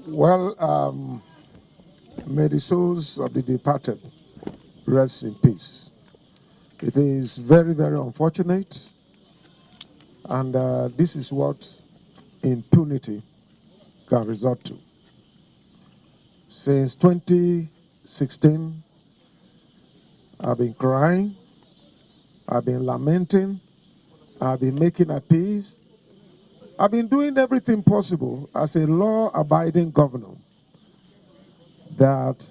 Well, may the souls of the departed rest in peace. It is very, very unfortunate, and this is what impunity can resort to. Since 2016, I've been crying, I've been lamenting, I've been making appeals, I've been doing everything possible as a law-abiding governor that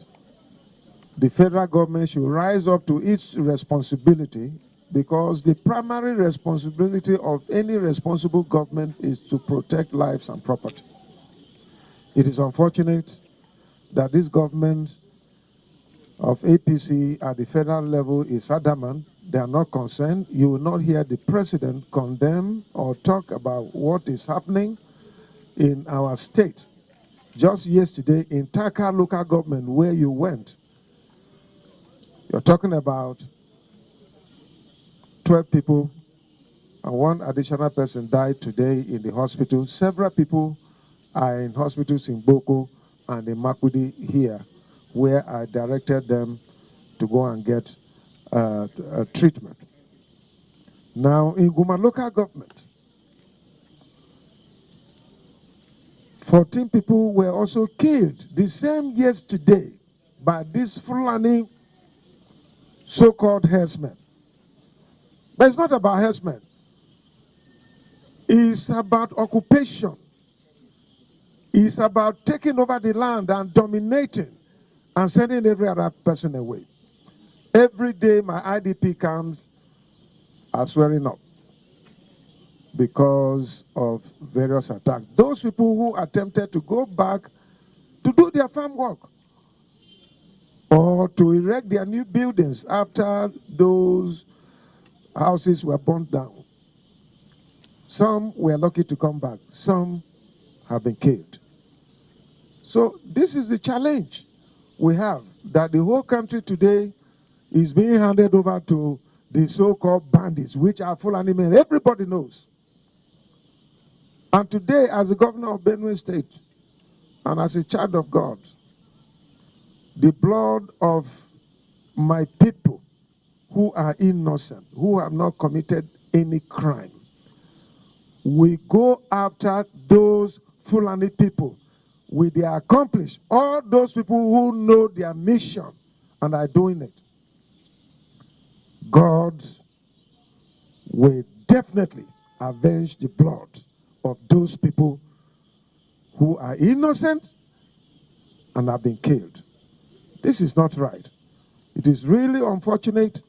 the federal government should rise up to its responsibility, because the primary responsibility of any responsible government is to protect lives and property. It is unfortunate that this government of APC at the federal level is adamant. They are not concerned. You will not hear the president condemn or talk about what is happening in our state. Just yesterday in Taka local government where you went, you're talking about 12 people and one additional person died today in the hospital. Several people are in hospitals in Boko and in Makurdi here, where I directed them to go and get treatment. Now, in Guma local government, 14 people were also killed the same yesterday by these Fulani so-called herdsmen. But it's not about herdsmen. It's about occupation. It's about taking over the land and dominating and sending every other person away. Every day my IDP camps are swearing up because of various attacks. Those people who attempted to go back to do their farm work or to erect their new buildings after those houses were burnt down. Some were lucky to come back. Some have been killed. So this is the challenge we have, that the whole country today is being handed over to the so-called bandits, which are Fulani men. Everybody knows. And today, as the governor of Benue State, and as a child of God, the blood of my people who are innocent, who have not committed any crime, we go after those Fulani people with their accomplice, all those people who know their mission and are doing it. God will definitely avenge the blood of those people who are innocent and have been killed. This is not right. It is really unfortunate.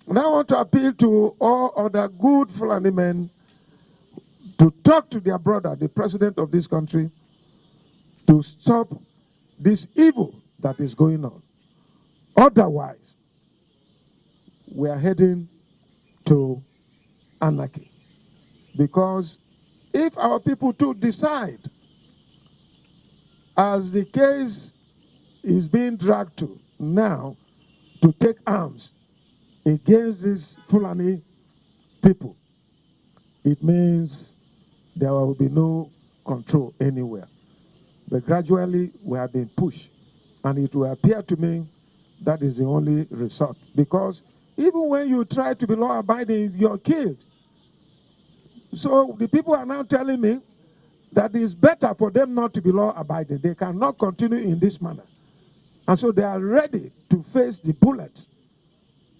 And I want to appeal to all other good Fulani men to talk to their brother, the president of this country, to stop this evil that is going on. Otherwise, we are heading to anarchy. Because if our people too decide, as the case is being dragged to now, to take arms against these Fulani people, it means there will be no control anywhere. But gradually we have been pushed, and it will appear to me that is the only resort. Because even when you try to be law-abiding, you're killed. So the people are now telling me that it's better for them not to be law-abiding. They cannot continue in this manner. And so they are ready to face the bullets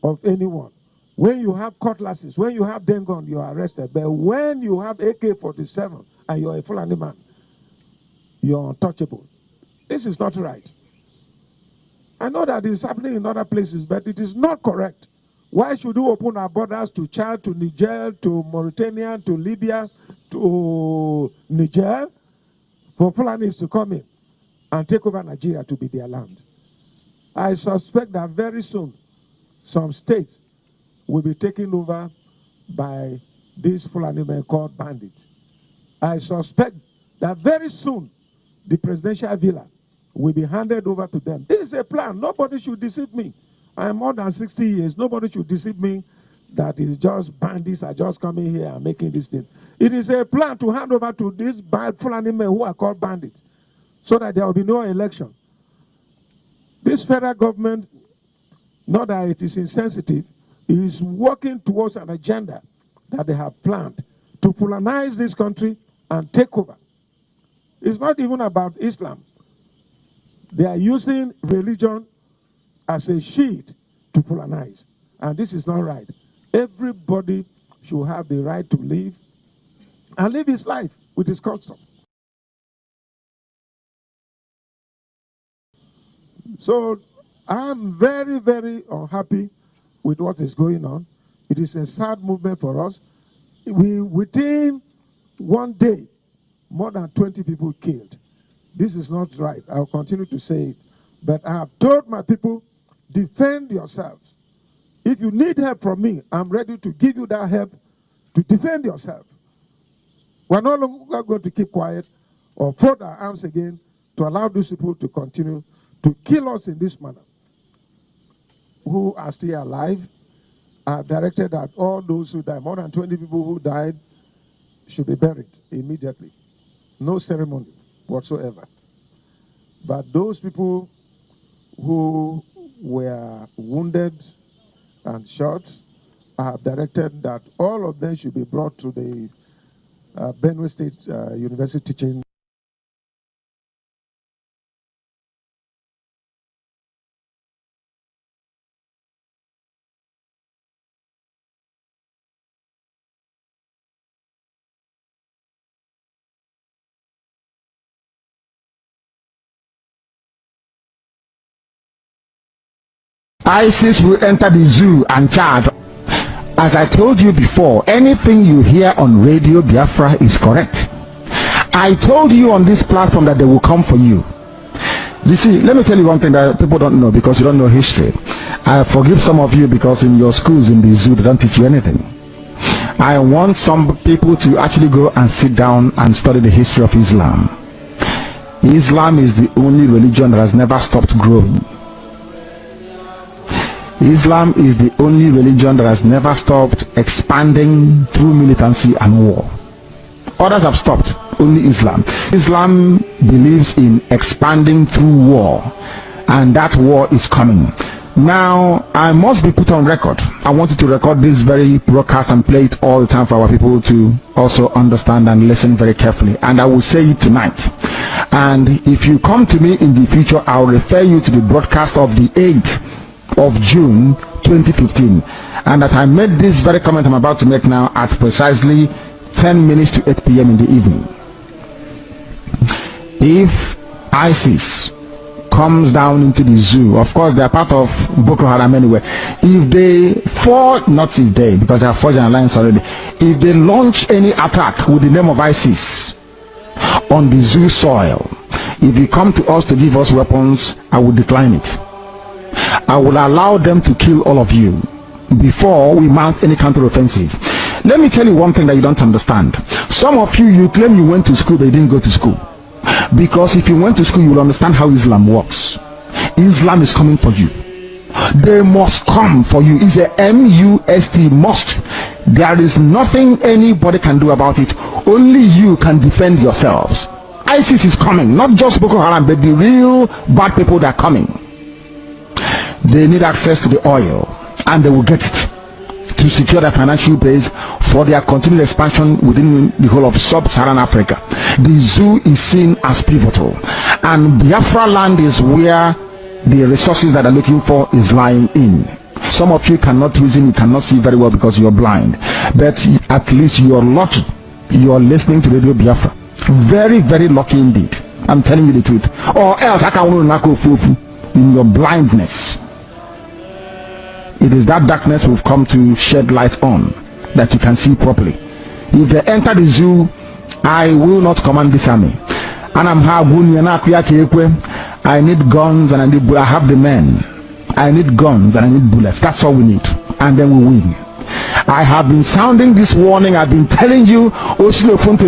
of anyone. When you have cutlasses, when you have dengon, you are arrested. But when you have AK-47 and you're a Fulani man, you're untouchable. This is not right. I know that it's happening in other places, but it is not correct. Why should we open our borders to Chad, to Niger, to Mauritania, to Libya, to Niger, for Fulanis to come in and take over Nigeria to be their land? I suspect that very soon, some states will be taken over by these Fulani men called bandits. I suspect that very soon, the presidential villa will be handed over to them. This is a plan. Nobody should deceive me. I am more than 60 years. Nobody should deceive me that it's just bandits are just coming here and making this thing. It is a plan to hand over to these bad Fulani men who are called bandits, so that there will be no election. This federal government, not that it is insensitive, is working towards an agenda that they have planned to Fulanize this country and take over. It's not even about Islam. They are using religion as a shield to Fulanize. And this is not right. Everybody should have the right to live and live his life with his custom. So I'm very, very unhappy with what is going on. It is a sad movement for us. Within one day, more than 20 people killed. This is not right. I'll continue to say it. But I have told my people, defend yourselves. If you need help from me, I'm ready to give you that help to defend yourself. We're no longer going to keep quiet or fold our arms again to allow these people to continue to kill us in this manner. Who are still alive are directed at all those who died. More than 20 people who died should be buried immediately. No ceremony whatsoever. But those people who were wounded and shot, I have directed that all of them should be brought to the Benue State University teaching. ISIS will enter the zoo and charge. As I told you before, anything you hear on Radio Biafra is correct. I told you on this platform that they will come for you. You see, let me tell you one thing that people don't know because you don't know history. I forgive some of you because in your schools in the zoo they don't teach you anything. I want some people to actually go and sit down and study the history of Islam. Islam is the only religion that has never stopped growing. Islam is the only religion that has never stopped expanding through militancy and war. Others have stopped, only Islam. Islam believes in expanding through war, and that war is coming. Now, I must be put on record. I wanted to record this very broadcast and play it all the time for our people to also understand and listen very carefully. And I will say it tonight. And if you come to me in the future, I'll refer you to the broadcast of the 8th of June 2015, and that I made this very comment I'm about to make now at precisely 10 minutes to 8 p.m. in the evening. If ISIS comes down into the zoo, of course they are part of Boko Haram anyway, if they fall, not if they, because they have forged an alliance already, if they launch any attack with the name of ISIS on the zoo soil, if you come to us to give us weapons, I will decline it. I will allow them to kill all of you before we mount any counter-offensive. Let me tell you one thing that you don't understand. Some of you, you claim you went to school, but you didn't go to school. Because if you went to school, you will understand how Islam works. Islam is coming for you. They must come for you. It's a M-U-S-T, must. There is nothing anybody can do about it. Only you can defend yourselves. ISIS is coming, not just Boko Haram, but the real bad people that are coming. They need access to the oil, and they will get it to secure their financial base for their continued expansion within the whole of sub-Saharan Africa. The zoo is seen as pivotal, and Biafra land is where the resources that they're looking for is lying in. Some of you cannot reason, you cannot see very well because you're blind, but at least you're lucky you're listening to Radio Biafra. Very, very lucky indeed. I'm telling you the truth. Or else I can in your blindness. It is that darkness we've come to shed light on that you can see properly. If they enter the zoo, I will not command this army. And I need guns and I have the men. I need guns and I need bullets. That's all we need. And then we win. I have been sounding this warning. I've been telling you, you think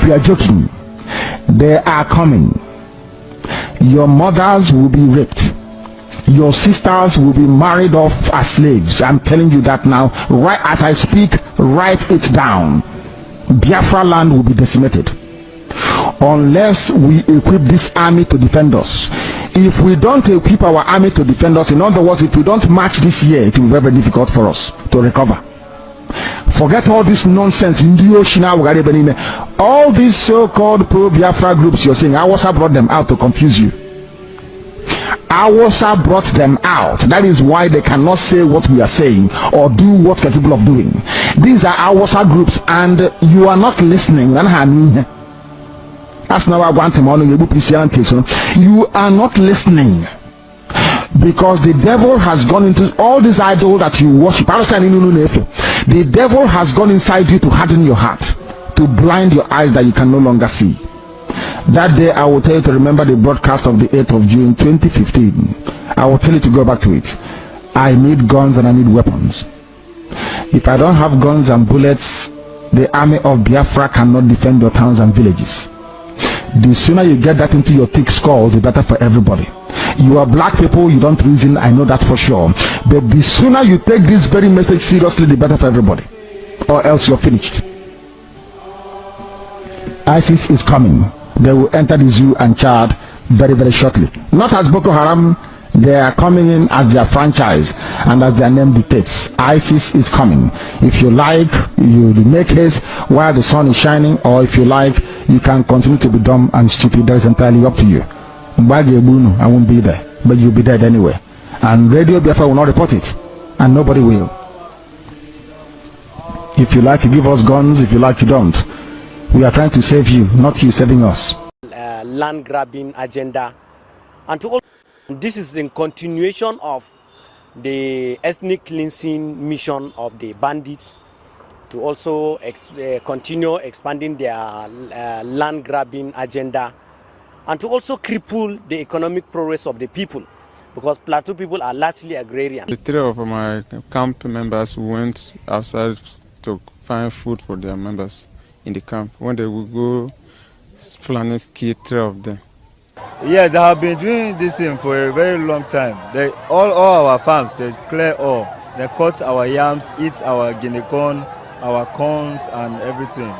we are joking. They are coming. Your mothers will be raped. Your sisters will be married off as slaves. I'm telling you that now. Right as I speak, write it down. Biafra land will be decimated. unless we equip this army to defend us. If we don't equip our army to defend us, in other words, if we don't march this year, it will be very difficult for us to recover. Forget all this nonsense. All these so-called pro-Biafra groups you're saying, Awasa brought them out to confuse you. Awasa brought them out. That is why they cannot say what we are saying or do what we're capable of doing. These are Awasa groups, and you are not listening. That's now I want to you are not listening, because the devil has gone into all these idols that you worship. The devil has gone inside you to harden your heart, to blind your eyes that you can no longer see. That day I will tell you to remember the broadcast of the 8th of June 2015. I will tell you to go back to it. I need guns and I need weapons. If I don't have guns and bullets, the army of Biafra cannot defend your towns and villages. The sooner you get that into your thick skull, the better for everybody. You are black people, you don't reason, I know that for sure. But the sooner you take this very message seriously, the better for everybody. Or else you're finished. ISIS is coming. They will enter the zoo and Chad very, very shortly. Not as Boko Haram, they are coming in as their franchise and as their name dictates. ISIS is coming. If you like, you make haste while the sun is shining, or if you like, you can continue to be dumb and stupid. That is entirely up to you. I won't be there, but you'll be dead anyway. And Radio Biafra will not report it, and nobody will. If you like, you give us guns. If you like, you don't. We are trying to save you, not you saving us. Land grabbing agenda, and to all, this is the continuation of the ethnic cleansing mission of the bandits, to also continue expanding their land grabbing agenda, and to also cripple the economic progress of the people, because Plateau people are largely agrarian. The three of my camp members went outside to find food for their members in the camp. When they will go, Fulanis killed 3 of them. Yes, they have been doing this thing for a very long time. All our farms, they clear all. They cut our yams, eat our guinea corn, our corns and everything.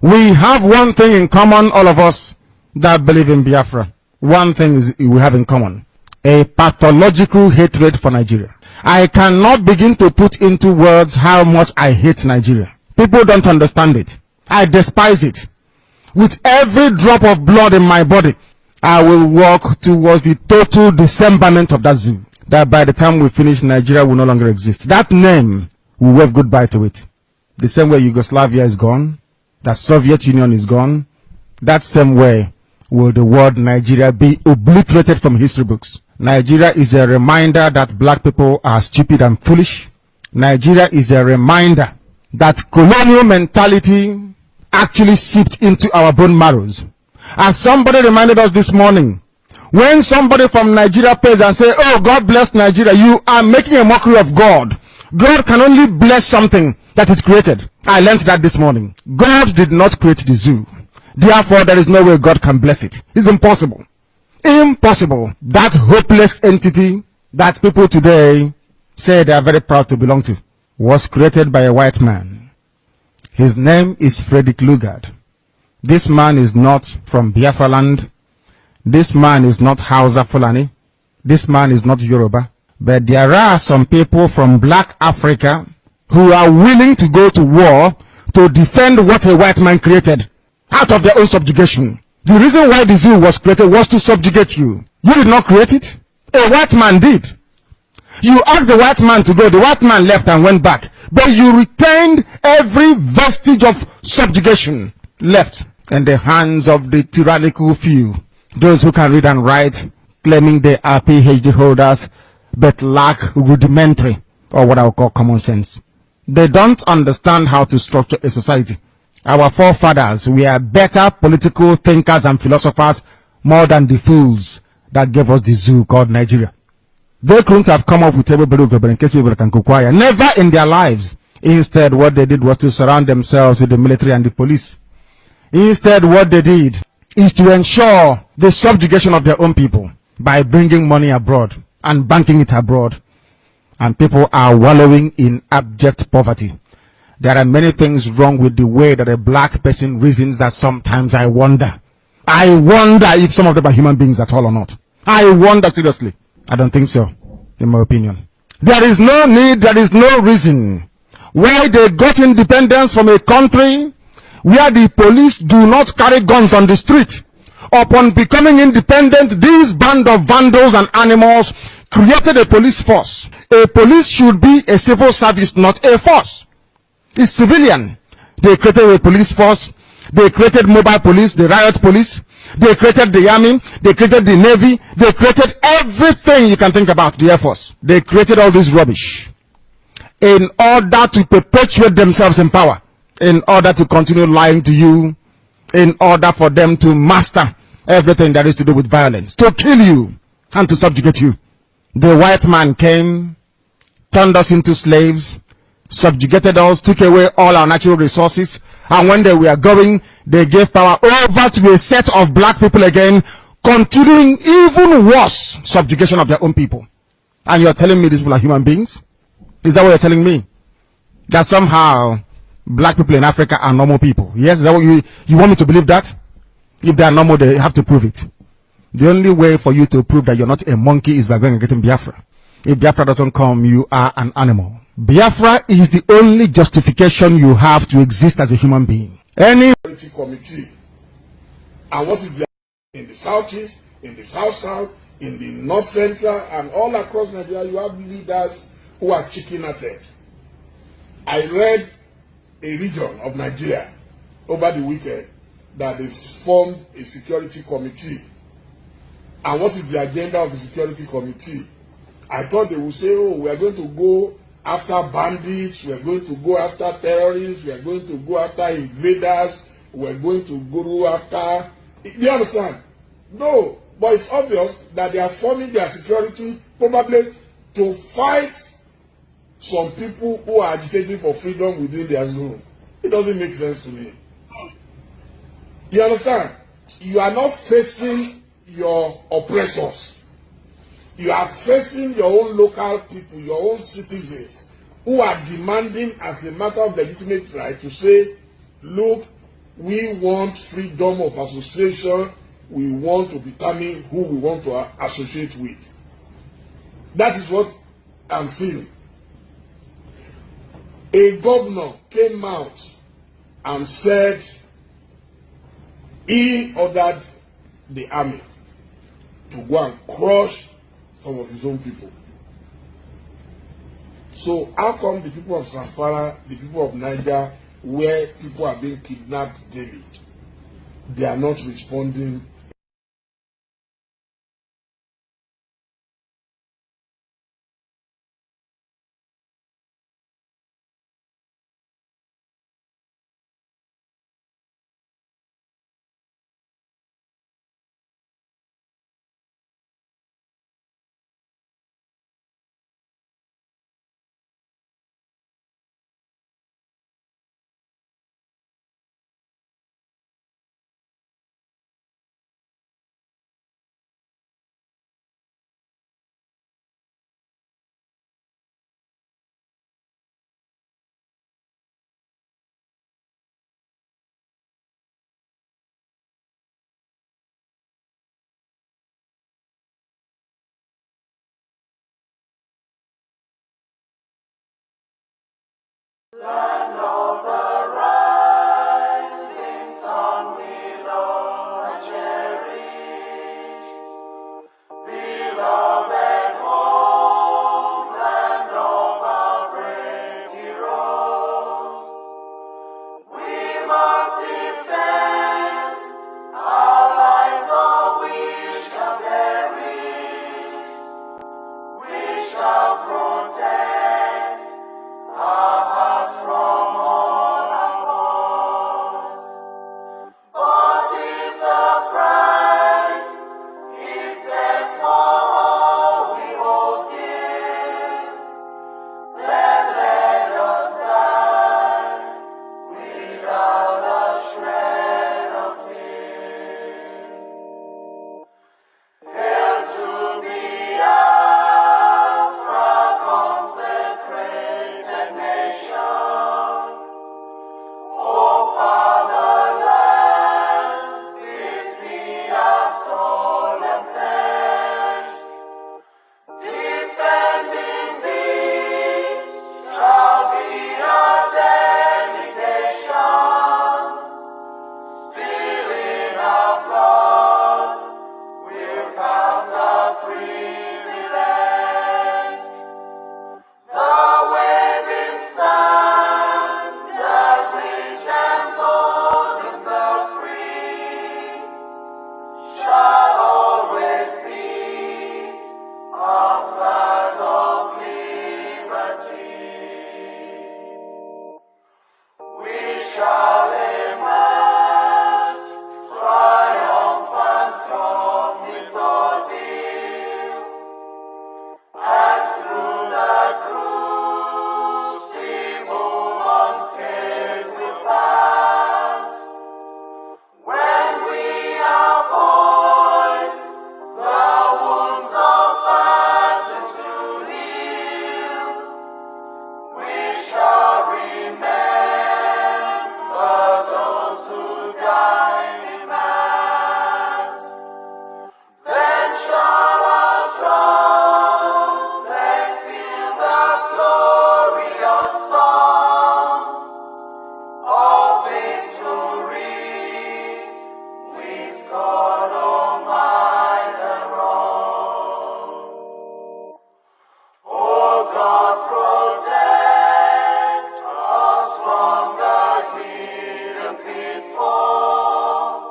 We have one thing in common, all of us that believe in Biafra. One thing is we have in common: a pathological hatred for Nigeria. I cannot begin to put into words how much I hate Nigeria. People don't understand it. I despise it. With every drop of blood in my body, I will walk towards the total dismemberment of that zoo. That by the time we finish, Nigeria will no longer exist. That name, we wave goodbye to it. The same way Yugoslavia is gone, that Soviet Union is gone, that same way will the word Nigeria be obliterated from history books. Nigeria is a reminder that black people are stupid and foolish. Nigeria is a reminder that colonial mentality actually seeped into our bone marrows. As somebody reminded us this morning, when somebody from Nigeria pays and say, "Oh, God bless Nigeria," you are making a mockery of God. God can only bless something that is created. I learned that this morning. God did not create the zoo. Therefore, there is no way God can bless it. It's impossible. Impossible. That hopeless entity that people today say they are very proud to belong to was created by a white man. His name is Frederick Lugard. This man is not from Biafra land. This man is not Hausa Fulani. This man is not Yoruba. But there are some people from black Africa who are willing to go to war to defend what a white man created out of their own subjugation. The reason why the zoo was created was to subjugate you. You did not create it. A white man did. You asked the white man to go. The white man left and went back. But you retained every vestige of subjugation left in the hands of the tyrannical few. Those who can read and write, claiming they are PhD holders, but lack rudimentary, or what I would call common sense. They don't understand how to structure a society. Our forefathers were better political thinkers and philosophers more than the fools that gave us the zoo called Nigeria. They couldn't have come up with Never in their lives. Instead, what they did was to surround themselves with the military and the police. Instead, what they did is to ensure the subjugation of their own people by bringing money abroad and banking it abroad. And people are wallowing in abject poverty. There are many things wrong with the way that a black person reasons that sometimes I wonder. I wonder if some of them are human beings at all or not. I wonder seriously. I don't think so, in my opinion. There is no need, there is no reason why they got independence from a country where the police do not carry guns on the street. Upon becoming independent, this band of vandals and animals created a police force. A police should be a civil service, not a force. It's civilian. They created a police force. They created mobile police, the riot police. They created the army. They created the navy. They created everything you can think about, the air force. They created all this rubbish in order to perpetuate themselves in power, in order to continue lying to you, in order for them to master everything that is to do with violence, to kill you and to subjugate you. The white man came, turned us into slaves, subjugated us, took away all our natural resources, and when they were going, they gave power over to a set of black people again, continuing even worse subjugation of their own people. And you're telling me these people are human beings? Is that what you're telling me? That somehow black people in Africa are normal people? Yes, is that what you want me to believe that? If they are normal, they have to prove it. The only way for you to prove that you're not a monkey is by going and getting Biafra. If Biafra doesn't come, you are an animal. Biafra is the only justification you have to exist as a human being. Any committee, and what is Biafra in the southeast, in the south, in the north central, and all across Nigeria, you have leaders who are chicken at it. I read a region of Nigeria over the weekend that they formed a security committee. And what is the agenda of the security committee? I thought they would say, oh, we are going to go after bandits, we are going to go after terrorists, we are going to go after invaders, we are going to go after... Do you understand? No, but it's obvious that they are forming their security probably to fight some people who are agitating for freedom within their zone. It doesn't make sense to me. You understand? You are not facing your oppressors. You are facing your own local people, your own citizens, who are demanding as a matter of legitimate right to say, look, we want freedom of association, we want to determine who we want to associate with. That is what I'm seeing. A governor came out and said he ordered the army to go and crush some of his own people. So how come the people of Zamfara, the people of Niger, where people are being kidnapped daily, they are not responding? Land of the rising sun, willow and cherry, beloved home, land of our brave heroes. We must defend our lives, or we shall perish. We shall protect our hearts from all our foes. But if the price is death for all, ordeal, and through the crucible unscathed will pass. When we are poised, the wounds of battle to heal, we shall remember those who died in mass. Then shall our trumpets fill the glorious song of victory. We scorn all might and wrong. Oh God, protect us from the hidden pitfalls.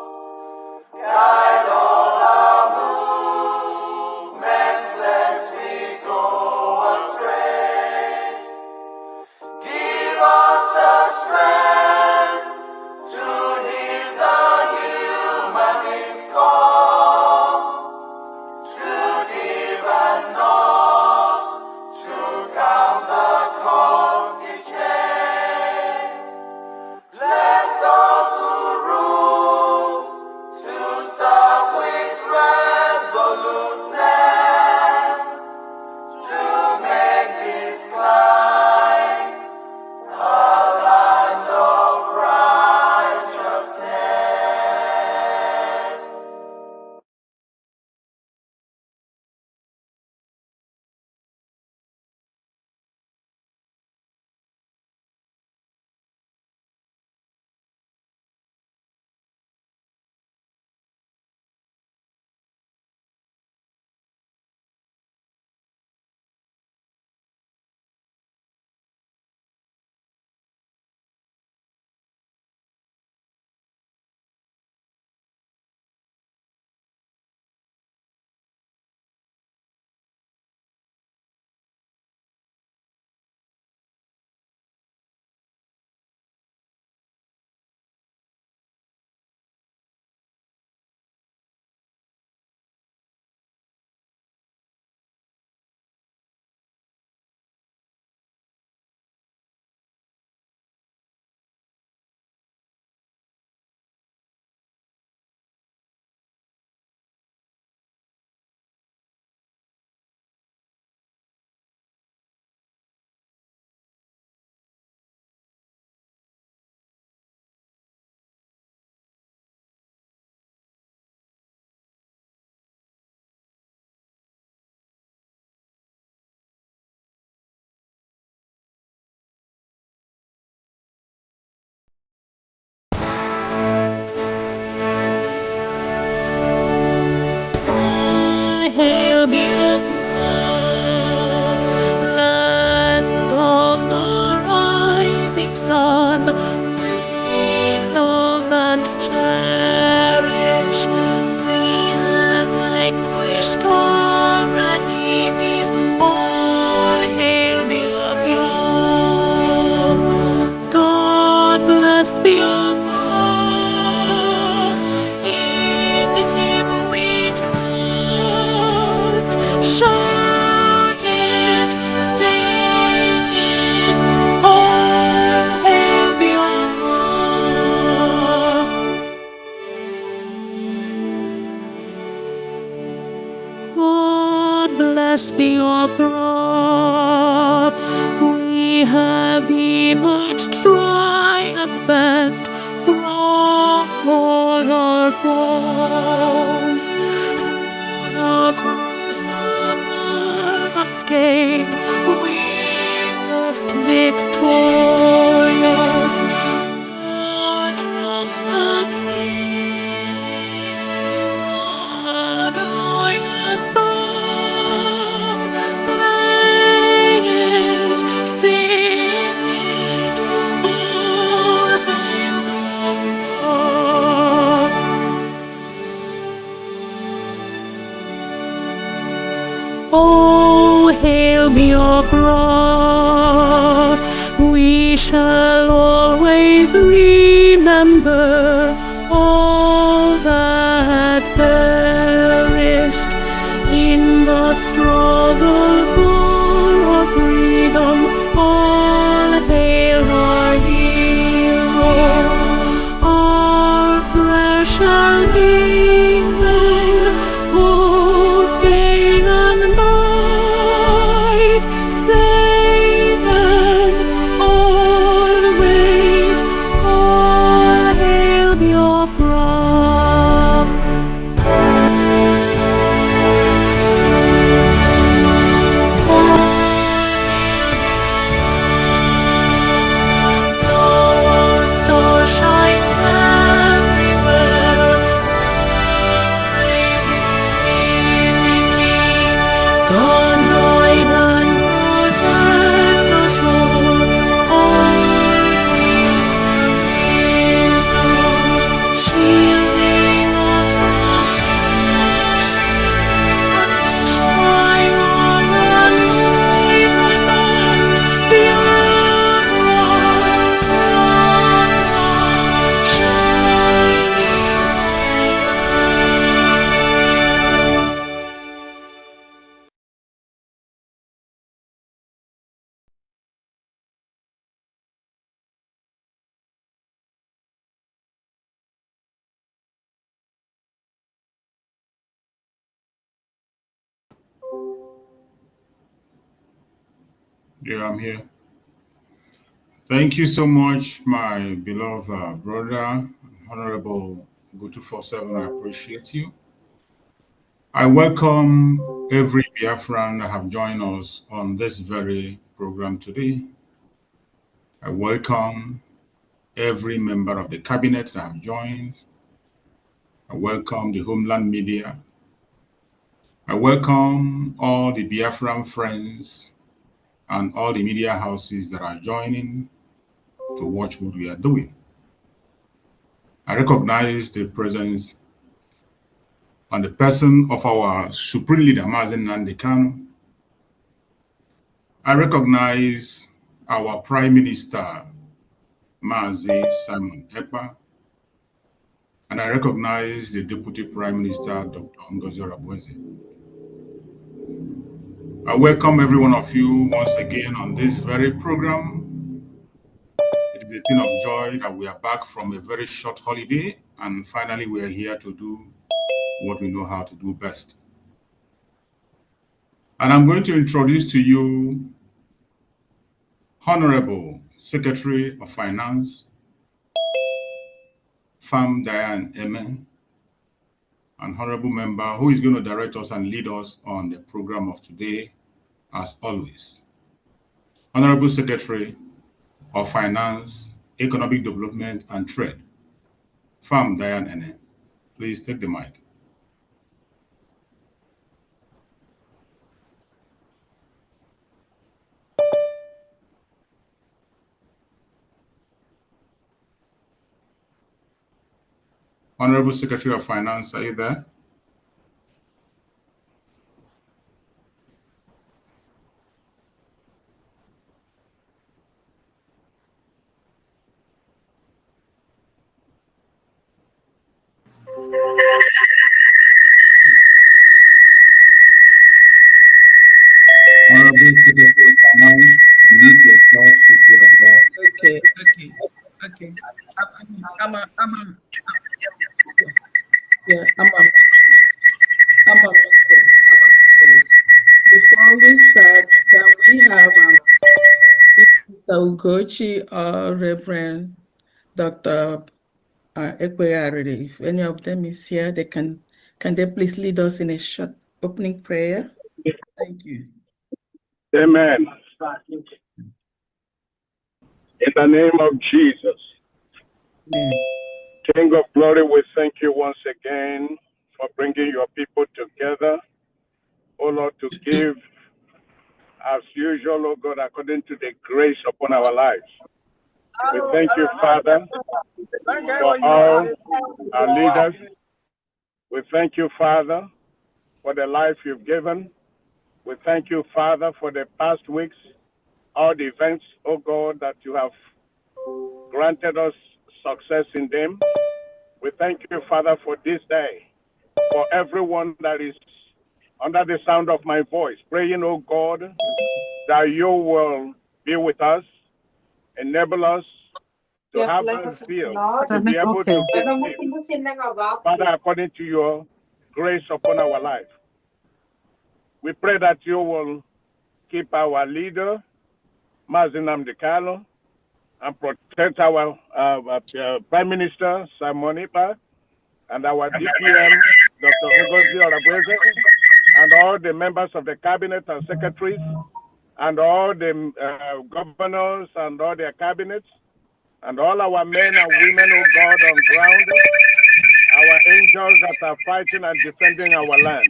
Guide all our movements lest we go astray. Give us the strength to heed the humanist call, to give and not to count the cost each day. Let those who rule to serve with resoluteness, to make this climb a land of righteousness. Hail Biafra, land of the rising sun, we love and cherish. We have vanquished our enemies. All hail Biafra. God bless Biafra. In Him we trust. Shout it, sing it, all hail Biafra. God bless Biafra. We have emerged triumphant from all our foes. Through the cross the unscathed, we must victorious. The trumpets the glorious song, play it, sing it, all hail Biafra. Oh, hail Biafra, we shall always remember all that perished struggle for our freedom. All hail our heroes, our precious men, who day and night say them always. All hail Biafra. Our star shines everywhere. Brave humanity, God guide and protect us all. Wisdom, shielding us from each time of enlightenment. Yeah, I'm here. Thank you so much, my beloved brother, Honorable Go247. I appreciate you. I welcome every Biafran that have joined us on this very program today. I welcome every member of the cabinet that have joined. I welcome the Homeland Media. I welcome all the Biafran friends and all the media houses that are joining to watch what we are doing. I recognize the presence and the person of our Supreme Leader, Mazen Nandekano. I recognize our Prime Minister, Mazi Simon Ekpa. And I recognize the Deputy Prime Minister, Dr. Ngozi Oreboweze. I welcome every one of you once again on this very program. It is a thing of joy that we are back from a very short holiday, and finally we are here to do what we know how to do best. And I'm going to introduce to you Honorable Secretary of Finance, Fam Diane Eme, an honorable member who is going to direct us and lead us on the program of today, as always. Honorable Secretary of Finance, Economic Development and Trade, Fam Diane Eme, please take the mic. Honorable Secretary of Finance, are you there? Honorable Secretary of Finance, unmute yourself if you are there. Okay. I'm unmuted. Before we start, can we have Mr. Ugochi or Reverend Dr. Ekwearede? If any of them is here, can they please lead us in a short opening prayer? Thank you. Amen. In the name of Jesus. Amen. King of glory, we thank you once again for bringing your people together. Oh Lord, to give as usual, oh God, according to the grace upon our lives. We thank you, Father, for all our leaders. We thank you, Father, for the life you've given. We thank you, Father, for the past weeks, all the events, oh God, that you have granted us success in them. We thank you, Father, for this day, for everyone that is under the sound of my voice, praying, oh God, that you will be with us, enable us to have that zeal to be able to give, Father, according to your grace upon our life. We pray that you will keep our leader, Mazinam Dekalo, and protect our Prime Minister, Simon Ipa, and our DPM, Dr. Ngozi Orabweze, and all the members of the cabinet and secretaries, and all the governors and all their cabinets, and all our men and women, oh God, on ground, our angels that are fighting and defending our land.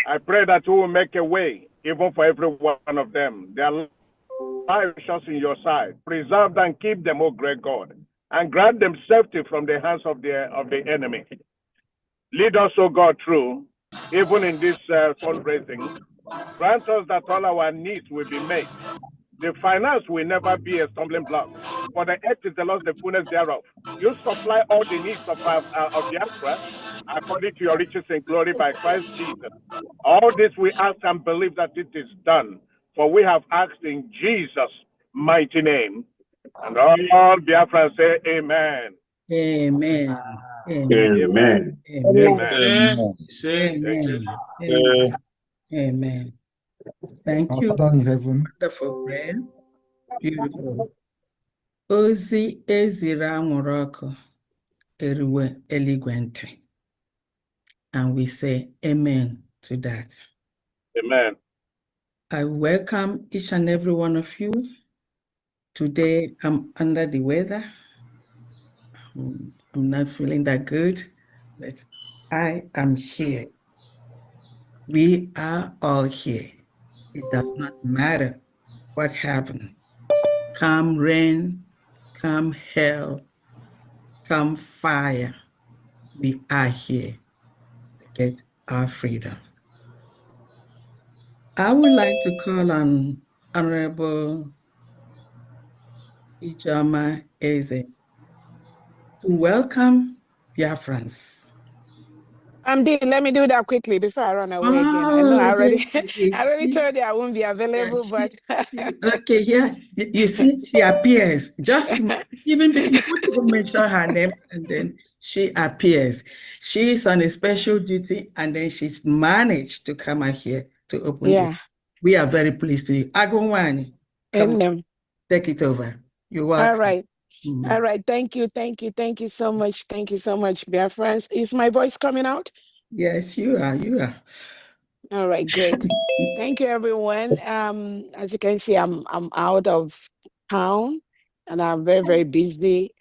I pray that you will make a way, even for every one of them. Their lives in your side. Preserve and keep them, O great God, and grant them safety from the hands of the enemy. Lead us, O God, through, even in this fundraising. Grant us that all our needs will be met. The finance will never be a stumbling block. For the earth is the Lord's, the fullness thereof. You supply all the needs of Biafra according to your riches and glory by Christ Jesus. All this we ask and believe that it is done. For we have asked in Jesus' mighty name. And all Biafrans say amen. Amen. Amen. Amen. Amen. Amen. Amen. Thank you. Father in heaven, Wonderful prayer. Beautiful. Ozi eziri anwụrụ ọkụ eriwe eluigwe ntị. And we say amen to that. Amen. I welcome each and every one of you. Today I'm under the weather. I'm not feeling that good, but I am here. We are all here. It does not matter what happened. Come rain, come hell, come fire. We are here to get our freedom. I would like to call on Honorable Ijoma Eze to welcome Biafrans. Let me do that quickly before I run away again. I know I already told you I won't be available, but okay, yeah, you see, she appears. Just even before you mention her name, and then she appears. She's on a special duty, and then she's managed to come out here to open it. We are very pleased to you. Agumwani, come take it over. You're welcome. All right. All right. Thank you. Thank you. Thank you so much. Thank you so much, Biafrans. Is my voice coming out? Yes, you are. You are. All right, great. Thank you, everyone. As you can see, I'm out of town and I'm very, very busy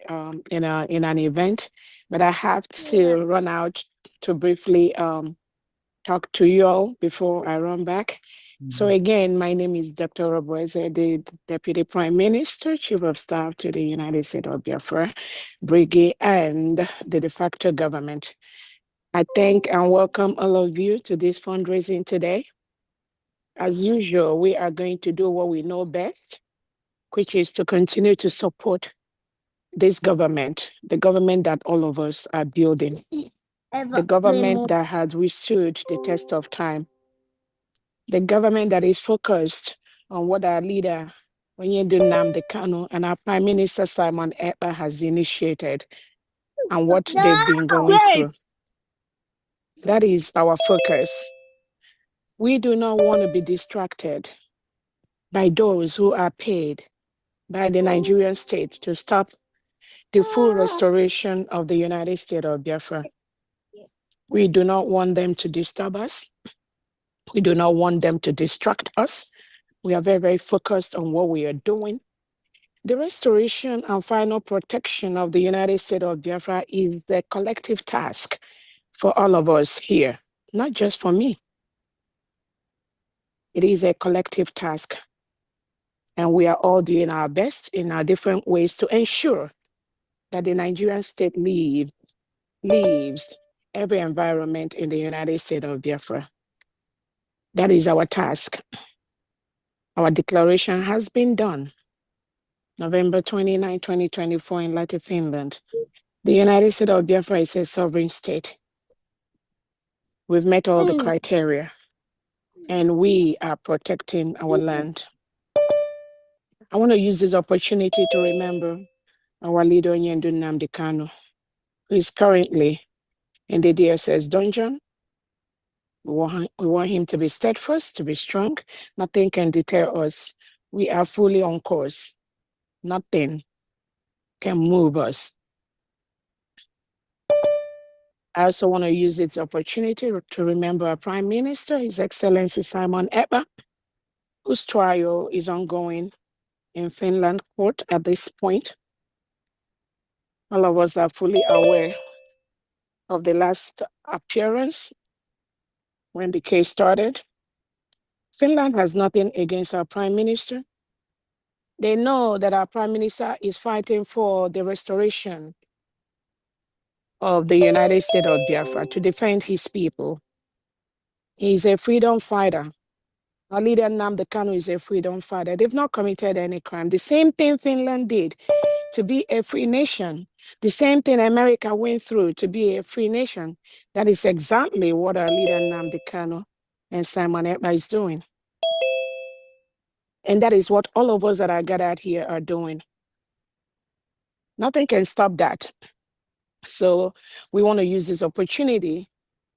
in an event, but I have to run out to briefly talk to you all before I run back. So again, my name is Dr. Orabweze, the Deputy Prime Minister, Chief of Staff to the United States of Biafra, Brigade, and the de facto government. I thank and welcome all of you to this fundraising today. As usual, we are going to do what we know best, which is to continue to support this government, the government that all of us are building, the government that has withstood the test of time, the government that is focused on what our leader, Nnamdi Kanu, and our Prime Minister Simon Ekpa has initiated and what they've been going through. That is our focus. We do not want to be distracted by those who are paid by the Nigerian state to stop the full restoration of the United States of Biafra. We do not want them to disturb us. We do not want them to distract us. We are very, very focused on what we are doing. The restoration and final protection of the United States of Biafra is a collective task for all of us here, not just for me. It is a collective task. And we are all doing our best in our different ways to ensure that the Nigerian state leaves every environment in the United States of Biafra. That is our task. Our declaration has been done. November 29, 2024 in Lahti, Finland. The United States of Biafra is a sovereign state. We've met all the criteria. and we are protecting our land. I want to use this opportunity to remember our leader, Nyendu Nnamdi Kanu, who is currently in the DSS dungeon. We want him to be steadfast, to be strong. Nothing can deter us. We are fully on course. Nothing can move us. I also want to use this opportunity to remember our Prime Minister, His Excellency Simon Ekpa, whose trial is ongoing in Finland court at this point. All of us are fully aware of the last appearance when the case started. Finland has nothing against our Prime Minister. They know that our Prime Minister is fighting for the restoration of the United States of Biafra to defend his people. He's a freedom fighter. Our leader Nnamdi Kanu is a freedom fighter. They've not committed any crime. The same thing Finland did to be a free nation. The same thing America went through to be a free nation. That is exactly what our leader Nnamdi Kanu and Simon Ekpa is doing. And that is what all of us that are gathered here are doing. Nothing can stop that. So we want to use this opportunity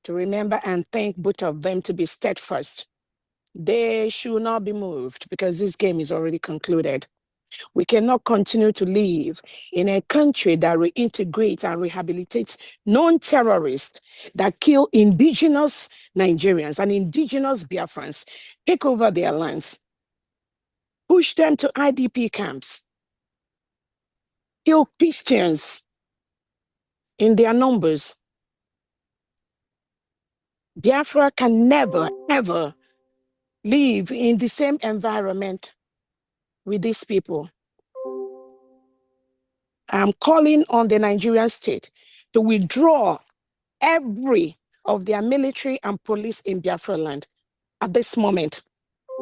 to remember and thank both of them to be steadfast. They should not be moved because this game is already concluded. We cannot continue to live in a country that reintegrates and rehabilitates non-terrorists that kill indigenous Nigerians and indigenous Biafrans, take over their lands, push them to IDP camps, kill Christians in their numbers. Biafra can never, ever live in the same environment with these people. I'm calling on the Nigerian state to withdraw every of their military and police in Biafra land at this moment.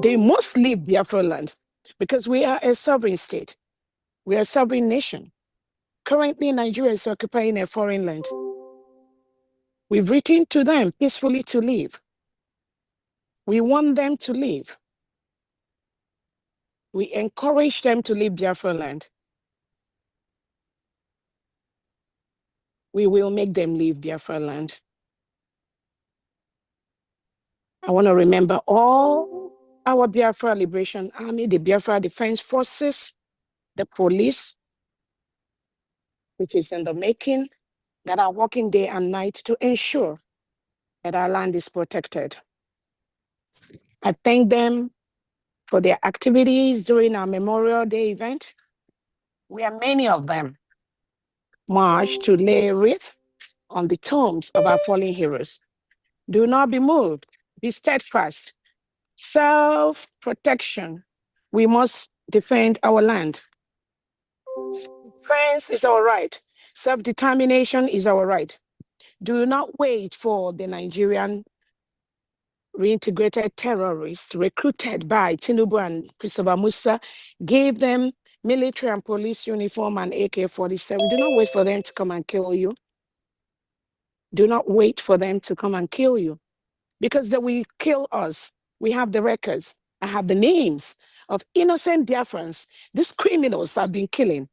They must leave Biafra land because we are a sovereign state. We are a sovereign nation. Currently, Nigeria is occupying a foreign land. We've written to them peacefully to leave. We want them to leave. We encourage them to leave Biafra land. We will make them leave Biafra land. I want to remember all our Biafra Liberation Army, the Biafra Defense Forces, the police, which is in the making, that are working day and night to ensure that our land is protected. I thank them for their activities during our Memorial Day event, where many of them marched to lay wreath on the tombs of our fallen heroes. Do not be moved. Be steadfast. Self-protection. We must defend our land. Defense is our right. Self-determination is our right. Do not wait for the Nigerian reintegrated terrorists recruited by Tinubu and Christopher Musa, gave them military and police uniform and AK-47. Do not wait for them to come and kill you. Do not wait for them to come and kill you because they will kill us. We have the records. I have the names of innocent Biafrans. These criminals have been killing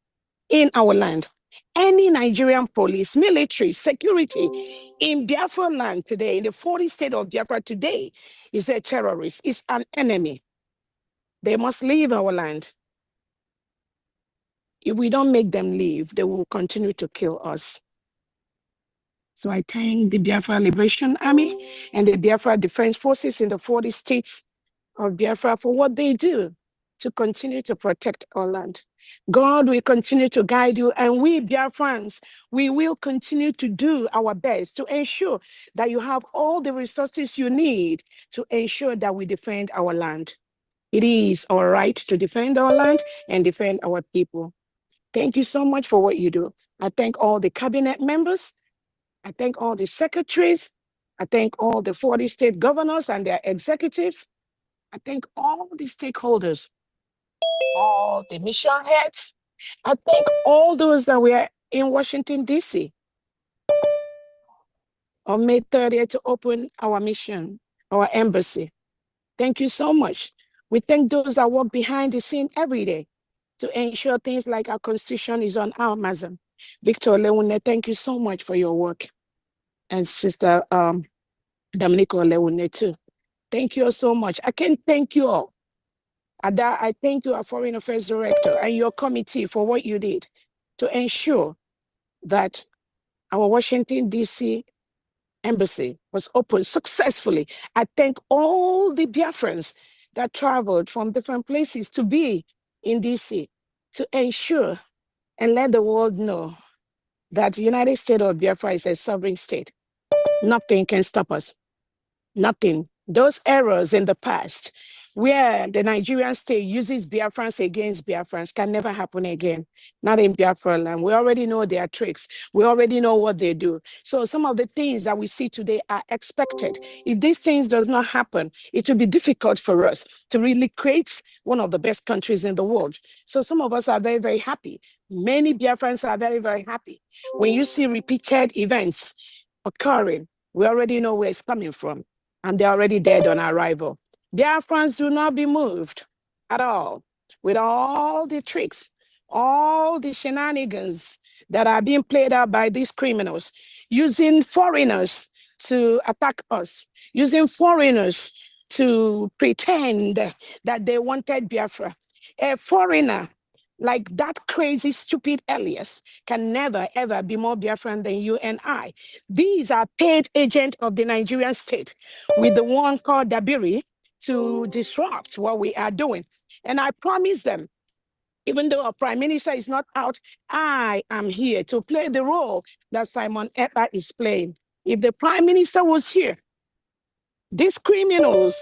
in our land. Any Nigerian police, military, security in Biafra land today, in the 40 state of Biafra today, is a terrorist, is an enemy. They must leave our land. If we don't make them leave, they will continue to kill us. So I thank the Biafra Liberation Army and the Biafra Defense Forces in the 40 states of Biafra for what they do to continue to protect our land. God will continue to guide you, and we Biafrans, we will continue to do our best to ensure that you have all the resources you need to ensure that we defend our land. It is our right to defend our land and defend our people. Thank you so much for what you do. I thank all the cabinet members. I thank all the secretaries. I thank all the 40 state governors and their executives. I thank all the stakeholders, all the mission heads. I thank all those that were in Washington, D.C. on May 30th to open our mission, our embassy. Thank you so much. We thank those that work behind the scene every day to ensure things like our constitution is on our Amazon. Victor Leone, thank you so much for your work. And Sister Dominico Leone too. Thank you all so much. I can't thank you all. Ada, I thank you, our Foreign Affairs Director, and your committee for what you did to ensure that our Washington, D.C. embassy was opened successfully. I thank all the Biafrans that traveled from different places to be in D.C. to ensure and let the world know that the United States of Biafra is a sovereign state. Nothing can stop us. Nothing. Those errors in the past where the Nigerian state uses Biafrans against Biafrans can never happen again. Not in Biafra land. We already know their tricks. We already know what they do. So some of the things that we see today are expected. If these things does not happen, it will be difficult for us to really create one of the best countries in the world. So some of us are very, very happy. Many Biafrans are very, very happy. When you see repeated events occurring, we already know where it's coming from. And they're already dead on arrival. Biafrans do not be moved at all with all the tricks, all the shenanigans that are being played out by these criminals, using foreigners to attack us, using foreigners to pretend that they wanted Biafra. A foreigner like that crazy, stupid Elias can never, ever be more Biafran than you and I. These are paid agents of the Nigerian state with the one called Dabiri to disrupt what we are doing. And I promise them, even though our prime minister is not out, I am here to play the role that Simon Ekpa is playing. If the prime minister was here, these criminals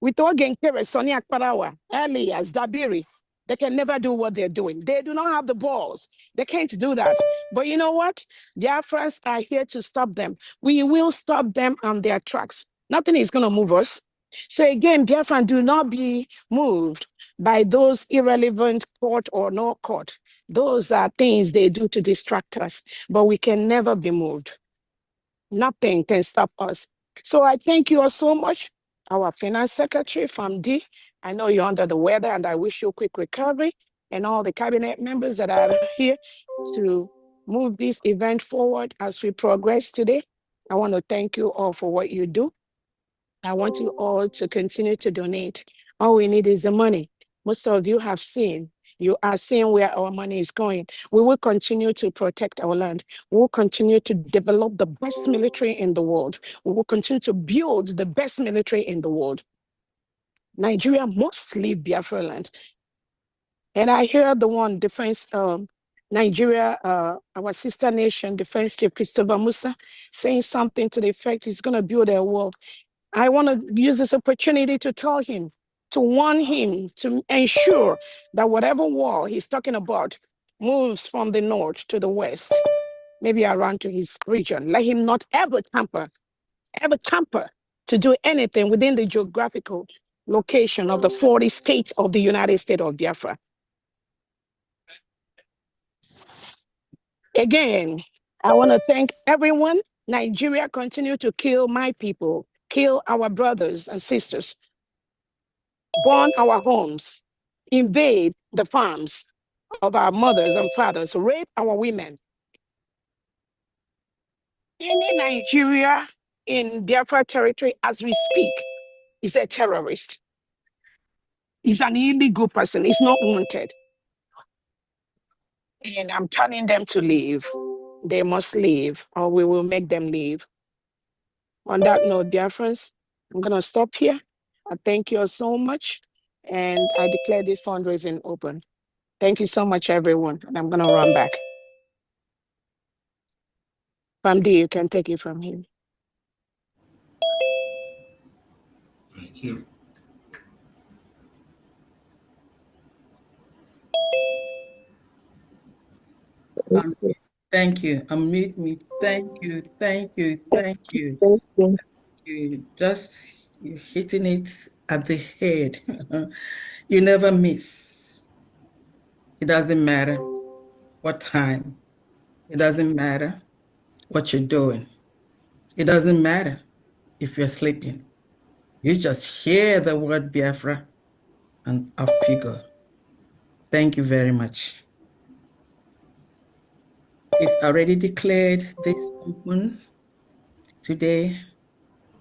with Ogenkere, Sonia Akparawa, Elias, Dabiri, they can never do what they're doing. They do not have the balls. They can't do that. But you know what? Biafrans are here to stop them. We will stop them on their tracks. Nothing is going to move us. So again, Biafran, do not be moved by those irrelevant court or no court. Those are things they do to distract us, but we can never be moved. Nothing can stop us. So I thank you all so much. Our Finance Secretary, FAMD, I know you're under the weather and I wish you a quick recovery, and all the cabinet members that are here to move this event forward as we progress today. I want to thank you all for what you do. I want you all to continue to donate. All we need is the money. Most of you have seen. You are seeing where our money is going. We will continue to protect our land. We will continue to develop the best military in the world. We will continue to build the best military in the world. Nigeria must leave Biafra land. And I hear the one defense, Nigeria, our sister nation, Defense Chief Christopher Musa, saying something to the effect he's going to build a wall. I want to use this opportunity to tell him, to warn him, to ensure that whatever wall he's talking about moves from the north to the west, maybe around to his region. Let him not ever tamper to do anything within the geographical location of the 40 states of the United States of Biafra. Again, I want to thank everyone. Nigeria continue to kill my people, kill our brothers and sisters, burn our homes, invade the farms of our mothers and fathers, rape our women. Any Nigeria in Biafra territory as we speak is a terrorist. He's an illegal person. He's not wanted. And I'm telling them to leave. They must leave, or we will make them leave. On that note, Biafrans, I'm going to stop here. I thank you all so much. And I declare this fundraising open. Thank you so much, everyone. And I'm going to run back. Famdi, you can take it from here. Thank you. Thank you. Unmute me. Thank you. Thank you. Thank you. Thank you. You just, you're hitting it at the head. You never miss. It doesn't matter what time. It doesn't matter what you're doing. It doesn't matter if you're sleeping. You just hear the word Biafra and off you go. Thank you very much. It's already declared this open. Today,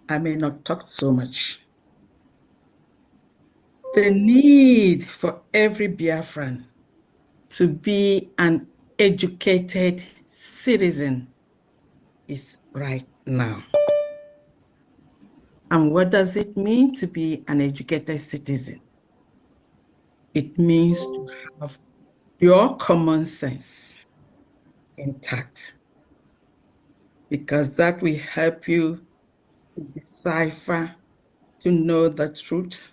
I may not talk so much. The need for every Biafran to be an educated citizen is right now. And what does it mean to be an educated citizen? It means to have your common sense intact, because that will help you to decipher, to know the truth,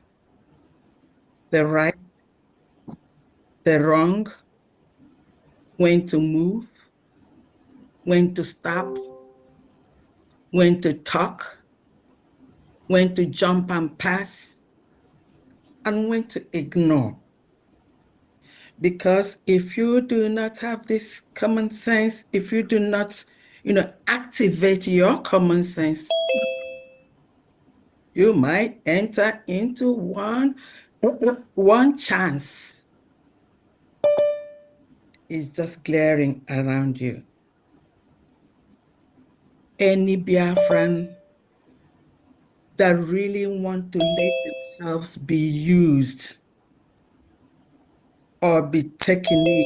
the right, the wrong, when to move, when to stop, when to talk, when to jump and pass, and when to ignore. Because if you do not have this common sense, if you do not, activate your common sense, you might enter into one chance is just glaring around you. Any Biafran that really want to let themselves be used or be taken in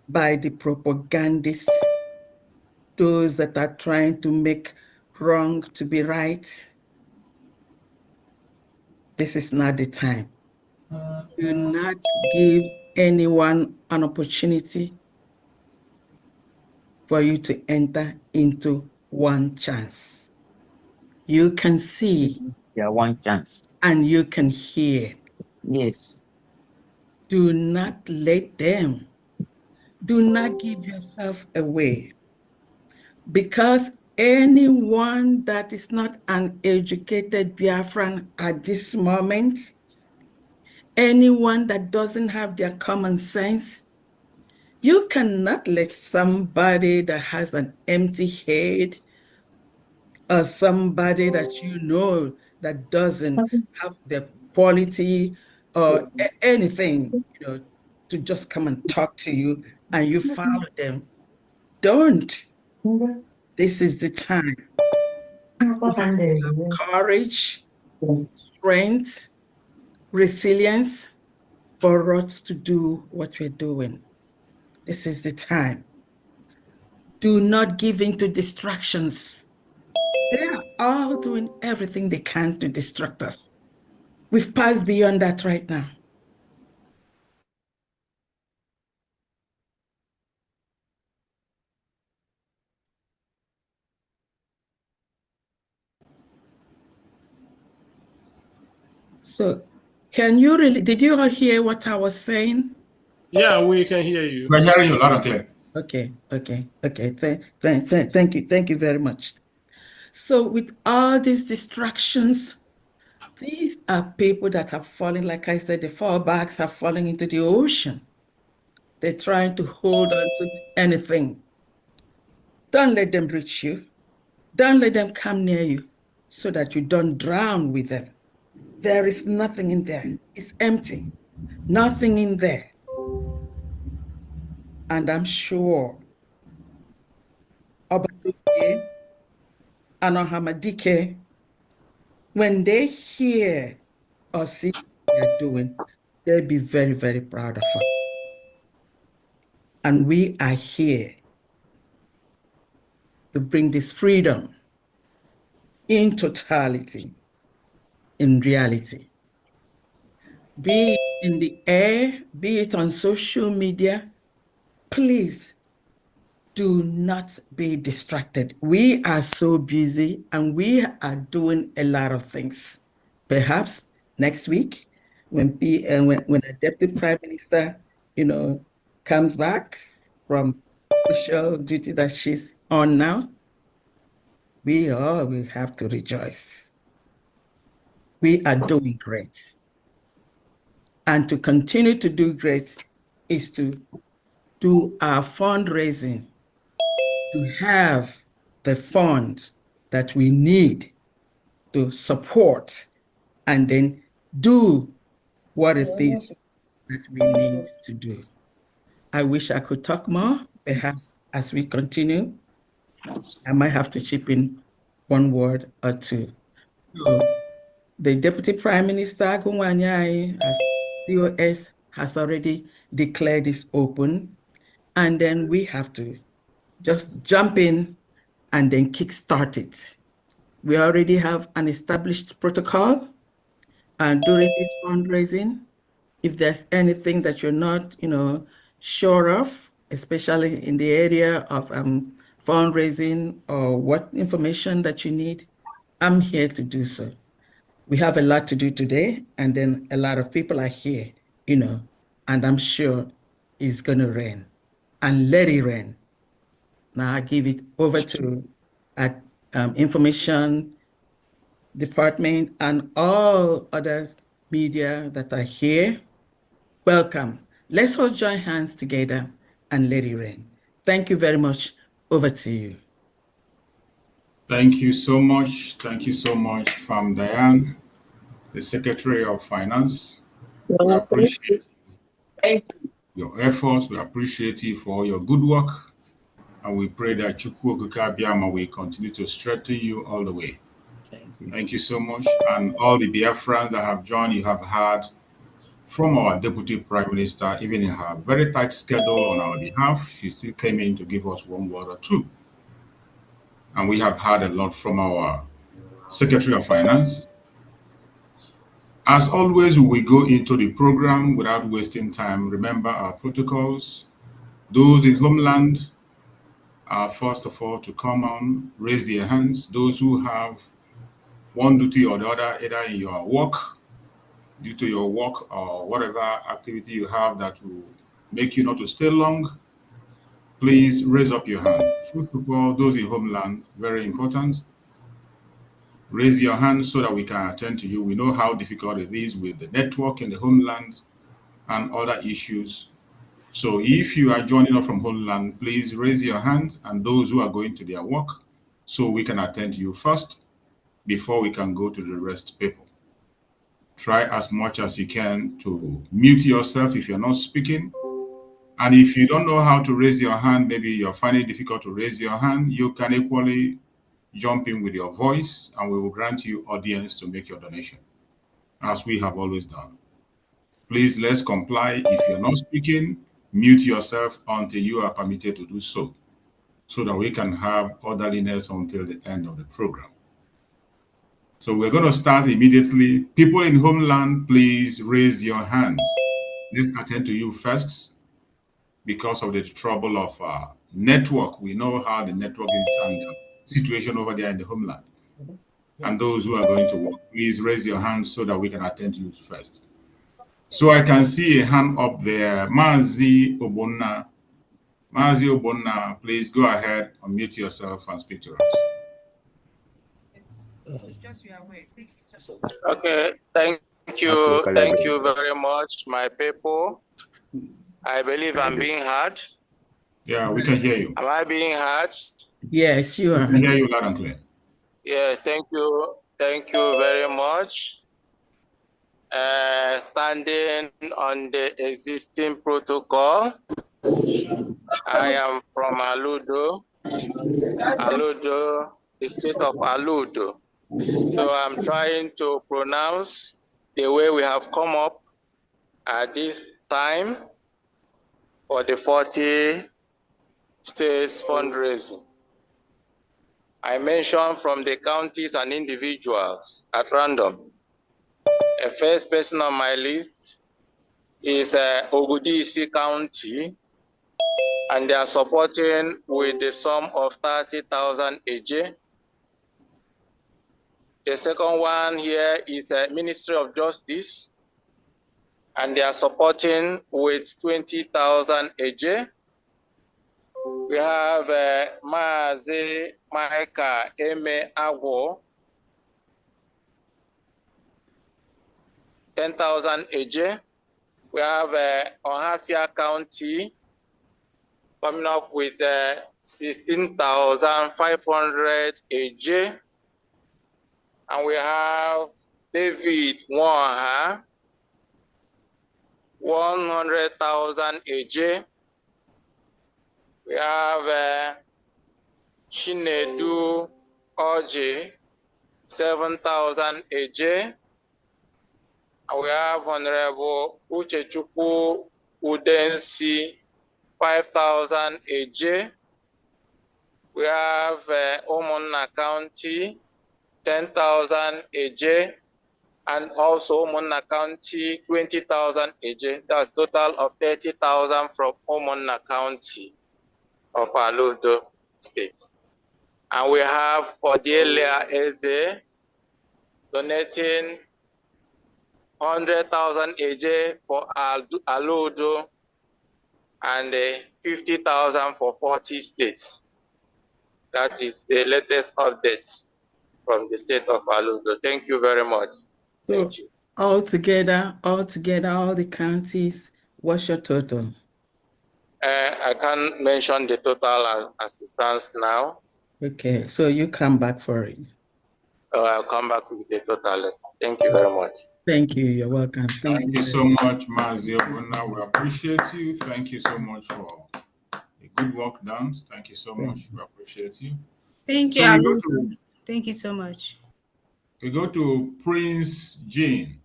by the propagandists, those that are trying to make wrong to be right, this is not the time. Do not give anyone an opportunity for you to enter into one chance. You can see. Yeah, one chance. And you can hear. Yes. Do not let them. Do not give yourself away. Because anyone that is not an educated Biafran at this moment, anyone that doesn't have their common sense, you cannot let somebody that has an empty head or somebody that you know that doesn't have the quality or anything, to just come and talk to you and you follow them. Don't. This is the time. We have to have courage, strength, resilience for us to do what we're doing. This is the time. Do not give in to distractions. They are all doing everything they can to distract us. We've passed beyond that right now. So, did you all hear what I was saying? Yeah, we can hear you. We're hearing you loud and clear. Okay. Thank you very much. So with all these distractions, these are people that are falling, like I said, the fallbacks are falling into the ocean. They're trying to hold on to anything. Don't let them reach you. Don't let them come near you so that you don't drown with them. There is nothing in there. It's empty. Nothing in there. And I'm sure Obaduke and Ohamadike, when they hear or see what we are doing, they'll be very, very proud of us. And we are here to bring this freedom in totality, in reality. Be it in the air, be it on social media, please do not be distracted. We are so busy and we are doing a lot of things. Perhaps next week, when a deputy prime minister, comes back from social duty that she's on now, we all will have to rejoice. We are doing great. And to continue to do great is to do our fundraising, to have the fund that we need to support and then do what it is that we need to do. I wish I could talk more. Perhaps as we continue, I might have to chip in one word or two. So the Deputy Prime Minister, Gungwanyai, as COS, has already declared this open. And then we have to just jump in and then kickstart it. We already have an established protocol. And during this fundraising, if there's anything that you're not, sure of, especially in the area of fundraising or what information that you need, I'm here to do so. We have a lot to do today, and then a lot of people are here, and I'm sure it's going to rain. And let it rain. Now I give it over to information department and all other media that are here. Welcome. Let's all join hands together and let it rain. Thank you very much. Over to you. Thank you so much. Thank you so much, Fam Diane, the Secretary of Finance. We appreciate your efforts. We appreciate you for your good work. And we pray that Chukwu Okike Abiama will continue to strengthen you all the way. Thank you so much. And all the Biafrans that have joined, you have heard from our Deputy Prime Minister, even in her very tight schedule on our behalf, she still came in to give us one word or two. And we have heard a lot from our Secretary of Finance. As always, we go into the program without wasting time. Remember our protocols. Those in homeland are first of all to come on, raise their hands. Those who have one duty or the other, either in your work, due to your work or whatever activity you have that will make you not to stay long, please raise up your hand. First of all, those in homeland, very important. Raise your hand so that we can attend to you. We know how difficult it is with the network in the homeland and other issues. So if you are joining us from homeland, please raise your hand, and those who are going to their work, so we can attend to you first before we can go to the rest people. Try as much as you can to mute yourself if you're not speaking. And if you don't know how to raise your hand, maybe you're finding it difficult to raise your hand, you can equally jump in with your voice and we will grant you audience to make your donation, as we have always done. Please, let's comply. If you're not speaking, mute yourself until you are permitted to do so that we can have orderliness until the end of the program. So we're going to start immediately. People in homeland, please raise your hand. Let's attend to you first because of the trouble of network. We know how the network is and the situation over there in the homeland. And those who are going to work, please raise your hand so that we can attend to you first. So I can see a hand up there. Mazi Obonna. Mazi Obonna, please go ahead, unmute yourself and speak to us. Okay, thank you very much, my people. I believe I'm being heard. Yeah, we can hear you. Am I being heard? Yes, you are. We can hear you loud and clear. Yes, thank you very much. Standing on the existing protocol, I am from Aludo, the state of Aludo. So I'm trying to pronounce the way we have come up at this time for the 40 states fundraising. I mentioned from the counties and individuals at random. The first person on my list is Ogudisi County, and they are supporting with the sum of 30,000 AJ. The second one here is Ministry of Justice, and they are supporting with 20,000 AJ. We have Maazi Maika Eme Agwo, 10,000 AJ. We have Ohafia County coming up with 16,500 AJ. And we have David Waha, 100,000 AJ. We have Shinedu Oji, 7,000 AJ. And we have Honorable Uchechukwu Udensi, 5,000 AJ. We have Omona County, 10,000 AJ. And also Omona County, 20,000 AJ. That's total of 30,000 from Omona County of Aludo State. And we have Cordelia Eze donating 100,000 AJ for Aludo and 50,000 for 40 states. That is the latest update from the state of Aludo. Thank you very much. Thank you. All together, all the counties, what's your total? I can't mention the total assistance now. Okay, so you come back for it. I'll come back with the total. Thank you very much. Thank you. You're welcome. Thank you so much, Mazio. We appreciate you. Thank you so much for the good work done. Thank you so much. We appreciate you. Thank you. So Thank you so much. we go to Prince Jean.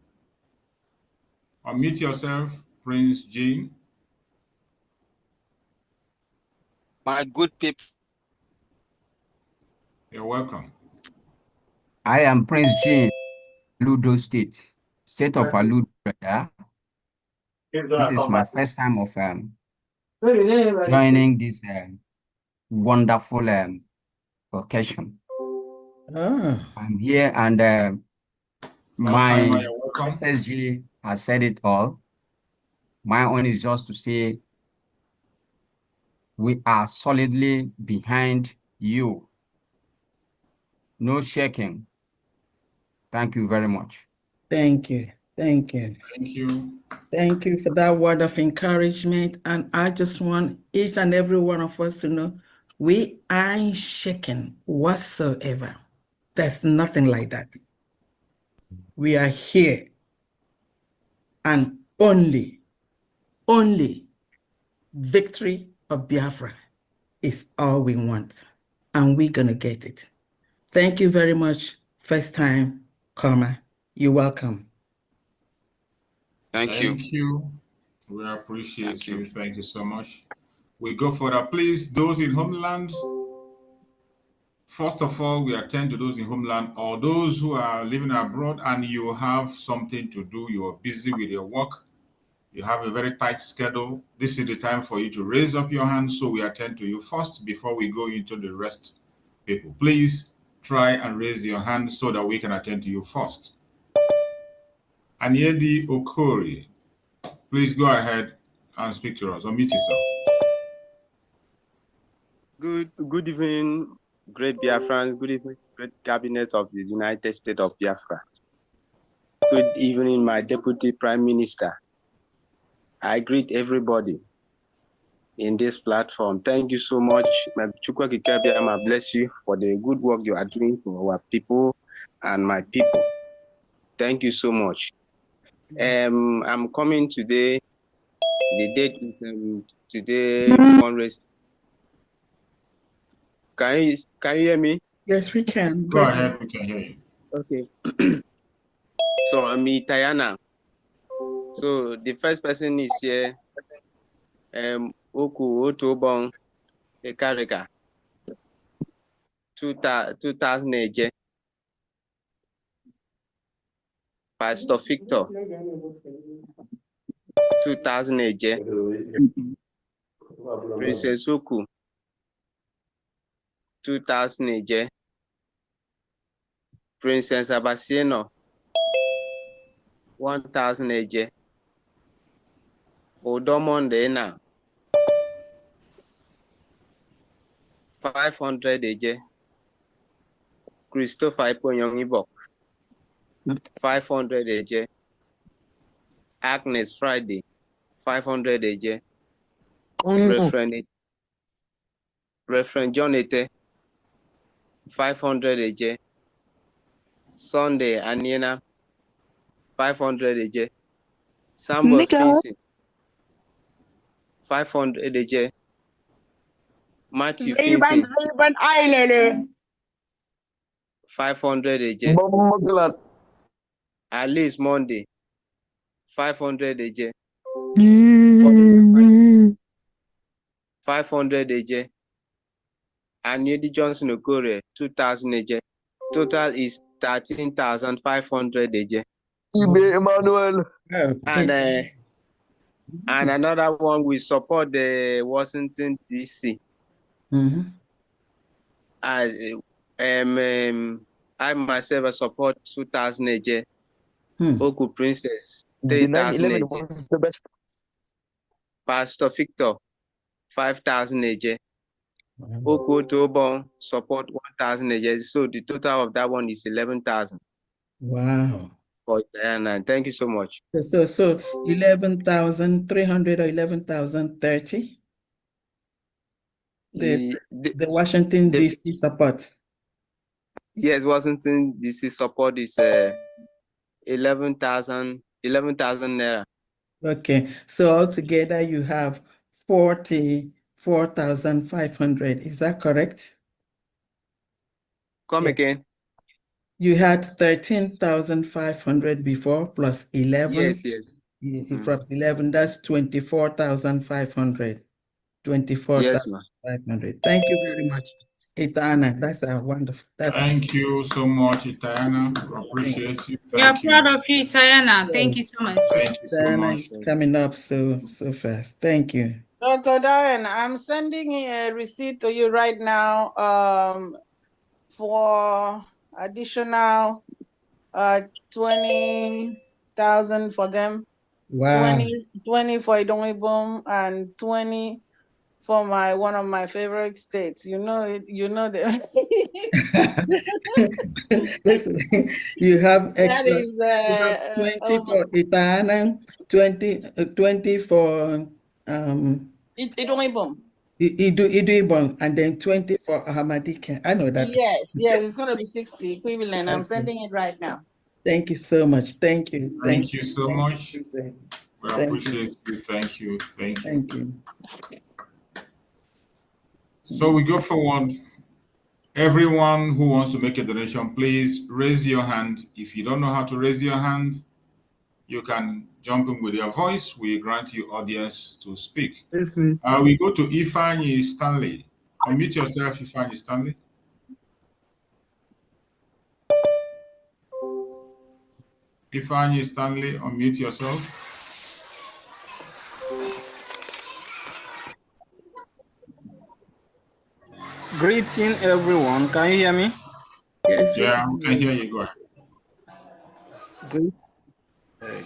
Unmute yourself, Prince Jean. My good people. You're welcome. I am Prince Jean, Aludo State of Aludo. This is my first time of joining this wonderful occasion. I'm here and my SSG has said it all. My own is just to say we are solidly behind you. No shaking. Thank you very much. Thank you. Thank you. Thank you. Thank you for that word of encouragement. And I just want each and every one of us to know we ain't shaking whatsoever. There's nothing like that. We are here. And only victory of Biafra is all we want. And we're going to get it. Thank you very much. First time, Karma. You're welcome. Thank you. We appreciate you. Thank you so much. We go further. Please, those in homeland, first of all, we attend to those in homeland or those who are living abroad and you have something to do, you're busy with your work, you have a very tight schedule. This is the time for you to raise up your hand so we attend to you first before we go into the rest people. Please try and raise your hand so that we can attend to you first. Anyedi Okori, please go ahead and speak to us. Unmute yourself. Good evening, great Biafrans. Good evening, great cabinet of the United States of Biafra. Good evening, my Deputy Prime Minister. I greet everybody in this platform. Thank you so much. I bless you for the good work you are doing for our people and my people. Thank you so much. I'm coming today. The date is today fundraising. Can you hear me? Yes, we can. Go ahead, we can hear you. Okay. So I'm Itayana. So the first person is here. Oku Otobong Ekareka. 2000 AJ. Pastor Victor. 2000 AJ. Princess Oku. 2000 AJ. Princess Abasieno. 1000 AJ. Odomondena. 500 AJ. Christopher Iponyongibok. 500 AJ. Agnes Friday. 500 AJ. Reverend John Ete. 500 AJ. Sunday, Aniena, 500 AJ. Samba Fencing, 500 AJ. Matthew Fencing, 500 AJ. Alice Monday, 500 AJ. 500 AJ. Anedi Johnson Okore, 2,000 AJ. Total is 13,500 AJ. Emmanuel. And another one we support the Washington DC. I myself support 2,000 AJ. Oku Princess, 3,000 AJ. Was the best. Pastor Victor, 5,000 AJ. Oku Tobon support 1,000 AJ. So the total of that one is 11,000. Wow. For Diana. Thank you so much. So 11,300 or 11,030? The Washington DC support. Yes, Washington DC support is 11,000 naira. Okay, so altogether you have 44,500. Is that correct? Come again. You had 13,500 before plus 11. Yes. From 11, that's 24,500. 24,500. Thank you very much, Itana. That's a wonderful. Thank you so much, Itana. Appreciate you. We are proud of you, Tayana. Thank you so much. Thank you so Itana much. is coming up so fast. Thank you. Dr. Diane, I'm sending a receipt to you right now for additional 20,000 for them. Wow. 20 for Idongibom and 20 for one of my favorite states. You know it. You know them. Listen, you have extra. That is, you have 20 for Itana, 20 for Idongibom. Idubon, and then 20 for Ahmadike. I know that. Yes, it's going to be 60 equivalent. I'm sending it right now. Thank you so much. Thank you. Thank you so much. You. We appreciate you. Thank you. Thank you. Thank you. So we go forward. Everyone who wants to make a donation, please raise your hand. If you don't know how to raise your hand, you can jump in with your voice. We grant you audience to speak. We go to Ifeanyi Stanley. Unmute yourself, Ifeanyi Stanley. Ifeanyi Stanley, unmute yourself. Greeting everyone. Can you hear me? Yes. Yeah, I can hear you. Go ahead.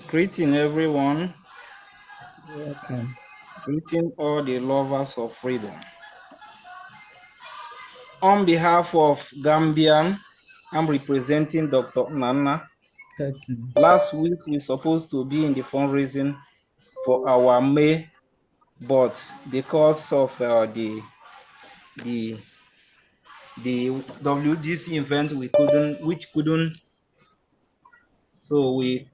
Greeting everyone. Welcome. Greeting all the lovers of freedom. On behalf of Gambian, I'm representing Dr. Nana. Okay. Last week we supposed to be in the fundraising for our May, but because of the WGC event which couldn't, so we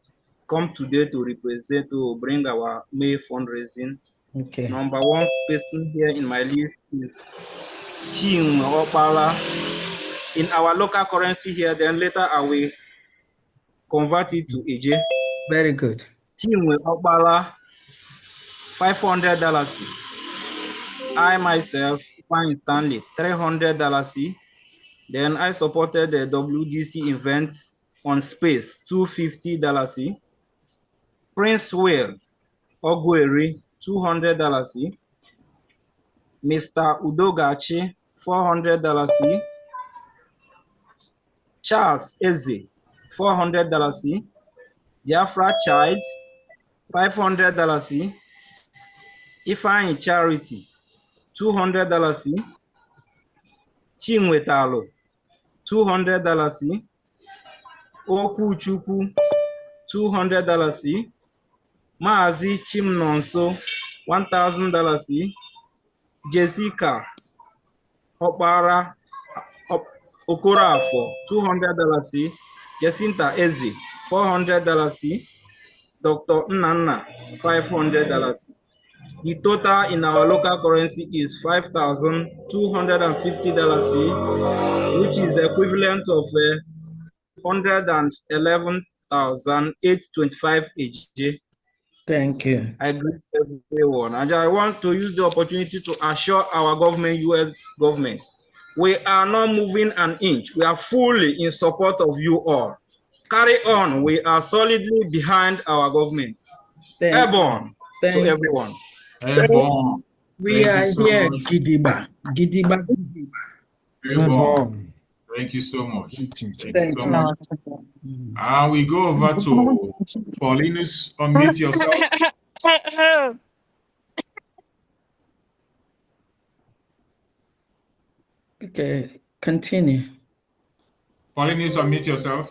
come today to bring our May fundraising. Okay. Number one person here in my list is Chim Opala. In our local currency here, then later I will convert it to AJ. Very good. Chim Opala, $500. I myself, Juan Stanley, $300. Then I supported the WGC event on space, $250. Prince Will Ogueri, $200. Mr. Udogachi, $400. Charles Eze, $400. Biafra Child, $500. Ifeanyi Charity, $200. Chinwetalo, $200. Okuchukwu, $200. Maazi Chimnonso, $1,000. Jessica Okpara Okorafo, $200. Jacinta Eze, $400. Dr. Nnanna, $500. The total in our local currency is $5,250, which is equivalent of 111,825 AJ. Thank you. I greet everyone, and I want to use the opportunity to assure our government, U.S. government, we are not moving an inch. We are fully in support of you all. Carry on. We are solidly behind our government. Airborne to everyone. Airborne. We Thank you are so here, much. Gidiba. Gidiba. Gidiba. Airborne. Thank you so much. Thank you Thank so you. much. We go over to Paulinus. Unmute yourself. Okay, continue. Paulinus, unmute yourself.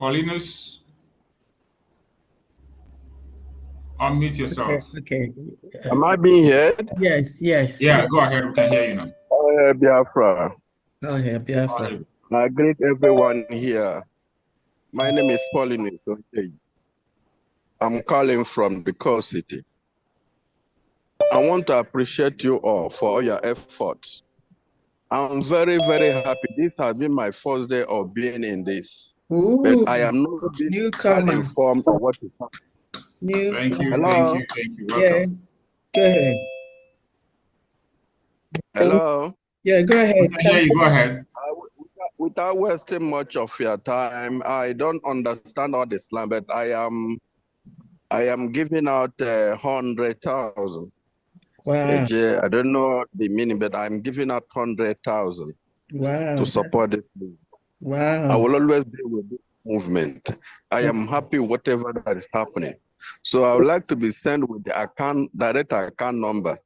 Paulinus, unmute yourself. Okay. Am I being heard? Yes. Yeah, go ahead. We can hear you now. Biafra. Go ahead, Biafra. I greet everyone here. My name is Paulinus. Okay. I'm calling from the core city. I want to appreciate you all for all your efforts. I'm very, very happy. This has been my first day of being in this. Ooh, but I am not being informed of what is happening. Thank you. Hello? Thank you. Welcome. Yeah, go ahead. Hello? Yeah, go ahead. We can hear you. Go ahead. Without wasting much of your time, I don't understand all this slang, but I am giving out 100,000. Wow. I don't know the meaning, but I'm giving out 100,000 Wow. to support this movement. Wow. I will always be with this movement. I am happy whatever that is happening. So I would like to be sent with the direct account number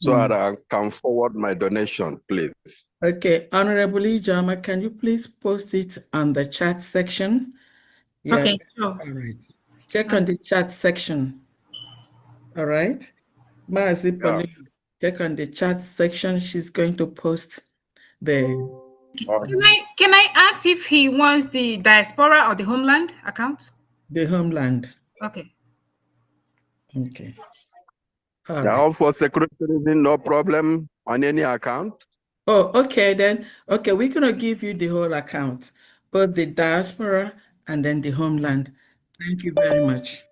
so that I can forward my donation, please. Okay, Honorable Ijama, can you please post it on the chat section? Yeah. Okay, sure. All right. Check on the chat section. All right. Maazi Pauline, check on the chat section. She's going to post the. Can I ask if he wants the diaspora or the homeland account? The homeland. Okay. Okay. All Now, right. for security reason, no problem on any account. Oh, okay then. Okay, we're gonna give you the whole account, both the diaspora and then the homeland. Thank you very much.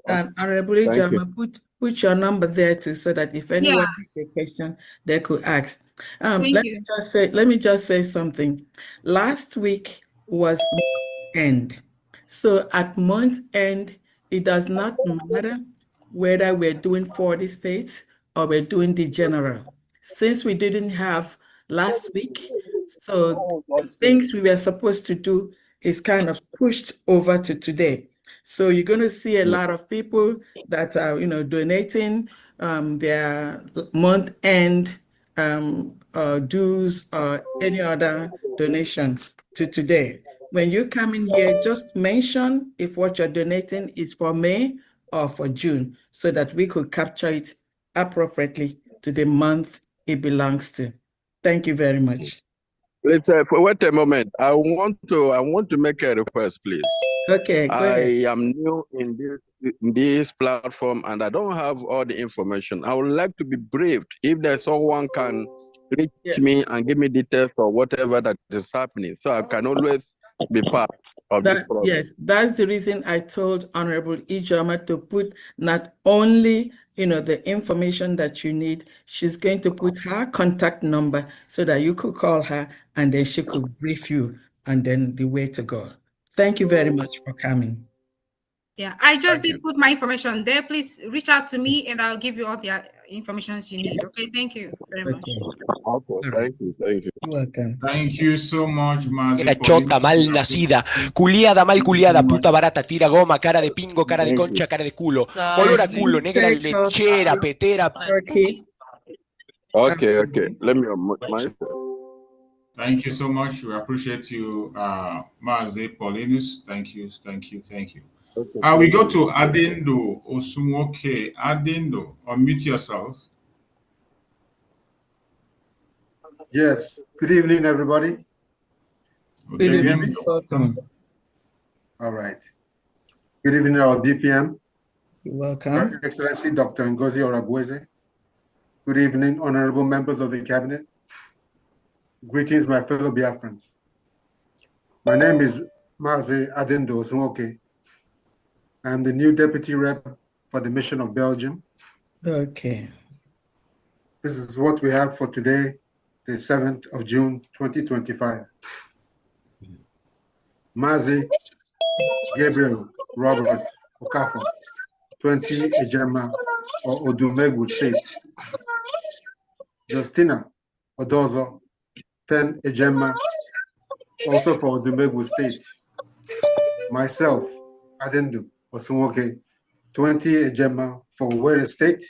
And Honorable Ijama, put your number there too, so that if anyone has a question, they could ask. Thank you. Let me just say something. Last week was month end. So at month end, it does not matter whether we're doing 40 states or we're doing the general. Since we didn't have last week, so the things we were supposed to do is kind of pushed over to today. So you're going to see a lot of people that are, donating their month-end dues or any other donation to today. When you come in here, just mention if what you're donating is for May or for June, so that we could capture it appropriately to the month it belongs to. Thank you very much. Please, wait a moment. I want to make a request, please. Okay, go ahead. I am new in this platform and I don't have all the information. I would like to be briefed. If there's someone can reach me and give me details or whatever that is happening, so I can always be part of this program. Yes, that's the reason I told Honorable Ijama to put not only the information that you need, she's going to put her contact number so that you could call her and then she could brief you and then the way to go. Thank you very much for coming. Yeah, I just did put my information there. Please reach out to me and I'll give you all the information you need. Okay, thank you very much. Okay, thank you. You're welcome. Thank you so much, Era chota, mal nacida, culiada, mal culiada, puta barata, tira goma, cara de pingo, cara de concha, cara de culo, olor a culo, negra lechera, petera. Okay. Let me unmute myself. Thank you so much. We appreciate you, Maazi Paulinus. Thank you. Okay, We go to Adendo Osumoke. Adendo, unmute yourself. Yes. Good evening, everybody. Good evening. Welcome. All right. Good evening, our DPM. You're welcome. Her Excellency Dr. Ngozi Orabueze. Good evening, honorable members of the cabinet. Greetings, my fellow Biafrans. My name is Mazi Adendo Osumoke. I'm the new deputy rep for the mission of Belgium. Okay. This is what we have for today, the 7th of June, 2025. Mazi Gabriel Robert Okafor, 20 Ejema or Odumegu State. Justina Odozo, 10 Ejema, also for Odumegu State. Myself, Adendu Osumoke, 20 Ejema for Owerri State.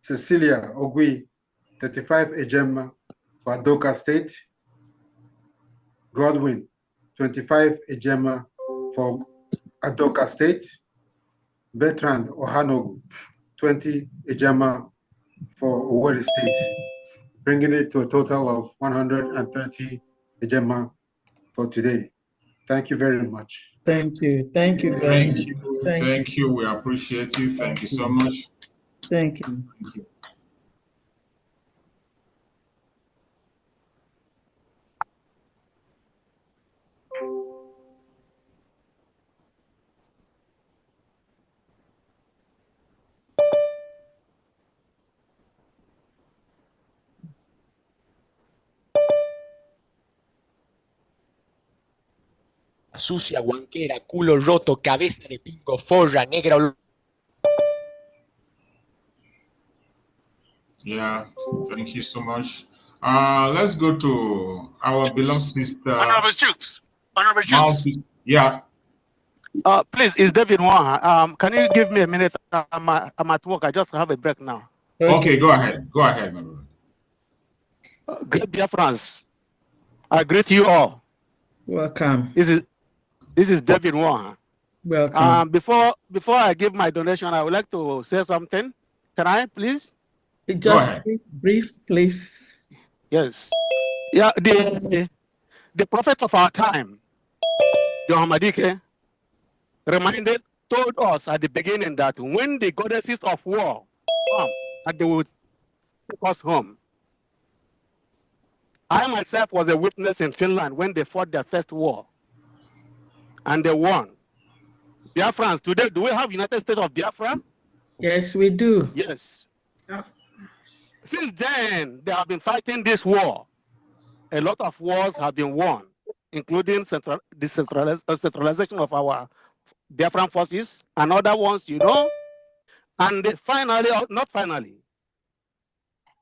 Cecilia Ogui, 35 Ejema for Adoka State. Godwin, 25 Ejema for Adoka State. Bertrand Ohanogu, 20 Ejema for Owerri State, bringing it to a total of 130 Ejema for today. Thank you very much. Thank you. Thank you very much. Thank you. We appreciate you. Thank you so much. Thank you. Thank you. Sucia, guanquera, culo roto, cabeza de pingo, forra, negra. Yeah, thank you so much. Let's go to our beloved sister. Honorable Jukes. Honorable Jukes. Yeah. Please, it's David Wong. Can you give me a minute? I'm at work. I just have a break now. Okay, go ahead. Go ahead, my brother. Great Biafrans, I greet you all. Welcome. This is David Wong. Welcome. Before I give my donation, I would like to say something. Can I, please? Just brief, please. Yes. Yeah, the prophet of our time, Yohamadike, told us at the beginning that when the goddesses of war come, that they would take us home. I myself was a witness in Finland when they fought their first war, and they won. Biafrans, today, do we have United States of Biafra? Yes, we do. Yes. Since then, they have been fighting this war. A lot of wars have been won, including the centralization of our Biafran forces and other ones, you know. And finally, not finally,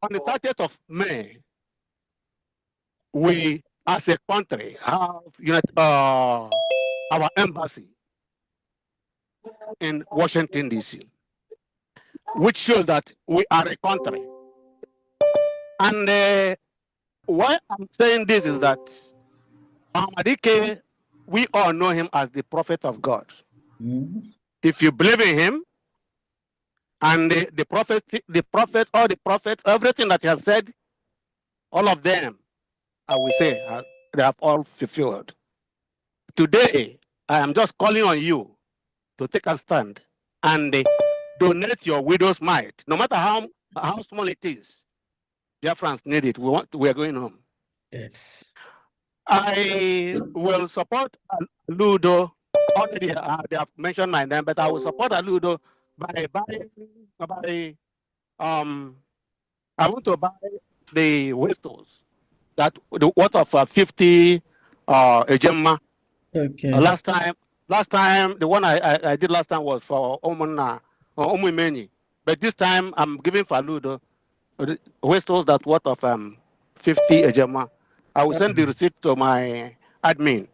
on the 30th of May, we, as a country, have our embassy in Washington, D.C., which shows that we are a country. And why I'm saying this is that Ahmadike, we all know him as the prophet of God. Mm-hmm. If you believe in him, and the prophets, everything that he has said, all of them, I will say, they have all fulfilled. Today, I am just calling on you to take a stand and donate your widow's mite, no matter how small it is. Dear friends, need it. We are going home. Yes. I will support Ludo. Already they have mentioned my name, but I will support Ludo by buying. I want to buy the whistles that the worth of 50 Ejema. Okay. Last time the one I did last time was for Omumeni, but this time I'm giving Faludo whistles that worth of 50 Ejema. I will send the receipt to my admin.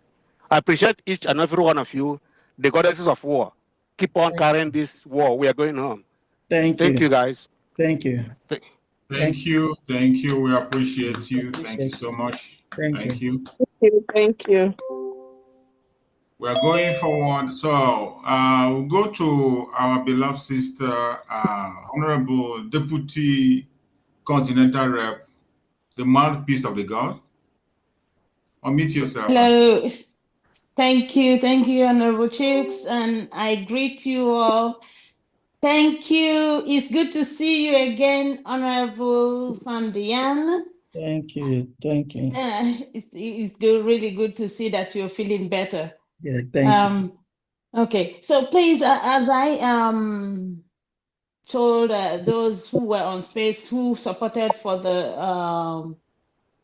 I appreciate each and every one of you, the goddesses of war. Keep on carrying this war. We are going home. Thank you, guys. Thank you. Thank you. Thank you. We appreciate you. Thank you so much. Thank you. Thank you. We're going forward. So we'll go to our beloved sister, Honorable Deputy Continental Rep, the mouthpiece of the God. Unmute yourself. Hello. Thank you, Honorable Chicks, and I greet you all. Thank you. It's good to see you again, Honorable Fandian. Thank you. It's good, really good to see that you're feeling better. Yeah, thank you. Okay, so please, as I told those who were on space who supported for the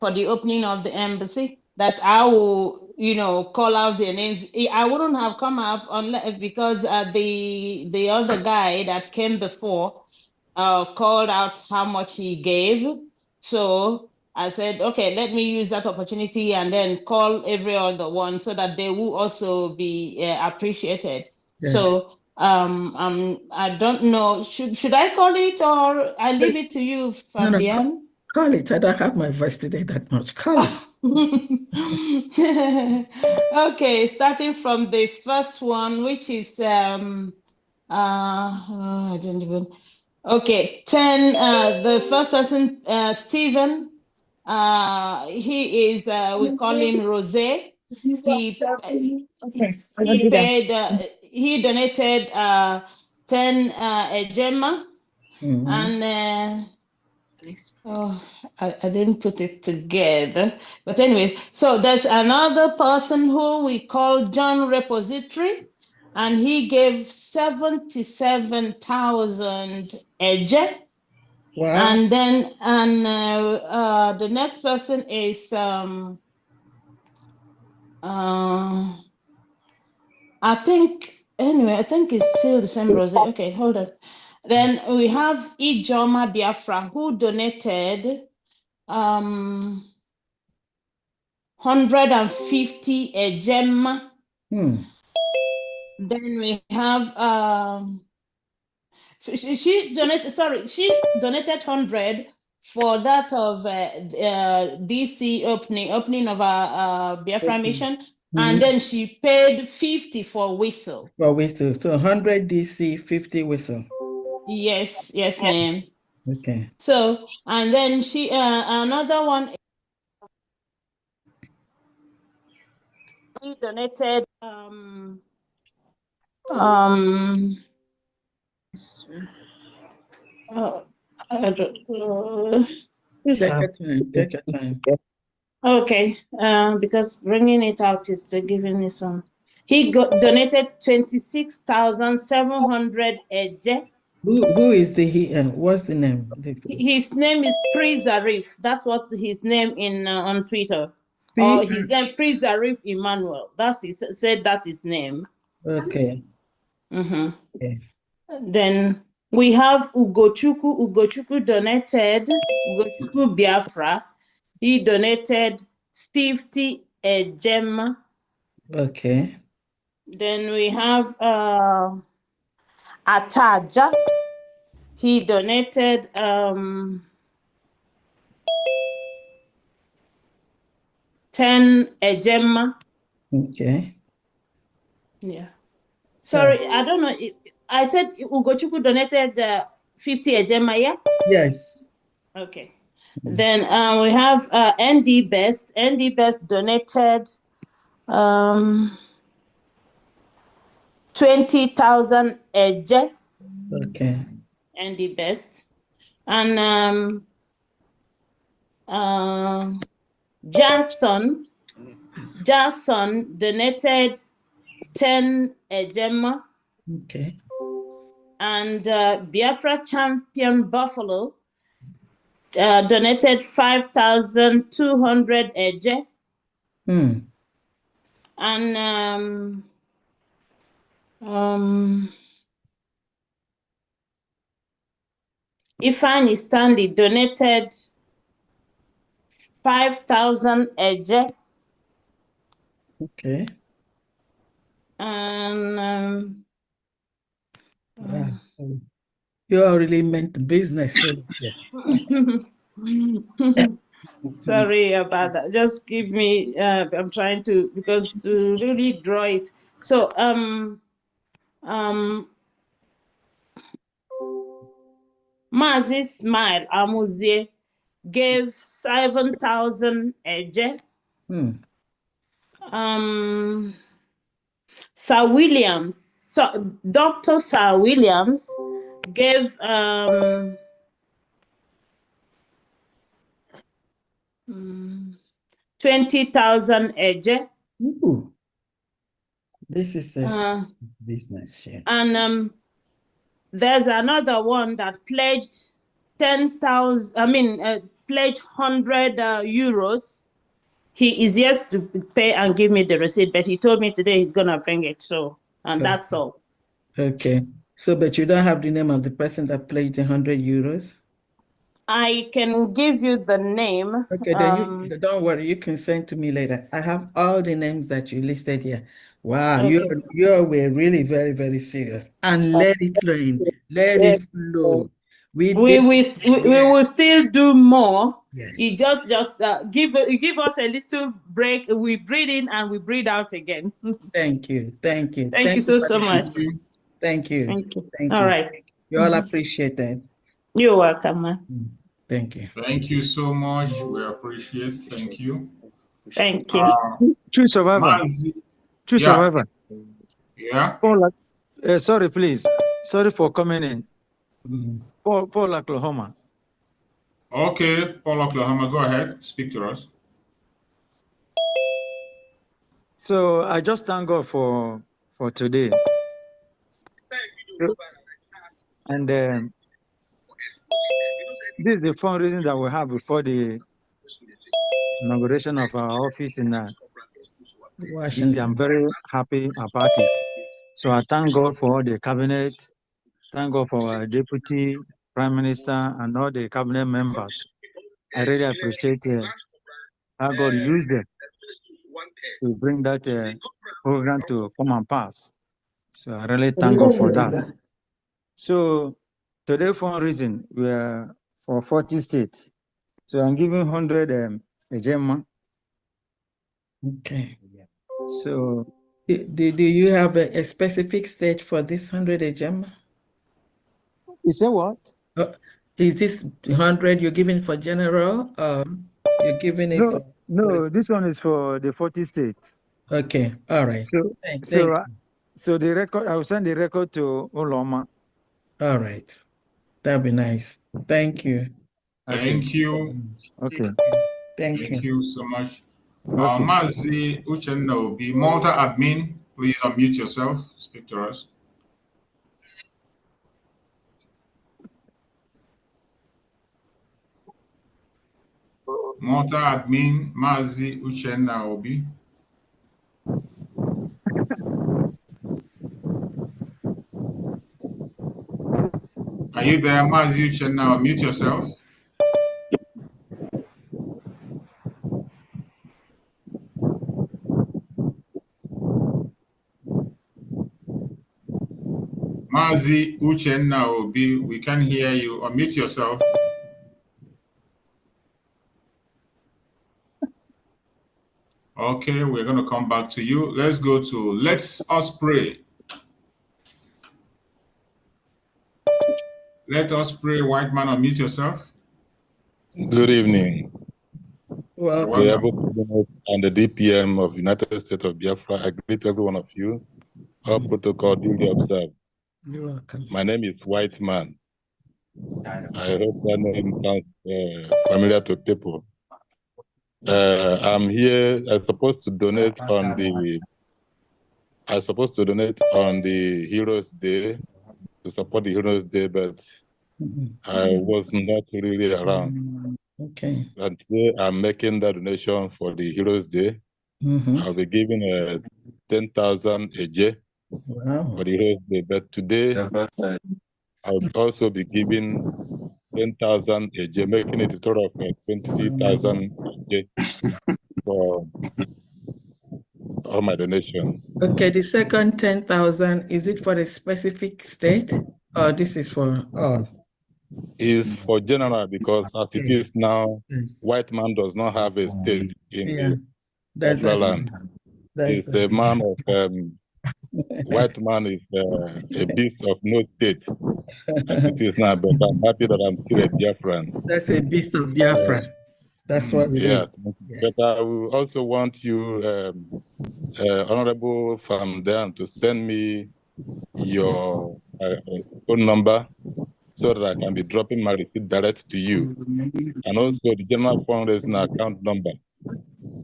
opening of the embassy, that I will, call out their names. I wouldn't have come up unless because the other guy that came before called out how much he gave. So I said, okay, let me use that opportunity and then call every other one so that they will also be appreciated. Yes. So I don't know, should I call it or I leave it to you, Fabian? No, call it. I don't have my voice today that much. Call it. Okay, starting from the first one, which is I don't even. Okay, 10. The first person, Stephen. He is. We call him Rosé. He paid. He donated 10 ejema, and oh, I didn't put it together. But anyways, so there's another person who we call John Repository, and he gave 77,000 eje. Wow. And then the next person is I think it's still the same Rose. Okay, hold on. Then we have Ijoma Biafra, who donated 150 ejema. Then we have she donated 100 for that of DC opening of our Biafra mission, and then she paid 50 for whistle. For whistle. So 100 DC, 50 whistle. Yes, ma'am. Okay. So, and then she another one, he donated I don't know. Take your time. Okay, because bringing it out is giving me some. He donated 26,700 eje. Who is the he? What's the name? His name is Prizarif. That's what his name in on Twitter. Or his name Prizarif Emmanuel. That's his name. Okay. Okay. Then we have Ugochukwu. Ugochukwu donated. Ugochukwu Biafra. He donated 50 ejema. Okay. Then we have Ataja. He donated 10 ejema. Okay. Yeah. Sorry, I don't know. I said Ugochukwu donated 50 ejema, yeah? Yes. Okay. Then we have ND Best. ND Best donated 20,000 eje. Okay. ND Best. And Jason donated 10 ejema. Okay. And Biafra Champion Buffalo donated 5,200 eje. And Ifani Stanley donated 5,000 eje. Okay. And wow. You all really meant business. So, yeah. Sorry about that. Just give me, I'm trying to, because to really draw it. So, Mazi Smile Amuzie gave 7,000 eje. Sir Williams, so Dr. Sir Williams gave 20,000 eje. Ooh. This is a business here. And there's another one that pledged 10,000, pledged 100 euros. He is yet to pay and give me the receipt, but he told me today he's going to bring it. So, and that's all. Okay. So, but you don't have the name of the person that pledged 100 euros? I can give you the name. Okay, then you don't worry, you can send to me later. I have all the names that you listed here. Wow, Okay. you were really very, very serious. And let it rain, let it flow. We will still do more. Yes. You just give us a little break. We breathe in and we breathe out again. Thank you. Thank you. Thank you so much. Thank you. Thank you. Thank All you. right. You all appreciate that. You're welcome, man. Thank you. Thank you so much. We appreciate. Thank you. Thank you. True survivor. True survivor. Yeah. Paul, sorry, please. Sorry for coming in. Paul, Oklahoma. Okay, Paul, Oklahoma, go ahead. Speak to us. So I just thank God for today. And this is the fundraising that we have before the inauguration of our office in Washington. I'm very happy about it. So I thank God for all the cabinet, thank God for our deputy, prime minister, and all the cabinet members. I really appreciate how God used them to bring that program to come and pass. So I really thank God for that. So today fundraising, we are for 40 states. So I'm giving 100 a gem. Okay. So do you have a specific state for this 100 a gem? Is it what? Is this 100 you're giving for general? You're giving it for? No, this one is for the 40 states. Okay, all right. So the record, I will send the record to Oloma. All right, that'd be nice. Thank you. Thank you. Okay. Thank you. Thank you so much. Mazi Uchenna Obi, Malta admin, please unmute yourself. Speak to us. Malta admin, Mazi Uchenna Obi. Are you there, Mazi Uchenna? Unmute yourself. Mazi Uchenna Obi, we can hear you. Unmute yourself. Okay, we're going to come back to you. Let's go to Let's Us Pray. Let us pray. White man, unmute yourself. Good evening. Well, and the DPM of United States of Biafra, I greet every one of you. All protocol duly observed. You're welcome. My name is White Man. I hope that name sounds familiar to people. I'm here. I'm supposed to donate on the Heroes Day to support the Heroes Day, but I was not really around. Okay. And today I'm making that donation for the Heroes Day. I'll be giving 10,000 a day for the Heroes Day. But today I'll also be giving 10,000 a day, making it a total of 20,000 a day for all my donation. Okay, the second 10,000, is it for a specific state or this is for all? is for general, because as it is now, white man does not have a state in the Biafra land. He's a man of white man is a beast of no state as it is now, but I'm happy that I'm still a Biafran. That's a beast of Biafra. That's what it is. Yes. But I will also want you, Honorable Famdan, to send me your phone number so that I can be dropping my receipt direct to you, and also the general fundraising account number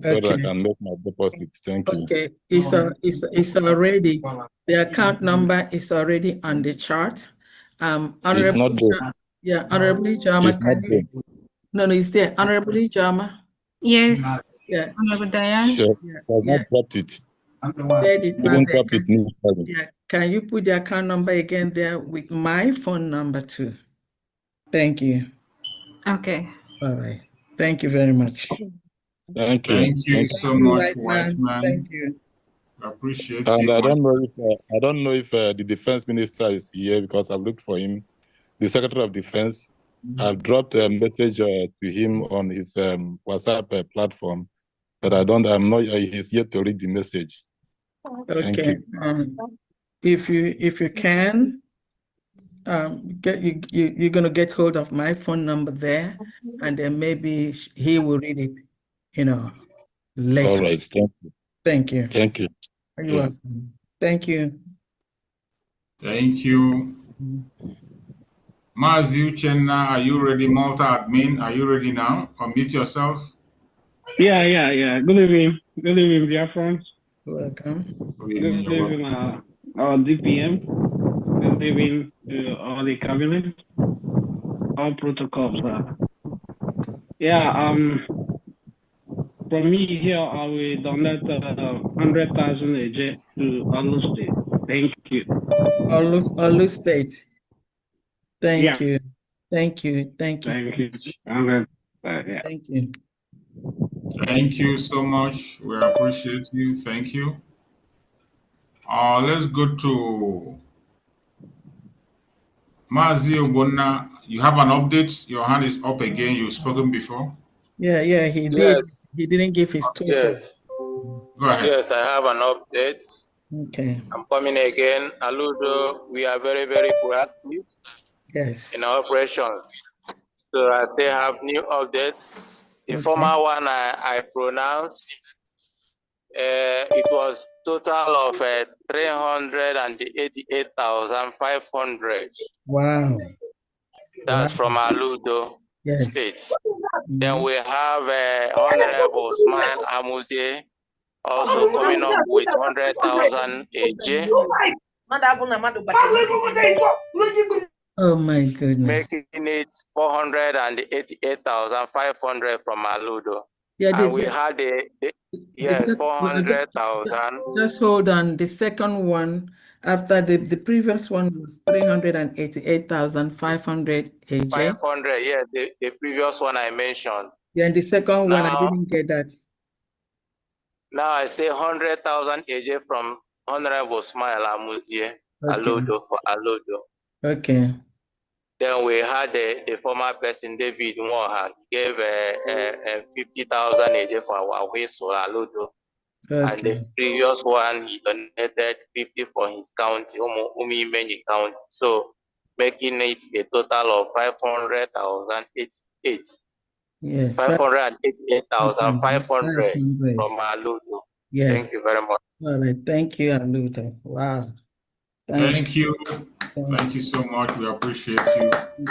so that I can make my deposits. Thank you. Okay, it's already, the account number is already on the chart. Honorable, Honorable Jama, can you? No, it's there. Honorable Jama. Yes. Yeah. Honorable Diane. Sure. I've not dropped it. That is not there. Can you put the account number again there with my phone number too? Thank you. Okay. All right. Thank you very much. Thank you. Thank you so much, White Man. Thank you. I appreciate and you. I don't know if the defense minister is here, because I've looked for him. The Secretary of Defense. I've dropped a message to him on his WhatsApp platform, but I'm not. He's yet to read the message. Thank Okay. you. If you can, you're gonna get hold of my phone number there, and then maybe he will read it, later. All right. Thank you. Thank you. Thank you. You're welcome. Thank you. Thank you. Mazi Uchenna, are you ready? Malta admin, are you ready now? Unmute yourself. Yeah. Good evening. Good evening, Biafrans. Welcome. Good evening, our DPM. Good evening to all the cabinet. All protocols. From me here, I will donate 100,000 a day to Olu State. Thank you. Olu State. Thank Yeah. you. Thank you. Thank you. Thank you. Thank you. Thank you so much. We appreciate you. Thank you. Let's go to Mazi Obonna. You have an update. Your hand is up again. You've spoken before. Yeah, he did. Yes. He didn't give his total. Yes. Go ahead. Yes, I have an update. Okay. I'm coming again. Aludo, we are very, very proactive in our operations. So that they have new updates. The former one I pronounced, it was total of 388,500. Wow. That's from Aludo State. Then we have Honorable Smile Amuzie also coming up with 100,000 AJ. Oh my goodness. Making it 488,500 from Aludo. Yeah, and we had yes, 400,000. Just hold on. The second one, after the previous one was 388,500 AJ. 500, yes, the previous one I mentioned. Yeah, and the second one, I didn't get that. Now I say 100,000 AJ from Honorable Smile Amuzie, Aludo for Aludo. Okay. Then we had the former person, David Mohan, gave 50,000 AJ for our whistle, Aludo. Okay. And the previous one, he donated 50 for his county, Umi County. So making it a total of 500,088. Yes. 588,500 from Aludo. Yes. Thank you very much. All right. Thank you, Aludo. Wow. Thank you. Thank you so much. We appreciate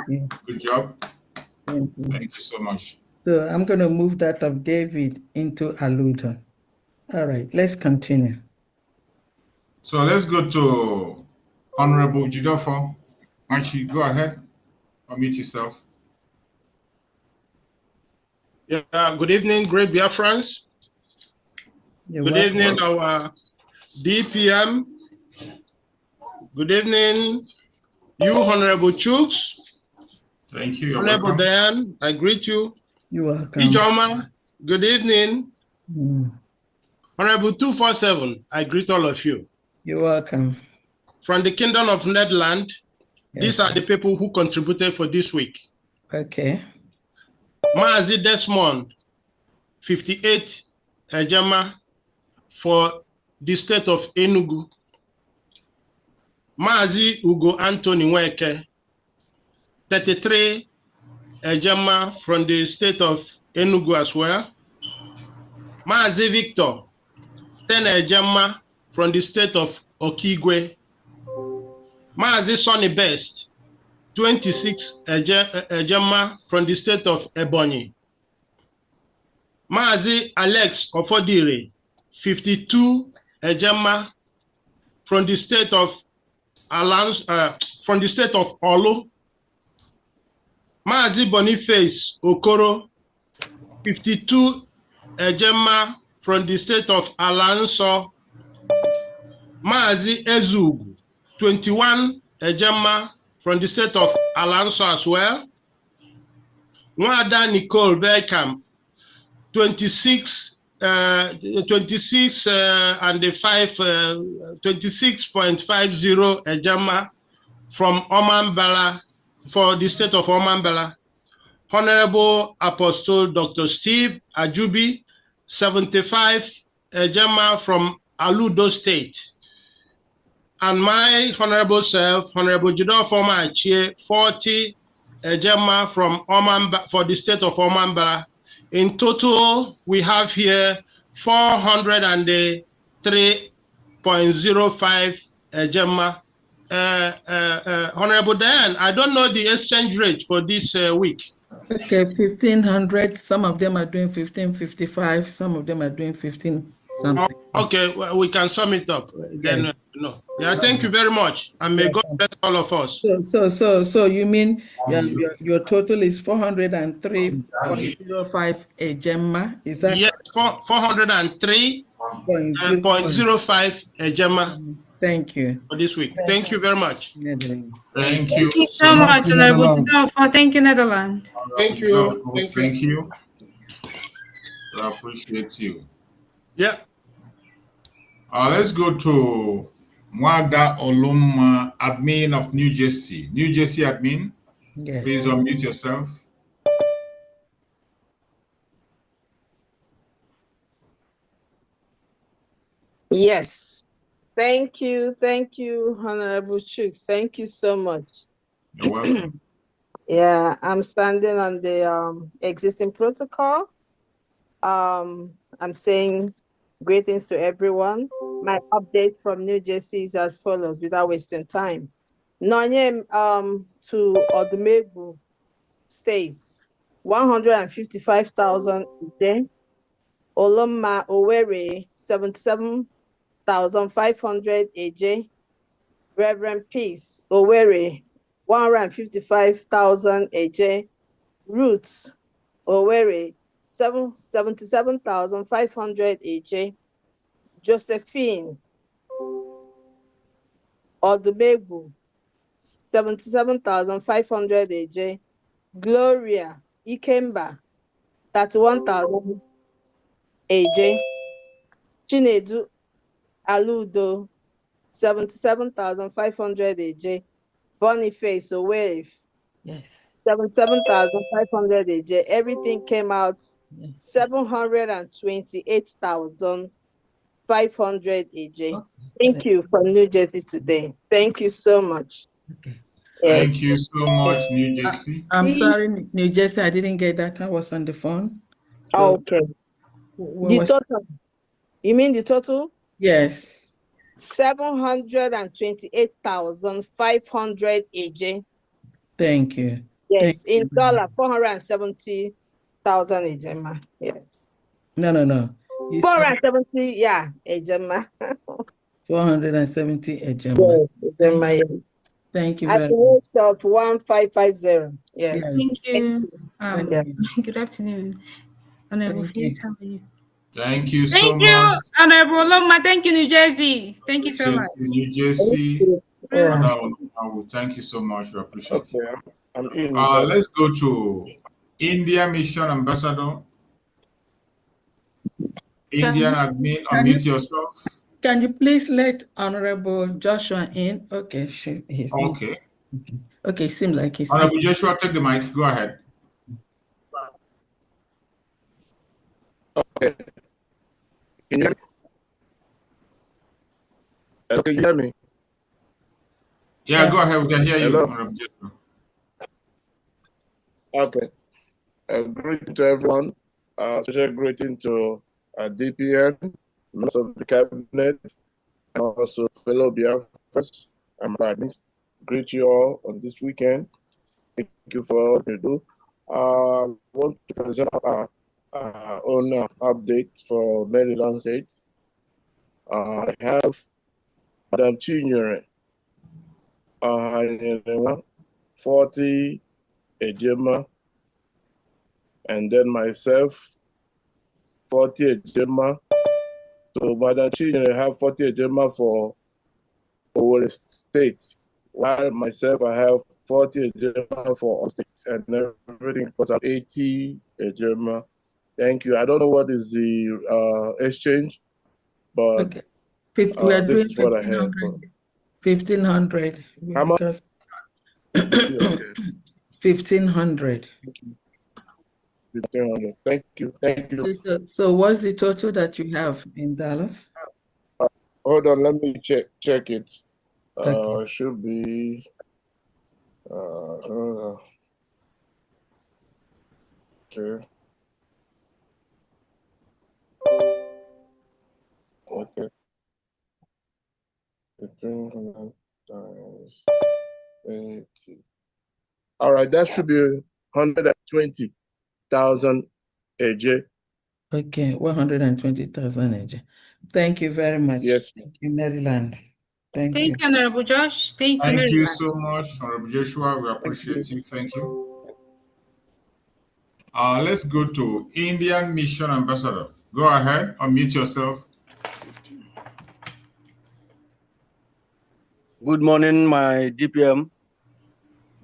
you. Good job. Thank you so much. So I'm going to move that of David into Aludo. All right. Let's continue. So let's go to Honorable Jidofo. Actually, go ahead. Unmute yourself. Yeah, good evening, great Biafrans. Good evening, our DPM. Good evening, you, Honorable Chooks. Thank you. Honorable Diane, I greet you. You're welcome. Ijoma, good evening. Honorable 247, I greet all of you. You're welcome. From the Kingdom of Netherlands, These are the people who contributed for this week. Okay. Maazi Desmond, 58 Ejema for the state of Enugu. Maazi Ugo Anthony Nweke, 33 Ejema from the state of Enugu as well. Maazi Victor, 10 Ejema from the state of Okigwe. Maazi Sonny Best, 26 Ejema from the state of Ebonyi. Maazi Alex Ofodire, 52 Ejema from the state of Olu. Maazi Boniface Okoro, 52 Ejema from the state of Alanso. Maazi Ezugu, 21 Ejema from the state of Alanso as well. Nwada Nicole Verkamp, 26 and the 26.50 Ejema from Omambala for the state of Omambala. Honorable Apostle Dr. Steve Ajubi, 75 Ejema from Aludo State. And my honorable self, Honorable Judo Former Achie, 40 Ejema from Omambala for the state of Omambala. In total, we have here 403.05 Ejema. Honorable Diane, I don't know the exchange rate for this week. Okay, 1,500. Some of them are doing 1,555. Some of them are doing 15 something. Okay, well, we can sum it up. Then Yes. no. Yeah, thank you very much, and may God bless all of us. So you mean your total is 403.05 Ejema? Is that yes? 403.05 Ejema. Thank you for this week. Thank you very much. Thank Thank you so much, Honorable. Thank you, Netherlands. Thank you. Thank you. I appreciate you. Yeah. Let's go to Mwada Olum, admin of New Jersey. New Jersey admin. Yes. Please unmute yourself. Yes. Thank you, Honorable Chooks. Thank you so much. You're welcome. Yeah, I'm standing on the existing protocol. I'm saying greetings to everyone. My update from New Jersey is as follows, without wasting time. Nonye to Odumegwu states, 155,000 a Oloma Owerri, 77,500 AJ. Reverend Peace Owerri, 155,000 AJ. Roots Owerri, 77,500 AJ. Josephine Odumegwu, 77,500 AJ. Gloria Ikemba, 31,000 AJ. Chinedu Aludo, 77,500 AJ. Boniface Owerri, yes, 77,500 AJ. Everything came out 728,500 AJ. Thank you from New Jersey today. Thank you so much. Okay. Thank you so much, New Jersey. I'm sorry, New Jersey, I didn't get that. I was on the phone. So Okay. The total. You mean the total? Yes. 728,500 AJ. Thank you. Yes, Thank in dollar, 470,000 AJ. Yes. No. You 470, yeah, AJ. 470 Ejema. Yes, Thank you at very the much. rate of 1,550. Yes. Yes. Thank you. Thank you. Good afternoon, Honorable Faith. How are you? Thank you so Thank you, much. Honorable Loma. Thank you, New Jersey. Thank you so Appreciate much. you, New Jersey. Thank you so much. We appreciate it. Let's go to India Mission Ambassador. Indian admin, unmute yourself. Can you please let Honorable Joshua in? Okay, he's okay. in. Okay, seems like he's... Honorable Joshua, take the mic. Go ahead. Okay. Can you hear me? Okay, you hear me? Yeah, go ahead. We can hear Hello? you, Honorable Joshua. Okay. Greeting to everyone. Special greeting to DPN, members of the cabinet, and also fellow Biafrans and partners. Greet you all on this weekend. Thank you for all you do. I want to present our own update for Maryland State. I have Madam Chinyere, 40 Ejema, and then myself, 40 Ejema. So Madam Chinyere have 40 Ejema for Owerri State, while myself I have 40 Ejema for all states, and everything was 80 Ejema. Thank you. I don't know what is the exchange, but okay. We are this doing is what I have. 1,500 How much? because Okay. 1,500. 1,500. Thank you. Thank you. So what's the total that you have in Dallas? Hold on, let me check it. Okay. Should be sure. Okay. 1,500 times 80. All right, that should be 120,000 AJ. Okay, 120,000 AJ. Thank you very much. Yes. Thank you, Maryland. Thank you. Thank you, Honorable Josh. Thank you, Thank you Maryland. so much, Honorable Joshua. We appreciate you. Thank you. Let's go to Indian Mission Ambassador. Go ahead, unmute yourself. Good morning, my DPM.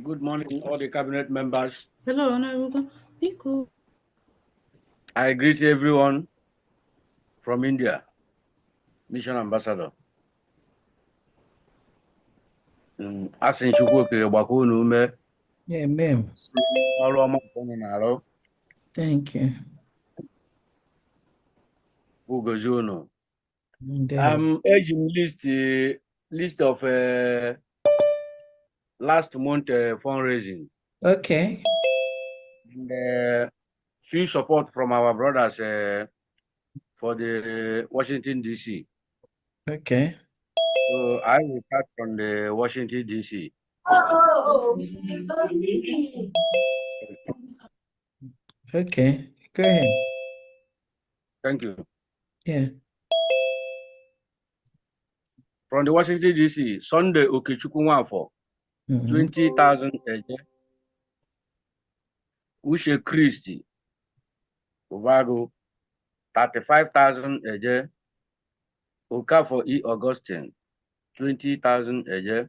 Good morning, all the cabinet members. Hello, Honorable. I greet everyone from India, Mission Ambassador. Asin Chukwu okere gbakwa unu ume. Amen. Ọrụ ọma nke unu na-arụ. Thank you. Ugozi unu. Eji m list of last month fundraising. Okay. And few support from our brothers for the Washington, D.C. Okay. So I will start from the Washington, D.C. Okay, go ahead. Thank you. Yeah. From the Washington, D.C., Sunday Okechukwu Nwafọ, 20,000 AJ. Uche Christie, Ubago, 35,000 AJ. Okafor E. Augustine, 20,000 AJ.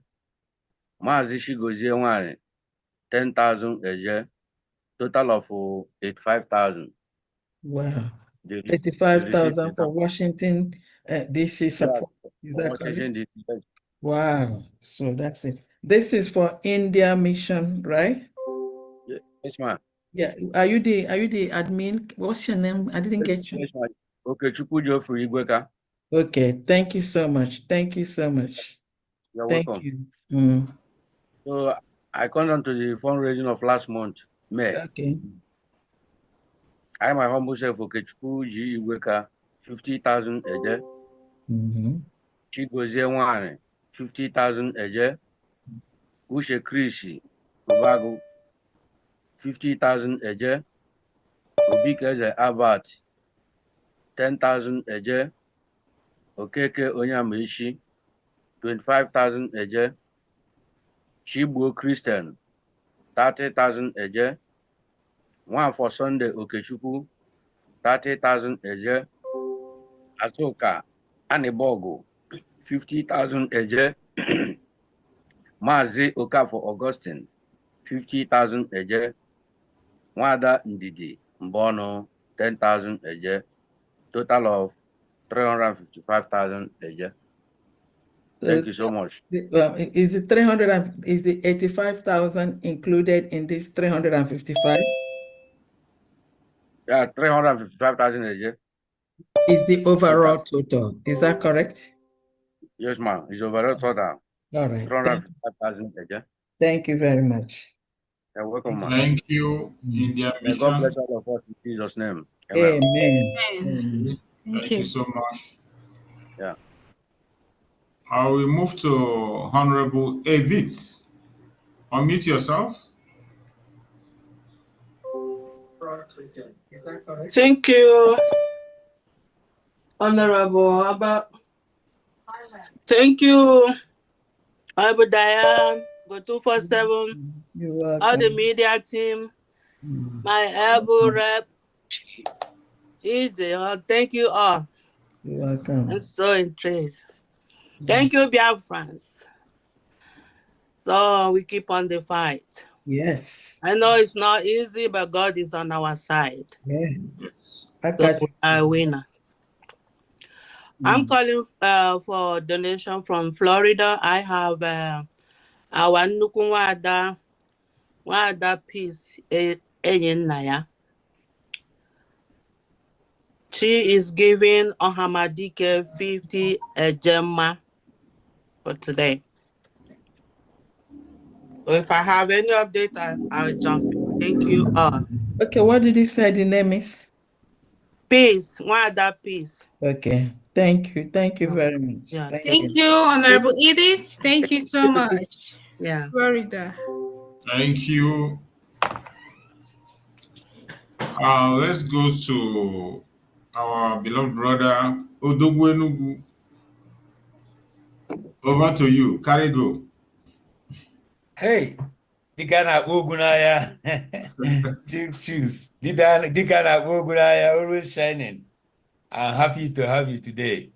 Mazi Chigozie Nwari, 10,000 AJ. Total of 85,000. Wow. 85,000 for Washington, D.C. support. Is that correct? Wow. So that's it. This is for India Mission, right? Yes, ma'am. Yeah. Are you the admin? What's your name? I didn't get you. Yes, ma'am. Okay, Chukwujofri Igweka. Okay. Thank you so much. Thank you so much. You're Thank welcome. you. So I come down to the fundraising of last month, May. Okay. I my humble self, Okechukwu G. Igweka, 50,000 AJ. Chigozie Nwari, 50,000 AJ. Uche Christie, Ubago, 50,000 AJ. Obikeze Albert, 10,000 AJ. Okeke Onyamaishi, 25,000 AJ. Chigbo Christian, 30,000 AJ. One for Sunday Okechukwu, 30,000 AJ. Asoka Anibogo, 50,000 AJ. Mazi Okafor Augustine, 50,000 AJ. Wada Ndidi Mbono, 10,000 AJ. Total of 355,000 AJ. Thank you so much. Is the 300 and is the 85,000 included in this 355? Yeah, 355,000 a year. Is the overall total? Is that correct? Yes, ma'am. It's overall total. All right. 355,000 a year. Thank you very much. You're welcome, ma'am. Thank you, India May God Mission. bless all of us in Jesus' name. Amen. Amen. Thank you so much. Yeah. I will move to Honorable Edith. Unmute yourself. Is that correct? Thank you, Honorable Abba. Thank you, Honorable Diane, Go 247, You're welcome. all the media team, my elbow rep. Easy, thank you all. You're welcome. I'm so intrigued. Thank you, Biafrans. So we keep on the fight. Yes. I know it's not easy, but God is on our side. Yeah. So we are a winner. I'm calling for donation from Florida. I have our Nukunwada Peace Naya. She is giving Ohamadike 50 Gemma for today. So if I have any update, I'll jump in. Thank you all. Okay, what did he say the name is? Peace. Wada Peace. Okay. Thank you. Thank you very much. Yeah, Thank you, Honorable Edith. Thank you so much. Yeah. Florida. Thank you. Let's go to our beloved brother Odogwenugu. Over to you. Carry go. Hey, Dikana Ogunaya. Choose. Dikana Ogunaya, always shining. I'm happy to have you today.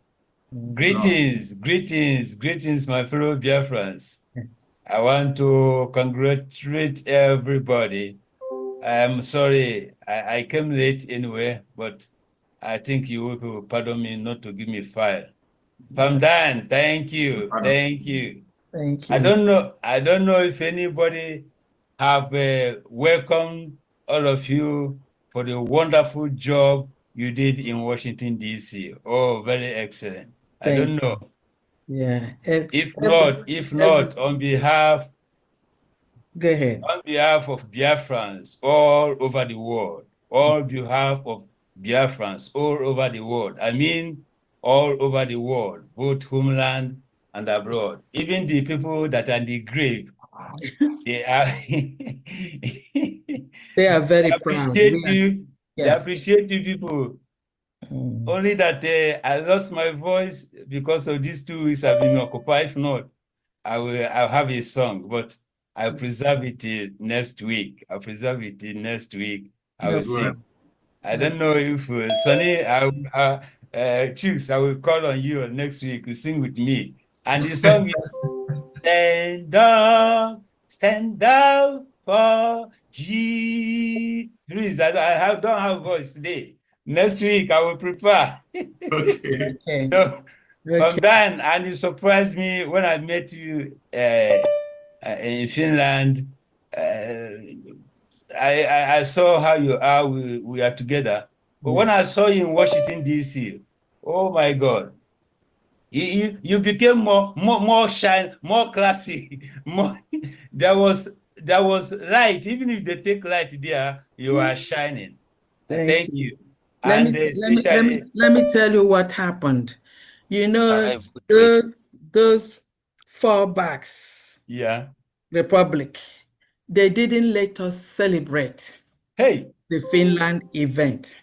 Greetings, my fellow Biafrans. Yes. I want to congratulate everybody. I'm sorry, I came late anyway, but I think you will pardon me not to give me file. Famdan, thank you. Thank you. I don't know if anybody have welcomed all of you for the wonderful job you did in Washington, D.C. Oh, very excellent. I don't know. Yeah. If not, on behalf Go ahead. On behalf of Biafrans all over the world, all behalf of Biafrans all over the world, I mean all over the world, both homeland and abroad, even the people that are in the grave, they are they are very proud. They appreciate you people. Only that I lost my voice because of these 2 weeks I've been occupied. If not, I'll have a song, but I'll preserve it till next week. I will sing. I don't know if Sonny, Chooks, I will call on you next week to sing with me. And the song is Stand up for G. Please, I don't have voice today. Next week I will prepare. Okay. So, from then, and you surprised me when I met you in Finland. I saw how you are. We are together. But when I saw you in Washington, D.C., oh my God, you became more shine, more classy. There was light. Even if they take light there, you are shining. Thank you. Let me tell you what happened. You know, those fallbacks, Republic, they didn't let us celebrate the Finland event.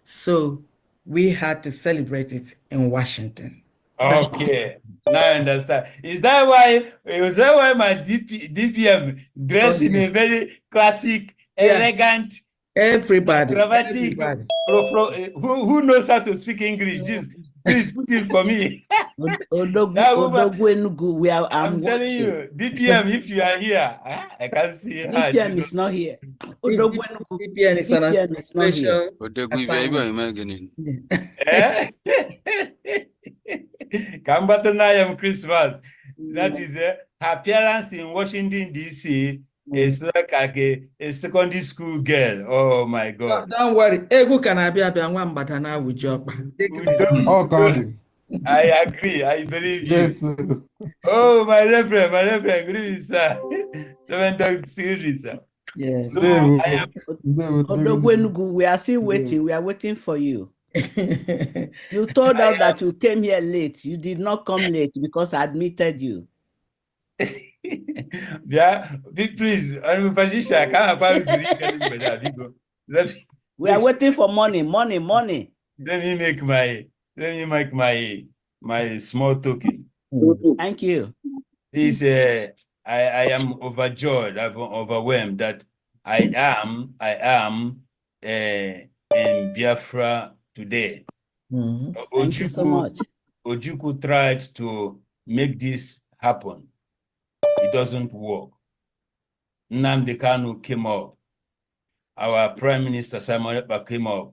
So we had to celebrate it in Washington. Okay, now I understand. Is that why my DPM dressed in a very classic, elegant, everybody who knows how to speak English? Just please put it for me. I'm telling you, DPM, if you are here, I can see her. DPM is not here. DPM is on a special assignment. Kambatanayam Christmas. That is her appearance in Washington, D.C. is like a secondary school girl. Oh my God. Don't worry. Ego can I be a Batana with job. Oh, God. I agree. I believe you. Yes, sir. Oh, my reverend, good evening, sir. Reverend Dr. sir. Yes. So, we are still waiting. We are waiting for you. You told us that you came here late. You did not come late because I admitted you. Yeah, please, I'm Patricia. I can't We are waiting for money. Let me make my small token. Thank you. Please, I am overjoyed, I'm overwhelmed that I am in Biafra today. Thank you so much. Ojukwu tried to make this happen. It doesn't work. Nnamdi Kanu came up. Our Prime Minister Simon Ekpa came up.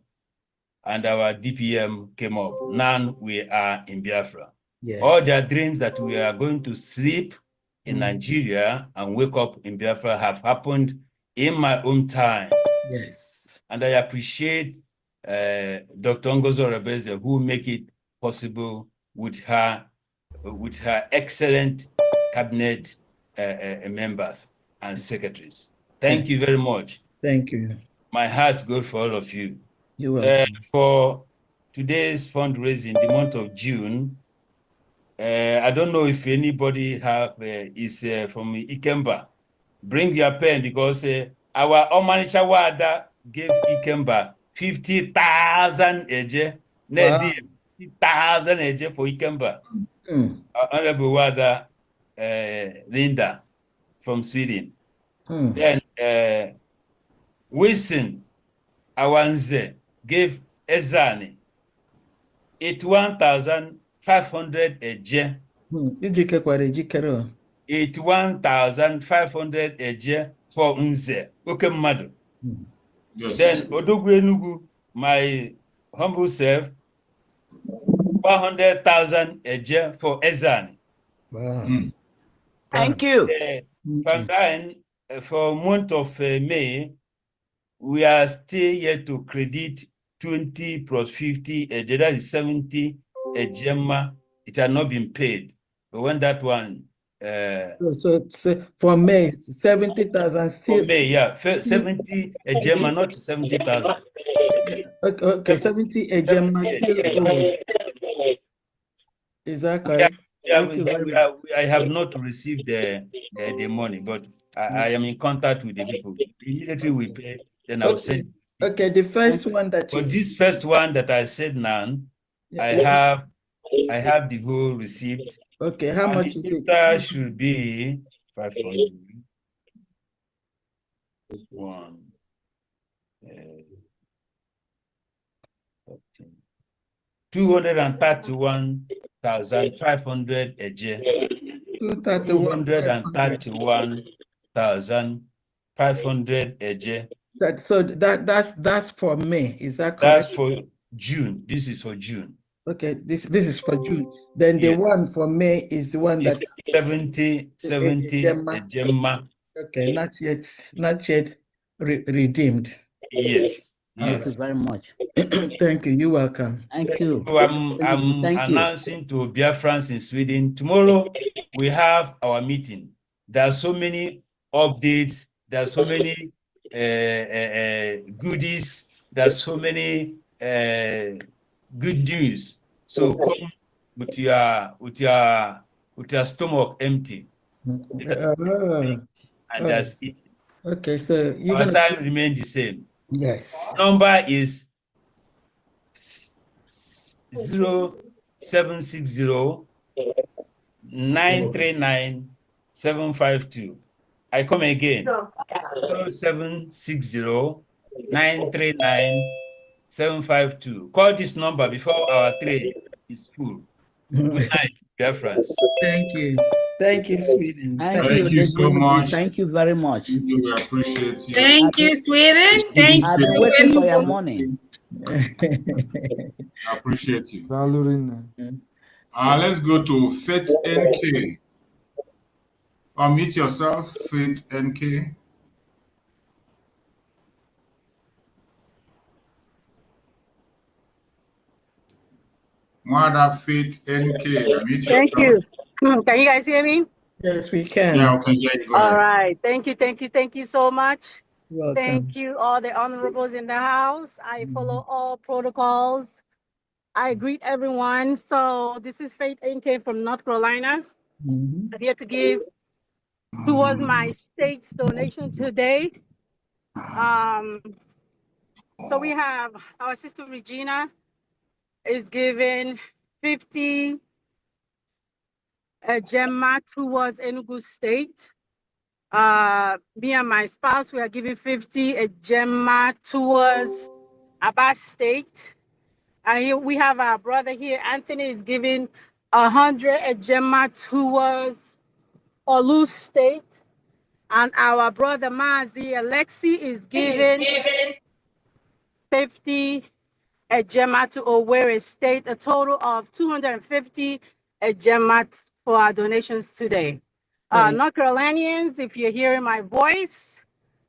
And our DPM came up. Now we are in Biafra. Yes. All their dreams that we are going to sleep in Nigeria and wake up in Biafra have happened in my own time. Yes. And I appreciate Dr. Ngozo Rebeze, who make it possible with her excellent cabinet members and secretaries. Thank you very much. Thank you. My heart goes for all of you. You're welcome. For today's fundraising, the month of June, I don't know if anybody is from Ikemba. Bring your pen because our Omanicha Wada gave Ikemba 50,000 eje. Wow. 50,000 eje for Ikemba. Honorable Wada Linda from Sweden. Then Wilson Awanze gave Ezani 81,500 eje. 81,500 eje for Nze. Okay, Madu. Yes. Then Odogwu Enugu, my humble self, 100,000 eje for Ezani. Wow. Thank you. From then, for month of May, we are still yet to credit 20 plus 50, that is 70 Gemma. It has not been paid. But when that one... So for May, 70,000 still... For May, yeah. 70 Gemma, not 70,000. Okay, 70 Gemma still owed. Is that correct? Yeah, I have not received the money, but I am in contact with the people. Immediately we pay, then I'll send. Okay, the first one that you... But this first one that I said now, I have the whole receipt. Okay, how much is it? That should be 500. 231,500 eje. 231,500 eje. That's for May, is that correct? That's for June. This is for June. Okay, this is for June. Then the one for May is the one that's 70 Gemma. Okay, not yet redeemed. Yes. Thank you very much. Thank you. You're welcome. Thank you. So I'm announcing to Biafrans in Sweden. Tomorrow we have our meeting. There are so many updates. There are so many goodies. There are so many good news. So come with your stomach empty. And that's it. Okay, so our time remains the same. Yes. Number is 0760 939 752. I come again. 0760 939 752. Call this number before our train is full. Good night, dear friends. Thank you. Thank you, Sweden. Thank you so much. Thank you very much. Thank you. We appreciate you. Thank you, Sweden. Thank I've you. been waiting for your money. I appreciate you. Let's go to Faith NK. Unmute yourself, Faith NK. Mother Faith NK. Unmute Thank yourself. you. Can you guys hear me? Yes, we can. Yeah, okay, yeah, go All ahead. right. Thank you so much. Welcome. Thank you, all the honorables in the house. I follow all protocols. I greet everyone. So this is Faith NK from North Carolina. I'm here to give towards my state's donation today. So we have our sister Regina is giving 50 Gemma towards Enugu State. Me and my spouse, we are giving 50 Gemma towards Aba State. And here we have our brother here, Anthony, is giving 100 Gemma towards Olu State. And our brother Mazi Alexi is giving 50 Gemma to Owerri State, a total of 250 Gemma for our donations today. North Carolinians, if you're hearing my voice,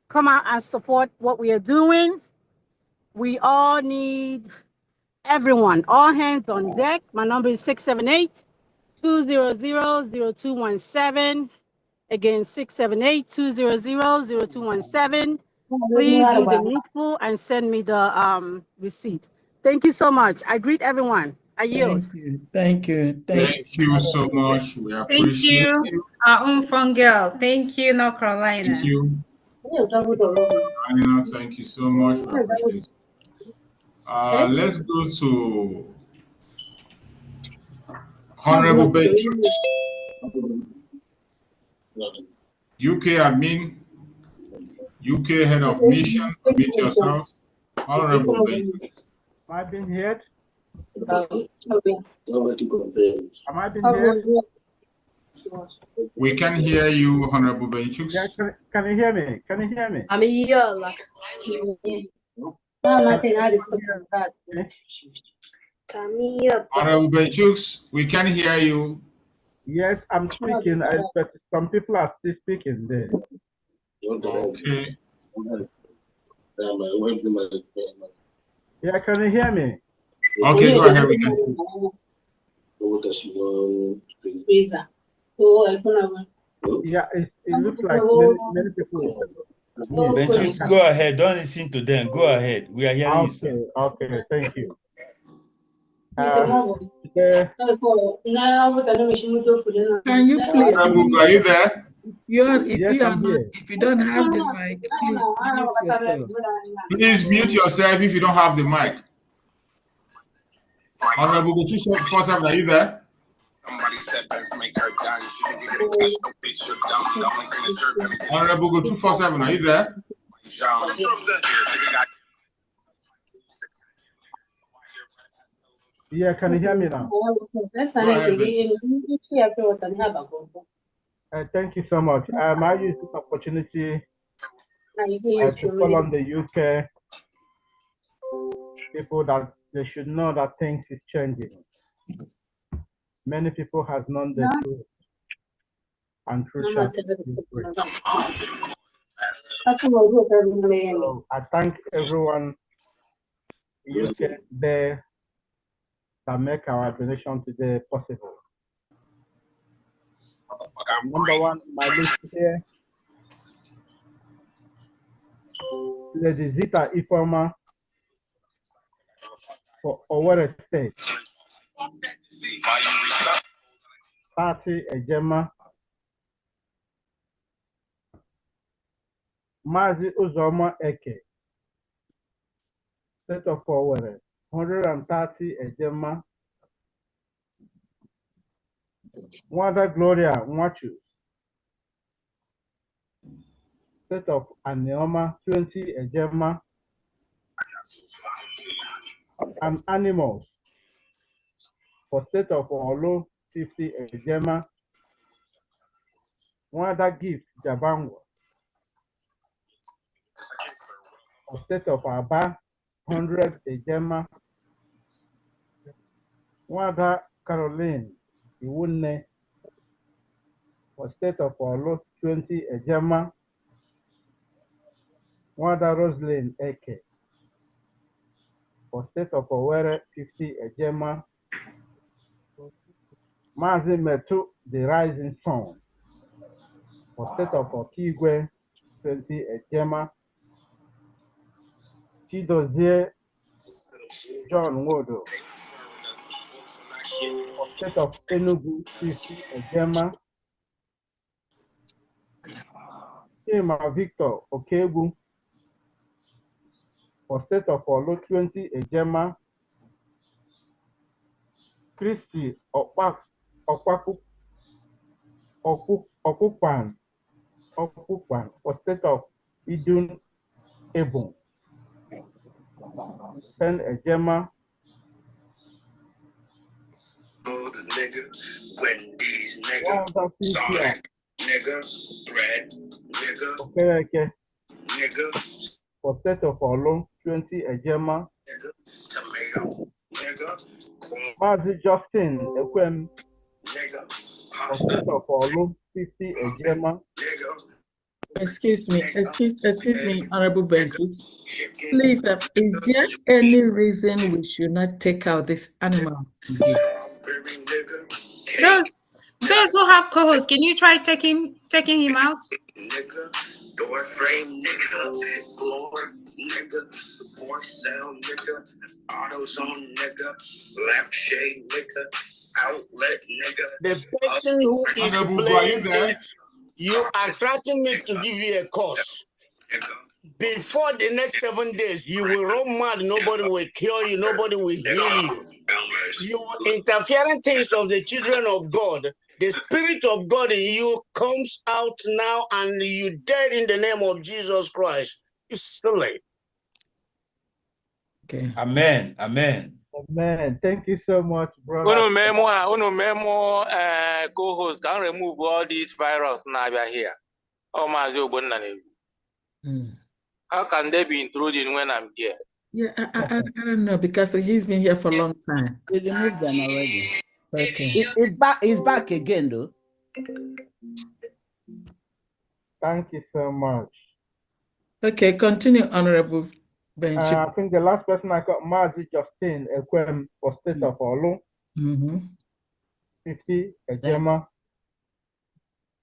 come out and support what we are doing. We all need everyone, all hands on deck. My number is 678-200-0217. Again, 678-200-0217. Please do the needful and send me the receipt. Thank you so much. I greet everyone. I yield. Thank you. Thank you so much. We appreciate you. Our own fun girl. Thank you, North Carolina. Thank you. Thank you so much. We appreciate it. Let's go to Honorable Benchus, UK admin, UK head of mission. Meet yourself. Honorable Benchus. Am I being heard? Am I being heard? We can hear you, Honorable Benchus. Yeah, can you hear me? Can you hear me? I'm here. Honorable Benchus, we can hear you. Yes, I'm speaking, but some people are still speaking there. Okay. Yeah, can you hear me? Okay, go ahead. We can. Yeah, it looks like many people. Benchus, go ahead. Don't listen to them. Go ahead. We are hearing you, sir. Okay, thank you. Can you please? Are you there? If you don't have the mic, please mute yourself. Please mute yourself if you don't have the mic. Honorable 247, are you there? Honorable 247, are you there? Yeah, can you hear me now? Thank you so much. I use this opportunity to call on the UK people that they should know that things is changing. Many people have known the truth, and truth shall set you free. So I thank everyone UK there that make our donation today possible. Number one, my list here, Lady Zita Ifoma for Owerri State. 30 Ejema. Mazi Uzoma Eke, State of Owerri, 130 Ejema. Wanda Gloria Mwachus, State of Anioma, 20 Ejema. And Animals for State of Olo, 50 Ejema. Wanda Gift Jabango for State of Aba, 100 Ejema. Wanda Caroline Iwune. For State of Olo, 20 Ejema. Wada Roslyn Eke. For State of Owerri, 50 Ejema. Mazi Metu, the Rising Sun. For State of Okigwe, 20 Ejema. Chidozie John Wodo. For State of Enugu, 50 Ejema. Chima Victor Okegbu. For State of Olo, 20 Ejema. Christy Okukpan for State of Idun Ebon. 10 Ejema. Okay. For State of Olo, 20 Ejema. Mazi Justin Ekwem. For State of Olo, 50 Ejema. Excuse me, Honorable Benjus. Please, is there any reason we should not take out this animal? Those who have co-hosts, can you try taking him out? Door frame nigga, floor nigga, for sale nigga, AutoZone nigga, left shade nigga, outlet nigga. The person who is playing this, you are threatening me to give you a course. Before the next 7 days, you will run mad, nobody will cure you, nobody will heal you. You interfering things of the children of God. The Spirit of God in you comes out now and you dead in the name of Jesus Christ. It's silly. Okay. Amen. Amen. Amen. Thank you so much, brother. Co-host can remove all these virus now we are here. How can they be intruding when I'm here? Yeah, I don't know, because he's been here for a long time. We removed them already. Okay. It's back again, though. Thank you so much. Okay, continue, Honorable Bench. I think the last person I got, Mazi Justin Ekwem for State of Olu. 50 Ejema.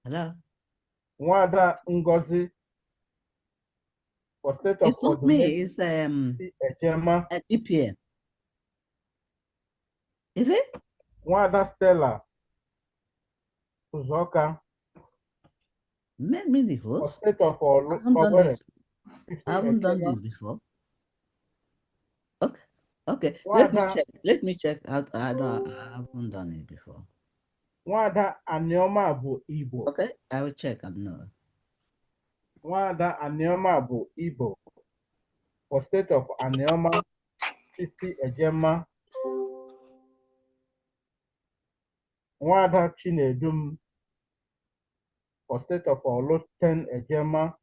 Hello. Wada Ngozi for State of It's not me, it's Ejema. EPN. Is it? Wada Stella Uzoka. Let me the For host. State of Olu. I haven't done this before. Okay. Okay. Wada, Let me check. I haven't done it before. Wada Anioma bu Igbo. Okay, I will check and know. Wada Anioma bu Igbo. For State of Anioma, 50 Ejema. Wada Chinedum. For State of Olu, 10 Ejema.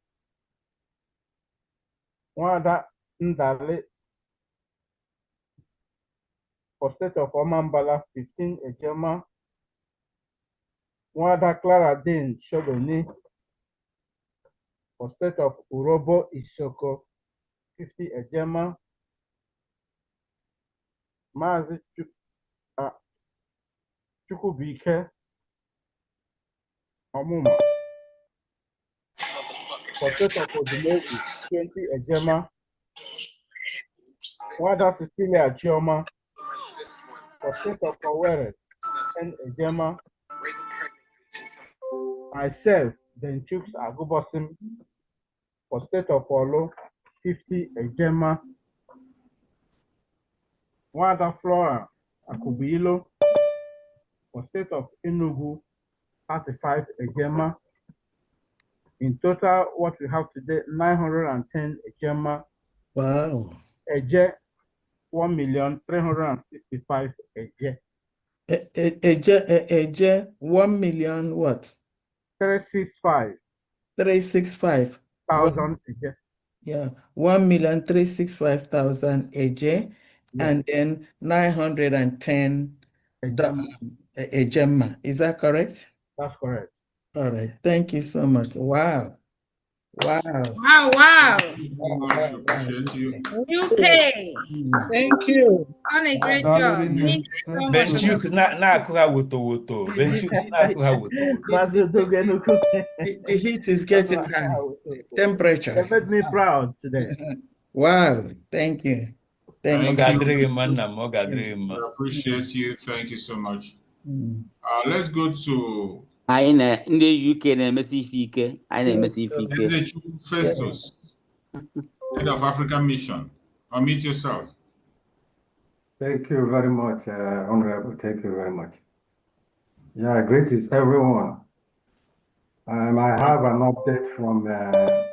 Wada Ndale. For State of Omambala, 15 Ejema. Wada Clara Dean Shogoni. For State of Urobo Isoko, 50 Ejema. Mazi Chukubike Omuma. For State of Odumogu, 20 Ejema. Wada Cecilia Chioma. For State of Owerri, 10 Ejema. Myself, Benchuk's Agubosim. For State of Olo, 50 Ejema. Wada Flora Akubilo. For State of Enugu, 35 Ejema. In total, what we have today, 910 Ejema. Wow. Eje, 1,365 Eje. Eje, 1 million what? 365. 365. Thousand Eje. Yeah, 1,365,000 Eje, Yeah. and then 910 Ejema. Is that correct? That's correct. All right. Thank you so much. Wow. Wow. Wow, wow. Appreciate you. UK. Thank you. On a great job. Thank you so much. Benchuk na akuha woto. Benchuk na akuha woto. The heat is getting high. Temperature. They made me proud today. Wow. Thank you. Thank you. I appreciate you. Thank you so much. Let's go to in the UK and Messifique. Festus, head of African Mission. Unmute yourself. Thank you very much, Honorable. Thank you very much. Yeah, greetings, everyone. I have an update from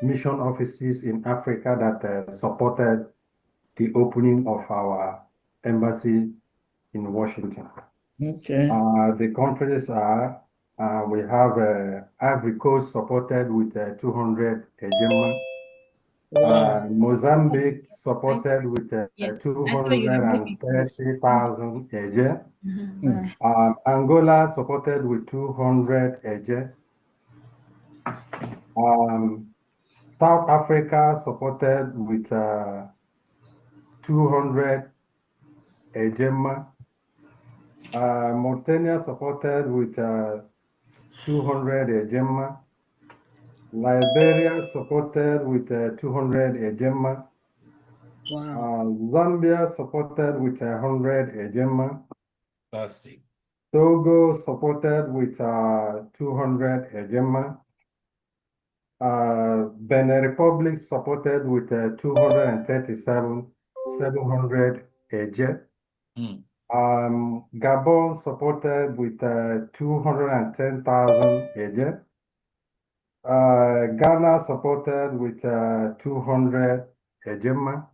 mission offices in Africa that supported the opening of our embassy in Washington. Okay. The countries are, we have Ivory Coast supported with 200 Ejema. Mozambique supported with 230,000 Eje. Angola supported with 200 Eje. South Africa supported with 200 Ejema. Mauritania supported with 200 Ejema. Liberia supported with 200 Ejema. Wow. Zambia supported with 100 Ejema. Fantastic. Togo supported with 200 Ejema. Benin Republic supported with 237,700 Eje. Gabon supported with 210,000 Eje. Ghana supported with 200 Ejema.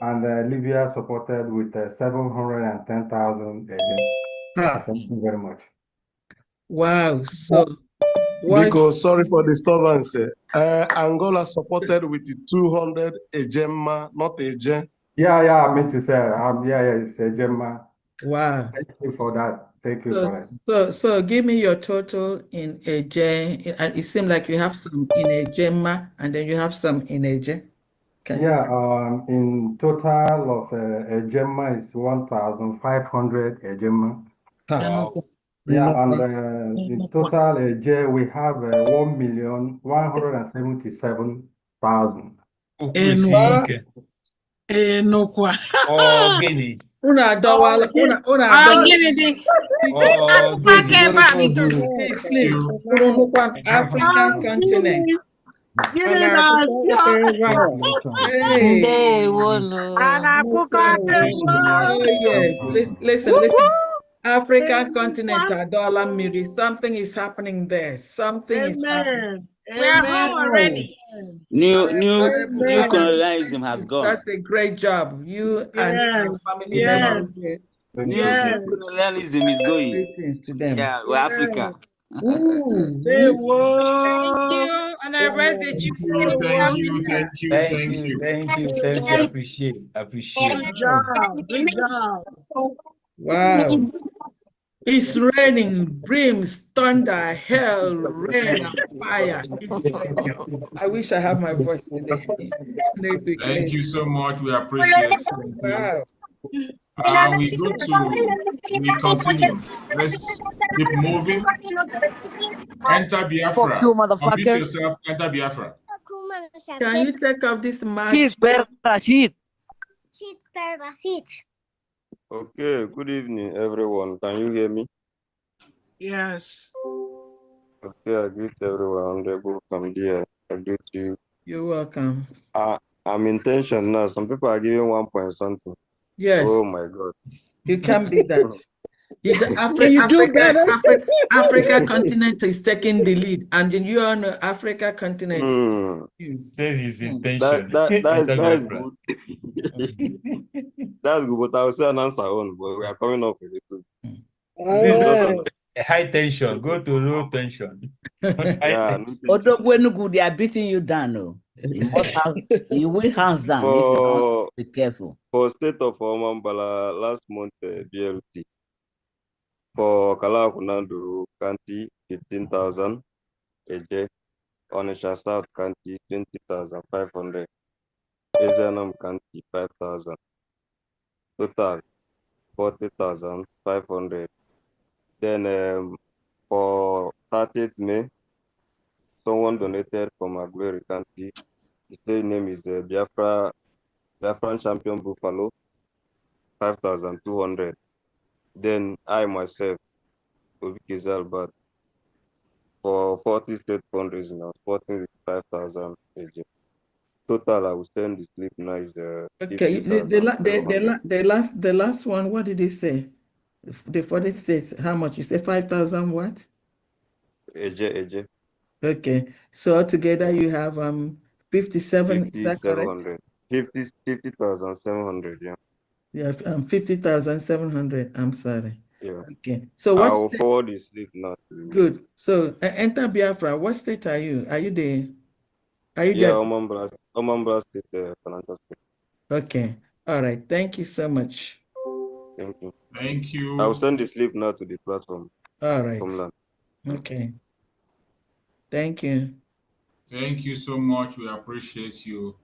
And Libya supported with 710,000 Eje. Thank you very much. Wow. So, because sorry for disturbance. Angola supported with 200 Ejema, not Eje. Yeah, I meant to say, it's Ejema. Wow. Thank you for that. Thank you for that. So give me your total in Eje. It seems like you have some in Ejema and then you have some in Eje. In total of Ejema is 1,500 Ejema. Wow. Yeah, and in total Eje we have 1,177,000. Oh, Guinea. Una dawala, una please. African continent. Hey. Oh yes. Listen. African continent, Adola Miri. Something is happening there. Something is happening. We're home already. New colonialism has gone. That's a great job. You and our family members. New colonialism is going. Greetings to them. Yeah, we're Africa. Thank you. And I raise the Thank you. Appreciate. Good job. Wow. It's raining, brimstone, thunder, hell, rain, and fire. I wish I had my voice today. Next week. Thank you so much. We appreciate it. Wow. We continue. Let's keep moving. Enter Biafra. Unmute yourself. Enter Biafra. Can you take off this mask? Okay, good evening, everyone. Can you hear me? Yes. Okay, I greet everyone. Honorable from there. I greet you. You're welcome. I'm intention now. Some people are giving 1 point something. Yes. Oh my God. You can't beat that. Africa continent is taking the lead, and you are on the Africa continent. Save his intention. That's good. That's good, but I will say an answer on, but we are coming up with it too. High tension, go to low tension. Odogwenugu, they are beating you down. No? You will hands down if you don't be careful. For state of Omambala last month, BLT. For Kalakunanduru County, 15,000. Eje, Onisha South County, 20,500. Ezanam County, 5,000. Total, 40,500. Then for 30th May, someone donated from Aguirre County. His name is Biafran Champion Buffalo, 5,200. Then I myself, Obike Albert, for 40 state fundraising, I was supporting with 5,000 AJ. Total, I will send the slip now is Okay, the last one, what did he say? The 40 states, how much? You say 5,000 what? AJ. Okay, so altogether you have 57, is that correct? 50,700, yeah. Yeah, 50,700, I'm sorry. Yeah. Okay, so I what will state? forward the slip now. Good, so enter Biafra, what state are you? Are you there? Yeah, Omambra State Financial State. Okay, all right, thank you so much. Thank you. Thank you. I will send the slip now to the platform. All right. Homeland. Okay. Thank you. Thank you so much. We appreciate you.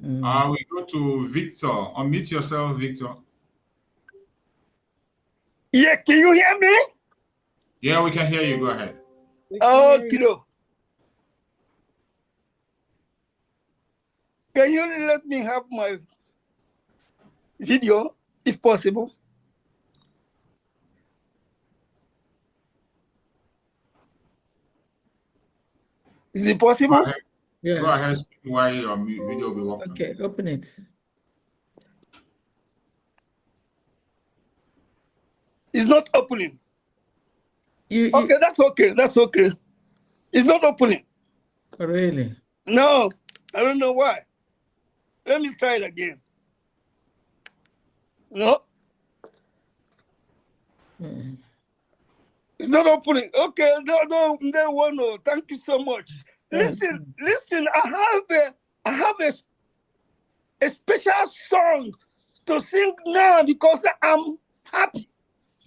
Mm. We go to Victor. Unmute yourself, Victor. Yeah, can you hear me? Yeah, we can hear you. Go ahead. Oh, kiddo. Can you let me have my video, if possible? Is it possible? Go ahead. Yeah. Go ahead. Speak while your video will be working. Okay, open it. It's not opening. Okay, that's okay. That's okay. It's not opening. Really? No, I don't know why. Let me try it again. No. It's not opening. Okay, no, thank you so much. Listen, I have a special song to sing now because I'm happy.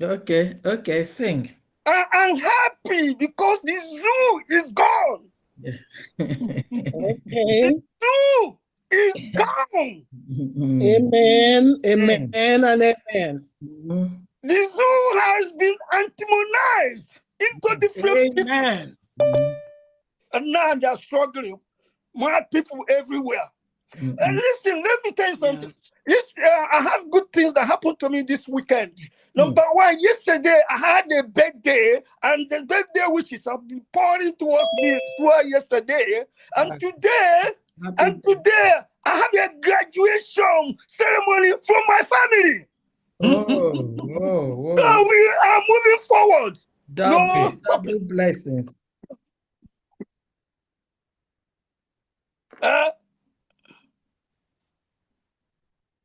Okay, sing. I'm happy because the zoo is gone. Okay. The zoo is gone. Amen, amen, and amen. The zoo has been antimonized into different pieces. And now they're struggling. More people everywhere. And listen, let me tell you something. Yes, I have good things that happened to me this weekend. Number one, yesterday I had a birthday, and the birthday wishes have been pouring towards me yesterday. And today, I have a graduation ceremony from my family. Whoa. So we are moving forward. Double blessings.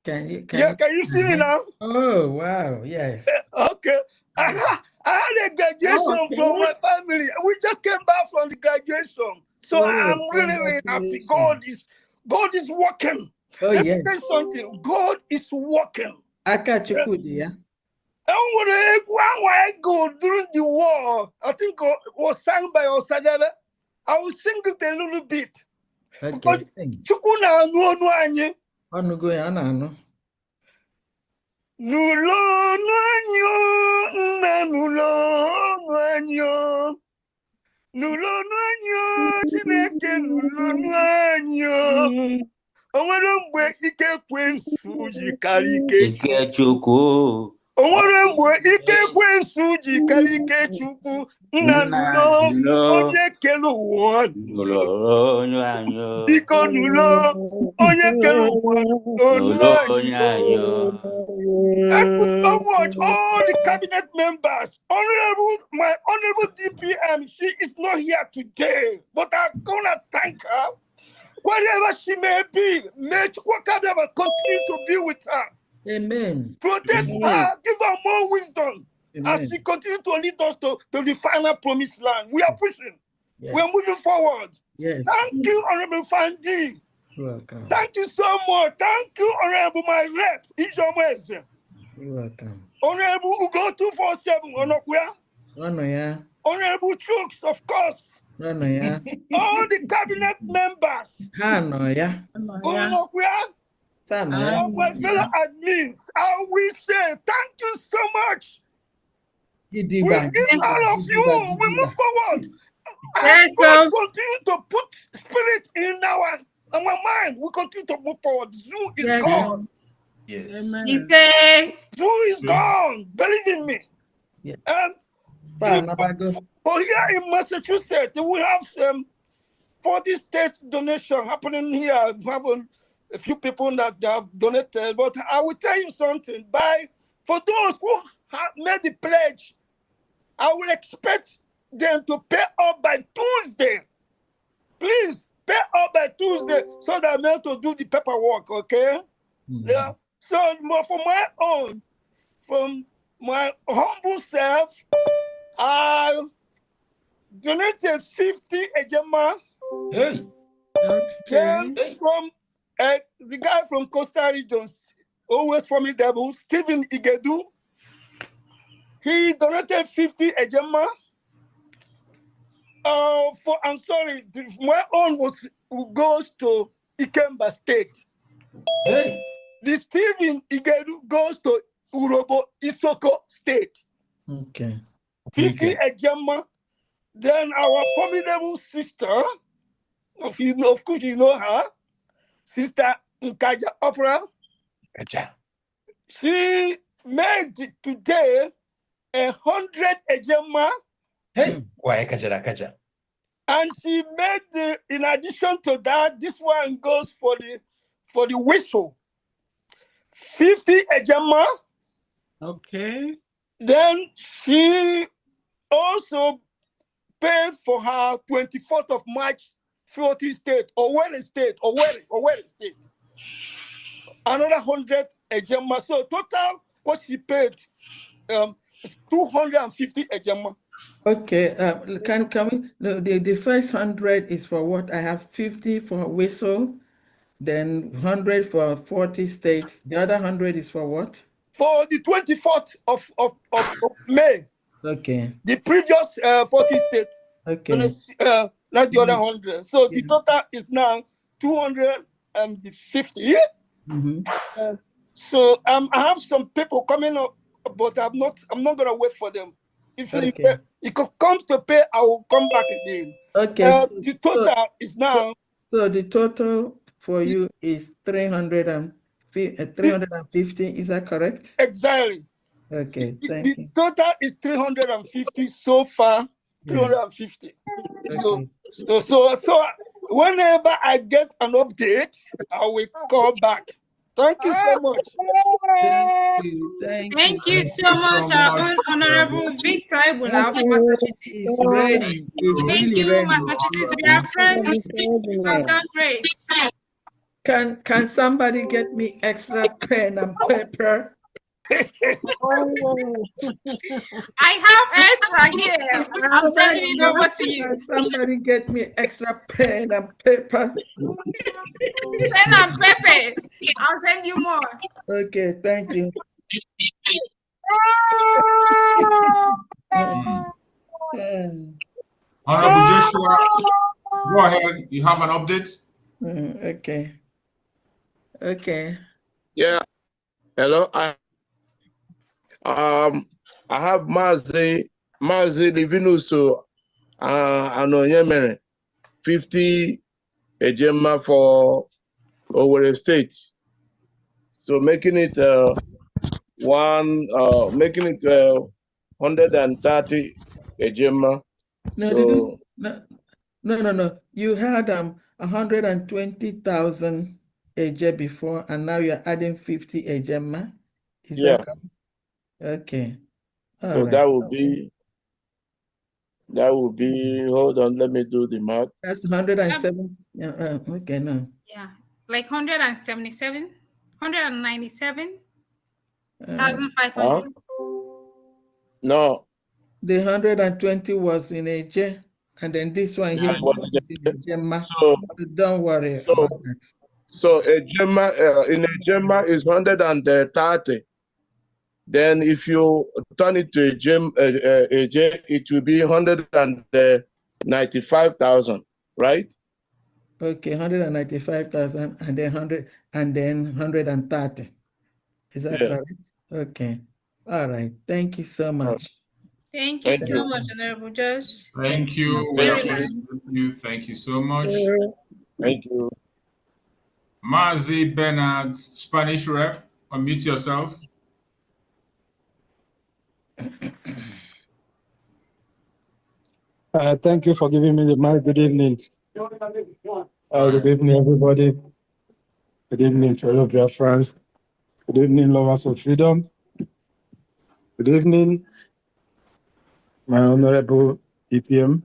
Can you see me now? Oh, wow, yes. Okay. I had a graduation from my family. We just came back from the graduation. So I'm really happy. God is working. Let me tell you something. God is working. Yeah. And when I go during the war, I think it was sung by Osadebe. I will sing it a little bit. Okay, sing. Onugo ya na-anụ. Nulo nuanyo, na nulo nuanyo. Nulo nuanyo, Chineke nulo nuanyo. Onwere mgbe ike kwensu ji karịa ike Chukwu. Onwere mgbe ike kwensu ji karịa ike Chukwu. Nna nulo, onye kere ụwa nulo. Biko nulo, onye kere ụwa nulo. Thank you so much, all the cabinet members. My honorable DPM, she is not here today, but I'm gonna thank her. Wherever she may be, may Chukwuka continue to be with her. Amen. Protect her, give her more wisdom as she continues to lead us to the final promised land. We are pushing. Yes. We are moving forward. Yes. Thank you, Honorable Fandi. Welcome. Thank you so much. Thank you, Honorable my rep, Ijomweze. You're welcome. Honorable Ugo 247, Onokuya. No, yeah. Honorable Chooks, of course. No, yeah. All the cabinet members. No, yeah. Onokuya. Yeah. All my fellow admins, I will say thank you so much. We need all of you. We move forward. And God continue to put spirit in our mind. We continue to move forward. Zoo is gone. Yes. He said, Zoo is gone. Believe in me. Yeah. For here in Massachusetts, we have 40 states donation happening here. We have a few people that have donated. But I will tell you something. For those who have made the pledge, I will expect them to pay up by Tuesday. Please pay up by Tuesday so that I'm able to do the paperwork, okay? Yeah. So for my own, from my humble self, I donated 50 ejema. Hey. Then from the guy from Costa Rica, always formidable, Stephen Igedu, he donated 50 ejema. I'm sorry, my own goes to Ikemba State. Hey. The Stephen Igedu goes to Urobo Isoko State. Okay. 50 ejema. Then our formidable sister, of course you know her, Sister Nkaja Opera. She made today 100 ejema. Hey, why Kaja? And she made in addition to that, this one goes for the whistle. 50 ejema. Okay. Then she also paid for her 24th of March 40 State, Owerri State. Another 100 ejema. So total what she paid 250 ejema. Okay, can we, the first 100 is for what? I have 50 for whistle, then 100 for 40 states. The other 100 is for what? For the 24th of May. Okay. The previous 40 states. Okay. Not the other 100. So the total is now 250. So I have some people coming up, but I'm not gonna wait for them. If it comes to pay, I will come back again. Okay. The total is now. So the total for you is 350. Is that correct? Exactly. Okay. Thank you. The total is 350 so far. 350. Okay. So whenever I get an update, I will call back. Thank you so much. Thank you so much, our Honorable Victor Ebula from Massachusetts. It's raining. It's Thank really you, raining. Massachusetts Biafrans. You have done great. Can somebody get me extra pen and paper? I have extra here. I'm sending it over to you. Can somebody get me extra pen and paper? Pen and paper. I'll send you more. Okay, thank you. Honorable Joshua, go ahead. You have an update? Okay. Yeah. Hello. I have Mazi Livinuso Yemen 50 ejema for Owerri State. So making it 130 ejema. No. You had 120,000 AJ before, and now you're adding 50 ejema. Is that correct? Okay. So right. that will be, hold on, let me do the math. That's 107. Okay, no. Yeah, like 177, 197,500. No. The 120 was in AJ, and then this one here was in Gemma. So don't worry about that. So in a Gemma is 130. Then if you turn it to a gem, it will be 195,000, right? Okay, 195,000 and then 100 and then 130. Is that correct? Okay. All right. Thank you so much. Thank you so much, Honorable Josh. Thank you. We appreciate you. Thank you so much. Thank you. Mazi Bernard, Spanish rep, unmute yourself. Thank you for giving me the mic. Good evening. Good evening, everybody. Good evening, fellow Biafrans. Good evening, lovers of freedom. Good evening, my honorable DPM.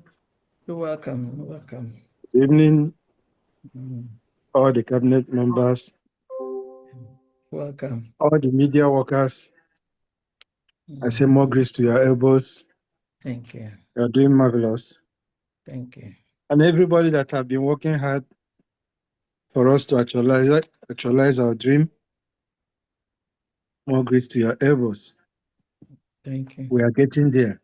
You're welcome. You're welcome. Good evening, all the cabinet members. Welcome. All the media workers. I say more grace to your elbows. Thank you. You're doing marvelous. Thank you. And everybody that have been working hard for us to actualize our dream. More grace to your elbows. Thank you. We are getting there.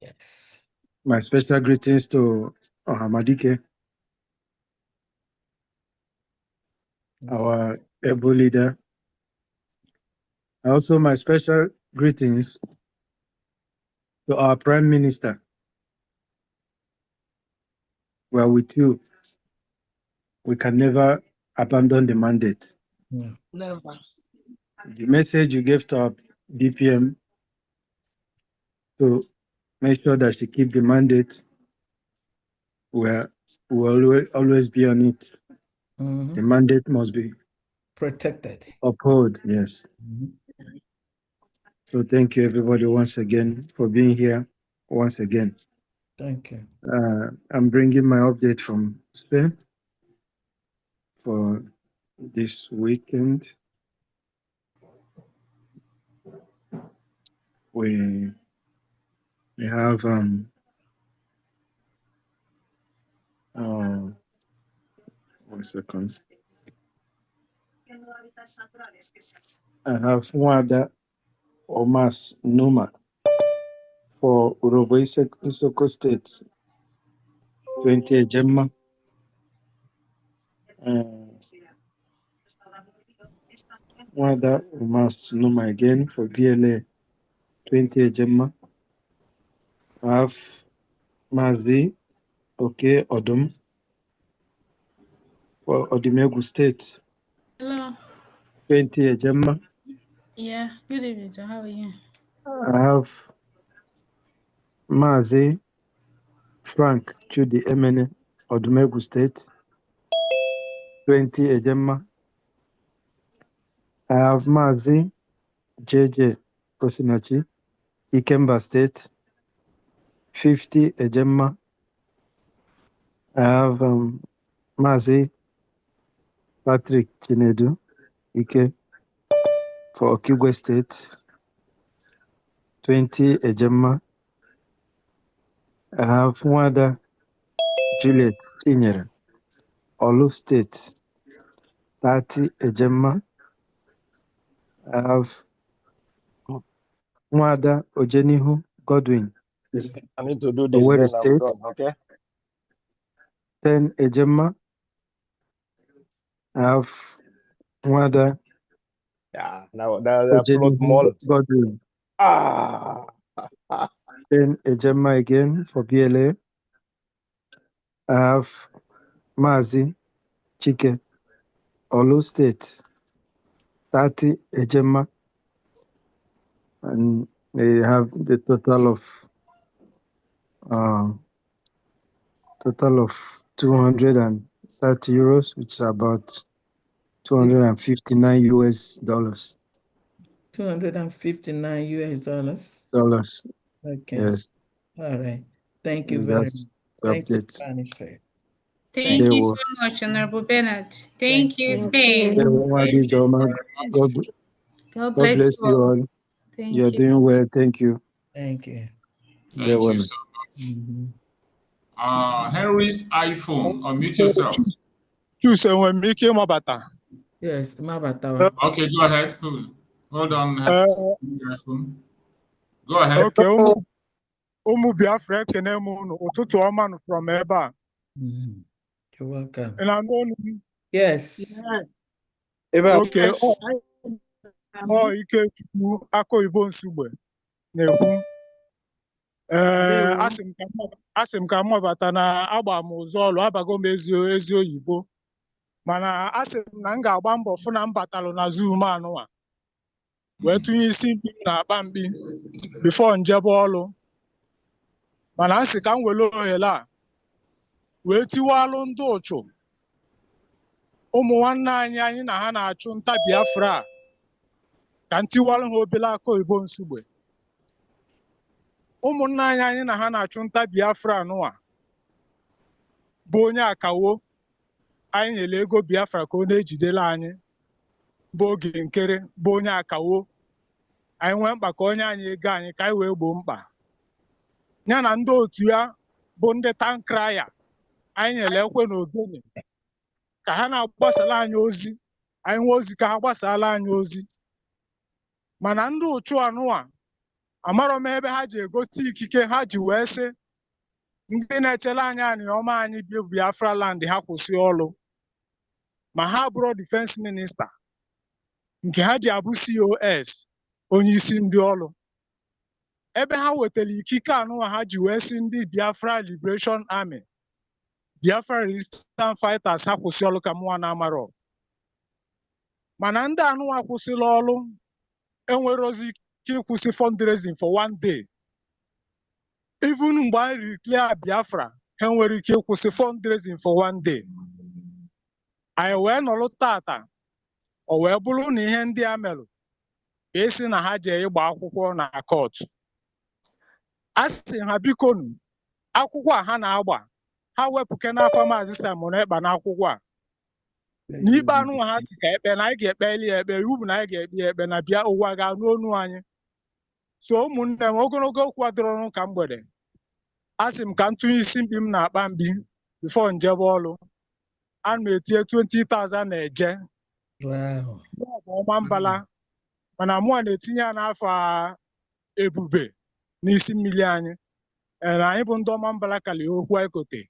Yes. My special greetings to Ohamadike, our able leader. Also, my special greetings to our Prime Minister. We are with you. We can never abandon the mandate. No. Never. The message you gave to our DPM to make sure that she keep the mandate, we will always be on it. The mandate must be protected. Upheld, yes. So thank you, everybody, once again for being here. Once again. Thank you. I'm bringing my update from Spain for this weekend. We have 1 second. I have Wada Omas Numa for Urobo Isoko State, 20 Gemma. Wada Omas Numa again for BLA, 20 Gemma. I have Mazi Okay Odom for Odimegu State, Hello. 20 Gemma. Yeah, good evening, sir. How are you? I have Mazi Frank Chudi Emene Odumegu State, 20 Ejemma. I have Mazi JJ Kosinachi Ikemba State, 50 Ejemma. I have Mazi Patrick Chinedu Ike for Okigwe State, 20 Ejemma. I have Mwada Juliet Chinyere Olu State, 30 Ejemma. I have Mwada Ojenihu Godwin. I need to do this, Owerri then I'm State, done, okay? 10 Ejemma. I have Mwada Yeah, now that upload more. Godwin. 10 Ejemma again for BLA. I have Mazi Chike Olu State, 30 Ejemma. And they have the total of 230 euros, which is about 259 US dollars. 259 US dollars. Dollars. Okay. Yes. All right. Thank you And very that's much. the Thank you, update. Spanish. Thank They you so will. much, Honorable Bernard. Thank you, They Spain. will add it, Joma. God God bless bless you all. You're Thank you. doing well. Thank you. Thank you. Very Thank you well. so much. Henry's iPhone, unmute yourself. Choose when me came about. Yes, Mabata. Okay, go ahead. Hold on. Go ahead. Okay, Umu Biafra Kenemun, Ututu Oman from Eba. You're welcome. And I'm going. Yes. Okay. Oh, you can do Ako Ibon Sube. Nehu. Asim kama batana agba m ụzọ ọlụ abago m ezi oyibo mana asị m na m ga-agba mbọ fụ na m batalụ na Zoom anụwa wee tụnye isi mkpi m na-akpa mkpi bifo njebe ọlụ mana asị ka m were ohere a wee tiwalụ ndị ụchụ ụmụ nwanne anyị na ha na-achụ nta Biafra ka m tiwalụ ha obele aka oyibo nsugbe ụmụnne anyị na ha na-achụ nta Biafra nụwa bụ onye akawo anyị nyere ego Biafra ka ọ na-ejidela anyị bụ oge nkere bụ onye akawo anyị nwee mkpa ka onye anyị ego anyị ka anyị wee gboo mkpa ya na ndị otu ya bụ ndị tankraya anyị nyere ekwe na ogene ka ha na-agbasala anyị ozi anyị nwee ozi ka ha gbasala anyị ozi mana ndị ụchụ anụwa amarọ m ebe ha ji egote ikike ha ji wee sị ndị na-echere anyị anị ọma anyị bi Biafra land ha kwụsị ọlụ ma ha bụrụ defense minista nke ha ji abụ COS onye isi ndị ọlụ ebe ha wetara ikike anụwa ha ji wee sị ndị Biafra Liberation Army Biafra Resistance Fighters ha kwụsị ọlụ ka mụnwa na-amarọ mana ndị anụwa kwụsịla ọlụ enwere ozi ịkwụsị fundraising for one day even mgbe anyị declare Biafra ha nwere ike ịkwụsị fundraising for one day anyị wee nọrọ tata o wee bụrụ na ihe ndị a merụ ka esi na ha jee ịgba akwụkwọ na kọtụ a sị ha bikonu akwụkwọ a ha na-agba ha wepụke n'afọ Maazị Simon Ekpa n'akwụkwọ a n'ikpe anụ ha si ka ekpe na anyị ga-ekpe eli ekpe iwu bụ na anyị ga-ekpe ekpe na bịa ụwa ga-anụ onu anyị so ụmụnne m ogologo okwu adịrọnụ ka mgbede a sị m ka m tụnye isi mkpi m na-akpa mbi bifo njebe ọlụ a na m etinye 20,000 na-eje ọma mbala mana mụa na-etinye ya n'afọ ebube n'isi mmiri anyị na anyị bụ ndị ọma mbala kali okwu anyị kote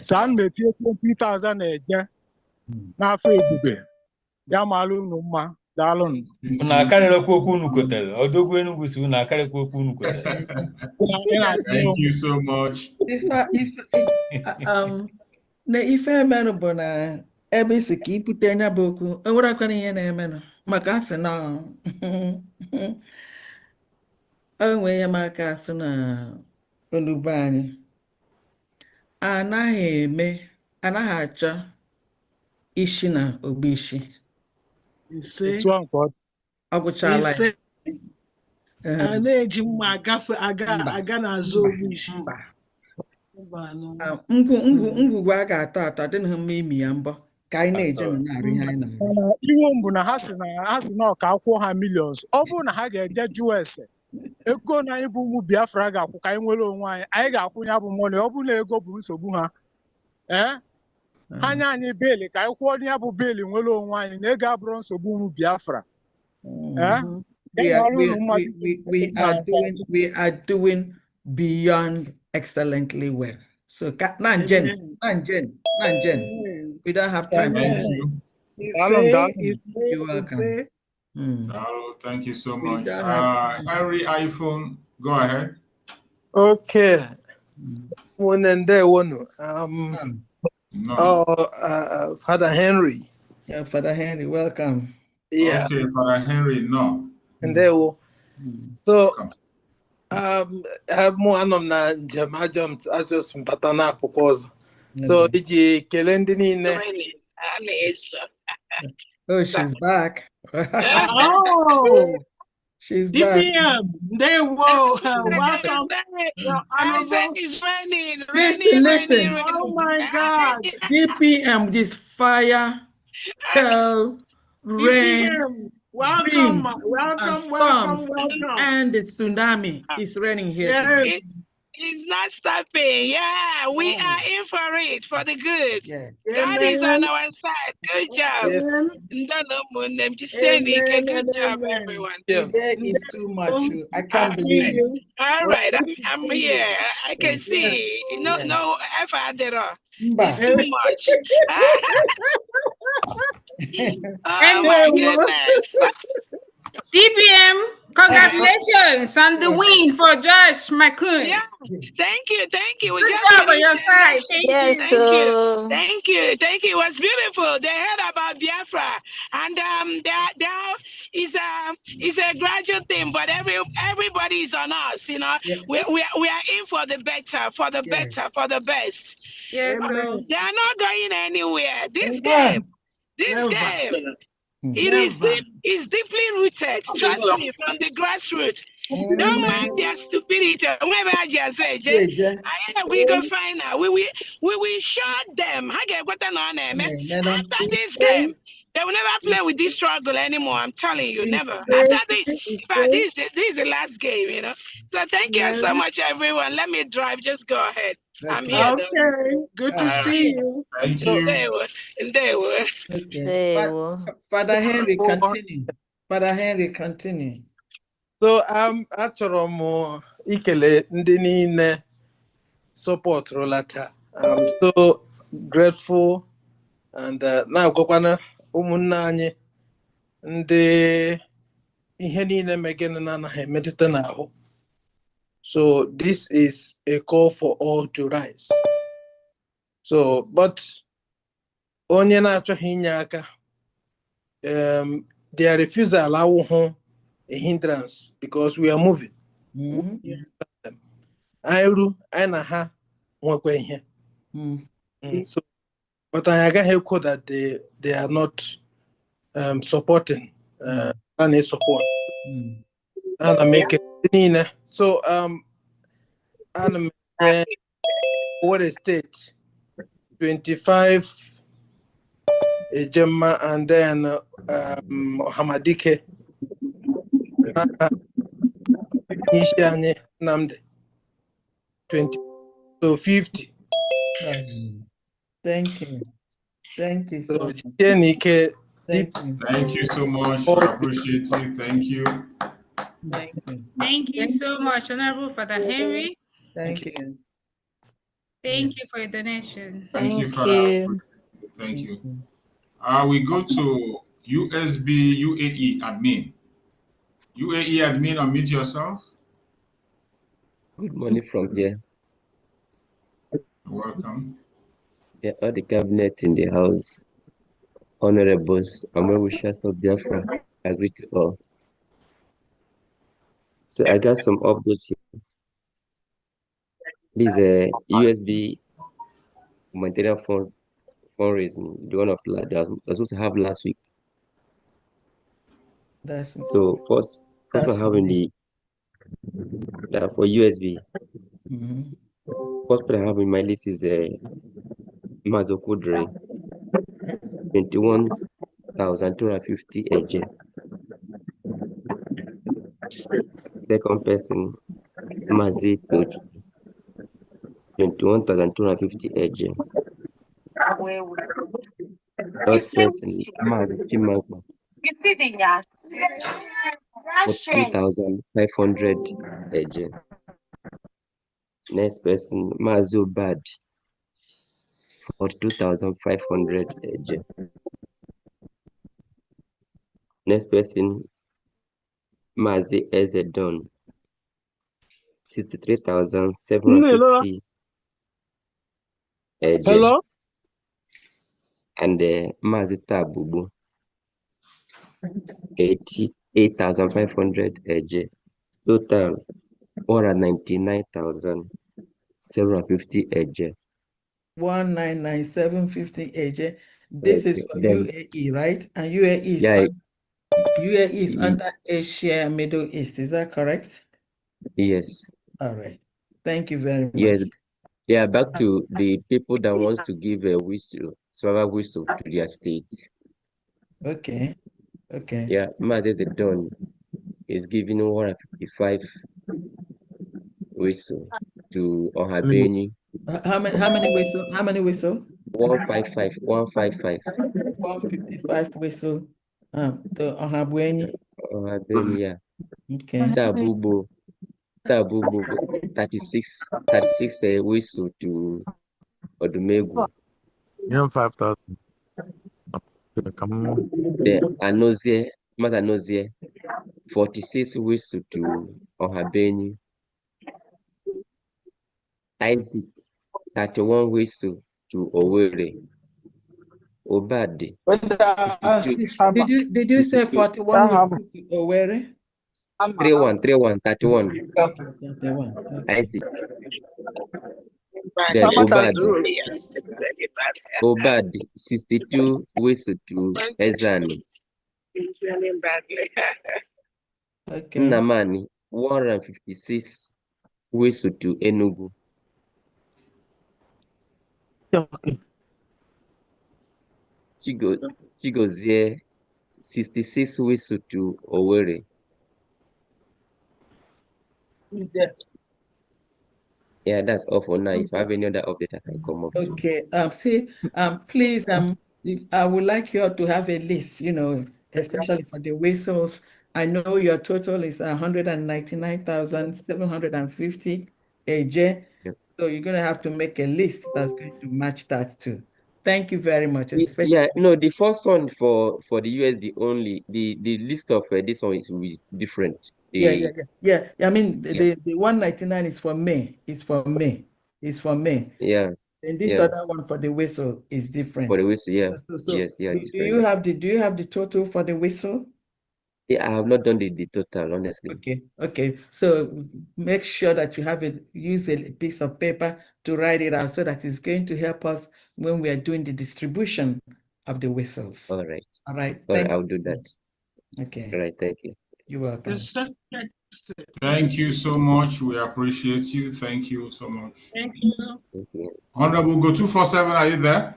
so a na m etinye 20,000 na-eje n'afọ ebube ya maalụ unu mma daalụnụ na akarịrịkwa okwu unu kotere Odogwu Enugu si na akarịkwa okwu unu kotere. Thank you so much. Na ife emenụ bụ na ebe isi ka ibute anya bụ okwu enwerekwana ihe na-emenụ maka asị na enwe ya maka asụ na onugbu anyị anaghị achọ isi na ogbe isi ọ gwụchala ya a na-eji mma aga n'azụ ogbe isi ngwugwu a ga-atọ atọ dị na mma imi ya mbọ ka anyị na-eje na-arị ihe anyị na-arị iwu mbụ na ha si na ọka akwụkwọ ha millions ọ bụrụ na ha ga-eje jụọ ese ego na anyị bụ ụmụ Biafra ga-akwụ ka anyị nwere onwe anyị ga-akwụ ya bụ mọni ọ bụrụ na ego bụ nsogbu ha ha nye anyị beeli ka anyị kwụọ ya bụ beeli nwere onwe anyị na ego abụrụ nsogbu ụmụ Biafra we are doing beyond excellently well. So Nanjen, we don't have time. Thank you. You're welcome. Thank you so much. Harry iPhone, go ahead. Okay. Father Henry. Yeah, Father Henry, welcome. Yeah. Okay, Father Henry, no. And there will. So more na njem ajọ mbata na akwụkwọ so iji kelee ndị niile. Oh, she's back. Oh, she's DPM, they will welcome. It's raining. Listen. Oh my God. DPM, this fire, hell, rain, DPM, welcome, winds, welcome, and storms, welcome. and the tsunami is raining here. Yes. It's not stopping. Yeah, we are in for it, for the good. Yes. God is on Amen. our side. Good job. Amen. Good Amen. job, Amen. everyone. Today is too much. I All can't believe it. You. right, I'm here. I can Yes. see. No, Yes. no effort at all. Mba. It's too much. Oh And my goodness. DPM, congratulations on the win for Josh McCoon. Yeah, thank you. We Good just job on finished your the side. election. Thank you. Thank you. It was beautiful. They heard about Biafra, and there is a gradual thing, but everybody is on us. You know, we are in for the better, for the better, for the best. Yes, so They are not going anywhere. This Never. game. It Never. is deeply rooted. Trust me, from the grassroots. Don't mind their stupidity. We go find out. We will shut them. After this game, they will never play with this struggle anymore. I'm telling you, never. After this, in fact, this is the last game, you know. So thank you so much, everyone. Let me drive. Just go ahead. I'm here. Okay. Good to see you. Thank you. They were. Okay. Father Henry, continue. Father Henry, continue. So achọrọ m ikele ndị niile support Rolata. I'm so grateful and na-agwakwana ụmụnne anyị ndị ihe niile megene na anaghị emetụta n'ahụ. So this is a call for all to rise. So, but onye na-achọghị inye aka, their refusal awụhụ a hindrance because we are moving. Anyị na ha nwekwa ihe. So, but I agaghị ekwu that they are not supporting and support. Ana make it niile. So ana make what a state 25 Ejema and then Hamadike Nishanye Namde 20 so 50. Thank you. Thank you so much. Thank you so much. I appreciate you. Thank you. Thank you. Thank you so much, Honorable Father Henry. Thank you. Thank you for your donation. Thank you, Father. Thank you. We go to USB UAE admin. UAE admin, unmute yourself. Good morning from here. Welcome. Yeah, all the cabinet in the house, honorables, and well-wishers of Biafra, I greet you all. So I got some updates here. This is a USB humanitarian fundraising, the one of that was supposed to have last week. So first we're having the for USB. First player I have in my list is Mazo Kudre, 21,250 AJ. Second person, Mazi Coach, 21,250 AJ. Third person, Mazi Chimakwa, 42,500 AJ. Next person, Mazu Bad, 42,500 AJ. Next person, Mazi Ezedon, 63,750 AJ. Hello? And Mazi Tabubu, 88,500 AJ. Total 199,750 AJ. 199,750 AJ. This is for Then, UAE, right? And UAE is under Asia, Middle East. Is that correct? Yes. All right. Thank you very much. Yes. Yeah, back to the people that wants to give a survival whistle to their state. Okay. Okay. Yeah, Mazes Don is giving 155 whistle. to Ohabeni. How many whistle? How many whistle? 155. 155 whistle. To Ohabeni. Ohabeni, yeah. Okay. Dabubo 36 whistle to Odumegu. Yeah, 5,000. The Anozie 46 whistle to Ohabeni. Isaac 31 whistle to Owerri. Obadi 62. Did you say 41 whistle to Owerri? 31. 31. Isaac. Then Obadi 62 whistle to Ezani. Okay. Nnamani 156 whistle to Enugu. Okay. Chigozie 66 whistle to Owerri. Yeah, that's all for now. If I have any other update, I can come up. Okay. Please, I would like you all to have a list, especially for the whistles. I know your total is 199,750 AJ. Yep. So you're going to have to make a list that's going to match that too. Thank you very much. Yeah, no, the first one for the USD only, the list of this one is different. Yeah. I mean, the 199 is for May. It's for May. Yeah. And this other one for the whistle is different. For the whistle, yeah. So Yes, yeah. do you have the total for the whistle? Yeah, I have not done the total, honestly. Okay. So make sure that you use a piece of paper to write it out so that it's going to help us when we are doing the distribution of the whistles. All right. All right. I'll do that. Okay. All right. Thank you. You're welcome. Thank you so much. We appreciate you. Thank you so much. Thank you. Thank you. Honorable Go 247, are you there?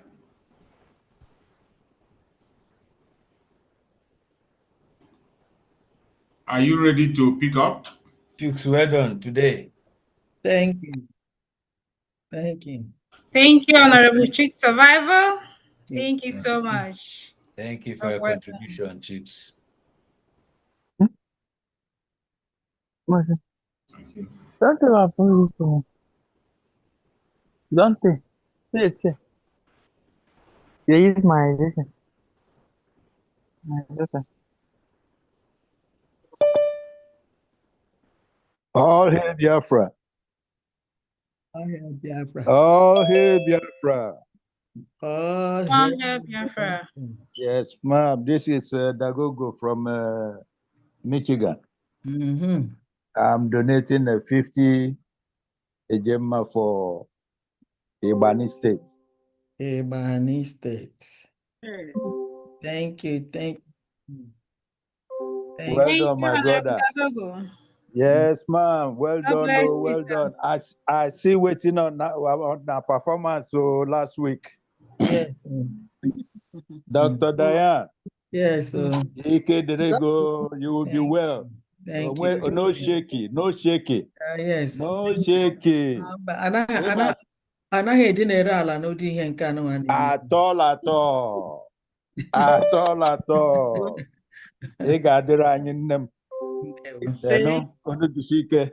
Are you ready to pick up? Chooks, well done today. Thank you. Thank you, Honorable Chick Survivor. Thank you so much. Thank you for your contribution, Chooks. Don't have to. Don't they? Yes. There is my listen. My daughter. All hail Biafra. All hail Biafra. All hail Biafra. All hail Biafra. Yes, ma'am. This is Dagogo from Michigan. I'm donating 50 ejema for Ebonyi State. Ebonyi State. Thank you. Well done, my brother. Yes, ma'am. Well done. Oh, well done. I see waiting on our performance last week. Yes. Dr. Diane. Yes. Ike Derego, you will be well. Thank you. No shaky. Yes. No shaky. Anaghị edinere ala n'ụdị ihe nke anụmanụ. At all. Ị ga-adịrị anyị nne m. Onye dusi ike.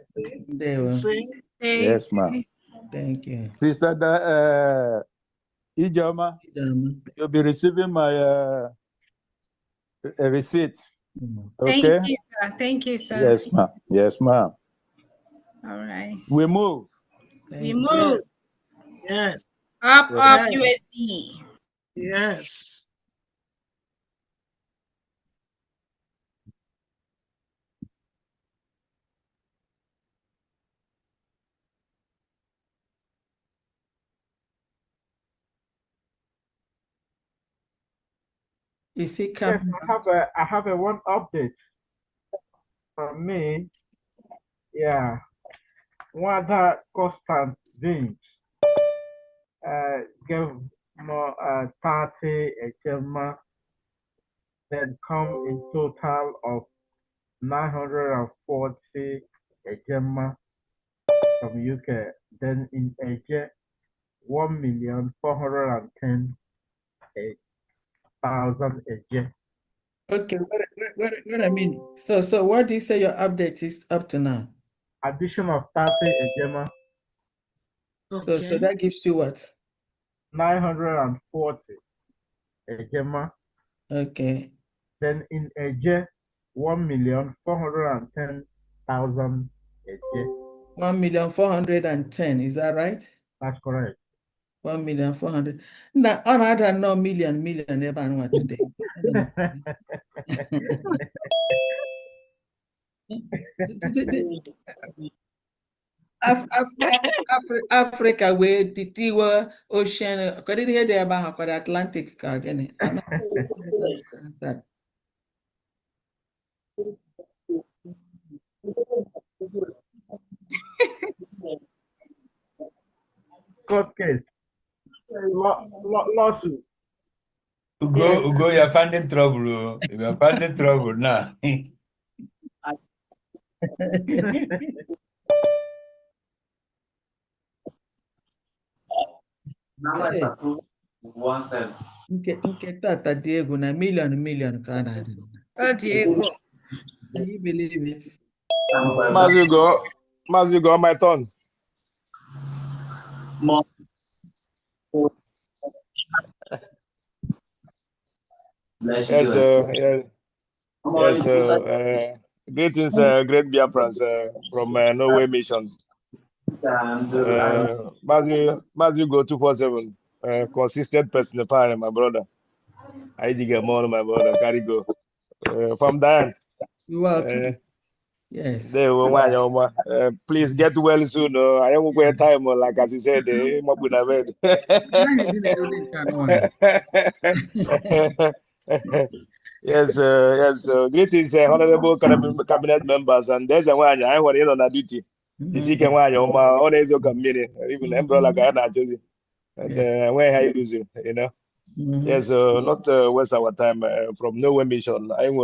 Yes, ma'am. Thank you. Sister Ijoma, you'll be receiving my receipt. Okay? Thank you, sir. Yes, ma'am. Yes, ma'am. All right. We move. We move. Yes. Up USD. Yes. Is he Yes, coming? I have a one update from me. Yeah. One that constant Vince gave more 30 HMA, then come in total of 940 HMA from UK. Then in Eje, 1,410,000 Eje. Okay, wait a minute. So what do you say your update is up to now? Addition of 30 Ejema. So that gives you what? 940 Ejema. Okay. Then in Eje, 1,410,000 Eje. 1,410,000, is that right? That's correct. 1,400,000. Now, other no million ever I want today. Africa where the Tiwa Ocean, couldn't hear there about the Atlantic again. That. Court case. Lawsuit. Ugo, you're finding trouble. You're finding trouble now. Okay, tata Diego na million Canada. Oh, Diego. Can you believe it? Mazugo, my turn. Yes, greetings, great Biafrans from Norway Mission. Mazu go 247. Consistent person, my brother. I get more, my brother. Carry go. From Diane. You're welcome. Yes. Please get well soon. I don't wear time, like as you said. Yes, greetings, honorable cabinet members, and there's a one I want in on duty. You see, can one your own is your community, even umbrella guy, not choosing. And where are you losing, you know? Yes, not waste our time from nowhere mission. I'm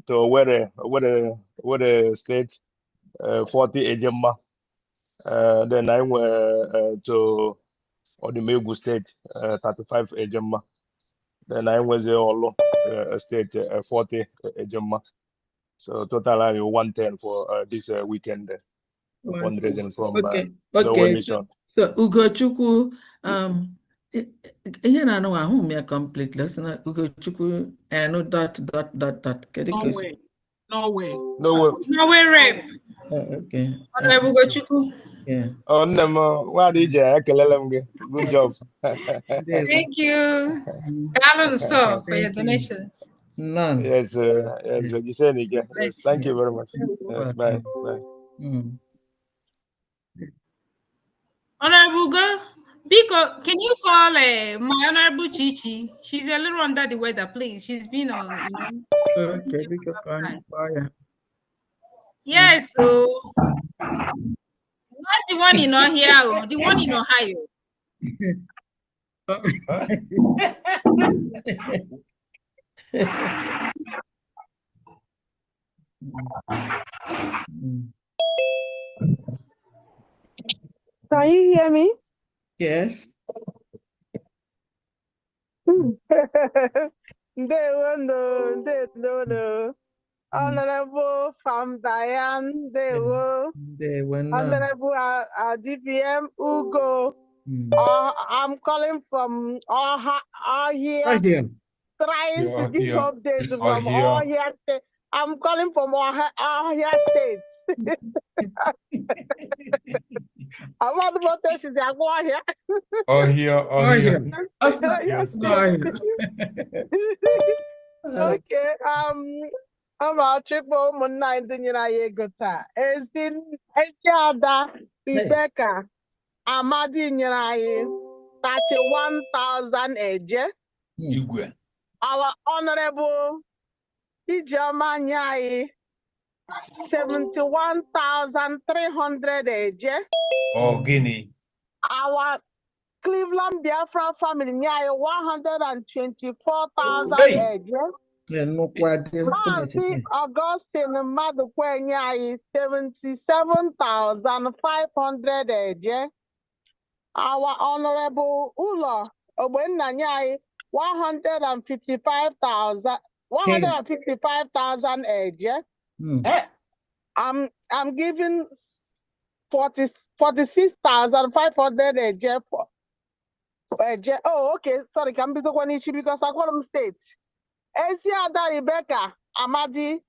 to where the state 40 Ejema. Then I'm to Odumegu State 35 Ejema. Then I was all state 40 Ejema. So total I 110 for this weekend fundraising from okay. So Ugochukwu, here I know I home me complete. Listen, Ugochukwu, I know dot. No way. Rep. Okay. Honorable Ugochukwu. Yeah. Oh, no, what did you? Good job. Thank you. So for your donations. None. Yes, you said it. Yes, thank you very much. Yes, bye. Honorable Go, Biko, can you call my Honorable Chichi? She's a little under the weather, please. She's been on, Okay, Biko can fire. Yes, so not the one in Ohio, the one in Ohio. Can you hear me? Yes. No. Honorable Farm Diane, Honorable DPM Ugo. I'm calling from Ohio, trying to give updates from Ohio State. I'm calling from Ohio State. I want to vote this is Ohio. Okay, I'm triple Monday in Yegota. Is in Esiada Rebecca Amadi Nyaraye 31,000 eje. Our honorable Ijama Nyai 71,300 eje. Oh, Guinea. Our Cleveland Biafra family Nyai 124,000 eje. Maazị Augustine Madukwenye anyị 77,500 eje. Our Honorable Ulo Ogbennanya anyị 155,000 eje. I'm giving 46,500 eje for eje. Oh, okay. Sorry, can be the one issue because I got them state. Esiada Rebecca Amadi,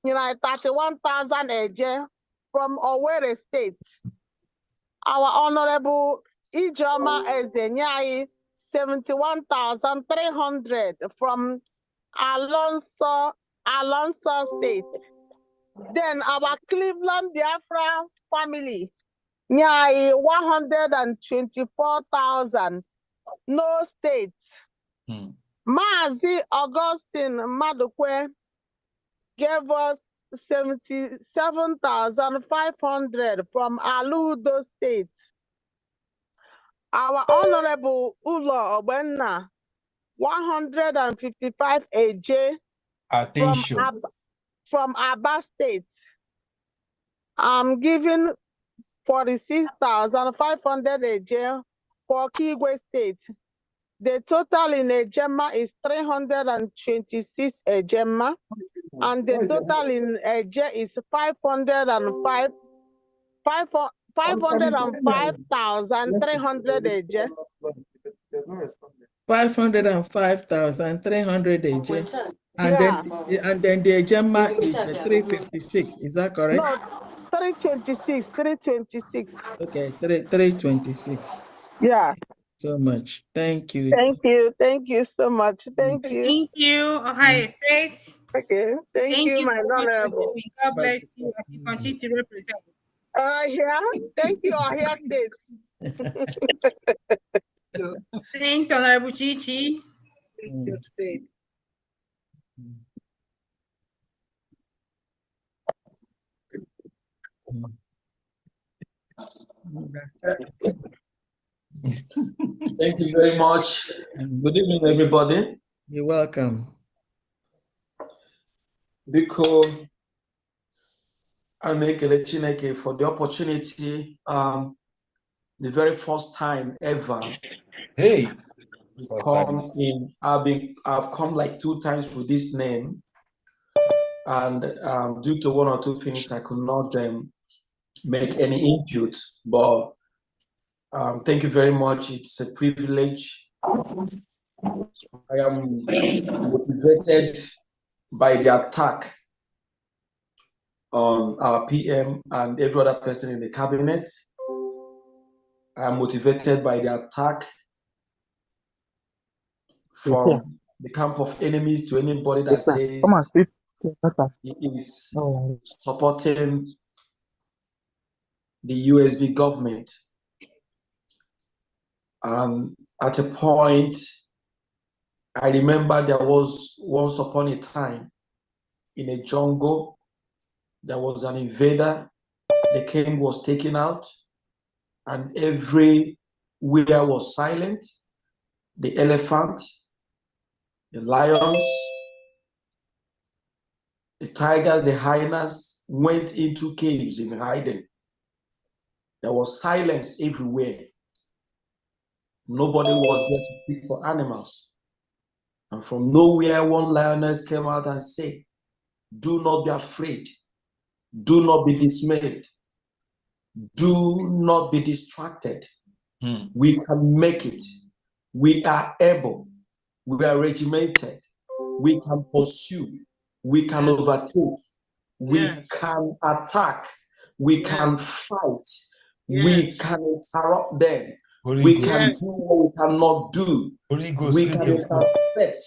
31,000 eje from Owerri State. Our Honorable Ijoma Ezenyai, 71,300 from Alonso State. Then our Cleveland Biafra family, Nyai, 124,000, no states. Mazi Augustine Madukwe gave us 77,500 from Aludo State. Our Honorable Ulo Obenna, 155 AJ from Aba State. I'm giving 46,500 AJ for Kigwe State. The total in Ejema is 326 Ejema, and the total in Eje is 505,300 Eje. 505,300 AJ. And then the Ejema is 356. Is that correct? No, 326. 326. Okay, 326. Yeah. So much. Thank you. Thank you. Thank you so much. Thank you. Thank you, Ohio State. Okay. Thank you, my honorable. God bless you as you continue to represent. Yeah. Thank you, Ohio State. Thanks, Honorable Chichi. Thank you, State. Thank you very much. Good evening, everybody. You're welcome. Because I make a Chineke for the opportunity, the very first time ever. Hey, I've come like 2 times with this name, and due to 1 or 2 things, I could not make any input. But thank you very much. It's a privilege. I am motivated by the attack on our PM and every other person in the cabinet. I am motivated by the attack from the camp of enemies to anybody that says he is supporting the USB government. At a point, I remember there was once upon a time in a jungle, there was an invader, the king was taken out, and everywhere was silent. The elephant, the lions, the tigers, the hyenas went into caves in hiding. There was silence everywhere. Nobody was there to speak for animals. And from nowhere, one lioness came out and said, "Do not be afraid. Do not be dismayed. Do not be distracted. We can make it. We are able. We are regimented. We can pursue. We can overtake. We can attack. We can fight. We can interrupt them. We can do what we cannot do. We can intercept.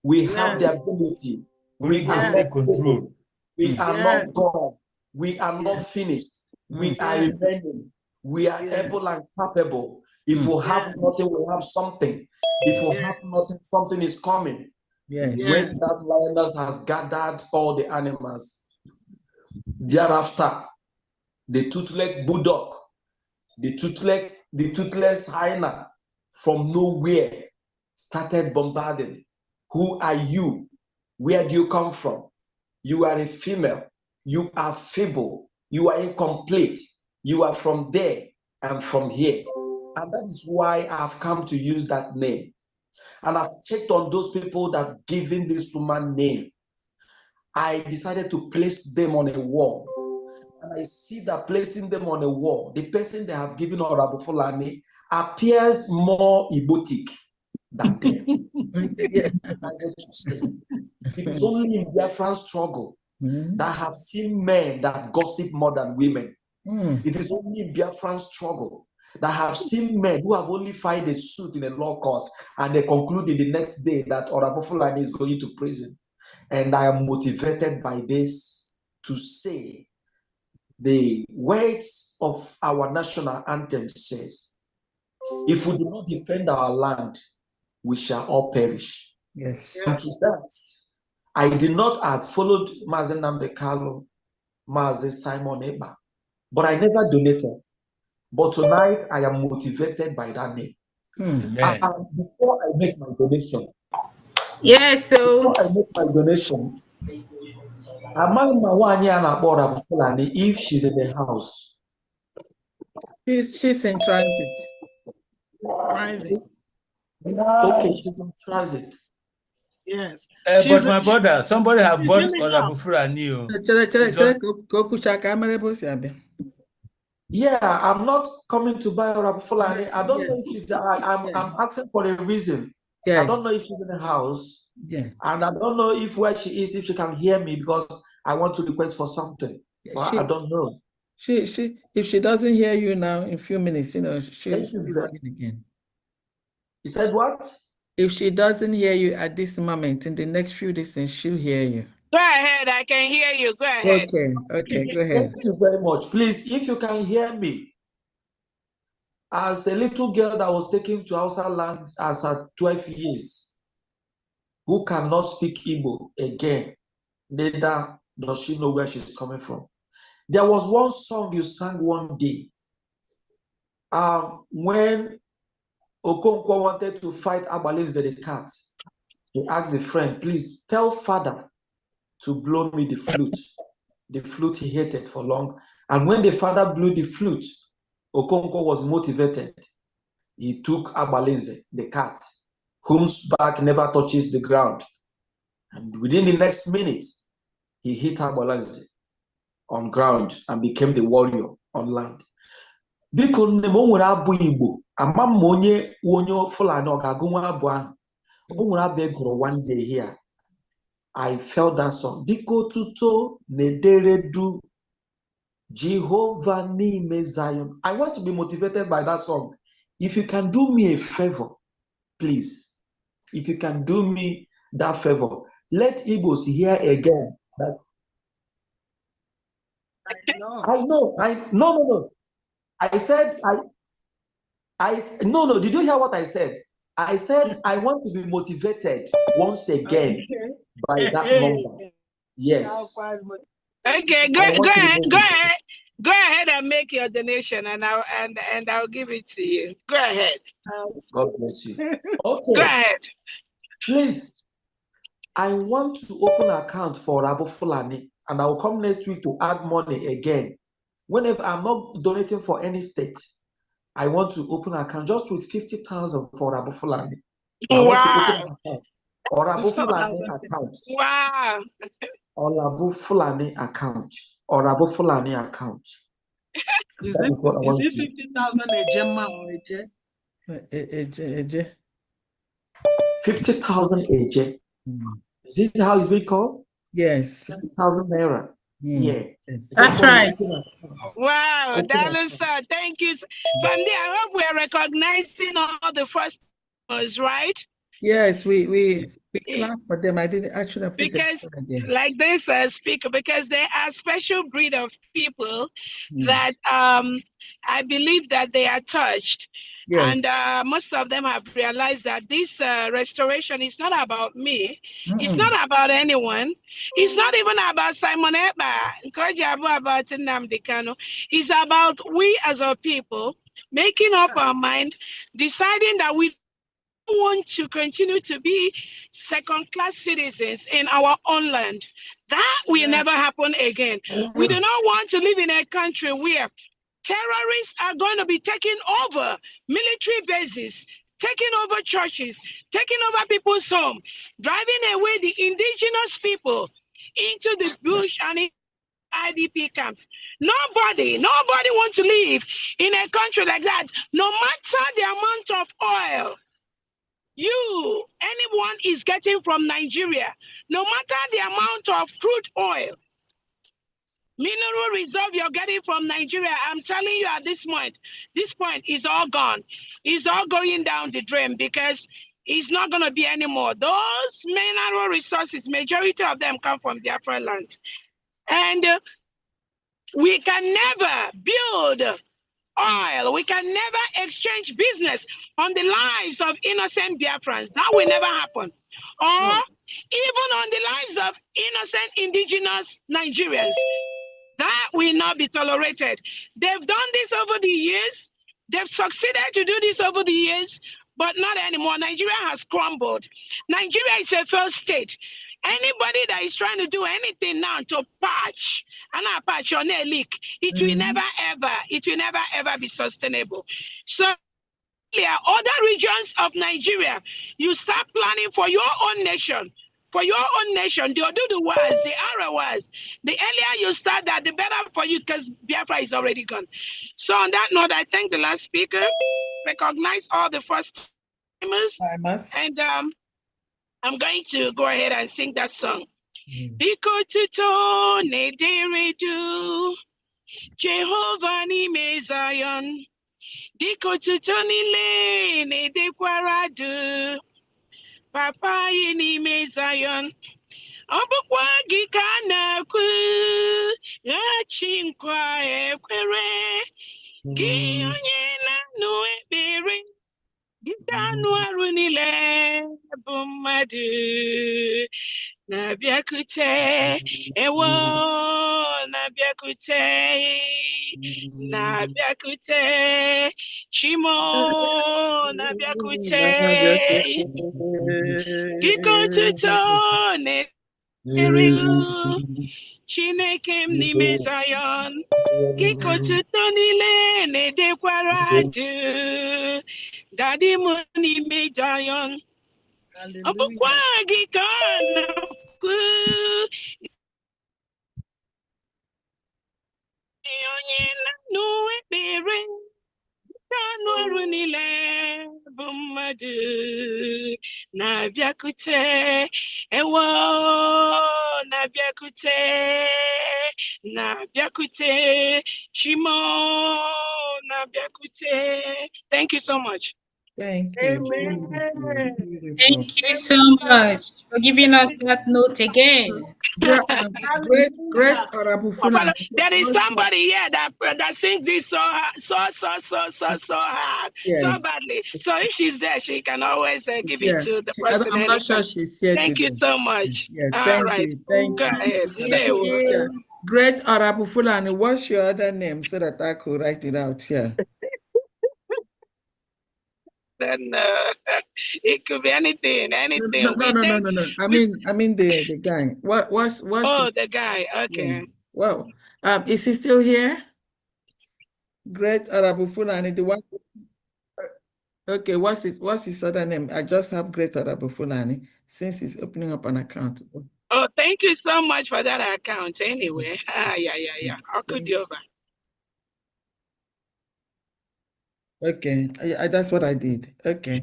We have the ability. We are not control. We are not gone. We are not finished. We are remaining. We are able and capable. If we have nothing, we have something. If we have nothing, something is coming. When that lioness has gathered all the animals, thereafter, the toothless bulldog, the toothless hyena from nowhere started bombarding. Who are you? Where do you come from? You are a female. You are feeble. You are incomplete. You are from there and from here. And that is why I've come to use that name. And I've checked on those people that have given this woman name. I decided to place them on a wall. And I see that placing them on a wall, the person they have given Honorable Fulani appears more erotic than them. I decided to say, it is only in Biafran struggle that have seen men that gossip more than women. It is only in Biafran struggle that have seen men who have only filed a suit in a law court and they conclude in the next day that Honorable Fulani is going to prison. And I am motivated by this to say the words of our national anthem says, if we do not defend our land, we shall all perish. Yes. And to that, I did not have followed Mazen Nambekalo, Mazen Simon Eba, but I never donated. But tonight, I am motivated by that name. And before I make my donation, before I make my donation, if she's in the house. She's in transit. Okay, she's in transit. Yes. But my brother, somebody have bought Honorable Fulani. Yeah, I'm not coming to buy Honorable Fulani. I don't know if she's there. I'm asking for a reason. Yes. I don't know if she's in the house. Yeah. And I don't know if where she is, if she can hear me, because I want to request for something. Well, I don't know. If she doesn't hear you now in a few minutes, she'll be running again. You said what? If she doesn't hear you at this moment, in the next few days, she'll hear you. Go ahead, I can hear you. Go ahead. Okay, go ahead. Thank you very much. Please, if you can hear me, as a little girl that was taken to Hausa land as at 12 years, who cannot speak Igbo again, neither does she know where she's coming from. There was one song you sang one day, when Okonkwo wanted to fight Abalinze the cat. He asked the friend, please tell father to blow me the flute. The flute he hated for long. And when the father blew the flute, Okonkwo was motivated. He took Abalinze, the cat, whose back never touches the ground. And within the next minute, he hit Abalinze on ground and became the warrior on land. Biko nne m o nwere abụ Igbo, ama m onye Fulani ọ ga-agụnwa abụ ahụ. O nwere abụ e gụrụ one day here. I felt that song. Biko tuto nederedu Jehovah n'ime Zion. I want to be motivated by that song. If you can do me a favor, please. If you can do me that favor, let Igbos hear again that. No. I said, no. Did you hear what I said? I said, I want to be motivated once again by that number. Yes. Okay, go ahead and make your donation, and I'll give it to you. Go ahead. God bless you. Okay. Go ahead. Please, I want to open an account for Honorable Fulani, and I will come next week to add money again. Whenever I'm not donating for any state, I want to open an account just with 50,000 for Honorable Fulani. I want to open an account. Honorable Fulani account. Wow. Honorable Fulani account. Honorable Fulani account. Is it 50,000 a gemma or a jet? 50,000 a jet. Is this how it's being called? Yes. 50,000 naira. Yeah. That's right. Wow, Dalusa, thank you. From there, I hope we are recognizing all the first timers, right? Yes, we clap for them. I didn't actually put because like this speaker, because they are a special breed of people that I believe that they are touched. Yes. And most of them have realized that this restoration is not about me. It's not about anyone. It's not even about Simon Eba, about Nnamdi Kanu. It's about we as a people making up our mind, deciding that we want to continue to be second-class citizens in our own land. That will never happen again. We do not want to live in a country where terrorists are going to be taking over military bases, taking over churches, taking over people's homes, driving away the indigenous people into the bush and in IDP camps. Nobody wants to live in a country like that, no matter the amount of oil anyone is getting from Nigeria, no matter the amount of crude oil, mineral reserve you're getting from Nigeria, I'm telling you at this point is all gone. It's all going down the drain because it's not going to be anymore. Those mineral resources, majority of them come from Biafra land. And we can never build oil. We can never exchange business on the lives of innocent Biafrans. That will never happen. Or even on the lives of innocent indigenous Nigerians. That will not be tolerated. They've done this over the years. They've succeeded to do this over the years, but not anymore. Nigeria has crumbled. Nigeria is a failed state. Anybody that is trying to do anything now to patch on a leak, it will never ever be sustainable. So other regions of Nigeria, you start planning for your own nation. For your own nation, the Odudu was, the Ara was. The earlier you start that, the better for you because Biafra is already gone. So on that note, I thank the last speaker, recognize all the first timers, and I'm going to go ahead and sing that song. Biko tuto ne deridu, Jehovah ni me Zion. Biko tuto nile ne dekwaradu, Papa ni me Zion. Ọbụkwa gị ka a na-ekwu ghachi nkwa ekwere gị onye na-anụ ekpere gị ka anụ arụ niile bụ mmadụ na-abịakwute ewo na-abịakwute Chimo na-abịakwute gị ka otuto Chineke m n'ime Zion, gị ka otuto niile na-edekwara adụ, Daddy m n'ime Zion, ọ bụkwa gị ka ọ na-ekwu onye na-anụ ekpere ka anụ ọrụ niile bụ mmadụ na-abịakwute ewo na-abịakwute Chimo na-abịakwute. Thank you so much. Thank you. Thank you so much for giving us that note again. Great Arabufuna. There is somebody here that sings this so hard, yes. so badly. So if she's there, she can always give it to the person. I'm not sure she's here. Thank you so much. Yeah, all right. Thank Go you. ahead. Yeah. Great Arabufulani, what's your other name so that I could write it out here? Then it could be anything. No. I mean the guy. What's the guy? Okay. Yeah. Well, is he still here? Great Arabufulani, the one. Okay, what's his other name? I just have Great Arabufulani since he's opening up an account. Oh, thank you so much for that account. Anyway, yeah. I'll put you over. Okay, that's what I did. Okay,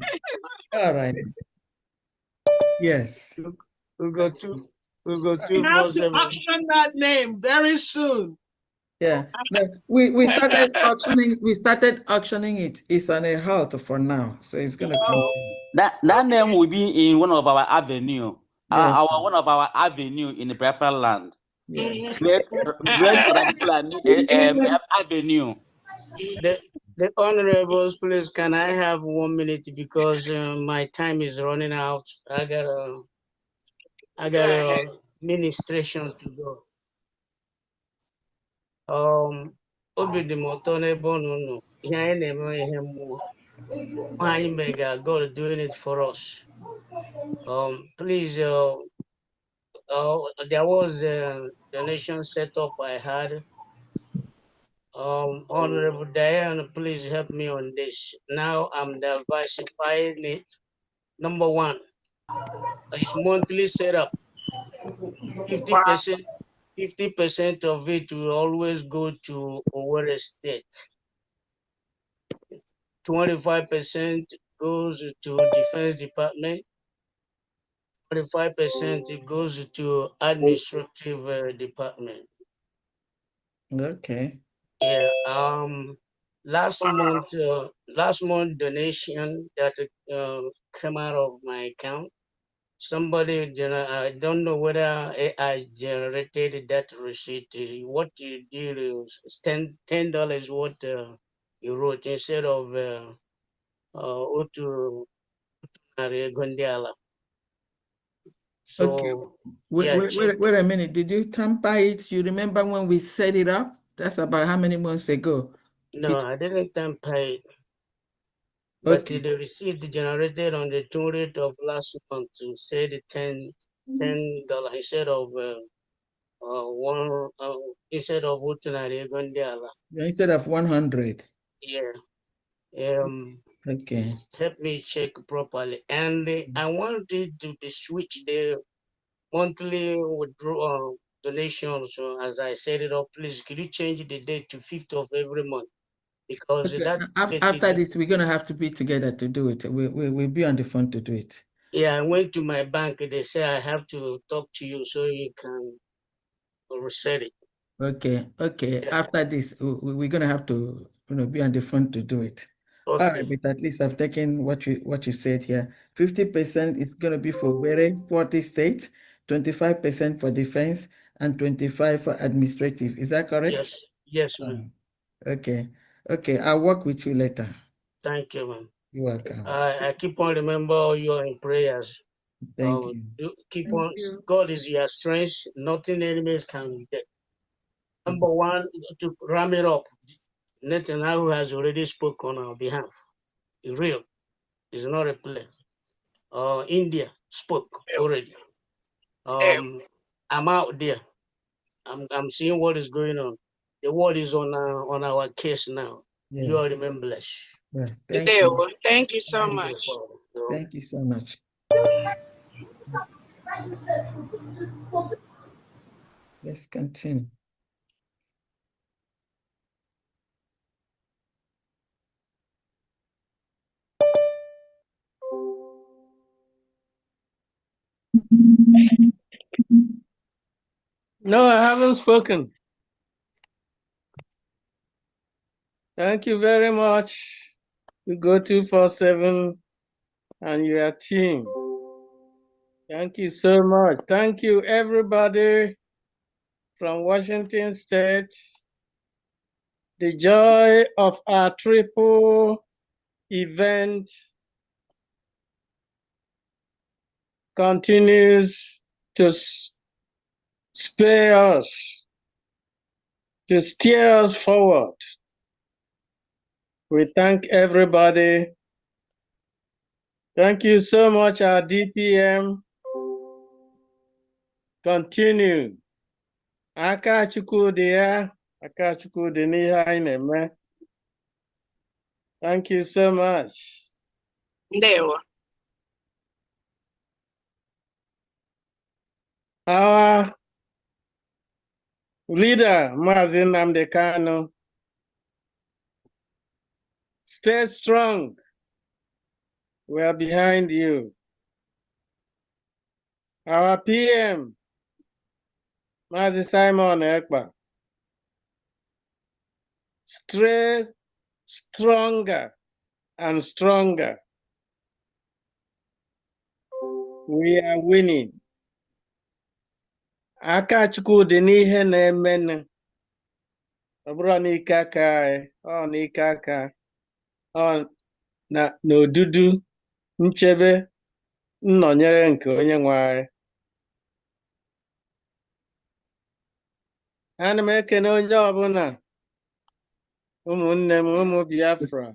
all right. Yes. We'll go to auction that name very soon. Yeah, no, we started auctioning. We started auctioning it. It's on a halt for now, so it's gonna continue. That name will be in one of our avenue. Yes. One of our avenue in the Biafran land. Yes. Great avenue. The honorables, please, can I have 1 minute because my time is running out. I got a ministration to go. Obi dị m ụtọ n'ebe unu nọ ihe anyị na-eme ihe mmụọ My mega God doing it for us. Please, there was a donation setup I had. Honorable Diane, please help me on this. Now I'm diversifying it. Number one, it's monthly setup. 50%, 50% of it will always go to Owerri State. 25% goes to Defense Department. 25% goes to Administrative Department. Okay. Yeah. Last month donation that came out of my account. Somebody, I don't know whether I generated that receipt. What you did is $10 what you wrote instead of Otu Gondiala. Okay. So Wait a minute. Did you tamper it? You remember when we set it up? That's about how many months ago? no, I didn't tamper it. But the receipt generated on the 20th of last month to say the $10 instead of one instead of Utunari Gondiala. Instead of 100. Yeah. Okay. Help me check properly. And I wanted to switch the monthly withdrawal donations. As I set it up, please could you change the date to 5th of every month? Because Okay. that After this, we're gonna have to be together to do it. We'll be on the phone to do it. yeah, I went to my bank. They say I have to talk to you so you can reset it. Okay. Yeah. After this, we're gonna have to, be on the phone to do it. Okay. All right, but at least I've taken what you said here. 50% is gonna be for Were, 40 states, 25% for defense, and 25 for administrative. Is that correct? Yes, ma'am. Okay. I'll work with you later. Thank you, ma'am. You're welcome. I keep on remember you in prayers. Thank you. Keep on. God is your strength. Nothing enemies can get. Number one, to ram it up, Netanyahu has already spoken on our behalf. It's real. It's not a play. India spoke already. I'm out there. I'm seeing what is going on. The world is on our case now. Yes. You are remembrance. Yes. Thank you. Thank you so much. Thank you so much. Let's continue. No, I haven't spoken. Thank you very much. We go 247 and your team. Thank you so much. Thank you, everybody from Washington State. The joy of our triple event continues to spur us, to steer us forward. We thank everybody. Thank you so much, our DPM. Continue. Aka Chukwu dị ya, aka Chukwu dị n'ihe anyị na-eme. Thank you so much. Ndewo. Our leader, Mazi Nnamdi Kanu, stay strong. We are behind you. Our PM, Mazi Simon Ekpa, stay stronger and stronger. We are winning. Aka Chukwu dị n'ihe na-emenụ. Ọ bụrụ n'ike aka anyị, ọ n'ike aka, ọ n'odudu nchebe nnọnyere nke onye nwe anyị. Ana m ekene onye ọbụla, ụmụnne m, ụmụ Biafra,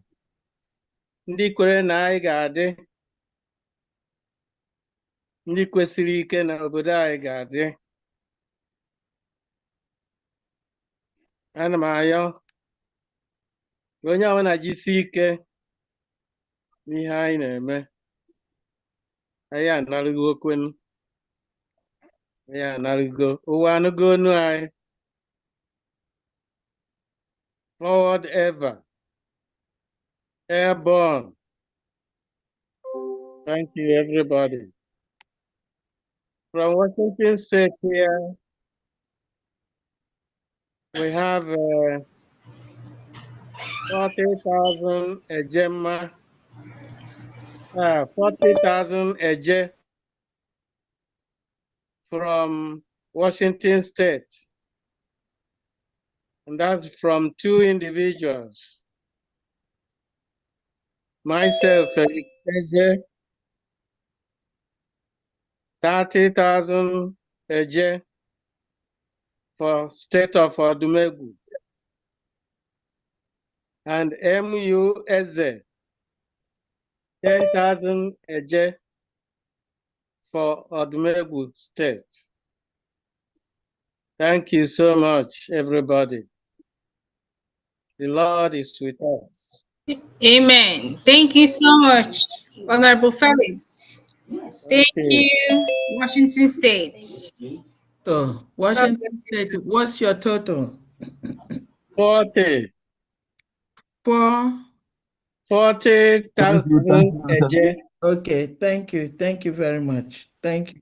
ndị kwere na anyị ga-adị, ndị kwesịrị ike na obodo anyị ga-adị. Ana m ayọ onye ọbụla jisi ike n'ihe anyị na-eme, anyị anarịgo okwenu, anyị anarịgo ụwa anụgo onu anyị. Forward ever, airborne. Thank you, everybody. From Washington State here, we have 40,000 ejema, 40,000 eje from Washington State. And that's from 2 individuals. Myself, Felix Eze, 30,000 eje for state of Odumegwu. And MU Eze, 10,000 eje for Odumegwu state. Thank you so much, everybody. The Lord is with us. Amen. Thank you so much, Honorable Felix. Thank you, Washington State. So, Washington State, what's your total? 40. 40,000 eje. Okay, thank you. Thank you very much. Thank you.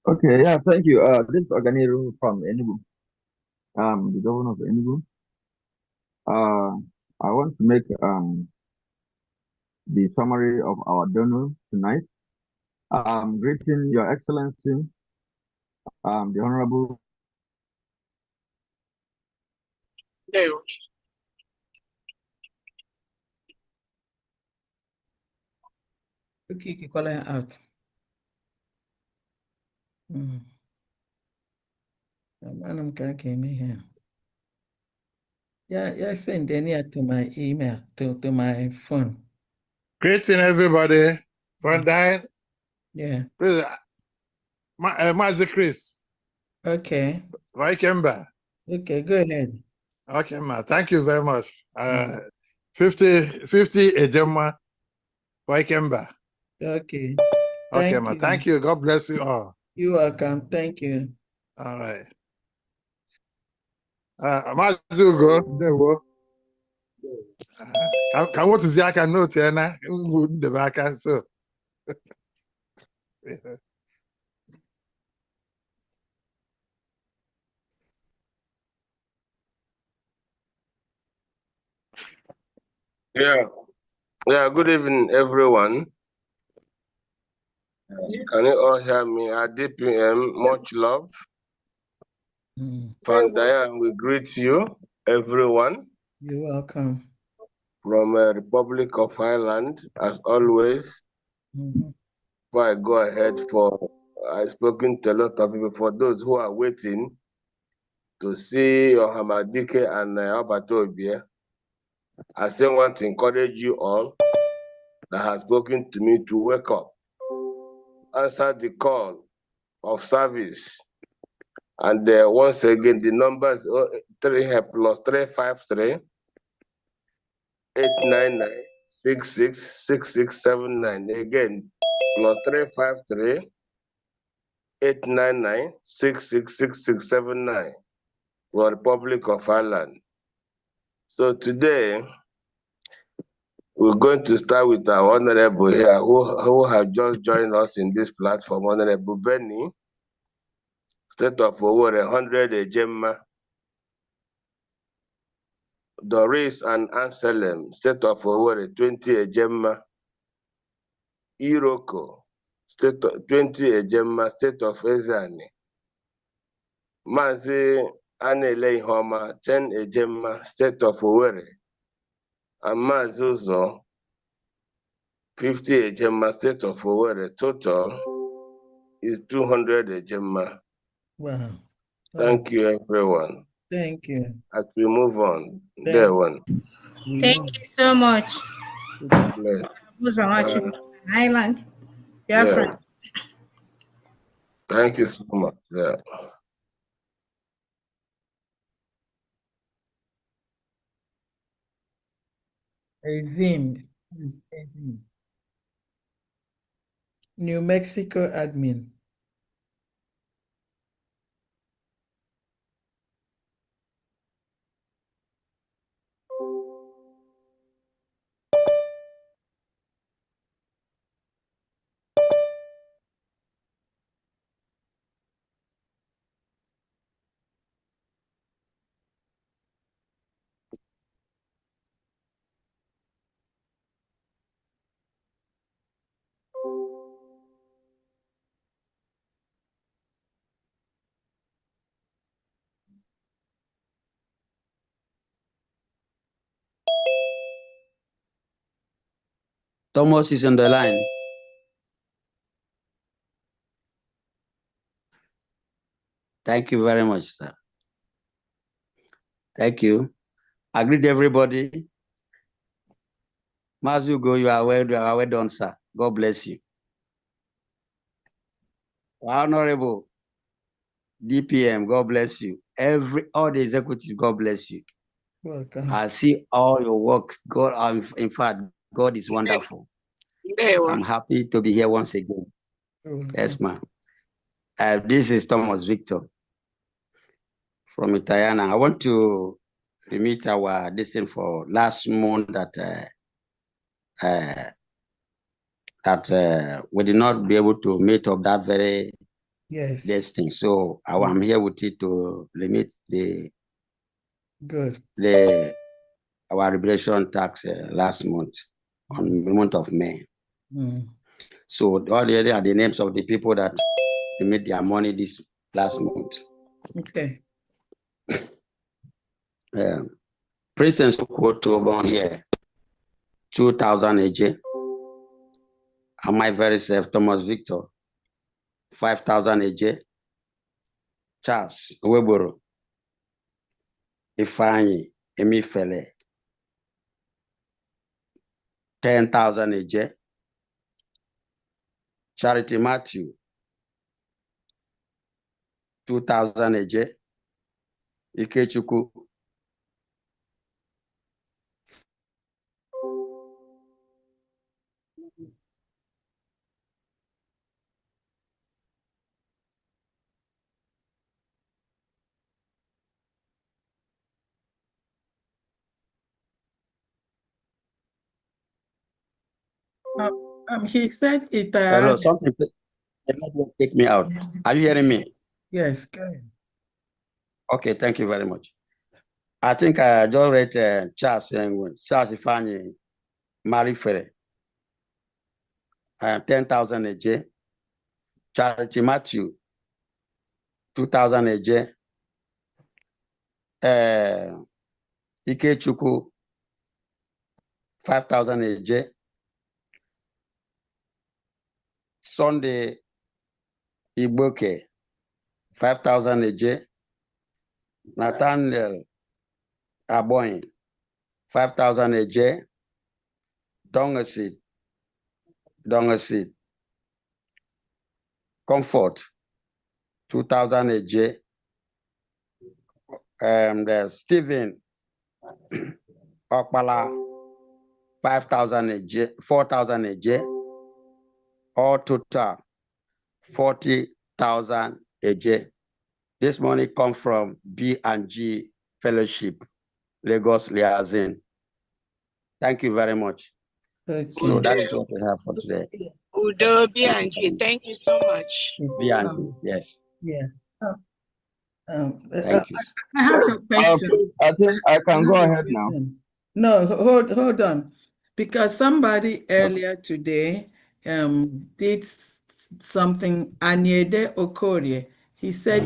Okay, yeah, thank you. This is Organiru from Enugu. The governor of Enugu. I want to make the summary of our donor tonight. Greeting Your Excellency, the Honorable. Okay, call her out. I'm came here. Yeah, send any to my email, to my phone. Greeting everybody. Fundraising. Yeah. Please, Master Chris. Okay. Welcome. Okay, go ahead. Okay, ma. Thank you very much. 50 ejema. Welcome. Okay. Okay, ma. Thank you. God bless you all. You're welcome. Thank you. All right. Master Ugo, there we go. Can what is I can note here now? The back so. Yeah. Good evening, everyone. Can you all hear me? At DPM, much love. Fundraising, we greet you, everyone. You're welcome. From Republic of Ireland, as always. Before I go ahead, I've spoken to a lot of people. For those who are waiting to see Ohamadike and Abatobia, I still want to encourage you all that has spoken to me to wake up, answer the call of service. And once again, the number is 353 899 666679. Again, +353 899 666679 for Republic of Ireland. So today, we're going to start with our Honorable here who have just joined us in this platform, Honorable Benny, State of over 100 ejema. Doris and Anselm, State of over 20 ejema. Iroko, State of 20 ejema, State of Ezani. Mazi Anele Homa, 10 ejema, State of Owerri. And Mazuzo, 50 ejema, State of Owerri. Total is 200 ejema. Wow. Thank you, everyone. Thank you. As we move on, there one. Thank you so much. Bless. Island. Yeah. Biafra. Thank you so much. Yeah. Azim. New Mexico admin. Thomas is on the line. Thank you very much, sir. Thank you. I greet everybody. Mazugo, you are well done, sir. God bless you. Honorable DPM, God bless you. All the executives, God bless you. Welcome. I see all your work. God, in fact, God is wonderful. I'm happy to be here once again. Yes, ma'am. This is Thomas Victor from Italiana. I want to remit our decision for last month that we did not be able to meet up that very thing. So I'm here with you to limit our liberation tax last month on the month of May. So all the other are the names of the people that they made their money this last month. Okay. President Sokoto here, 2,000 AJ. And my very self, Thomas Victor, 5,000 AJ. Charles Weboro, Ifeanyi Emifele, 10,000 AJ. Charity Matthew, 2,000 AJ. Ikechukwu, He said it. Hello, something take me out. Are you hearing me? Yes, go ahead. Okay, thank you very much. I think I just read Charles Ifeanyi Marifere, 10,000 AJ. Charity Matthew, 2,000 AJ. Ikechukwu, 5,000 AJ. Sunday Igboke, 5,000 AJ. Nathaniel Aboin, 5,000 AJ. Dongesid. Comfort, 2,000 AJ. Stephen Okpala, 5,000 AJ, 4,000 AJ. All total, 40,000 AJ. This money comes from B&G Fellowship, Lagos Liaison. Thank you very much. So that is what we have for today. Udo B&G, thank you so much. B&G, yes. Yeah. Thank you. I have a question. I think I can go ahead now. No, hold on. Because somebody earlier today did something, Anyede Okorie. He said,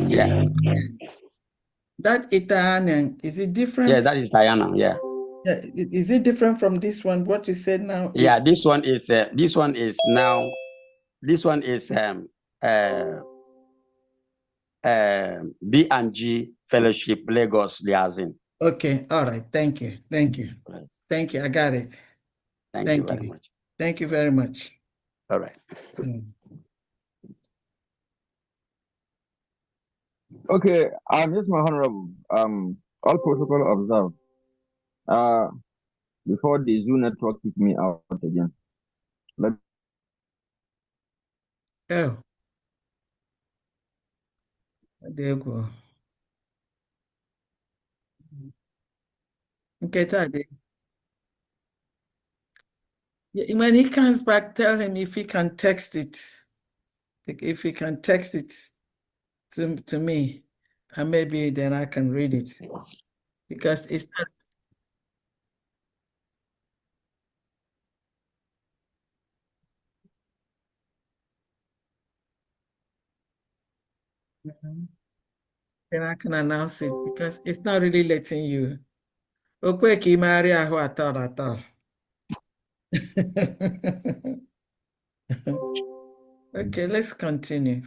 that Italian, is it different? Yeah, that is Diana, yeah. Is it different from this one? What you said now? Yeah, this one is now, B&G Fellowship Lagos liaison. Okay, all right. Thank you. Thank you. Right. Thank you. I got it. Thank you very much. Thank you very much. All right. Okay, yes, my honorable. All protocol observed. Before the Zoo network kick me out again. Oh. There you go. Okay, Tade. When he comes back, tell him if he can text it. If he can text it to me, and maybe then I can read it. Because it's not. Then I can announce it because it's not really letting you. Okay, okay, let's continue.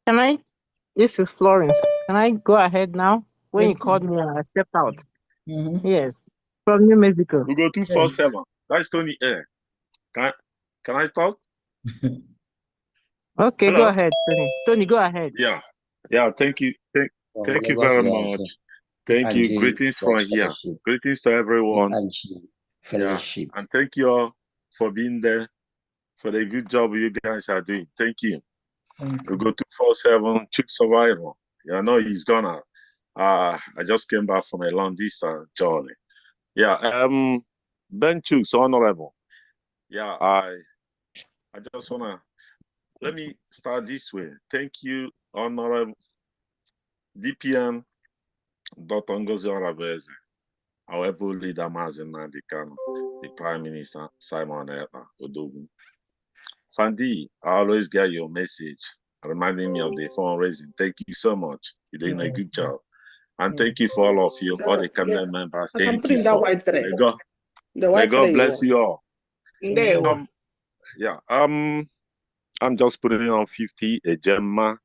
Can I? This is Florence. Can I go ahead now? When you called me, I stepped out. Yes, from New Mexico. We go 247. That's Tony Air. Can I talk? Okay, Hello? go ahead, Tony. Tony, go ahead. Yeah. Thank you. Thank you very much. Thank you. Greetings from here. Greetings to everyone. Fellowship. And thank you all for being there, for the good job you guys are doing. Thank you. We go 247, Chick Survival. Yeah, I know he's gonna. I just came back from a long distance journey. Yeah, Ben Chooks, Honorable. Yeah, I just wanna let me start this way. Thank you, Honorable DPM Dr. Ngozi Oraveze, our able leader Mazen Nandikano, the Prime Minister Simon Ekpa Odogun. Fandi, I always get your message reminding me of the fundraising. Thank you so much. You're doing a good job. And thank you for all of you, all the cabinet members. Thank you. May God bless you all. I'm just putting on 50 a Gemma.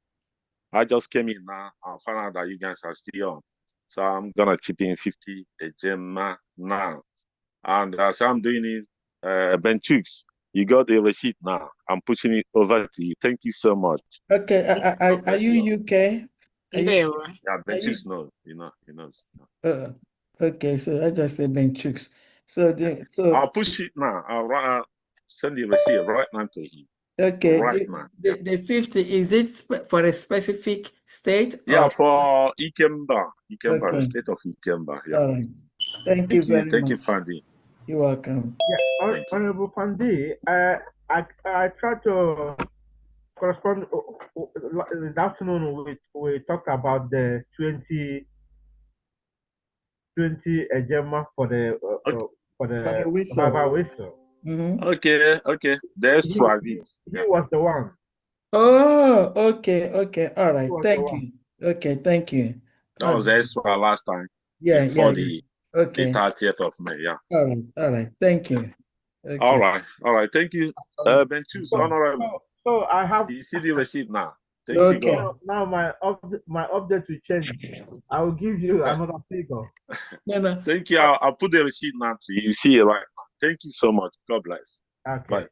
I just came in now and found out that you guys are still on. So I'm gonna chip in 50 a Gemma now. And as I'm doing it, Ben Chooks, you got the receipt now. I'm pushing it over to you. Thank you so much. Okay, are you UK? Yeah, Ben Chooks knows. He knows. Okay, so I just said Ben Chooks. So I'll push it now. I'll send the receipt right now to him. Okay, right now. The 50, is it for a specific state? Yeah, or? for Ikemba, Okay. the state of Ikemba. Yeah. All right. Thank you very much. Thank you, Fandi. You're welcome. Yeah, Honorable Fandi, I tried to correspond this afternoon. We talked about the 20 Gemma for the Baba Whistle. Okay. There's He was the one. Oh, okay. All right. Thank you. Okay, thank you. That was extra last time. Yeah, before the the 30th of May. Yeah. All right. Thank you. Okay. All right. Thank you. Ben Chooks, Honorable. So I have. You see the receipt now. Thank Okay. you, God. Now my update will change. I will give you another figure. No. Thank you. I'll put the receipt now to you. You see it right now. Thank you so much. God bless. Okay. Bye.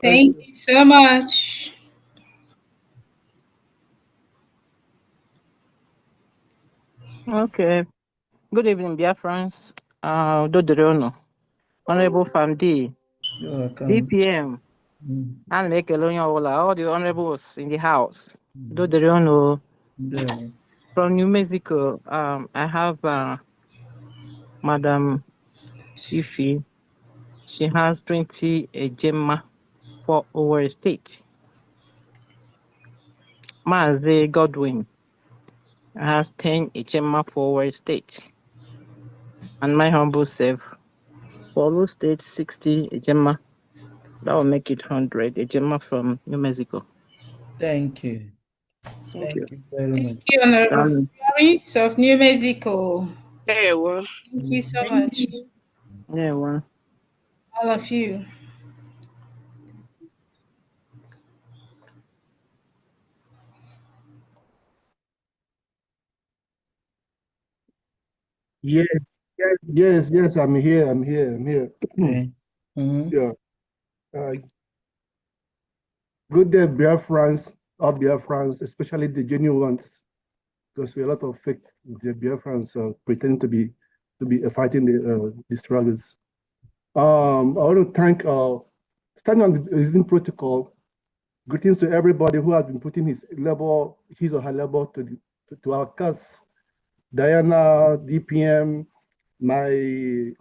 Thank you so much. Okay. Good evening, Biafrans. Dodorono, Honorable Fandi, You're welcome. DPM, and all the honorables in the house. Dodorono. From New Mexico, I have Madam Ify. She has 20 Gemma. for our state. Mazi Godwin has 10 HMA for our state. And my humble self, for Olu State, 60 HMA. That will make it 100 HMA from New Mexico. Thank you. Thank you. Very much. Thank you, Honorable Florence of New Mexico. Hey, well. Thank you so much. Yeah, well. All of you. Yes, yes, I'm here. Okay. Yeah. Good day, Biafrans, especially the genuine ones, because we have a lot of fake Biafrans pretending to be fighting the struggles. I want to thank standing on the existing protocol. Greetings to everybody who has been putting his or her labor to our cause. Diana, DPM, my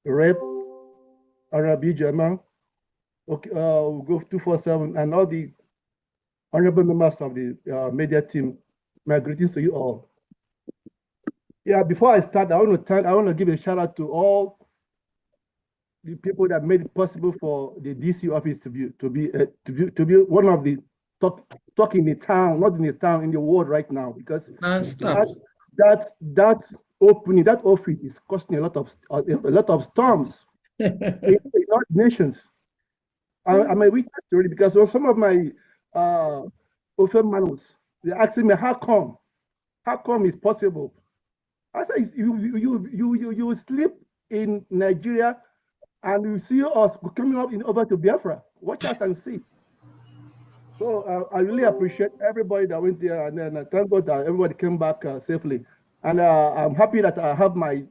rep, Arabi Jama, okay, we'll go 247, and all the honorable members of the media team. My greetings to you all. Yeah, before I start, I want to give a shout out to all the people that made it possible for the DC office to be one of the talk in the town, not in the town, in the world right now, because that opening, that office is costing a lot of storms in all nations. I'm a witness to it, because when some of my open manuals, they're asking me how come it's possible. I said, you sleep in Nigeria and you see us coming up over to Biafra. Watch out and see. So I really appreciate everybody that went there, and then thank God that everybody came back safely. And I'm happy that I have my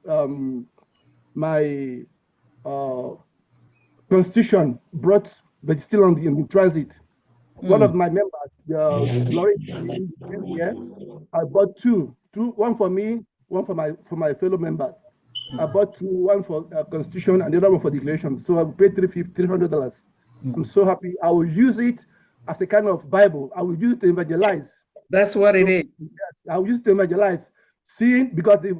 constitution brought, but still in transit. One of my members, Laurie, here, I bought two, one for me, one for my fellow members. I bought two, one for constitution and the other one for declaration. So I paid $300. I'm so happy. I will use it as a kind of Bible. I will use it to evangelize. That's what it is. Yes, I will use it to evangelize. Seeing, because the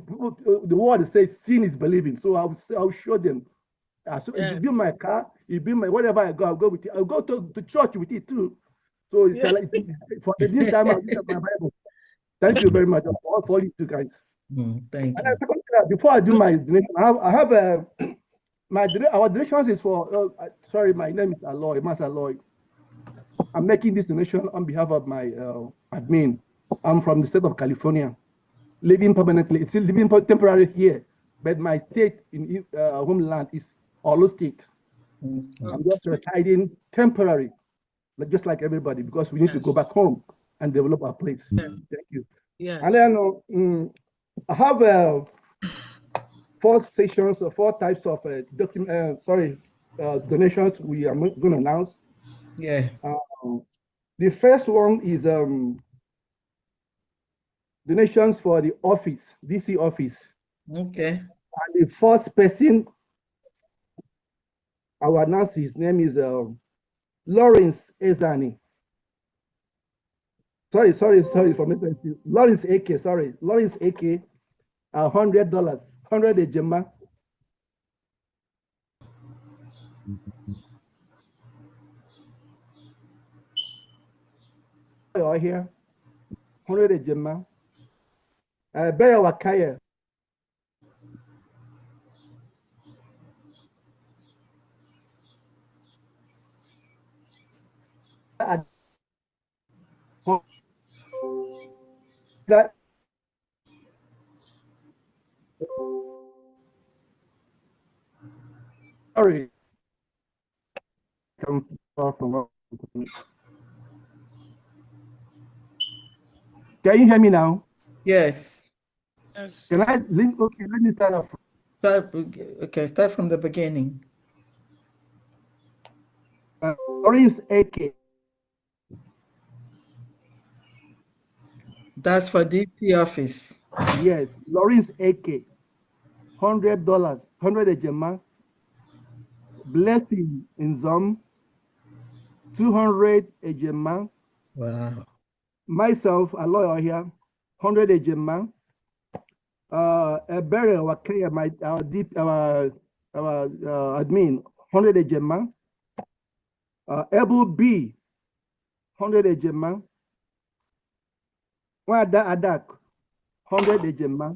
word says seeing is believing. So I'll show them. So if you build my car, you build my whatever I go, I'll go with it. I'll go to church with it too. So it's like, for the meantime, I'll use my Bible. Thank you very much for you two guys. Thank you. Before I do my donation, I have our donations is for. Sorry, my name is Aloy, Master Aloy. I'm making this donation on behalf of my admin. I'm from the state of California, living permanently, still living temporarily here, but my state in homeland is Olu State. I'm just residing temporary, just like everybody, because we need to go back home and develop our place. Thank you. And then I have 4 sessions or 4 types of donations we are going to announce. Yeah. The first one is donations for the office, DC office. Okay. And the first person I will announce, his name is Lawrence Ezani. Sorry for missing. Lawrence AK, sorry. Lawrence AK, $100, 100 Ejema. You're here, 100 Ejema. Beria Wakaya. That sorry. Come from. Can you hear me now? Yes. Can I link? Okay, let me start off. Start from the beginning. Lawrence AK. That's for DC office. Yes, Lawrence AK. $100, 100 Ejema. Blessing in Zom, 200 ejema. Wow. Myself, a lawyer here, 100 ejema. A burial, our admin, 100 ejema. Able B, 100 ejema. Wada Adak, 100 ejema.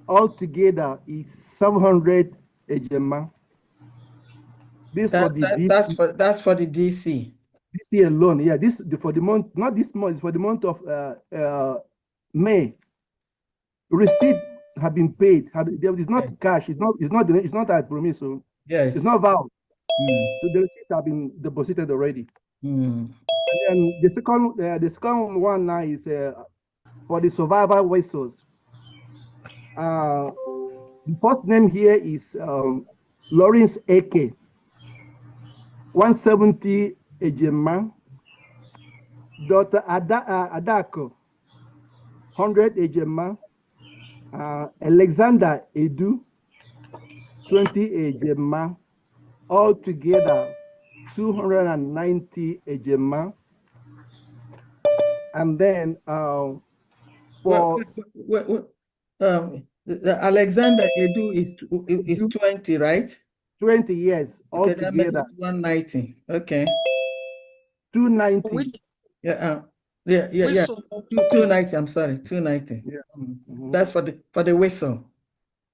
Altogether is 700 ejema. This for the that's for the DC. DC alone, yeah. This for the month, not this month. It's for the month of May. Receipt have been paid. It's not cash. It's not I promise. So yes, it's not vowed. So the receipts have been deposited already. And then the second one now is for the survivor vessels. The first name here is Lawrence AK, 170 ejema. Dr. Adako, 100 ejema. Alexander Edu, 20 ejema. Altogether 290 ejema. And then for the Alexander Edu is 20, right? 20 years Okay, that makes it altogether. 190. Okay. 290. Yeah. 290. I'm sorry, 290. Yeah. That's for the whistle.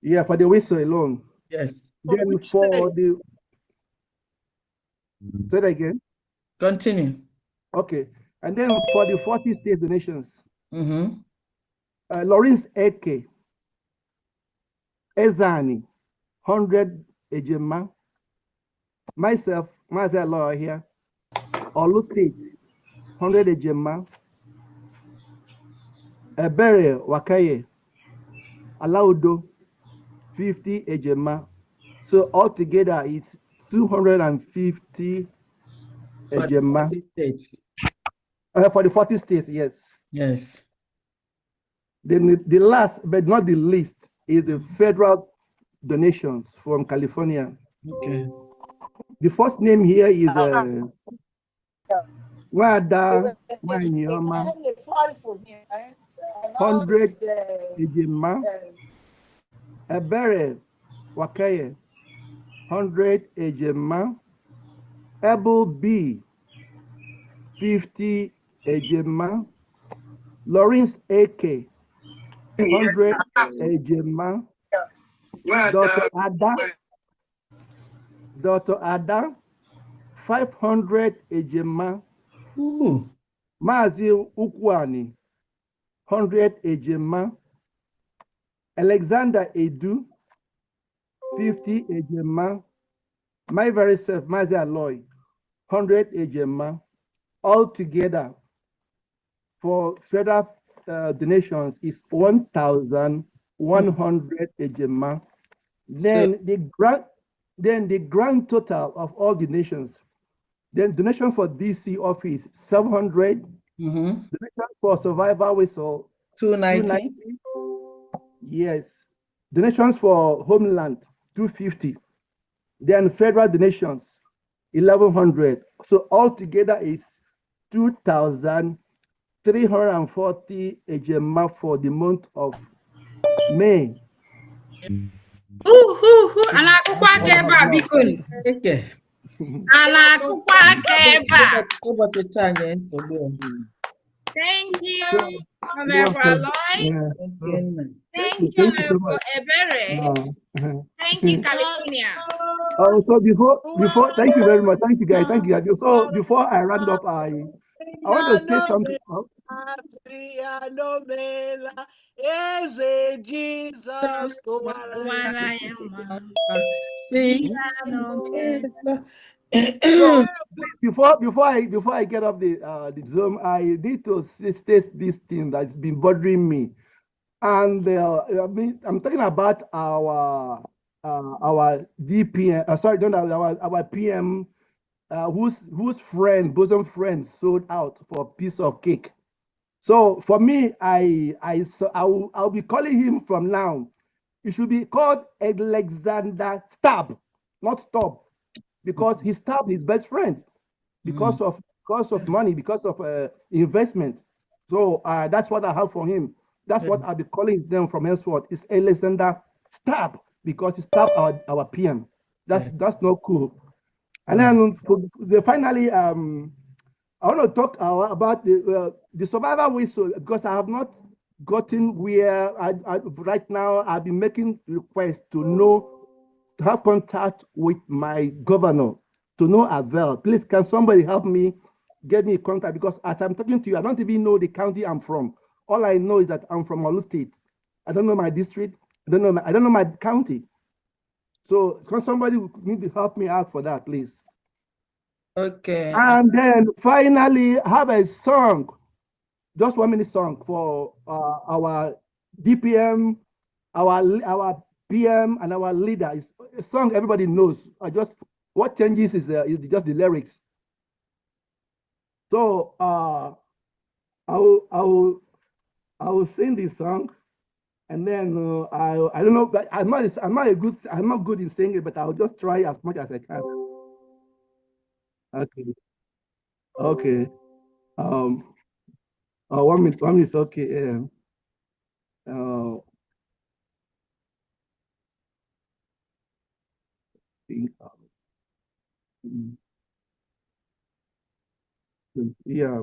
Yeah, for the whistle alone. Yes. Then for the say that again. Continue. Okay. And then for the 40 states donations, Lawrence Eke, Ezani, 100 ejema. Myself lawyer here, Olu State, 100 ejema. Ebere Wakaye, Alaudo, 50 ejema. So altogether it's 250 ejema. For the 40 states, yes. Yes. Then the last, but not the least, is the federal donations from California. Okay. The first name here is Wada Wanyoma, 100 ejema. Ebere Wakaye, 100 ejema. Able B, 50 ejema. Lawrence AK, 100 ejema. Dr. Ada, 500 ejema. Mazi Ukwani, 100 ejema. Alexander Edu, 50 ejema. My very self, Mazi Aloy, 100 ejema. All together for federal donations is 1,100 ejema. Then the grand total of all donations. Then donation for DC office 700. Donation for survivor whistle 290. Yes. Donations for homeland 250. Then federal donations 1,100. So altogether is 2,340 ejema for the month of May. Thank you, Honorable Aloy. Thank you, Honorable Ebere. Thank you, California. So before, thank you very much. Thank you, guys. Thank you. So before I round up, I want to say something. Before I get off the Zoom, I need to state this thing that's been bothering me, and I'm talking about our DPM. Our PM, whose bosom friend sold out for a piece of cake. So for me, I'll be calling him from now. It should be called Alexander Stab, not Stop, because he stabbed his best friend. because of money, because of investment. So that's what I have for him. That's what I'll be calling them from henceforth. It's Alexander Stab, because he stabbed our PM. That's not cool. And then finally, I want to talk about the survivor whistle, because I have not gotten where right now. I've been making requests to have contact with my governor, to no avail. Please, can somebody help me get me contact? Because as I'm talking to you, I don't even know the county I'm from. All I know is that I'm from Olu State. I don't know my district. I don't know my county. So can somebody need to help me out for that, please? Okay. And then finally, have a song, just 1 minute song for our DPM, our PM, and our leader. It's a song everybody knows. What changes is just the lyrics. So I will sing this song, and then I don't know, but I'm not good in singing, but I'll just try as much as I can. Okay. 1 minute is okay. Yeah.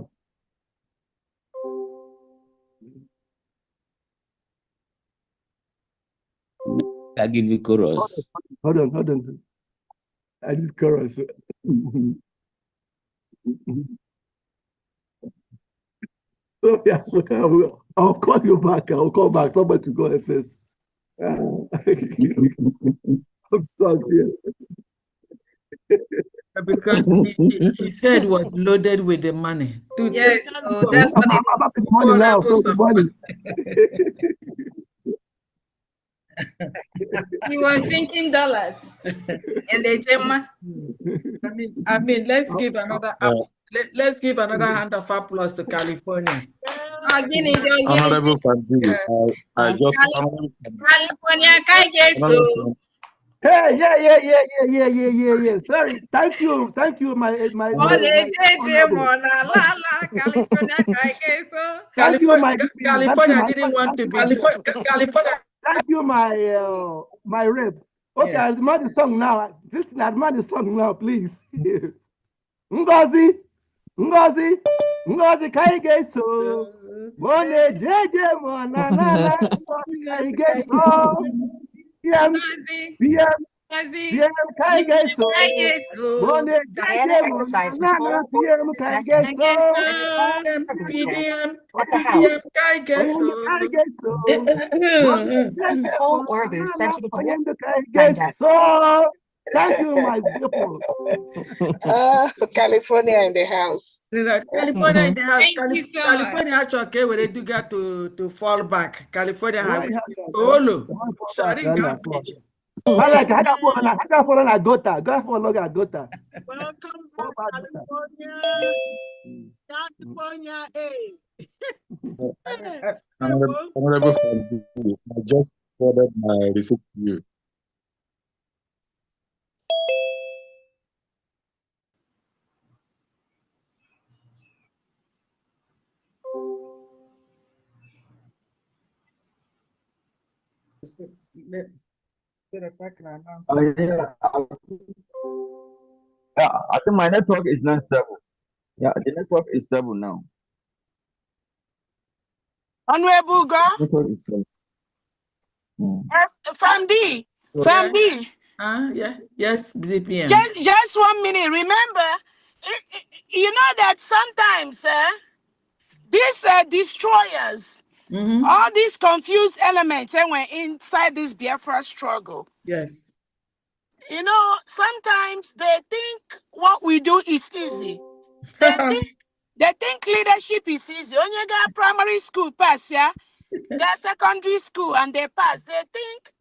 I give you chorus. Hold on. I need chorus. So yeah, I'll call you back. I'll call back. Somebody to go ahead first. I'm sorry. Because he said was loaded with the money. Yes, so that's what it I'm the money now. So the money. He was thinking dollars. And the Gemma. I mean, let's give another hand of applause to California. Honorable Pandini, I just California, so. Hey, yeah. Sorry, thank you, my. California didn't want to be. Thank you, my rep. Okay, I'll demand the song now. Demand the song now, please. Ngozi, kaigeso. Mone jeje mona na kaigeso. PM kaigeso. Mone jeje mona na PM kaigeso. PDM kaigeso. Thank you, my people. California in the house. California in the house. Thank you so California much. okay when they do get to fall back. California have Olo. Welcome back, California. California, Honorable Pandini, I just forwarded my receipt to you. I think my network is not stable. Yeah, the network is stable now. Honorable God. Yes, Famdi. Yes, BPM. Just 1 minute. Remember, you know that sometimes these destroyers, all these confused elements, when inside this Biafra struggle. Yes. You know, sometimes they think what we do is easy. They think leadership is easy. When you got primary school pass, yeah, got secondary school and they pass. They think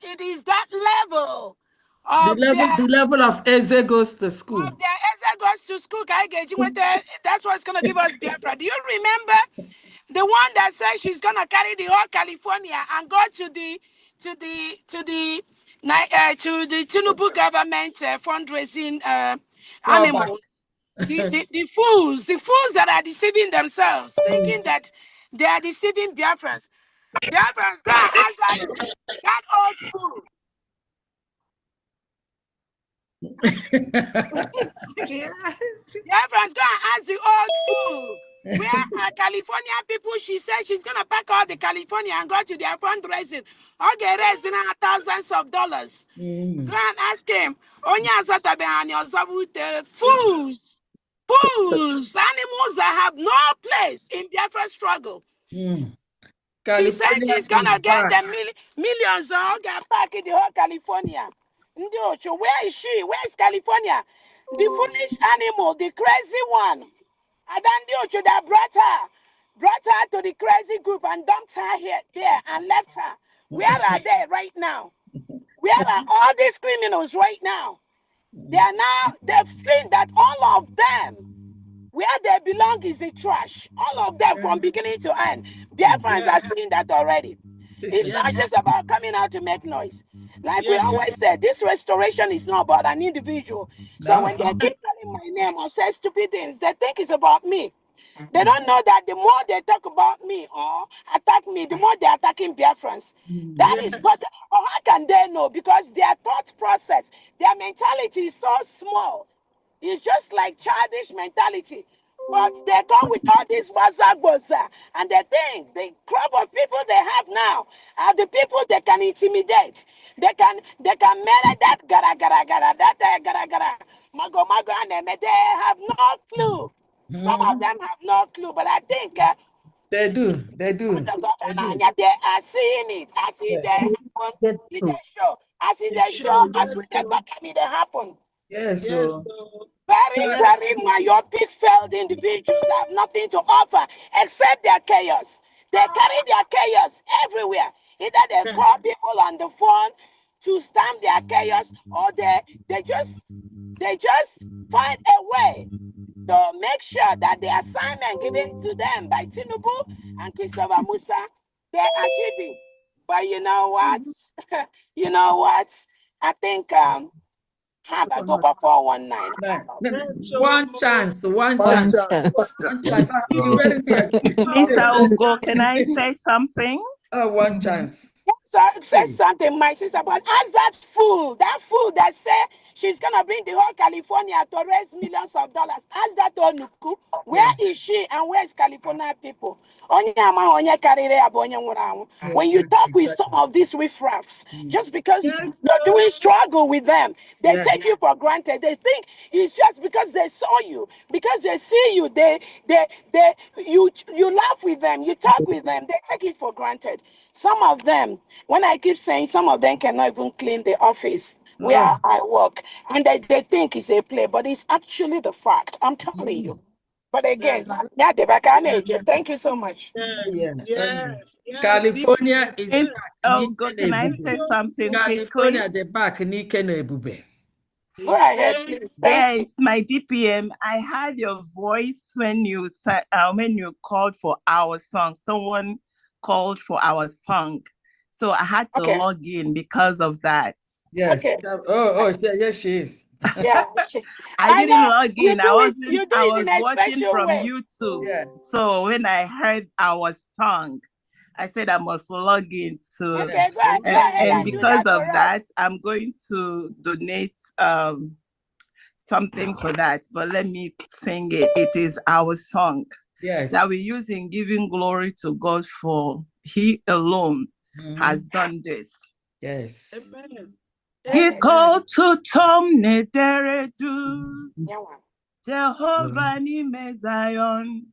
it is that level of the level of Eze goes to school. Of their Eze goes to school. That's what's gonna give us Biafra. Do you remember the one that says she's gonna carry the whole California and go to the to the Tinubu government fundraising animals. The fools that are deceiving themselves, thinking that they are deceiving Biafrans. Biafrans, go and ask that old fool. Biafrans, go and ask the old fool. Where are California people? She said she's gonna pack all the California and go to their fundraising. Okay, raising thousands of dollars. Go and ask him. Fools. Fools, animals that have no place in Biafra struggle. She said she's gonna get them millions of get back in the whole California. Where is she? Where is California? The foolish animal, the crazy one. And then that brought her to the crazy group and dumped her here, there, and left her. Where are they right now? Where are all these criminals right now? They've seen that all of them, where they belong is the trash. All of them from beginning to end. Biafrans are seeing that already. It's not just about coming out to make noise. Like we always said, this restoration is not about an individual. So when they keep calling my name or say stupid things, they think it's about me. They don't know that the more they talk about me or attack me, the more they're attacking Biafrans. That is what, or how can they know? Because their thought process, their mentality is so small. It's just like childish mentality. But they come with all this waza, and they think the crop of people they have now are the people they can intimidate. They can marry that gara, mago, and they have no clue. Some of them have no clue, but I think they do. They are seeing it. I see they happen. They show. I see they show. I see they back at me. They happen. Yes, so Very myopic failed individuals have nothing to offer except their chaos. They carry their chaos everywhere. Either they call people on the phone to stamp their chaos, or they just find a way to make sure that the assignment given to them by Tinubu and Christopher Musa, they achieve it. But you know what? You know what? I think I go back for 419. One chance. Lisa Ugo, can I say something? One chance. Say something, my sister, but ask that fool that said she's gonna bring the whole California to raise millions of dollars. Ask that Onuku, where is she and where is California people? When you talk with some of these riffraffs, just because you're doing struggle with them, they take you for granted. They think it's just because they saw you, because they see you, you laugh with them, you talk with them, they take it for granted. Some of them, when I keep saying some of them cannot even clean the office where I work, and they think it's a play, but it's actually the fact. I'm telling you. But again, thank you so much. California is can I say something? California, the back Ebube. Go ahead, please. Yes, my DPM. I heard your voice when you called for our song. Someone called for our song, so I had to log in because of that. Yes. Okay. Yes, she is. Yeah, I didn't log in. I was watching from YouTube. Yeah. So when I heard our song, I said I must log in to. Okay, go ahead and because of that, I'm going to donate something for that. But let me sing it. It is our song. Yes. That we use in giving glory to God, for He alone has done this. Yes. Giko to Tom Nederedu, Jehovah Nime Zion.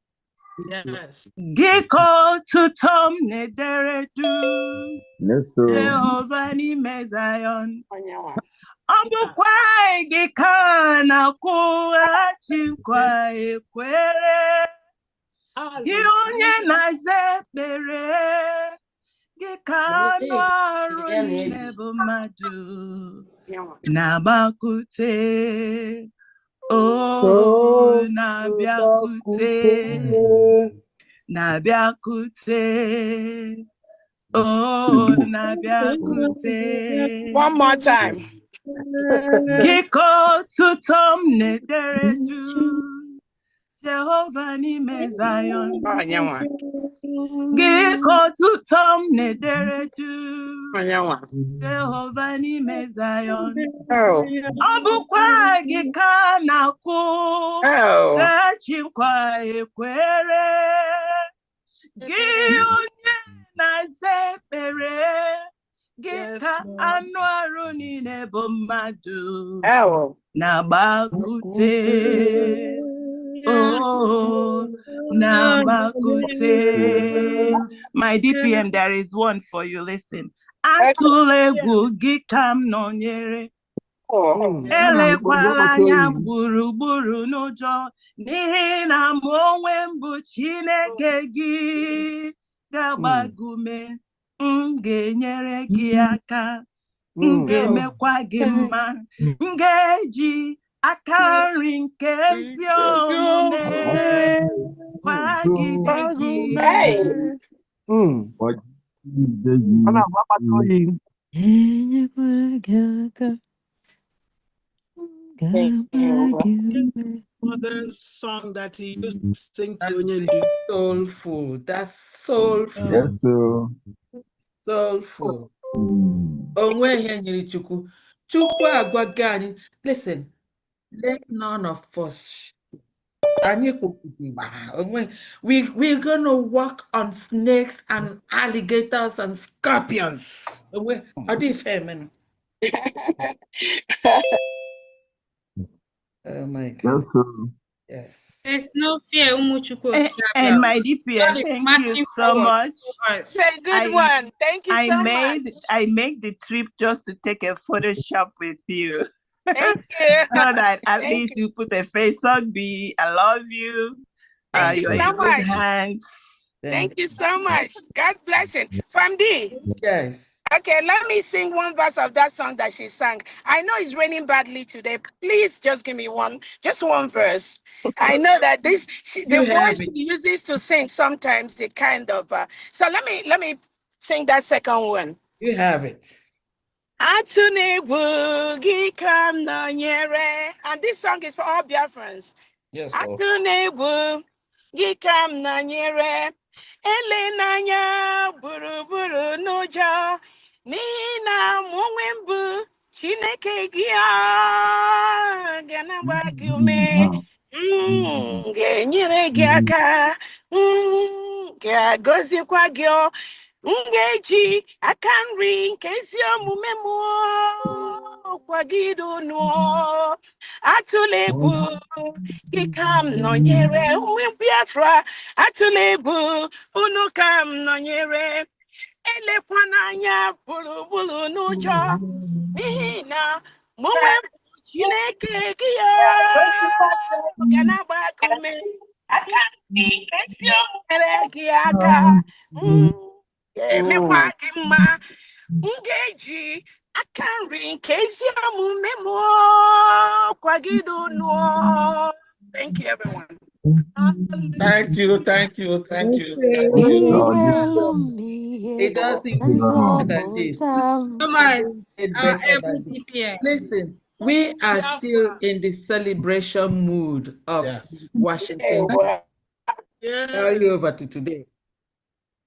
Yes. Giko to Tom Nederedu, Jehovah Nime Zion. Obukwai Gikana Kuachikwa Ekwere. Gionye na zebere, Gikano aruni nebo madu, Nabakute, oh, Nabiakute, Oh, nabiakute. One more time. Giko tutom nederedu. Jehovah nime Zion. Giko tutom nederedu. Jehovah nime Zion. Ọbụkwa gị ka na-akwụ gachikwa ekwere gị onye na-aza ekpere gị ka anụ arụ niile bụ mmadụ na-agbakute na-agbakute. My DPM, there is one for you. Listen. Atụla egwu gị ka m nọnyere. Elekwala anya gburugburu n'ụjọ n'ihi na mụ onwe m bụ Chineke gị ga-agbagume m ga-enyere gị aka m ga-emekwa gị mma m ga-eji aka nri nke ezi omume kwagide gị. Another song that he used to sing to soulful. That's soulful. Yes, sir. Soulful. Onwe ihe nyere Chukwu. Chukwu agwaga anyị. Listen, let none of us. We're gonna walk on snakes and alligators and scorpions. Are they fair? Oh my God. Yes. There's no fear, Umuchukwu. And my DPM, thank you so much. Say good one. Thank you so much. I made the trip just to take a Photoshop with you. Thank you. So that at least you put a face on me. I love you. Thank you so much. Hands. Thank you so much. God bless you. Famdi. Yes. Okay, let me sing one verse of that song that she sang. I know it's raining badly today. Please just give me just one verse. I know that the voice she uses to sing sometimes it kind of. So let me sing that second one. You have it. And this song is for all Biafrans. Yes. Elenanya buruburu n'ụjọ n'ihi na mụ onwe m bụ Chineke gị ga-agba gị ume ga-enyere gị aka ga-agọzikwa gị ga-eji aka nri nke ezi omume m kwagide unu atụla egwu gị ka m nọnyere ụmụ Biafra atụla egwu unu ka m nọnyere elekwana anya bụrụbụrụ n'ụjọ n'ihi na mụ onwe m bụ Chineke gị ga na-agba gị ume aka nri nke ezi omume gị aka ga-emekwa gị mma m ga-eji aka nri nke ezi omume m kwagide unu. Thank you, everyone. Thank you. It does English better than this. Listen, we are still in the celebration mood of Washington. Carry over to today.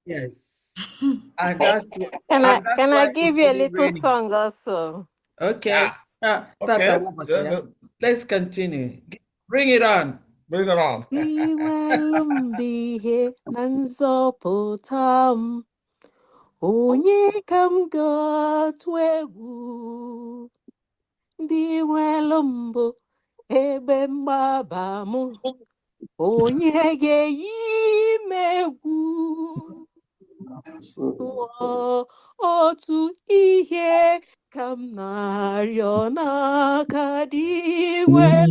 Yes. And that's can I give you a little song also? Okay. Let's continue. Bring it on. Onye ka m ga-atụ egwu ndị nwere mbụ ebe mgbaba m onye ga-eyi m egwu otu ihe ka m na-arịọ n'aka dị nwere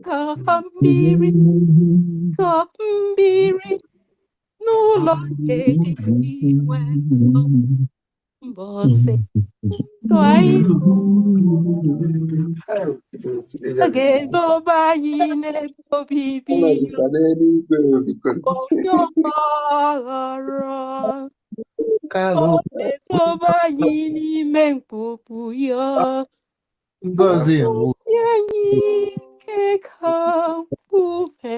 ka mmiri n'ụlọ nke dị nwere Mbose Twai Agezoba Yine Tobibi Ofiokara Ogezoba Yini Mengpupu Ya Sianyi Keka Pupe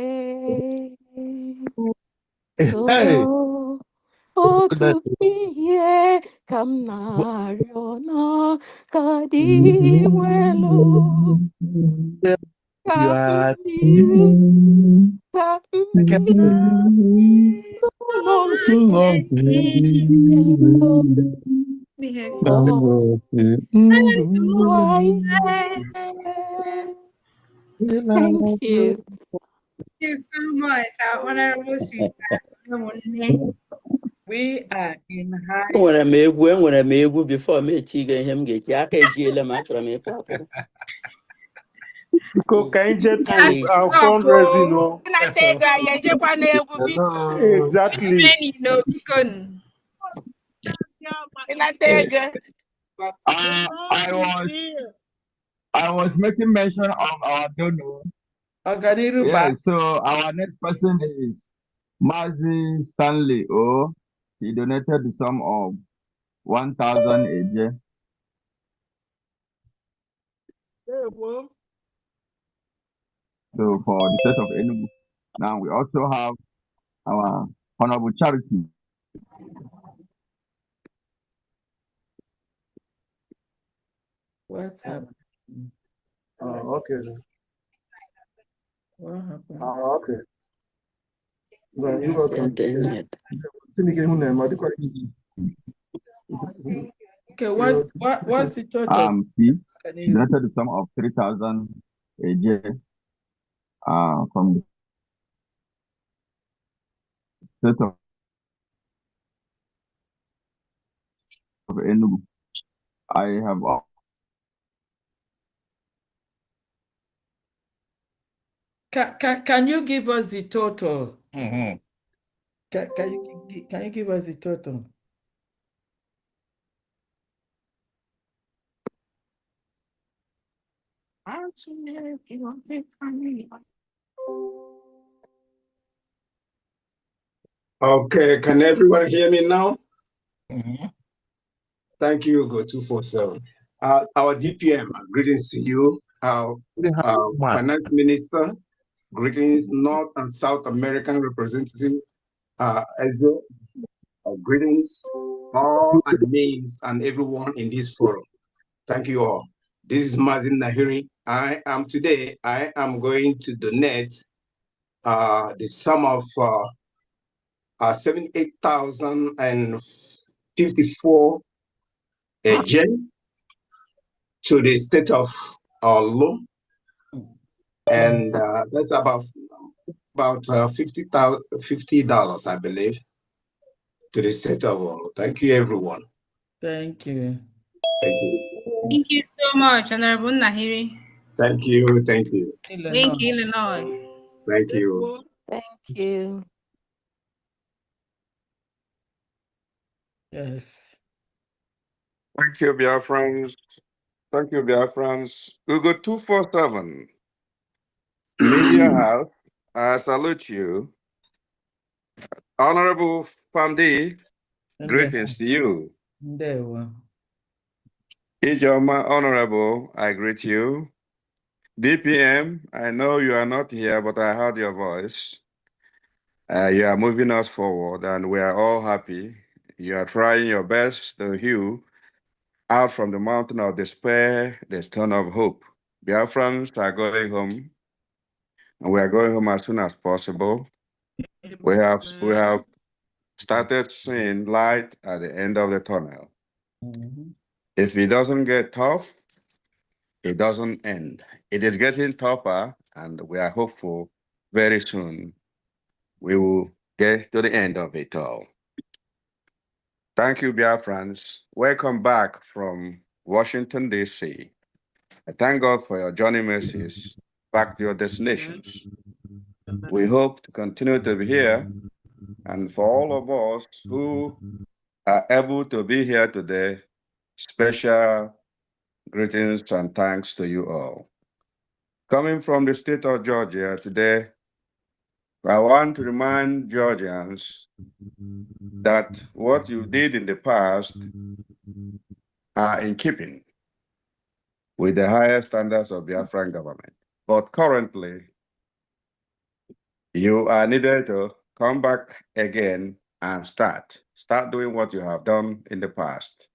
Oh Otu ihe kam na-arịọ n'aka dị nwelu ka mmiri n'ụlọ nke Thank you. Thank you so much, our honorable sister. We are in high enwere m egwu before m echiga ihe m ga-eji aka ejiela m achọrọ m ịpụ apụ. Can you just fundraising? Exactly. I was making mention of our donor. Yeah, so our next person is Mazi Stanley. Oh, he donated the sum of 1,000 AJ. So for the state of Enugu. Now we also have our Honorable Charity. What's happening? Oh, okay. What happened? Oh, okay. No, you're Yes, welcome. Okay, what's the total? He donated the sum of 3,000 AJ from the state of Enugu. I have Can you give us the total? Can you give us the total? Okay, can everyone hear me now? Thank you, Go247. Our DPM, greetings to you. Our Finance Minister, greetings, North and South American representative, Ezo, greetings, all admins and everyone in this forum. Thank you all. This is Mazin Nahiri. I am going to donate the sum of 78,054 yen to the state of Olu, and that's about $50, I believe, to the state of Olu. Thank you, everyone. Thank you. Thank you. Thank you so much, Honorable Nahiri. Thank you. Thank you. Thank you, Illinois. Thank you. Thank you. Yes. Thank you, Biafrans. Thank you, Biafrans. We go 247. Media House, I salute you. Honorable Fandi, greetings to you. Ijoma, Honorable, I greet you. DPM, I know you are not here, but I heard your voice. You are moving us forward, and we are all happy. You are trying your best to hew out from the mountain of despair the stone of hope. Biafrans are going home, and we are going home as soon as possible. We have started seeing light at the end of the tunnel. If it doesn't get tough, it doesn't end. It is getting tougher, and we are hopeful very soon we will get to the end of it all. Thank you, Biafrans. Welcome back from Washington, D.C. I thank God for your journey mercies back to your destinations. We hope to continue to be here, and for all of us who are able to be here today, special greetings and thanks to you all. Coming from the state of Georgia today, I want to remind Georgians that what you did in the past are in keeping with the highest standards of Biafran government. But currently, you are needed to come back again and start doing what you have done in the past.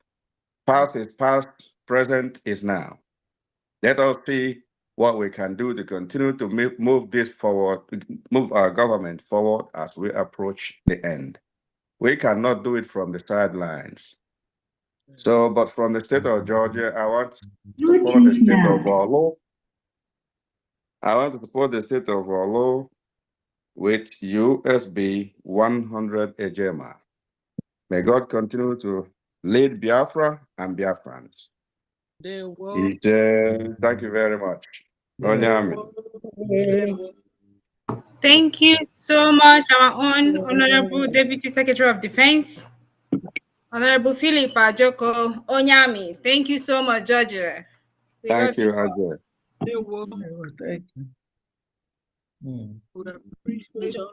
Past is past, present is now. Let us see what we can do to continue to move this forward, move our government forward as we approach the end. We cannot do it from the sidelines. So, but from the state of Georgia, I want to support the state of Olo. I want to support the state of Olo with USB 100 Ejema. May God continue to lead Biafra and Biafrans. Thank you very much. Thank you so much, our own Honorable Deputy Secretary of Defense, Honorable Philip Ajoko Onyami. Thank you so much, Georgia. Thank you, Ajay. Thank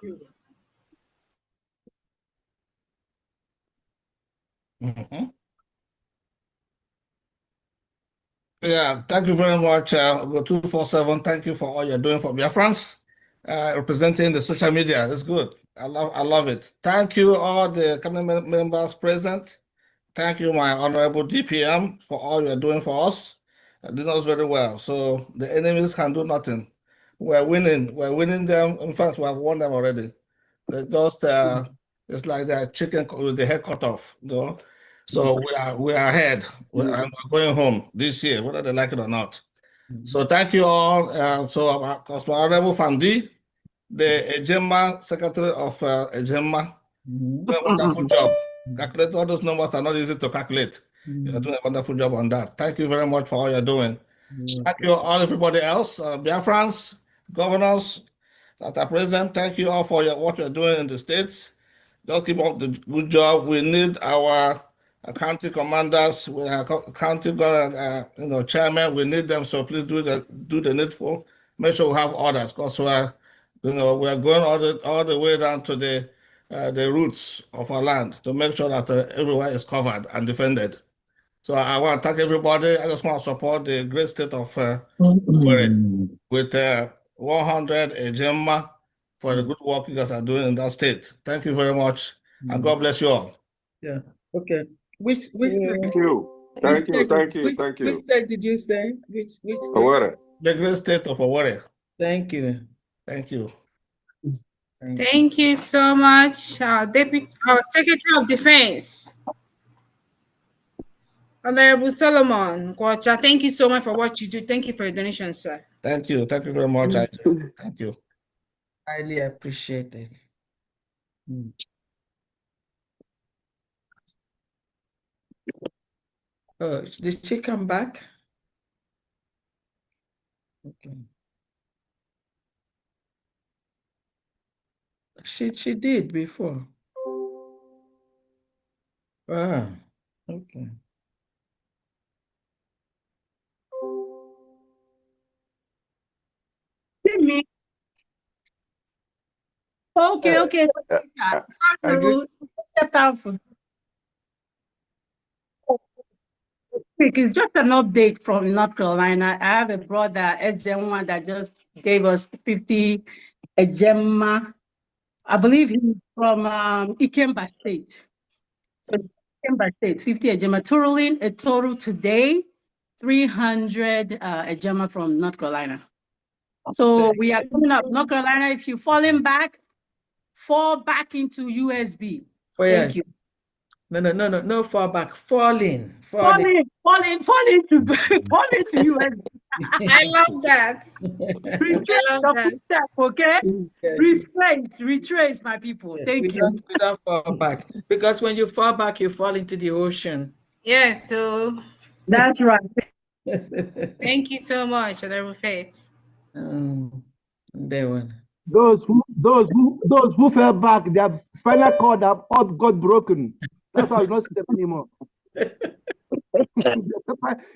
you. Yeah, thank you very much, Go 247. Thank you for all you're doing for Biafrans, representing the social media. It's good. I love it. Thank you, all the cabinet members present. Thank you, my honorable DPM, for all you're doing for us. You know us very well. So the enemies can do nothing. We're winning. We're winning them. In fact, we have won them already. They just it's like that chicken with the head cut off, you know. So we are ahead. We're going home this year, whether they like it or not. So thank you all. So Honorable Fandi, the Ejema Secretary of Ejema, doing a wonderful job. Calculate all those numbers are not easy to calculate. You're doing a wonderful job on that. Thank you very much for all you're doing. Thank you all, everybody else, Biafrans, governors that are present. Thank you all for what you're doing in the states. Just keep up the good job. We need our county commanders, we have county chairman. We need them. So please do the needful. Make sure we have orders, because we're going all the way down to the roots of our land to make sure that everywhere is covered and defended. So I want to thank everybody. I just want to support the great state of with 100 Ejema for the good work you guys are doing in that state. Thank you very much, and God bless you all. Yeah. Okay. Which Thank you. Thank you. Which state did you say? Which state? Owerri. The great state of Owerri. Thank you. Thank you. Thank you so much, our Secretary of Defense, Honorable Solomon Kwacha. Thank you so much for what you do. Thank you for your donation, sir. Thank you. Thank you very much. Thank you. Highly appreciate it. Oh, did she come back? Okay. She did before. Ah, okay. Okay. It's just an update from North Carolina. I have a brother, Ejema, that just gave us 50 Ejema. I believe he's from Ikemba State. So Ikemba State, 50 Ejema. Totaling a total today, 300 Ejema from North Carolina. So we are coming up. North Carolina, if you're falling back, fall back into USB. Thank you. No, fall back. Falling to USB. I love that. Okay? Retrace, my people. Thank you. We don't fall back. Because when you fall back, you fall into the ocean. Yes, so that's right. Thank you so much, Honorable Faith. Those who fell back, their spinal cord have all got broken. That's why I don't see them anymore.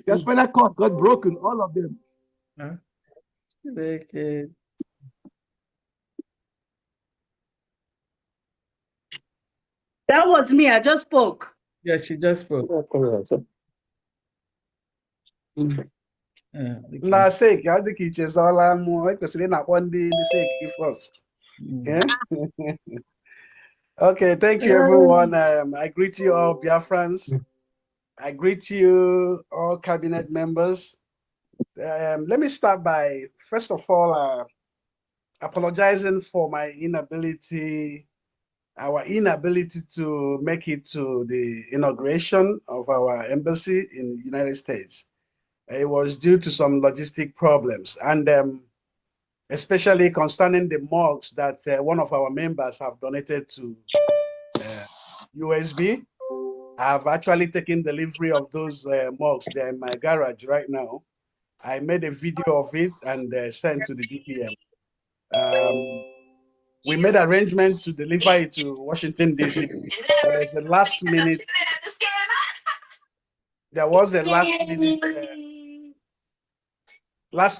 Their spinal cord got broken, all of them. Huh? Okay. That was me. I just spoke. Yeah, she just spoke. Na sake, I think it's all more because they're not one day the sake first. Yeah. Okay, thank you everyone. I greet you all Biafrans. I greet you all cabinet members. Let me start by first of all apologizing for my our inability to make it to the inauguration of our embassy in the United States. It was due to some logistic problems, and especially concerning the mugs that one of our members have donated to USB. I have actually taken delivery of those mugs. They're in my garage right now. I made a video of it and sent to the DPM. We made arrangements to deliver it to Washington, D.C. There was a last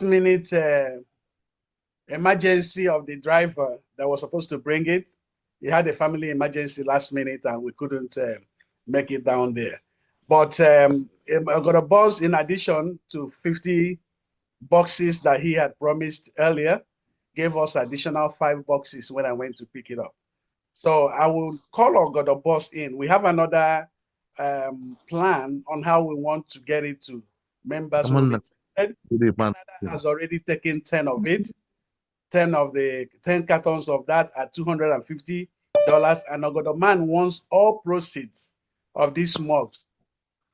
minute emergency of the driver that was supposed to bring it. He had a family emergency last minute and we couldn't make it down there. But I got a bus in addition to 50 boxes that he had promised earlier, gave us additional 5 boxes when I went to pick it up. So I will call or got a bus in. We have another plan on how we want to get it to members. Canada has already taken 10 of it. 10 cartons of that at $250, and Ogodoman wants all proceeds of these mugs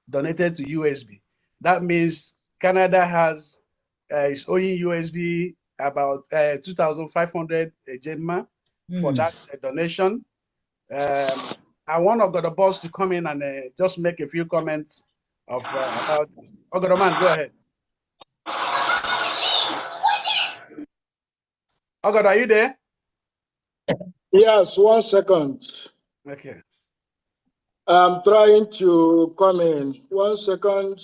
donated to USB. That means Canada is owing USB about 2,500 Gemma for that donation. I want Ogodoboss to come in and just make a few comments about this. Ogodoman, go ahead. Ogod, are you there? Yes, 1 second. Okay. I'm trying to come in. 1 second.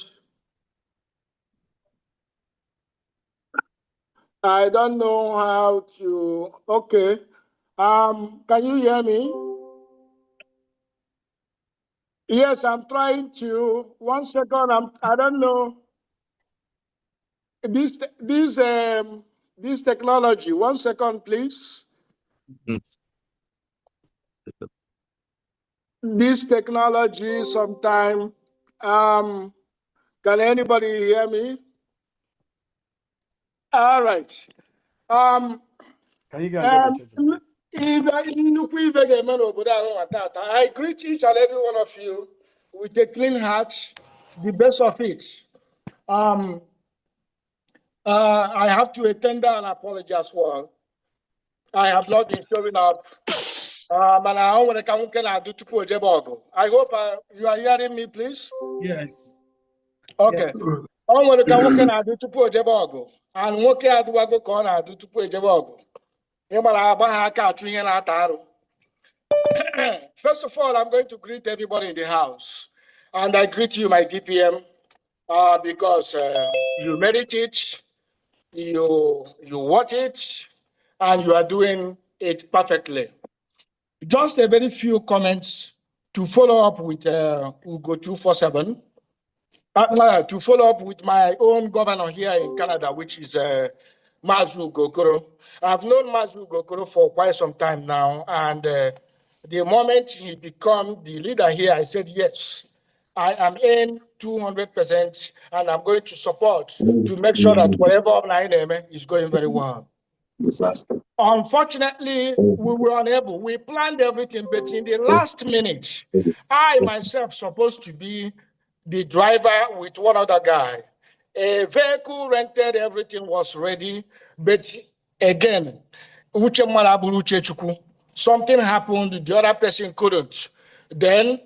I don't know how to. Okay. Can you hear me? Yes, I'm trying to. 1 second. I don't know. This technology. 1 second, please. This technology sometime. Can anybody hear me? All right. Can you go and get the I greet each and every one of you with a clean heart, the best of it. I have to tender an apology as well. I have not been showing up. I hope you are hearing me, please. Yes. Okay. And first of all, I'm going to greet everybody in the house. And I greet you, my DPM, because you meditate, you watch it, and you are doing it perfectly. Just a very few comments to follow up with Ugo 247. To follow up with my own governor here in Canada, which is Mazu Gokoro. I've known Mazu Gokoro for quite some time now, and the moment he became the leader here, I said, yes, I am in 200%, and I'm going to support to make sure that whatever I name is going very well. Unfortunately, we were unable. We planned everything, but in the last minute, I myself supposed to be the driver with one other guy. A vehicle rented, everything was ready, but again, something happened, the other person couldn't. Then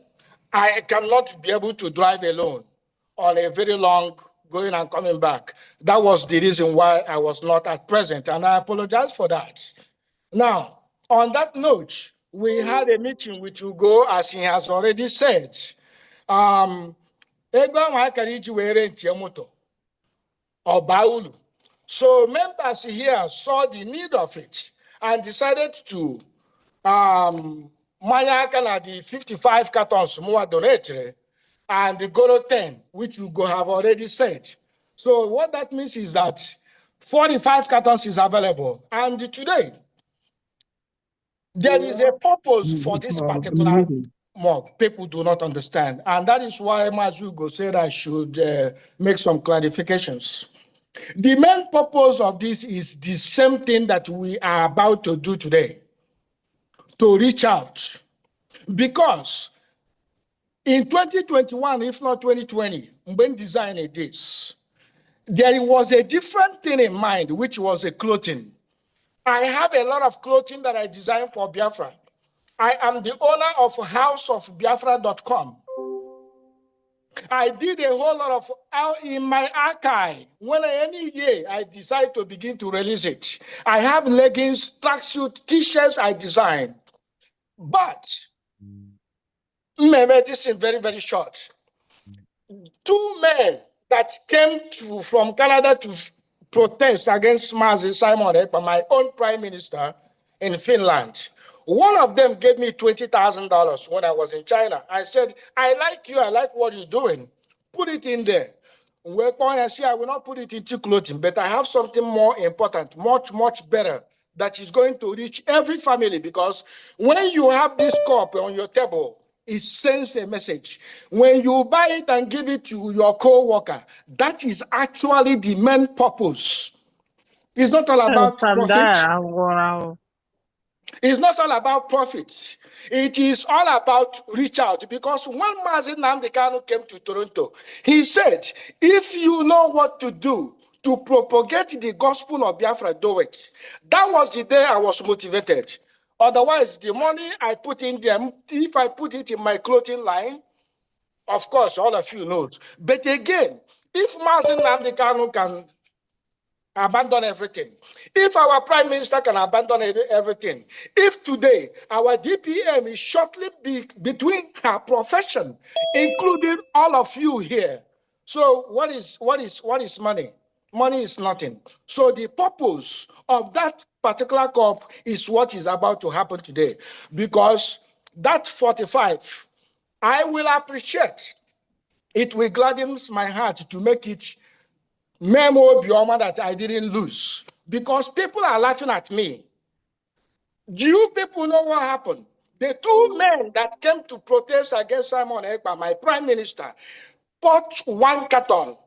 I cannot be able to drive alone on a very long going and coming back. That was the reason why I was not at present, and I apologize for that. Now, on that note, we had a meeting with Ugo, as he has already said. So members here saw the need of it and decided to Maya the 55 cartons more donated and the Goro 10, which you go have already said. So what that means is that 45 cartons is available. And today, there is a purpose for this particular mug. People do not understand. And that is why Mazugo said I should make some clarifications. The main purpose of this is the same thing that we are about to do today, to reach out. Because in 2021, if not 2020, when designing this, there was a different thing in mind, which was a clothing. I have a lot of clothing that I designed for Biafra. I am the owner of houseofbiafra.com. I did a whole lot of in my archive. When any year I decide to begin to release it, I have leggings, tracksuit, t-shirts I design. But this is very, very short. 2 men that came from Canada to protest against Mazi Simon Ekpa, my own prime minister in Finland. One of them gave me $20,000 when I was in China. I said, I like you, I like what you're doing. Put it in there. I say, I will not put it into clothing, but I have something more important, much, much better, that is going to reach every family, because when you have this cup on your table, it sends a message. When you buy it and give it to your co-worker, that is actually the main purpose. It's not all about profit. It's not all about profit. It is all about reach out. Because when Mazi Nnamdi Kanu came to Toronto, he said, if you know what to do to propagate the gospel of Biafra, do it. That was the day I was motivated. Otherwise, the money I put in them, if I put it in my clothing line, of course, all of you know. But again, if Mazi Nnamdi Kanu can abandon everything, if our prime minister can abandon everything, if today our DPM is shortly between her profession, including all of you here, so what is money? Money is nothing. So the purpose of that particular cup is what is about to happen today, because that 45, I will appreciate. It will gladden my heart to make it memo Bioma that I didn't lose, because people are laughing at me. Do you people know what happened? The 2 men that came to protest against Simon Ekpa, my prime minister, bought 1 carton.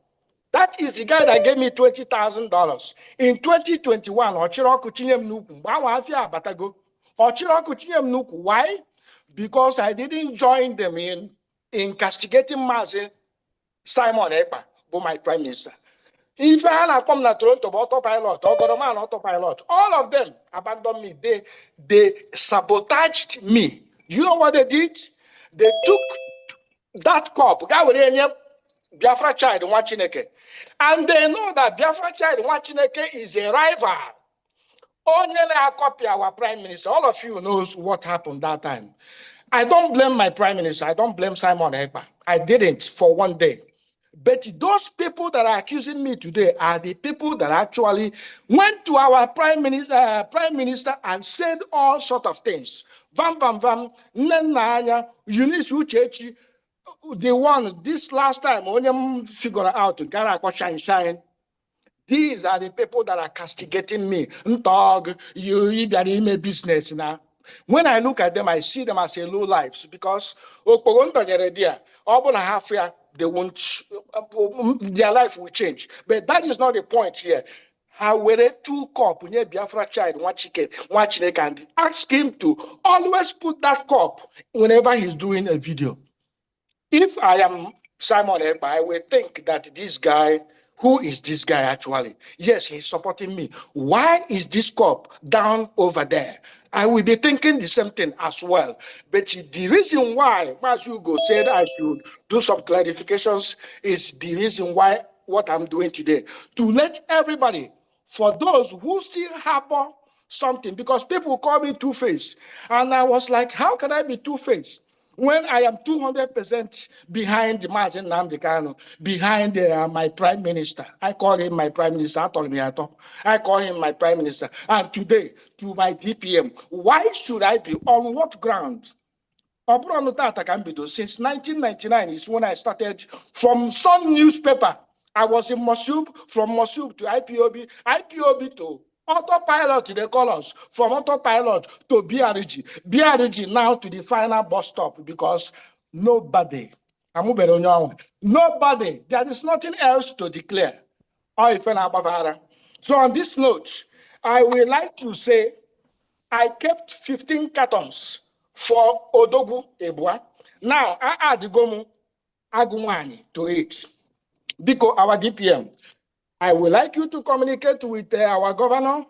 That is the guy that gave me $20,000. In 2021, why? Because I didn't join them in castigating Mazi Simon Ekpa, but my prime minister. If I come to Toronto, autopilot, or Goroman autopilot, all of them abandoned me. They sabotaged me. You know what they did? They took that cup, Biafra child, and they know that Biafra child, is a rival. Only a copy our prime minister. All of you knows what happened that time. I don't blame my prime minister. I don't blame Simon Ekpa. I didn't for one day. But those people that are accusing me today are the people that actually went to our prime minister and said all sorts of things. Vam, Nenanya, Eunice Uchechi, the one this last time, when figure out to shine. These are the people that are castigating me. Ntog, you got business now. When I look at them, I see them as a low lives, because they won't, their life will change. But that is not the point here. How were 2 cup near Biafra child, 1 chicken, 1 chicken, and ask him to always put that cup whenever he's doing a video. If I am Simon Ekpa, I will think that this guy, who is this guy actually? Yes, he's supporting me. Why is this cup down over there? I will be thinking the same thing as well. But the reason why Mazugo said I should do some clarifications is the reason why what I'm doing today. To let everybody, for those who still harbor something because people call me two-faced. And I was like, how can I be two-faced when I am 200% behind Mazi Nnamdi Kanu, behind my prime minister? I call him my prime minister. I call him my prime minister. And today, to my DPM, why should I be? On what ground? Since 1999 is when I started from some newspaper. I was in Mosub, from Mosub to IPOB, IPOB to autopilot, they call us, from autopilot to BRG, BRG now to the final bus stop because nobody, there is nothing else to declare. So on this note, I would like to say I kept 15 cartons for Odogwu Ebua. Now I add the Gomu Agumani to it. Because our DPM, I would like you to communicate with our governor.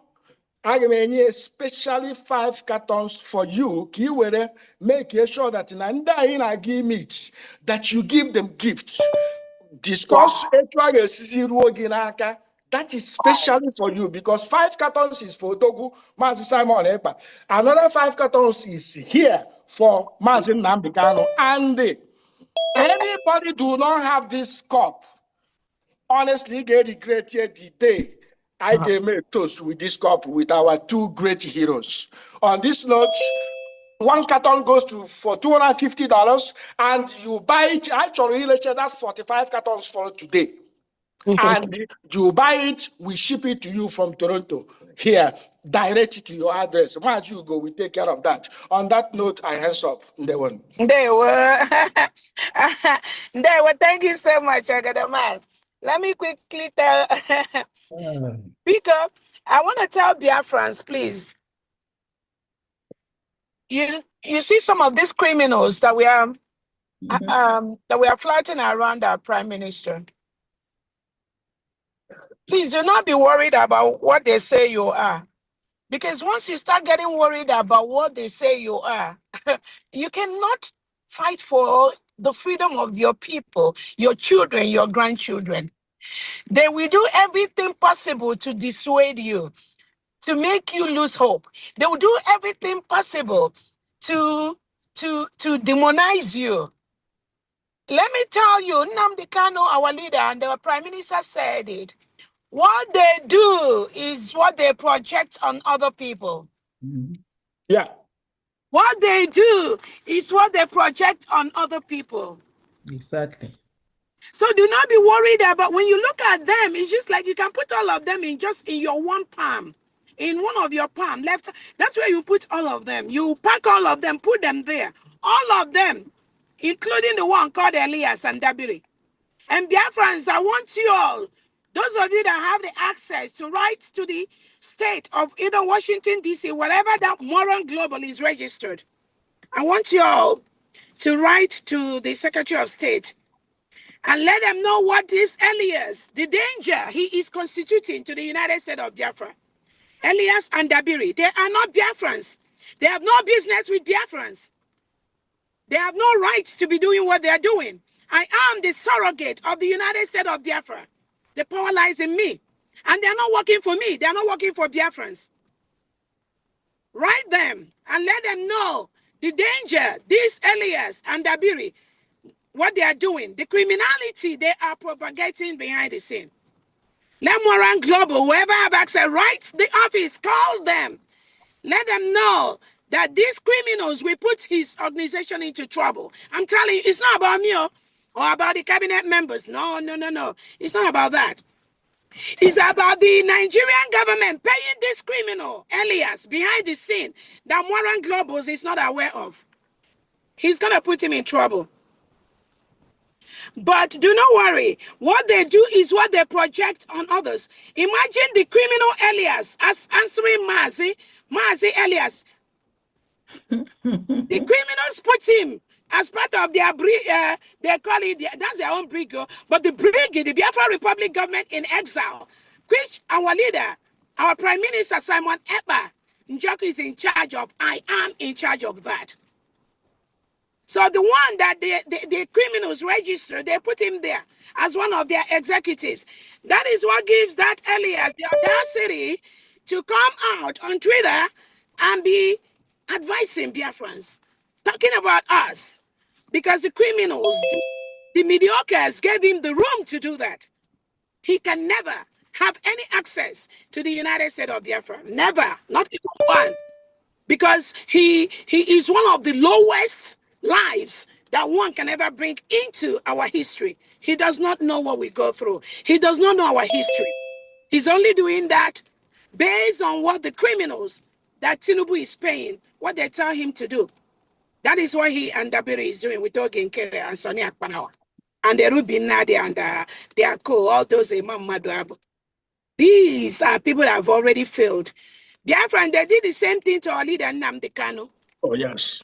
I may especially 5 cartons for you. Make sure that in give meat, that you give them gifts. Discuss that is specially for you because 5 cartons is for Togu, Mazi Simon Epa. Another 5 cartons is here for Mazi Nnamdi Kanu. And anybody do not have this cup, honestly, get regretted the day I can make toast with this cup with our 2 great heroes. On this note, 1 carton goes for $250 and you buy it. Actually, that's 45 cartons for today. And you buy it, we ship it to you from Toronto. Here, direct it to your address. Once you go, we take care of that. On that note, I hands up. They were. Thank you so much, Agadaman. Let me quickly tell Speaker, I want to tell Biafrans, please. You see some of these criminals that we are flirting around our prime minister. Please do not be worried about what they say you are. Because once you start getting worried about what they say you are, you cannot fight for the freedom of your people, your children, your grandchildren. They will do everything possible to dissuade you, to make you lose hope. They will do everything possible to demonize you. Let me tell you, Nnamdi Kanu, our leader, and the prime minister said it. What they do is what they project on other people. Yeah. What they do is what they project on other people. Exactly. So do not be worried about when you look at them. It's just like you can put all of them in your one palm, in one of your palm left. That's where you put all of them. You pack all of them, put them there. All of them, including the one called Elias and Dabiri. And Biafrans, I want you all, those of you that have the access to write to the state of either Washington, D.C., wherever that moron global is registered, I want you all to write to the Secretary of State and let them know what this Elias, the danger he is constituting to the United States of Biafra. Elias and Dabiri, they are not Biafrans. They have no business with Biafrans. They have no right to be doing what they are doing. I am the surrogate of the United States of Biafra. The power lies in me. And they're not working for me. They're not working for Biafrans. Write them and let them know the danger, this Elias and Dabiri, what they are doing, the criminality they are propagating behind the scene. Let Moran Global, whoever have access, write the office, call them. Let them know that these criminals will put his organization into trouble. I'm telling you, it's not about me or about the cabinet members. No. It's not about that. It's about the Nigerian government paying this criminal, Elias, behind the scene that Moran Globals is not aware of. He's going to put him in trouble. But do not worry. What they do is what they project on others. Imagine the criminal Elias as answering Mazi Elias. The criminals put him as part of their they call it, that's their own brig, but the brig, the Biafra Republic government in exile, which our leader, our Prime Minister Simon Ekpa Njoku is in charge of. I am in charge of that. So the one that the criminals registered, they put him there as one of their executives. That is what gives that Elias the audacity to come out on Twitter and be advising Biafrans, talking about us, because the criminals, the mediocres gave him the room to do that. He can never have any access to the United States of Biafra. Never, not even one. Because he is one of the lowest lives that one can ever bring into our history. He does not know what we go through. He does not know our history. He's only doing that based on what the criminals that Tinubu is paying, what they tell him to do. That is what he and Dabiri is doing with Ogen Kere and Sonny Akpanawa. And the Rubin Nadi and they are cool, all those Imam Maduabu. These are people that have already failed. Biafran, they did the same thing to our leader, Nnamdi Kanu. Oh, yes.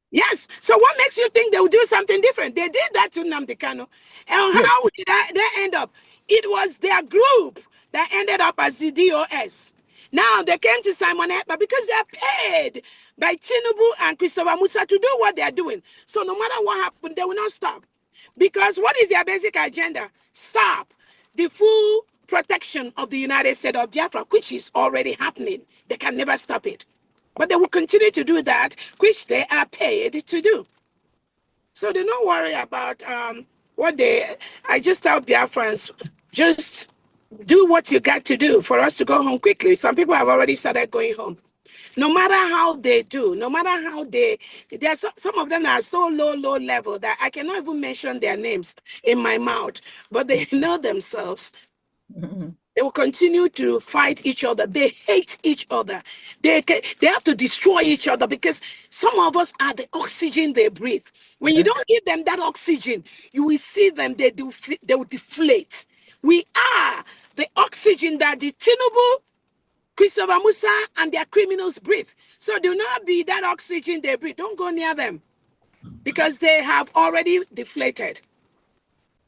Yes. So what makes you think they will do something different? They did that to Nnamdi Kanu. And Yes. how did they end up? It was their group that ended up as the DOS. Now they came to Simon Ekpa because they're paid by Tinubu and Christopher Musa to do what they're doing. So no matter what happened, they will not stop. Because what is their basic agenda? Stop the full protection of the United States of Biafra, which is already happening. They can never stop it. But they will continue to do that, which they are paid to do. So do not worry about I just tell Biafrans, just do what you got to do for us to go home quickly. Some people have already started going home. No matter how they do, no matter how there's some of them are so low level that I cannot even mention their names in my mouth, but they know themselves. They will continue to fight each other. They hate each other. They have to destroy each other because some of us are the oxygen they breathe. When you don't give them that oxygen, you will see them, they will deflate. We are the oxygen that the Tinubu, Christopher Musa, and their criminals breathe. So do not be that oxygen they breathe. Don't go near them because they have already deflated.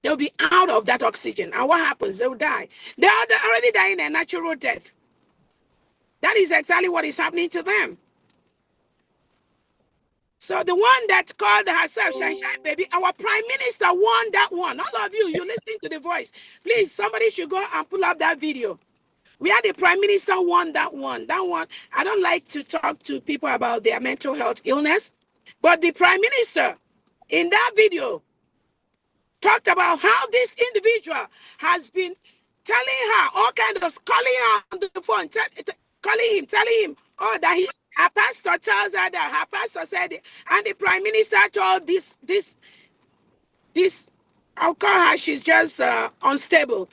They'll be out of that oxygen. And what happens? They'll die. They're already dying a natural death. That is exactly what is happening to them. So the one that called herself Shine Baby, our prime minister won that one. All of you, you listen to the voice. Please, somebody should go and pull up that video. We had the prime minister won that one. That one, I don't like to talk to people about their mental health illness, but the prime minister in that video talked about how this individual has been telling her all kinds of, calling her on the phone, telling him, oh, that her pastor tells her that her pastor said it, and the prime minister told this, I'll call her, she's just unstable.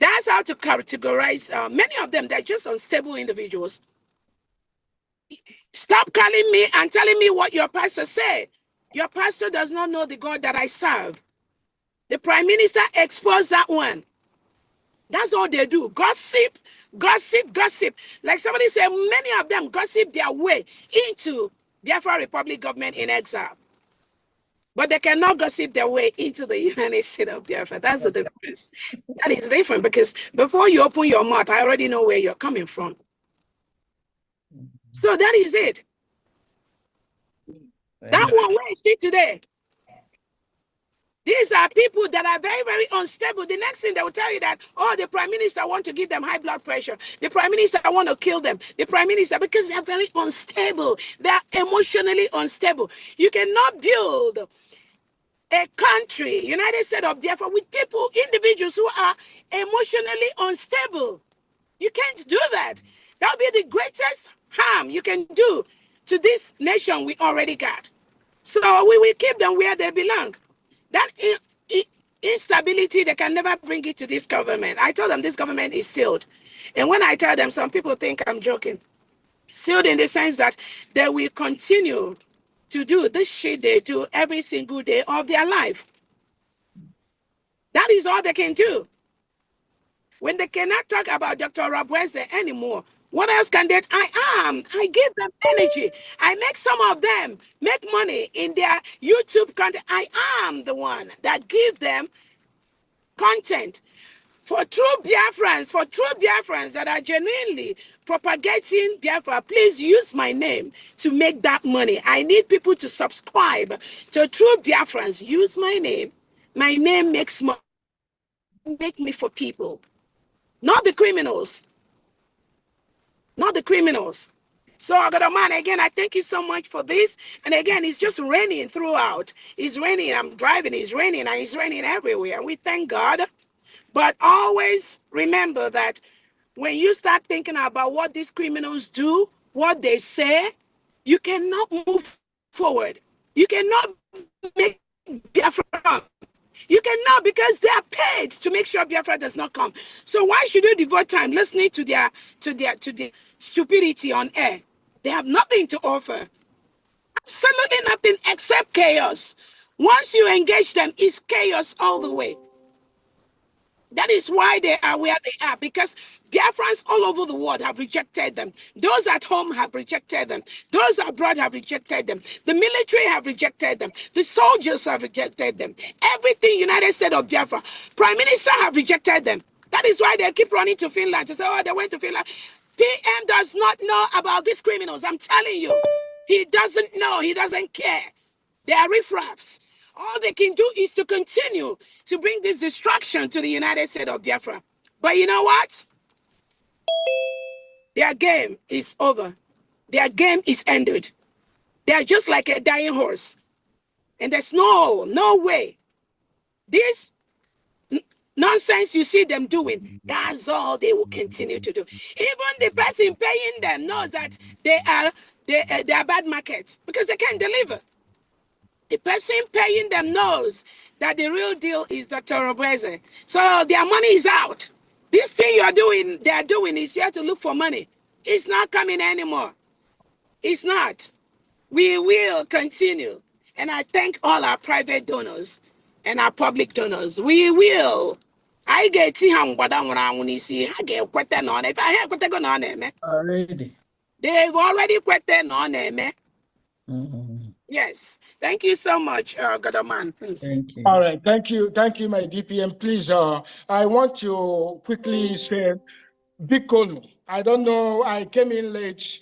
That's how to categorize many of them. They're just unstable individuals. Stop calling me and telling me what your pastor said. Your pastor does not know the God that I serve. The prime minister exposed that one. That's all they do. Gossip, gossip, gossip. Like somebody said, many of them gossip their way into Biafra Republic government in exile. But they cannot gossip their way into the United States of Biafra. That's the difference. That is different because before you open your mouth, I already know where you're coming from. So that is it. That one, where is she today? These are people that are very, very unstable. The next thing they will tell you that, oh, the prime minister want to give them high blood pressure. The prime minister want to kill them. The prime minister, because they're very unstable. They're emotionally unstable. You cannot build a country, United States of Biafra, with people, individuals who are emotionally unstable. You can't do that. That would be the greatest harm you can do to this nation we already got. So we will keep them where they belong. That instability, they can never bring it to this government. I told them this government is sealed. And when I tell them, some people think I'm joking. Sealed in the sense that they will continue to do this shit they do every single day of their life. That is all they can do. When they cannot talk about Dr. Rabweze anymore, what else can they? I give them energy. I make some of them make money in their YouTube content. I am the one that give them content. For true Biafrans that are genuinely propagating Biafra, please use my name to make that money. I need people to subscribe to true Biafrans. Use my name. My name makes money. Make me for people, not the criminals. not the criminals. So, man, again, I thank you so much for this. And again, it's just raining throughout. It's raining. I'm driving. It's raining. And it's raining everywhere. And we thank God. But always remember that when you start thinking about what these criminals do, what they say, you cannot move forward. You cannot make Biafra come. You cannot, because they are paid to make sure Biafra does not come. So why should you devote time listening to their stupidity on air? They have nothing to offer. Absolutely nothing except chaos. Once you engage them, it's chaos all the way. That is why they are where they are, because Biafrans all over the world have rejected them. Those at home have rejected them. Those abroad have rejected them. The military have rejected them. The soldiers have rejected them. Everything United States of Biafra, Prime Minister have rejected them. That is why they keep running to Finland to say, oh, they went to Finland. PM does not know about these criminals. I'm telling you. He doesn't know. He doesn't care. They are riffraffs. All they can do is to continue to bring this destruction to the United States of Biafra. But you know what? Their game is over. Their game is ended. They are just like a dying horse. And there's no way. This nonsense you see them doing, that's all they will continue to do. Even the person paying them knows that they are bad market because they can't deliver. The person paying them knows that the real deal is Dr. Robeze. So their money is out. This thing they are doing is you have to look for money. It's not coming anymore. It's not. We will continue. And I thank all our private donors and our public donors. We will. I get if I have already. They've already quit on them. Yes. Thank you so much, Godoman. Please. Thank you. All right. Thank you. Thank you, my DPM. Please, I want to quickly say, Bikonu, I don't know, I came in late.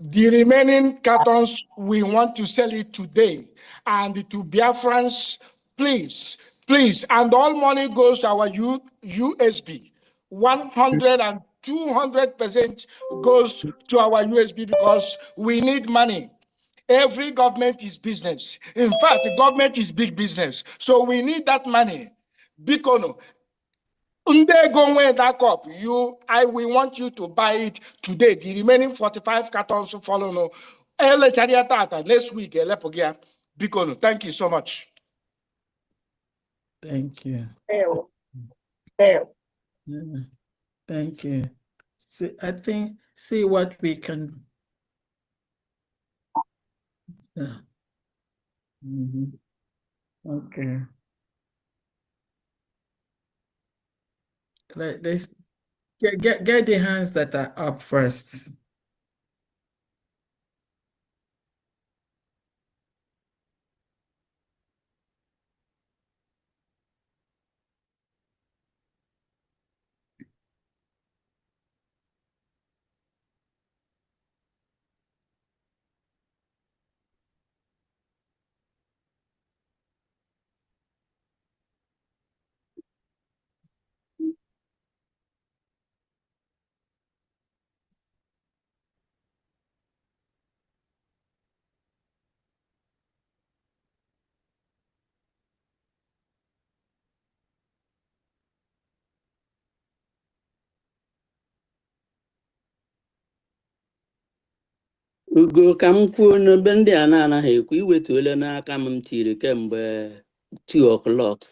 The remaining cartons, we want to sell it today. And to Biafrans, please, please. And all money goes to our USB. 100 and 200% goes to our USB because we need money. Every government is business. In fact, the government is big business. So we need that money. Bikono, we want you to buy it today. The remaining 45 cartons follow no. Next week, Bikono. Thank you so much. Thank you. Thank you. See what we can. Okay. Let's get the hands that are up first. Ugo ka m kwuo n'ebe ndị a na-anaghị ekwu iwetuole n'aka m tiri kemgbe 2 o'clock.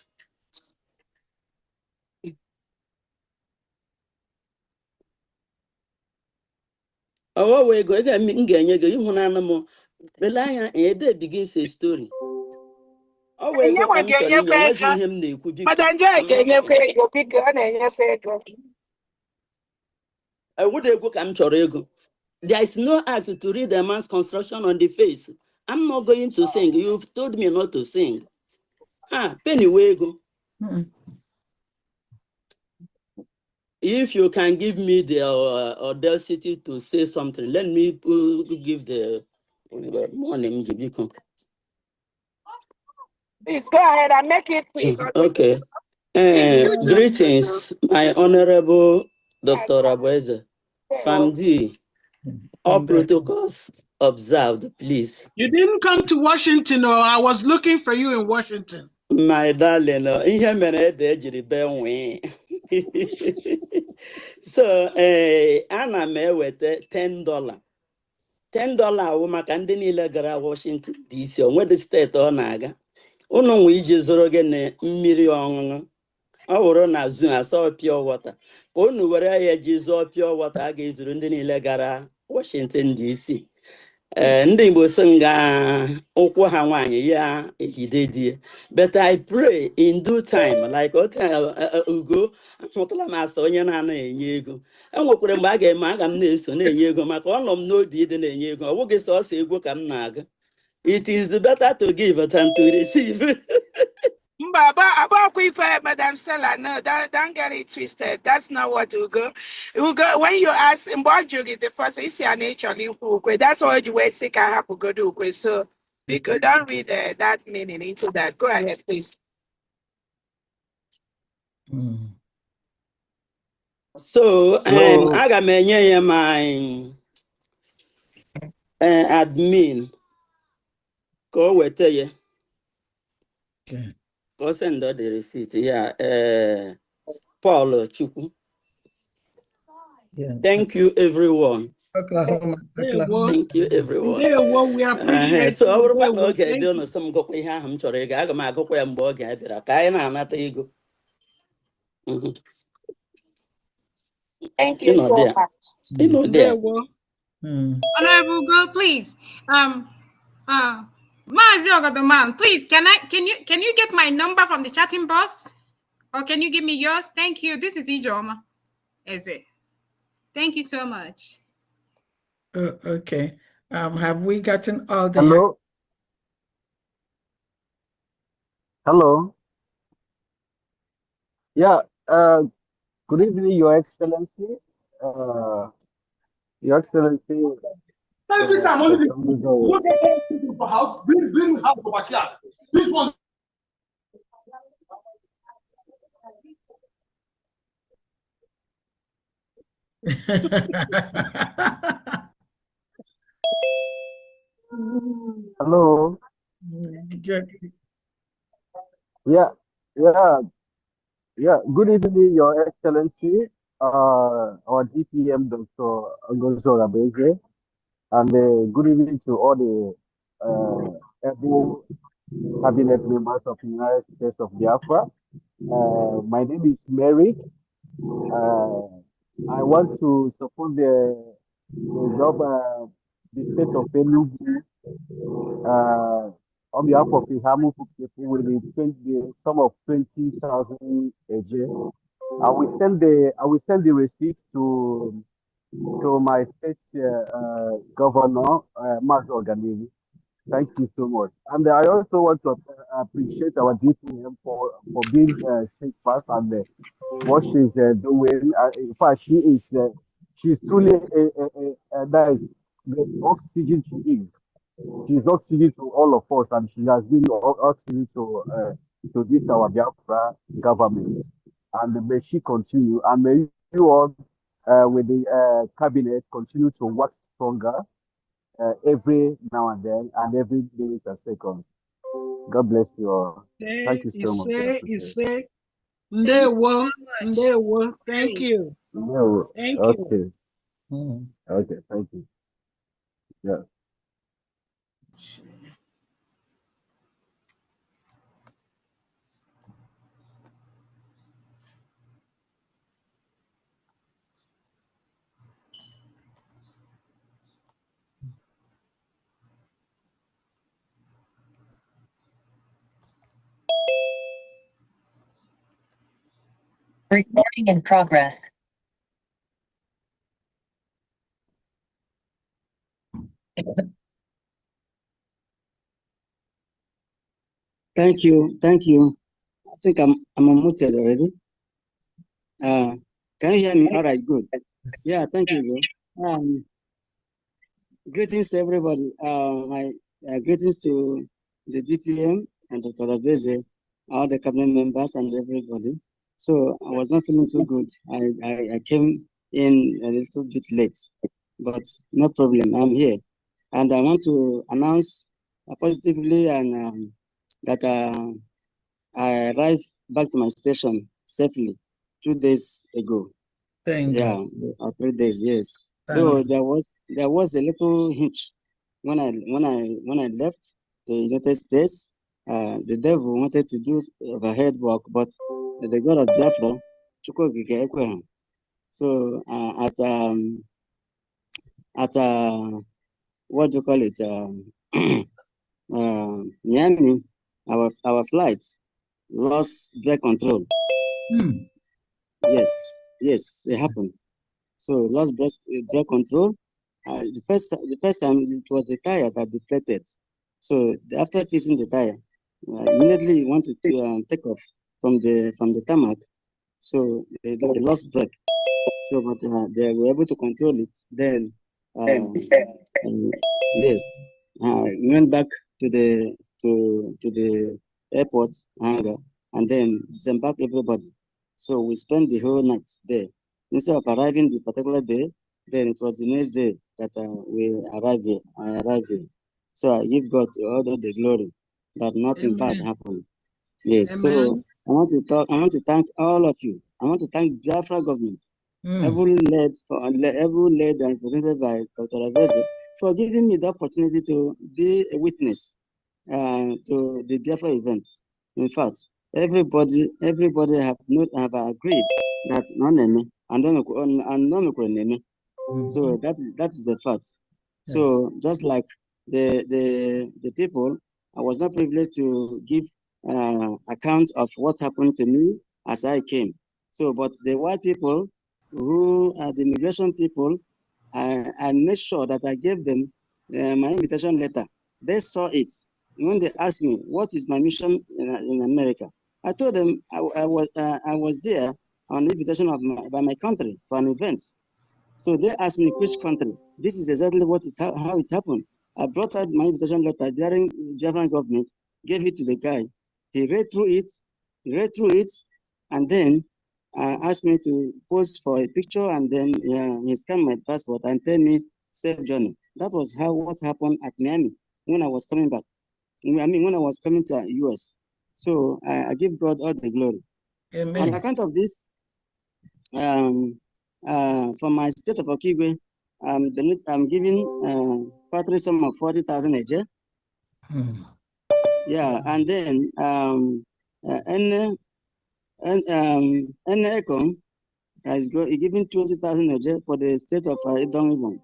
Owo ego m ga-enye gị ịhụnanya m bele anya ede begins a story. Owo ego ka m chọrọ inye onwezi ihe m na-ekwu biko. Ewude ego ka m chọrọ ego. There is no act to read a man's construction on the face. I'm not going to sing. You've told me not to sing. Penny Wego. If you can give me the audacity to say something, let me give the morning. Please go ahead and make it quick. Okay. Greetings, my honorable Dr. Abweze, Famdi, All protocols observed, please. You didn't come to Washington, or I was looking for you in Washington. My darling, so ana m eweta $10. $10 awụ maka ndị niile gara Washington DC, onwe dị steeti ọ na-aga. Unu nwe iji zụrụ gị na mmiri ọṅụṅụ. Ọ wụrụ na Zoom asọ pure water. Ka unu were ya ji zụọ pure water a ga-ezuru ndị niile gara Washington DC. Ndị Igbo sị nga ụkwụ ha nwaanyị ya ehide die. But I pray in due time, like Ugo, ahụtala m asa onye na-anaghị enye ego. Enwekwara mgbe a ga-eme aga m na-eso na-enye ego maka ọnọ m n'obi ịdị na-enye ego. Ọ bụghị sọsọ ego ka m na-aga. It is better to give than to receive. Madam Stella, no, don't get it twisted. That's not what will go. When you ask the first is your nature, that's what you were sick. I have to go do. So because don't read that meaning into that. Go ahead, please. So I got my admin. Go with you. Okay. Go send out the receipt. Yeah, Paul Chukwu. Yeah. Thank you, everyone. Oklahoma. Thank you, everyone. We appreciate so I would you. okay, don't know some go here. I'm sorry, I got my go and bog. I did a kind of not ego. Thank you so there. much. You know there. Honorable Girl, please. Man, please, can you get my number from the chatting box? Or can you give me yours? Thank you. This is Ijoma. Eze. Thank you so much. Okay. Have we gotten all the... Hello? Hello? Yeah, good evening, Your Excellency. Your Excellency. Every time only the house, bring house over here. This one. Hello. Yeah. Good evening, Your Excellency. Our DPM, Dr. Ngozo Rabeze, and good evening to all the able cabinet members of the United States of Biafra. My name is Mary. I want to support the state of Enugu on behalf of the Hamu people with the sum of 20,000 a year. I will send the receipt to my state governor, Mark Organizi. Thank you so much. And I also want to appreciate our DPM for being steadfast and what she's doing. In fact, she's truly that is the oxygen she is. She's oxygen to all of us, and she has been oxygen to this our Biafra government. And may she continue, and may you all with the cabinet continue to work stronger every now and then, and every minute and second. God bless you all. Thank you so much. Thank you. Thank you. Okay. Okay, thank you. Yeah. Recording in progress. Thank you. I think I'm unmuted already. Can you hear me? All right, good. Yeah, thank you, bro. Greetings to everybody. My greetings to the DPM and Dr. Rabeze, all the cabinet members and everybody. So I was not feeling too good. I came in a little bit late. but no problem. I'm here, and I want to announce positively and that I arrived back to my station safely 2 days ago. Thank yeah, God. or 3 days. Yes, Thank though God. there was a little hitch when I left the United States. The devil wanted to do overhead work, but the God of Biafra, Chukwu Okike ekweghị. So at what do you call it? Miami, our flight lost brake control. Yes, it happened. So lost brake control. The first time it was the tire that deflated. So after fixing the tire, immediately you want to take off from the tarmac. So they lost brake. So but they were able to control it. Then yes, went back to the airport hangar and then disembarked everybody. So we spent the whole night there. Instead of arriving the particular day, then it was the next day that we arrived here. I arrived here. So I give God all the glory that nothing bad happened. Yes. So I want to thank all of you. I want to thank Biafra government, heavily led and represented by Dr. Avese, for giving me the opportunity to be a witness to the Biafra event. In fact, everybody have agreed that so that is a fact. So just like the people, I was not privileged to give account of what happened to me as I came. So, but the white people who are the immigration people, I made sure that I gave them my invitation letter. They saw it. When they asked me, what is my mission in America? I told them I was there on the invitation of by my country for an event. So they asked me which country. This is exactly how it happened. I brought out my invitation letter during Biafran government, gave it to the guy. He read through it, and then asked me to pose for a picture, and then he scanned my passport and tell me safe journey. That was what happened at Miami when I was coming back. I mean, when I was coming to US. So I give God all the glory. Amen. On account of this, from my state of Okigwe, I'm giving patronage sum of 40,000 a year. Yeah, and then NECOM is giving 20,000 a year for the state of Idong.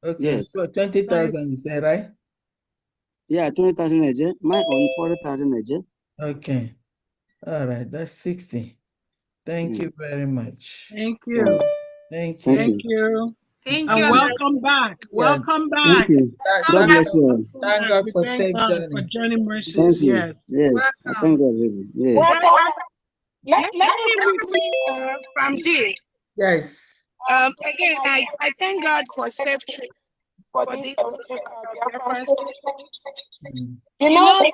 Okay, yes. so 20,000 you say, right? Yeah, 20,000 a year. My own 40,000 a year. Okay. All right, that's 60. Thank you very much. Thank you. Thank you. Thank you. Thank And you. welcome back. Welcome back. Thank you. God bless you all. Thank God for Thank safe God journey. for journey mercies. Thank you. Yes. Yes, I thank God really. Yes. Let me repeat from this. Yes. Again, I thank God for safe trip for this reference. You know,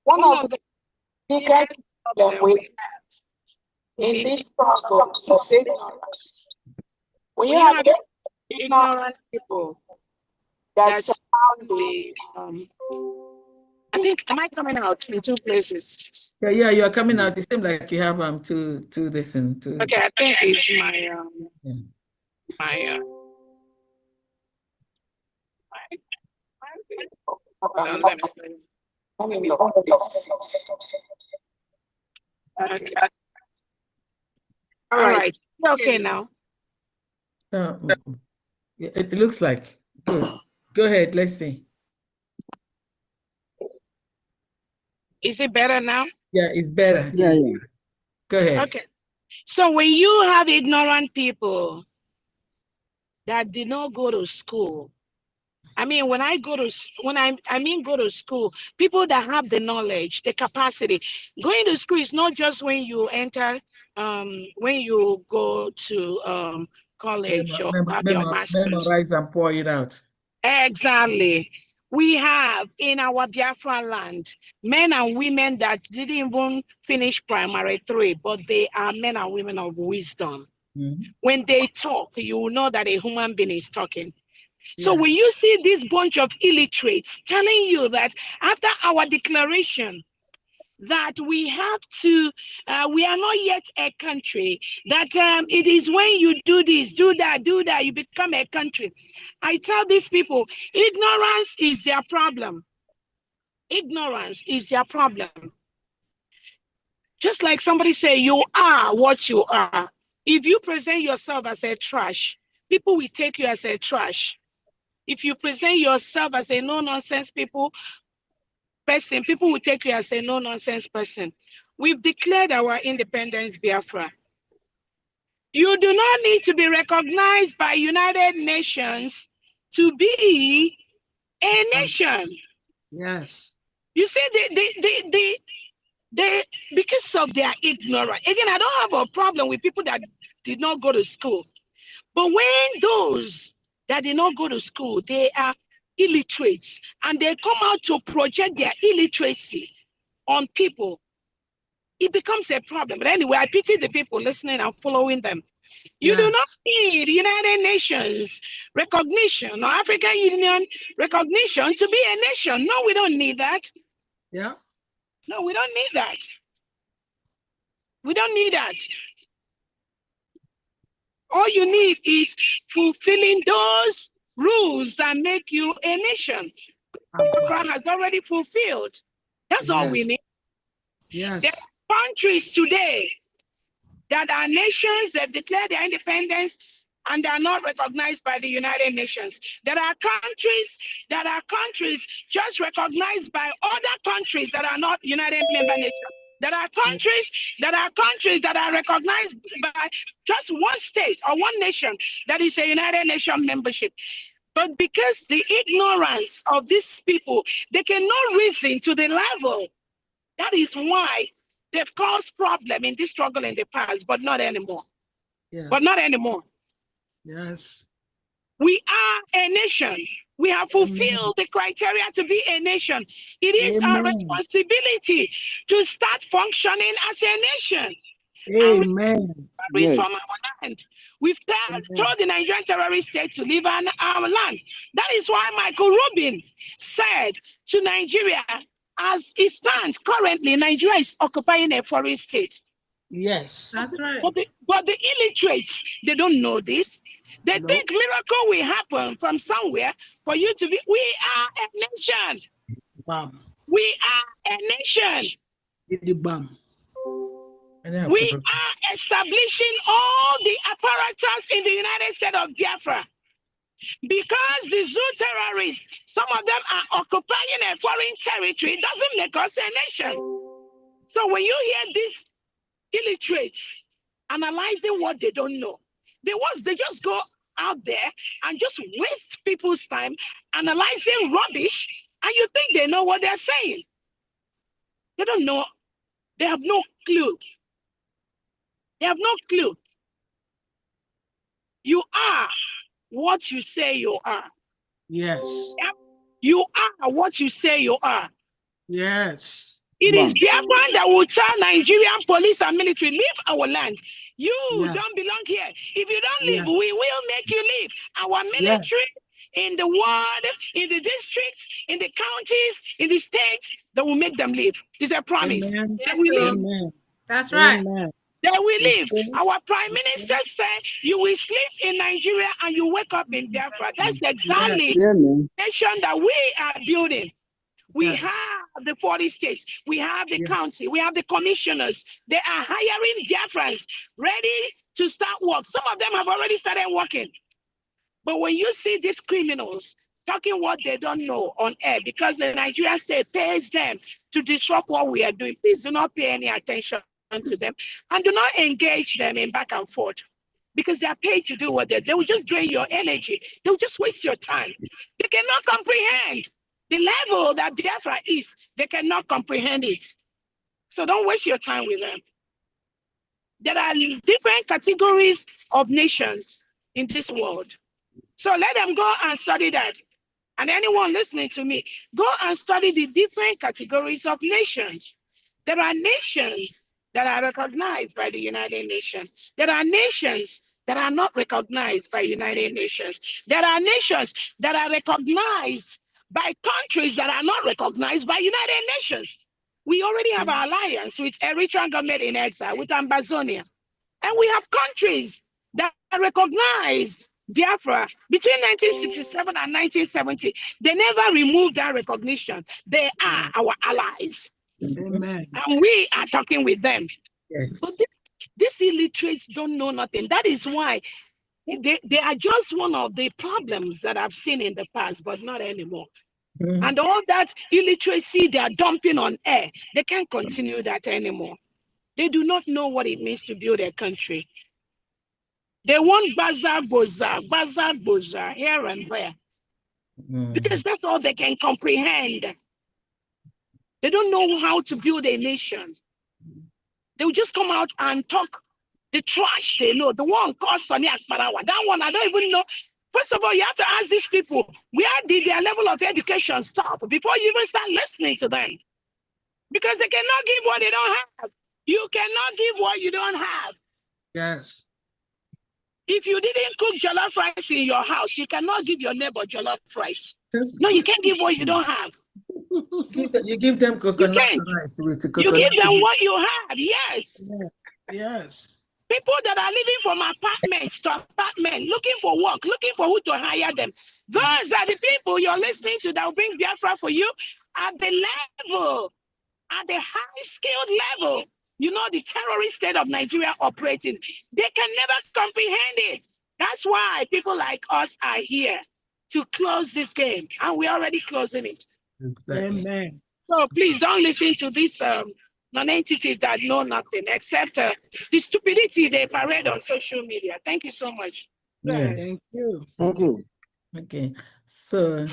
one of the biggest problems we have in this process is ignorance. When you have ignorant people that surround the I think, am I coming out in two places? Yeah, you are coming out. It seems like you have to listen to. Okay, I think it's my okay. All right. Okay now. It looks like good. Go ahead. Let's see. Is it better now? Yeah, it's better. Yeah. Go ahead. Okay. So when you have ignorant people that did not go to school, I mean, when I go to school, people that have the knowledge, the capacity. Going to school is not just when you enter, when you go to college or have your master's. Memorize and pour it out. Exactly. we have in our Biafran land men and women that didn't even finish primary 3, but they are men and women of wisdom. When they talk, you will know that a human being is talking. So when you see this bunch of illiterates telling you that after our declaration that we have to, we are not yet a country, that it is when you do this, do that, you become a country. I tell these people, ignorance is their problem. Ignorance is their problem. Just like somebody say, you are what you are. If you present yourself as a trash, people will take you as a trash. If you present yourself as a no-nonsense person, people will take you as a no-nonsense person. We've declared our independence, Biafra. You do not need to be recognized by United Nations to be a nation. Yes. You see, because of their ignorance. Again, I don't have a problem with people that did not go to school. But when those that did not go to school, they are illiterates, and they come out to project their illiteracy on people, it becomes a problem. But anyway, I pity the people listening and following them. You do not need United Nations recognition or African Union recognition to be a nation. No, we don't need that. Yeah. No, we don't need that. We don't need that. All you need is fulfilling those rules that make you a nation. Biafra has already fulfilled. That's all we need. Yes. There are countries today that are nations that declare their independence and are not recognized by the United Nations. There are countries just recognized by other countries that are not United Member Nations. There are countries that are recognized by just one state or one nation that is a United Nations membership. But because the ignorance of these people, they cannot reason to the level. That is why they've caused problem in this struggle in the past, but not anymore. Yes. But not anymore. Yes. We are a nation. We have fulfilled the criteria to be a nation. It is our responsibility to start functioning as a nation. Amen. Yes. From our land. We've told the Nigerian terrorist state to leave our land. That is why Michael Rubin said to Nigeria, as it stands currently, Nigeria is occupying a foreign state. Yes. That's right. But the illiterates, they don't know this. They think miracle will happen from somewhere for you to be. We are a nation. Bam. We are a nation. Bam. We are establishing all the apparatus in the United States of Biafra. Because the zoo terrorists, some of them are occupying a foreign territory, it doesn't make us a nation. So when you hear these illiterates analyzing what they don't know, they just go out there and just waste people's time analyzing rubbish, and you think they know what they're saying. They don't know. They have no clue. They have no clue. You are what you say you are. Yes. You are what you say you are. Yes. It is Biafran that will tell Nigerian police and military, leave our land. You don't belong here. If you don't leave, we will make you leave. Our military in the world, in the districts, in the counties, in the states, they will make them leave. It's a promise. Amen. Yes, we leave. Amen. That's right. Amen. They will leave. Our prime minister said, you will sleep in Nigeria and you wake up in Biafra. That's exactly the nation that we are building. We have the 40 states, we have the county, we have the commissioners. They are hiring Biafrans ready to start work. Some of them have already started working. But when you see these criminals talking what they don't know on air, because the Nigerian state pays them to disrupt what we are doing, please do not pay any attention to them and do not engage them in back and forth, because they are paid to do what they will just drain your energy. They will just waste your time. They cannot comprehend the level that Biafra is. They cannot comprehend it. So don't waste your time with them. There are different categories of nations in this world. So let them go and study that. and anyone listening to me, go and study the different categories of nations. There are nations that are recognized by the United Nations. There are nations that are not recognized by United Nations. There are nations that are recognized by countries that are not recognized by United Nations. We already have an alliance with Eritrean government in exile, with Ambazonia. And we have countries that recognize Biafra between 1967 and 1970. They never removed that recognition. They are our allies. Amen. And we are talking with them. Yes. But these illiterates don't know nothing. That is why they are just one of the problems that I've seen in the past, but not anymore. And all that illiteracy they are dumping on air, they can't continue that anymore. They do not know what it means to build a country. They want bazaar, bazaar, here and there. Because that's all they can comprehend. They don't know how to build a nation. They will just come out and talk the trash they know. The one called Sonny Asparawa. That one, I don't even know. First of all, you have to ask these people, where did their level of education start before you even start listening to them? Because they cannot give what they don't have. You cannot give what you don't have. Yes. If you didn't cook jollof rice in your house, you cannot give your neighbor jollof rice. No, you can't give what you don't have. You give them coconut rice with You coconut. give them what you have, yes. Yes. People that are living from apartments to apartment, looking for work, looking for who to hire them. Those are the people you're listening to that will bring Biafra for you at the level, at the high-skilled level. You know, the terrorist state of Nigeria operating. They can never comprehend it. That's why people like us are here to close this game. And we're already closing it. Amen. So please don't listen to these non-entities that know nothing except the stupidity they parade on social media. Thank you so much. Yeah. Thank you. Thank you. Okay. So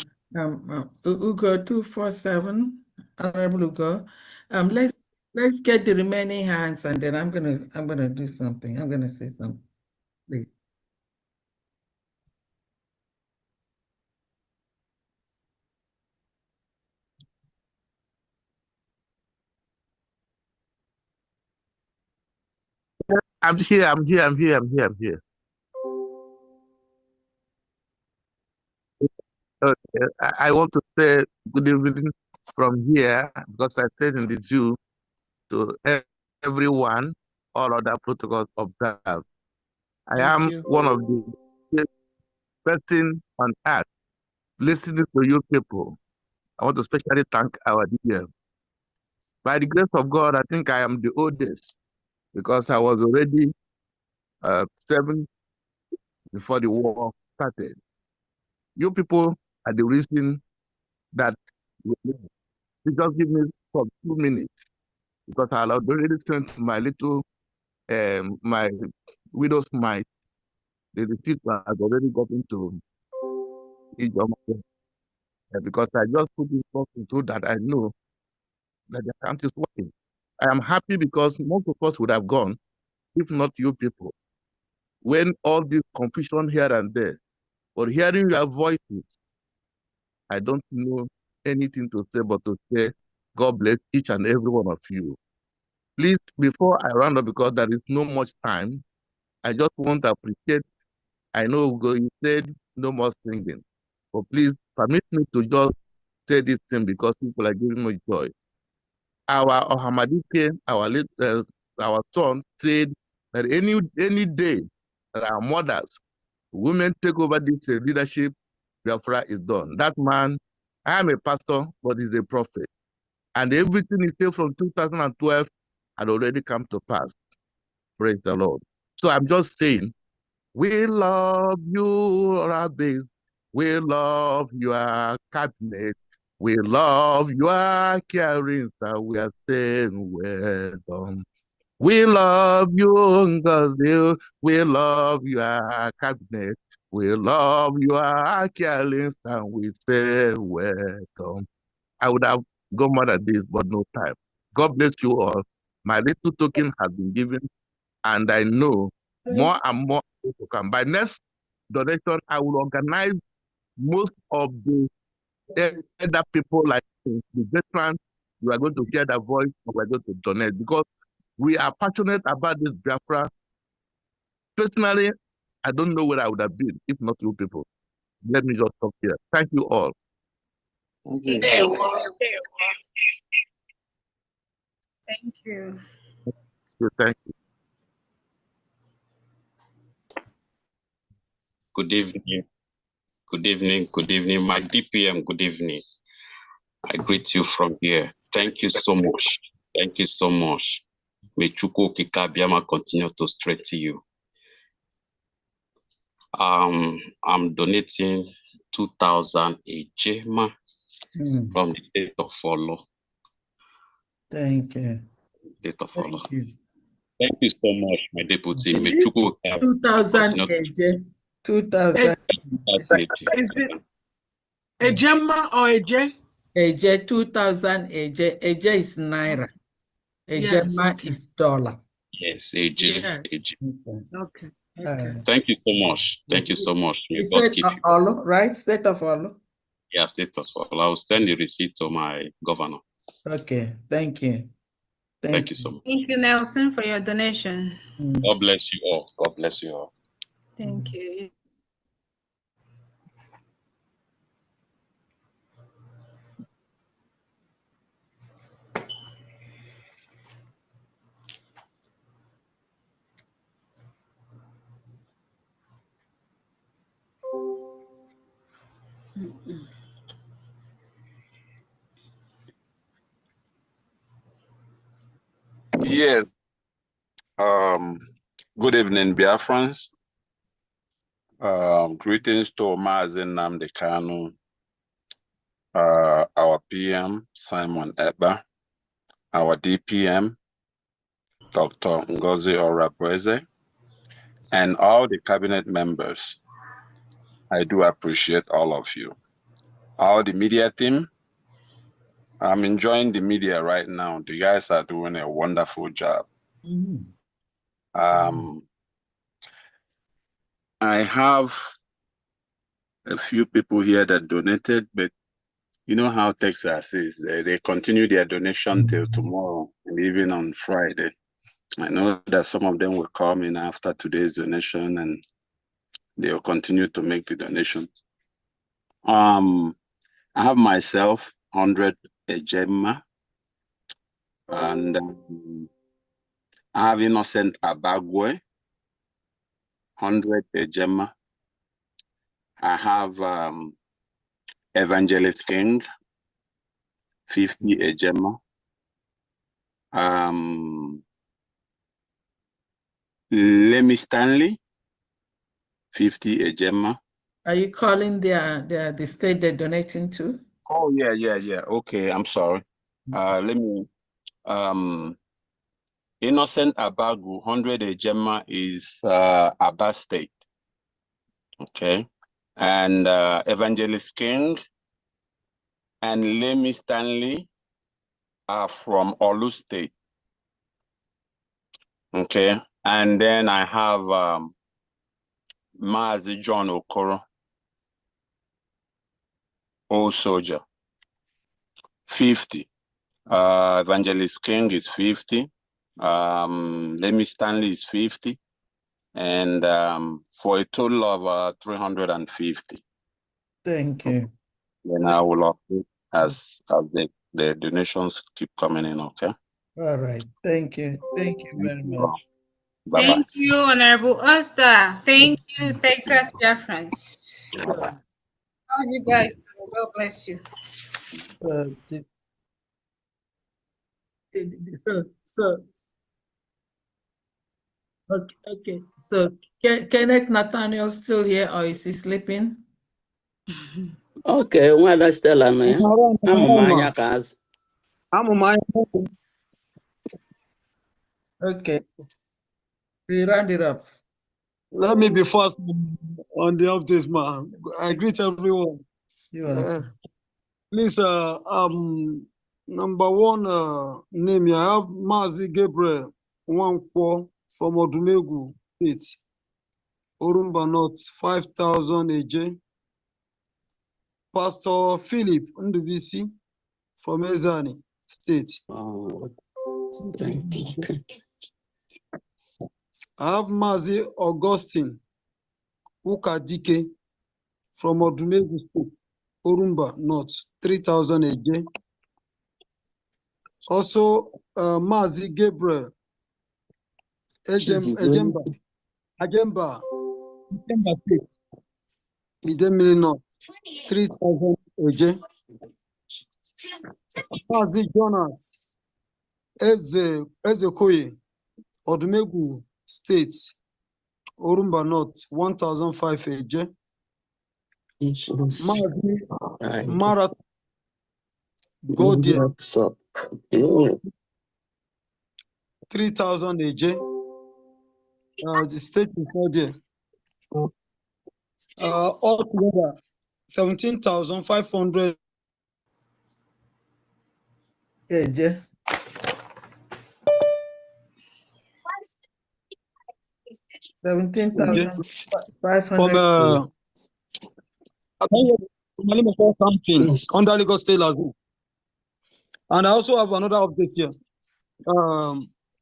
Ugo 247, Honorable Ugo. Let's get the remaining hands, and then I'm gonna do something. I'm gonna say something. Please. I'm here. Okay. I want to say good evening from here because I stayed in the Jew to everyone, all other protocols observed. I am one of the person on earth listening to you people. I want to especially thank our DPM. By the grace of God, I think I am the oldest because I was already 7 before the war started. You people are the reason that you just give me for 2 minutes because I had already sent my little my widow's mite. The receipt has already gotten to each of them because I just put this box into that I know that the account is working. I am happy because most of us would have gone if not you people. When all this confusion here and there, but hearing your voices, I don't know anything to say but to say, God bless each and every one of you. Please, before I round up, because there is no much time, I just want to appreciate, I know you said no more singing, but please permit me to just say this thing because people are giving me joy. Our Ohamadike, our son said that any day that our mothers, women take over this leadership, Biafra is done. That man, I am a pastor, but he's a prophet. And everything he said from 2012 had already come to pass. Praise the Lord. So I'm just saying, we love you, rabbis. We love your cabinet. We love your caring, so we are saying well done. We love you, Ngozi. We love your cabinet. We love your caring, and we say welcome. I would have gone more than this, but no time. God bless you all. My little token has been given, and I know more and more to come. By next donation, I will organize most of the other people like the veterans, you are going to hear their voice, and we're going to donate because we are passionate about this Biafra. Personally, I don't know where I would have been if not you people. Let me just stop here. Thank you all. Thank you. Thank you. Thank you. Good evening. Good evening. Good evening. My DPM, good evening. I greet you from here. Thank you so much. Thank you so much. May Chukwu Okike Abiama continue to strengthen you. I'm donating 2,000 AJ from the state of Olo. Thank you. State of Olo. Thank you. Thank you so much, my deputy. May Chukwu Okike 2,000 AJ. 2,000. Is it Ejema or Eje? AJ, 2,000 AJ. AJ is Naira. Ejema is dollar. Yes, AJ. Yeah. AJ. Okay. Thank you so much. Thank you so much. May You God said keep you. Olo, right? State of Olo. Yeah, state of Olo. I'll send the receipt to my governor. Okay, thank you. Thank you so much. Thank you, Nelson, for your donation. God bless you all. God bless you all. Thank you. Yes. Good evening, Biafrans. Greetings to Mazen Nnamdi Kanu, our PM, Simon Eba, our DPM, Dr. Ngozi Orabreze, and all the cabinet members. I do appreciate all of you. All the media team, I'm enjoying the media right now. The guys are doing a wonderful job. I have a few people here that donated, but you know how Texas is. They continue their donation till tomorrow and even on Friday. I know that some of them will come in after today's donation and they'll continue to make the donations. I have myself 100 Ejema, and I have Innocent Abagwe, 100 Ejema. I have Evangelist King, 50 Ejema. Lemmy Stanley, 50 Ejema. Are you calling the state they're donating to? Oh, yeah. Okay, I'm sorry. Let me, Innocent Abagu, 100 Ejema is Aba State. Okay. And Evangelist King and Lemmy Stanley are from Olu State. Okay. And then I have Mazi John Okoro, Old Soldier, 50. Evangelist King is 50. Lemmy Stanley is 50. And for a total of 350. Thank you. Then I will update as the donations keep coming in, okay? All right. Thank you. Thank you very much. Bye-bye. Thank you, Honorable Oster. Thank you, Texas Biafrans. How are you guys? God bless you. Okay. So Kenneth Nathaniel still here or is he sleeping? Okay, Nwada Stella no ya. Amụmanya ka azụ. Okay. We round it up. Let me be first on the updates, man. I greet everyone. Please, number one name here, I have Mazi Gabriel Wankwo from Odumegu State, Orumba North, 5,000 AJ. Pastor Philip Ndubisi from Ezani State. I have Mazi Augustine Ukadike from Odumegu State, Orumba North, 3,000 a day. Also, Mazi Gabriel Ajemba State, Idemili North, 3,000 a day. Mazi Jonas Ezekoye, Odumegu State, Orumba North, 1,005 a day. Mazi Marathon Godian, 3,000 a day. The state is not there. Altogether, 17,500 a day. 17,500. Something under Lagos State as well. And I also have another update here.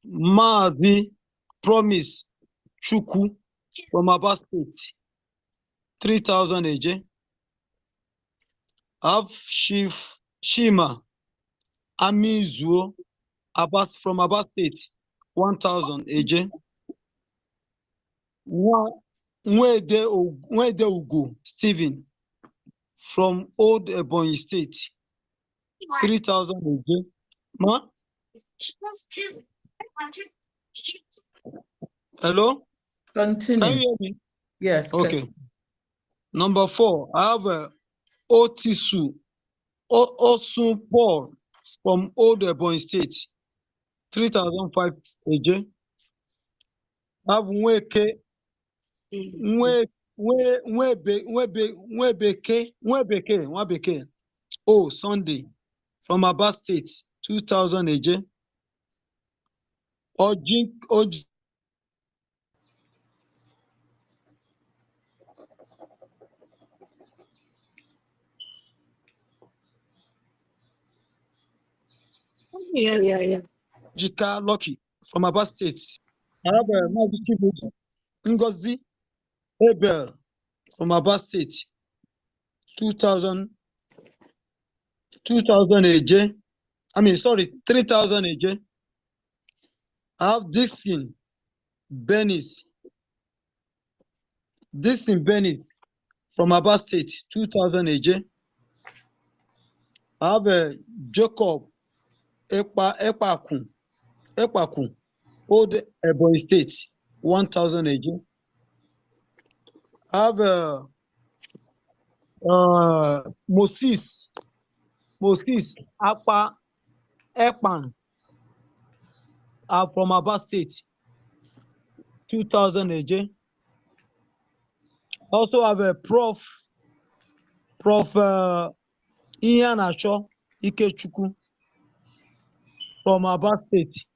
Mazi Promise Chuku from Aba State, 3,000 a day. I have Chief Shima Amizuo Abbas from Aba State, 1,000 a day. Nwede Ugo Stephen from Old Ebonyi State, 3,000 a day. Ma? Hello? Continue. Can you hear me? Yes. Okay. Continue. Number 4, I have Otisu Osun Paul from Old Ebonyi State, 3,005 a day. I have Nweke Nwebeke. Oh, Sunday from Aba State, 2,000 a day. Yeah. Jika Lucky from Aba State. I have Ngozi Abel from Aba State, 2,000 a day. 3,000 a day. I have Dixon Benis from Aba State, 2,000 a day. I have Jacob Ekpakun, Old Ebonyi State, 1,000 a day. I have Moses Ekpan from Aba State, 2,000 a day. Also have a Prof. Ian Asho Ikechukwu from Aba State,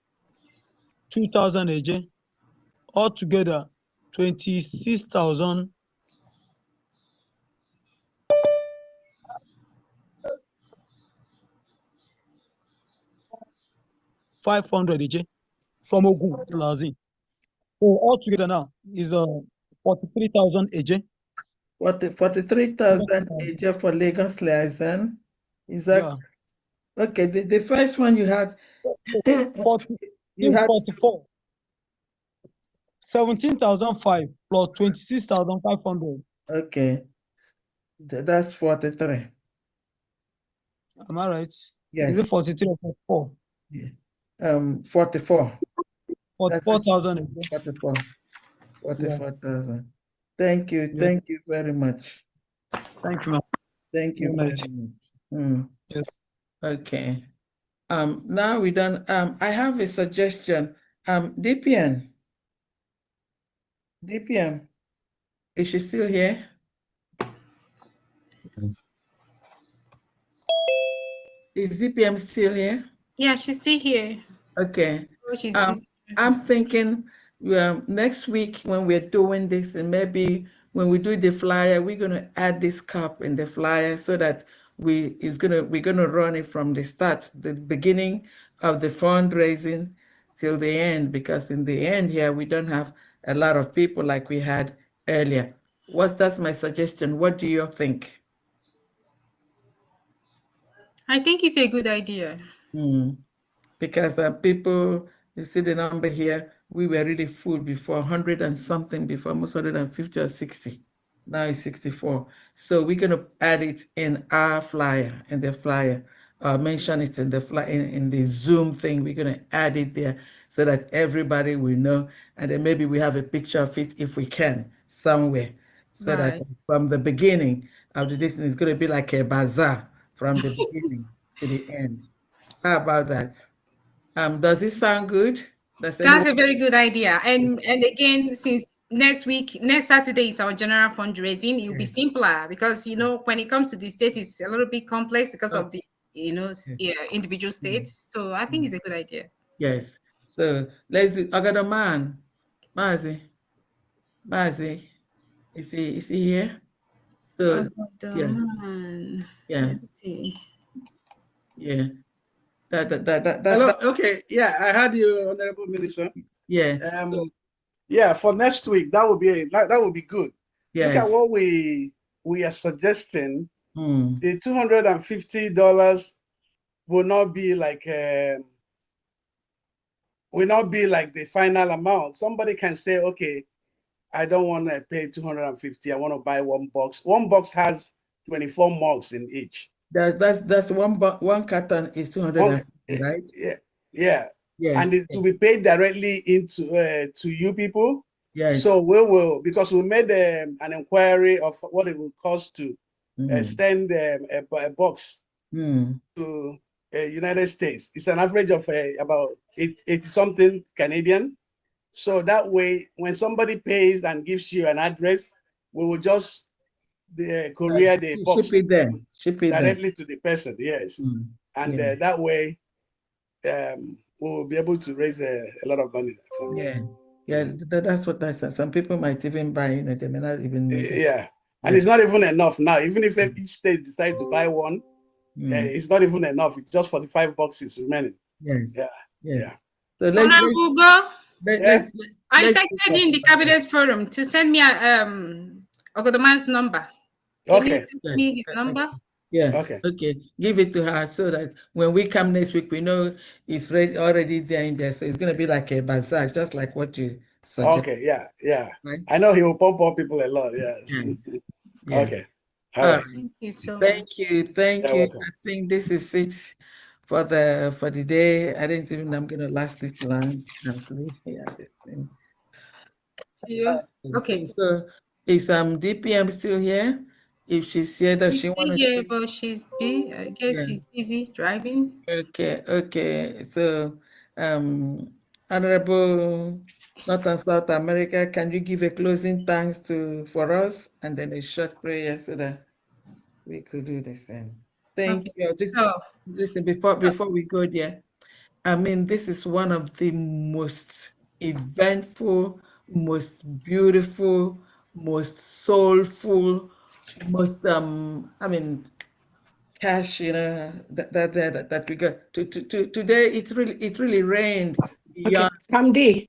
2,000 a day. Altogether, 26,000. $500 a day from Ogun Lazi. So altogether now is 43,000 a day. 43,000 a day for Lagos liaison. Is that okay? The first one you had 44. 17,500 plus 26,500. Okay, that's 43. Am I right? Yes. Is it 43 or 44? Yeah. 44. 44,000. 44,000. Thank you. Yeah. Thank you very much. Thank you, ma'am. Thank you very much. Yes. Okay. Now we done. I have a suggestion. DPM, is she still here? Is DPM still here? Yeah, she's still here. Okay. She's I'm thinking next week when we're doing this, and maybe when we do the flyer, we're going to add this cup in the flyer so that we're going to run it from the start, the beginning of the fundraising till the end, because in the end here, we don't have a lot of people like we had earlier. That's my suggestion. What do you think? I think it's a good idea. Because people, you see the number here, we were really full before, 100 and something before, almost 150 or 60. Now it's 64. So we're going to add it in our flyer, in the flyer, mention it in the flyer, in the Zoom thing. We're going to add it there so that everybody will know. And then maybe we have a picture of it if we can, somewhere. So that from the beginning of the distance, it's going to be like a bazaar from the beginning to the end. How about that? Does it sound good? That's a very good idea. And again, since next Saturday is our general fundraising, it will be simpler because, you know, when it comes to the state, it's a little bit complex because of the, you know, individual states. So I think it's a good idea. Yes. So let's do Agadaman. Mazi, is he here? So Let's see. Yeah. Hello. Okay. Yeah, I heard you, Honorable Minister. Yeah. Yeah, for next week, that would be good. Yes. Look at what we are suggesting. The $250 will not be like the final amount. Somebody can say, okay, I don't want to pay 250. I want to buy one box. One box has 24 mugs in each. That's one carton is 250, right? Yeah. And it will be paid directly into to you people. Yes. So we will, because we made an inquiry of what it will cost to send a box to United States. It's an average of about 80 something Canadian. So that way, when somebody pays and gives you an address, we will just courier the box ship it directly to the person. Yes. And that way, we will be able to raise a lot of money from there. That's what I said. Some people might even buy, you know, they may not even need it. And it's not even enough now. Even if each state decides to buy one, it's not even enough. It's just 45 boxes remaining. Yes. So I texted you in the cabinet forum to send me Ogodoman's number. Can you send me his number? Okay. Give it to her so that when we come next week, we know it's already there in there. So it's going to be like a bazaar, just like what you suggest. Okay. Yeah. Right? I know he will pump up people a lot. Yes. Okay. All right. Thank you so much. Thank you. Welcome. I think this is it for the day. I didn't even know I'm going to last this long. Okay. So is DPM still here? If she's here, does she want to say? But she's busy. I guess she's busy driving. Okay. So, Honorable North and South America, can you give a closing thanks for us and then a short prayer so that we could do the same? Thank you. Listen, before we go there, I mean, this is one of the most eventful, most beautiful, most soulful, most cash, you know, that we got today. It really rained beyond. Okay, From D.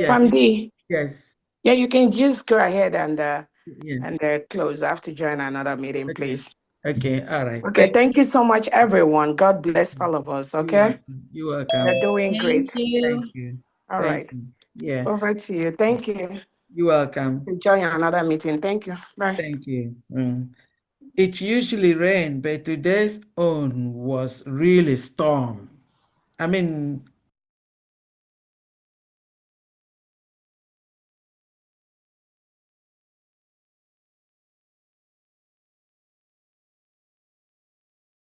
From D. Yes. Yeah, you can just go ahead and close. I have to join another meeting, please. Okay, all right. Okay, thank you so much, everyone. God bless all of us, okay? You're welcome. You're doing great. Thank you. All right. Yeah. Over to you. Thank you. You're welcome. Join another meeting. Thank you. Bye. Thank you. It usually rains, but today's own was really storm. I mean,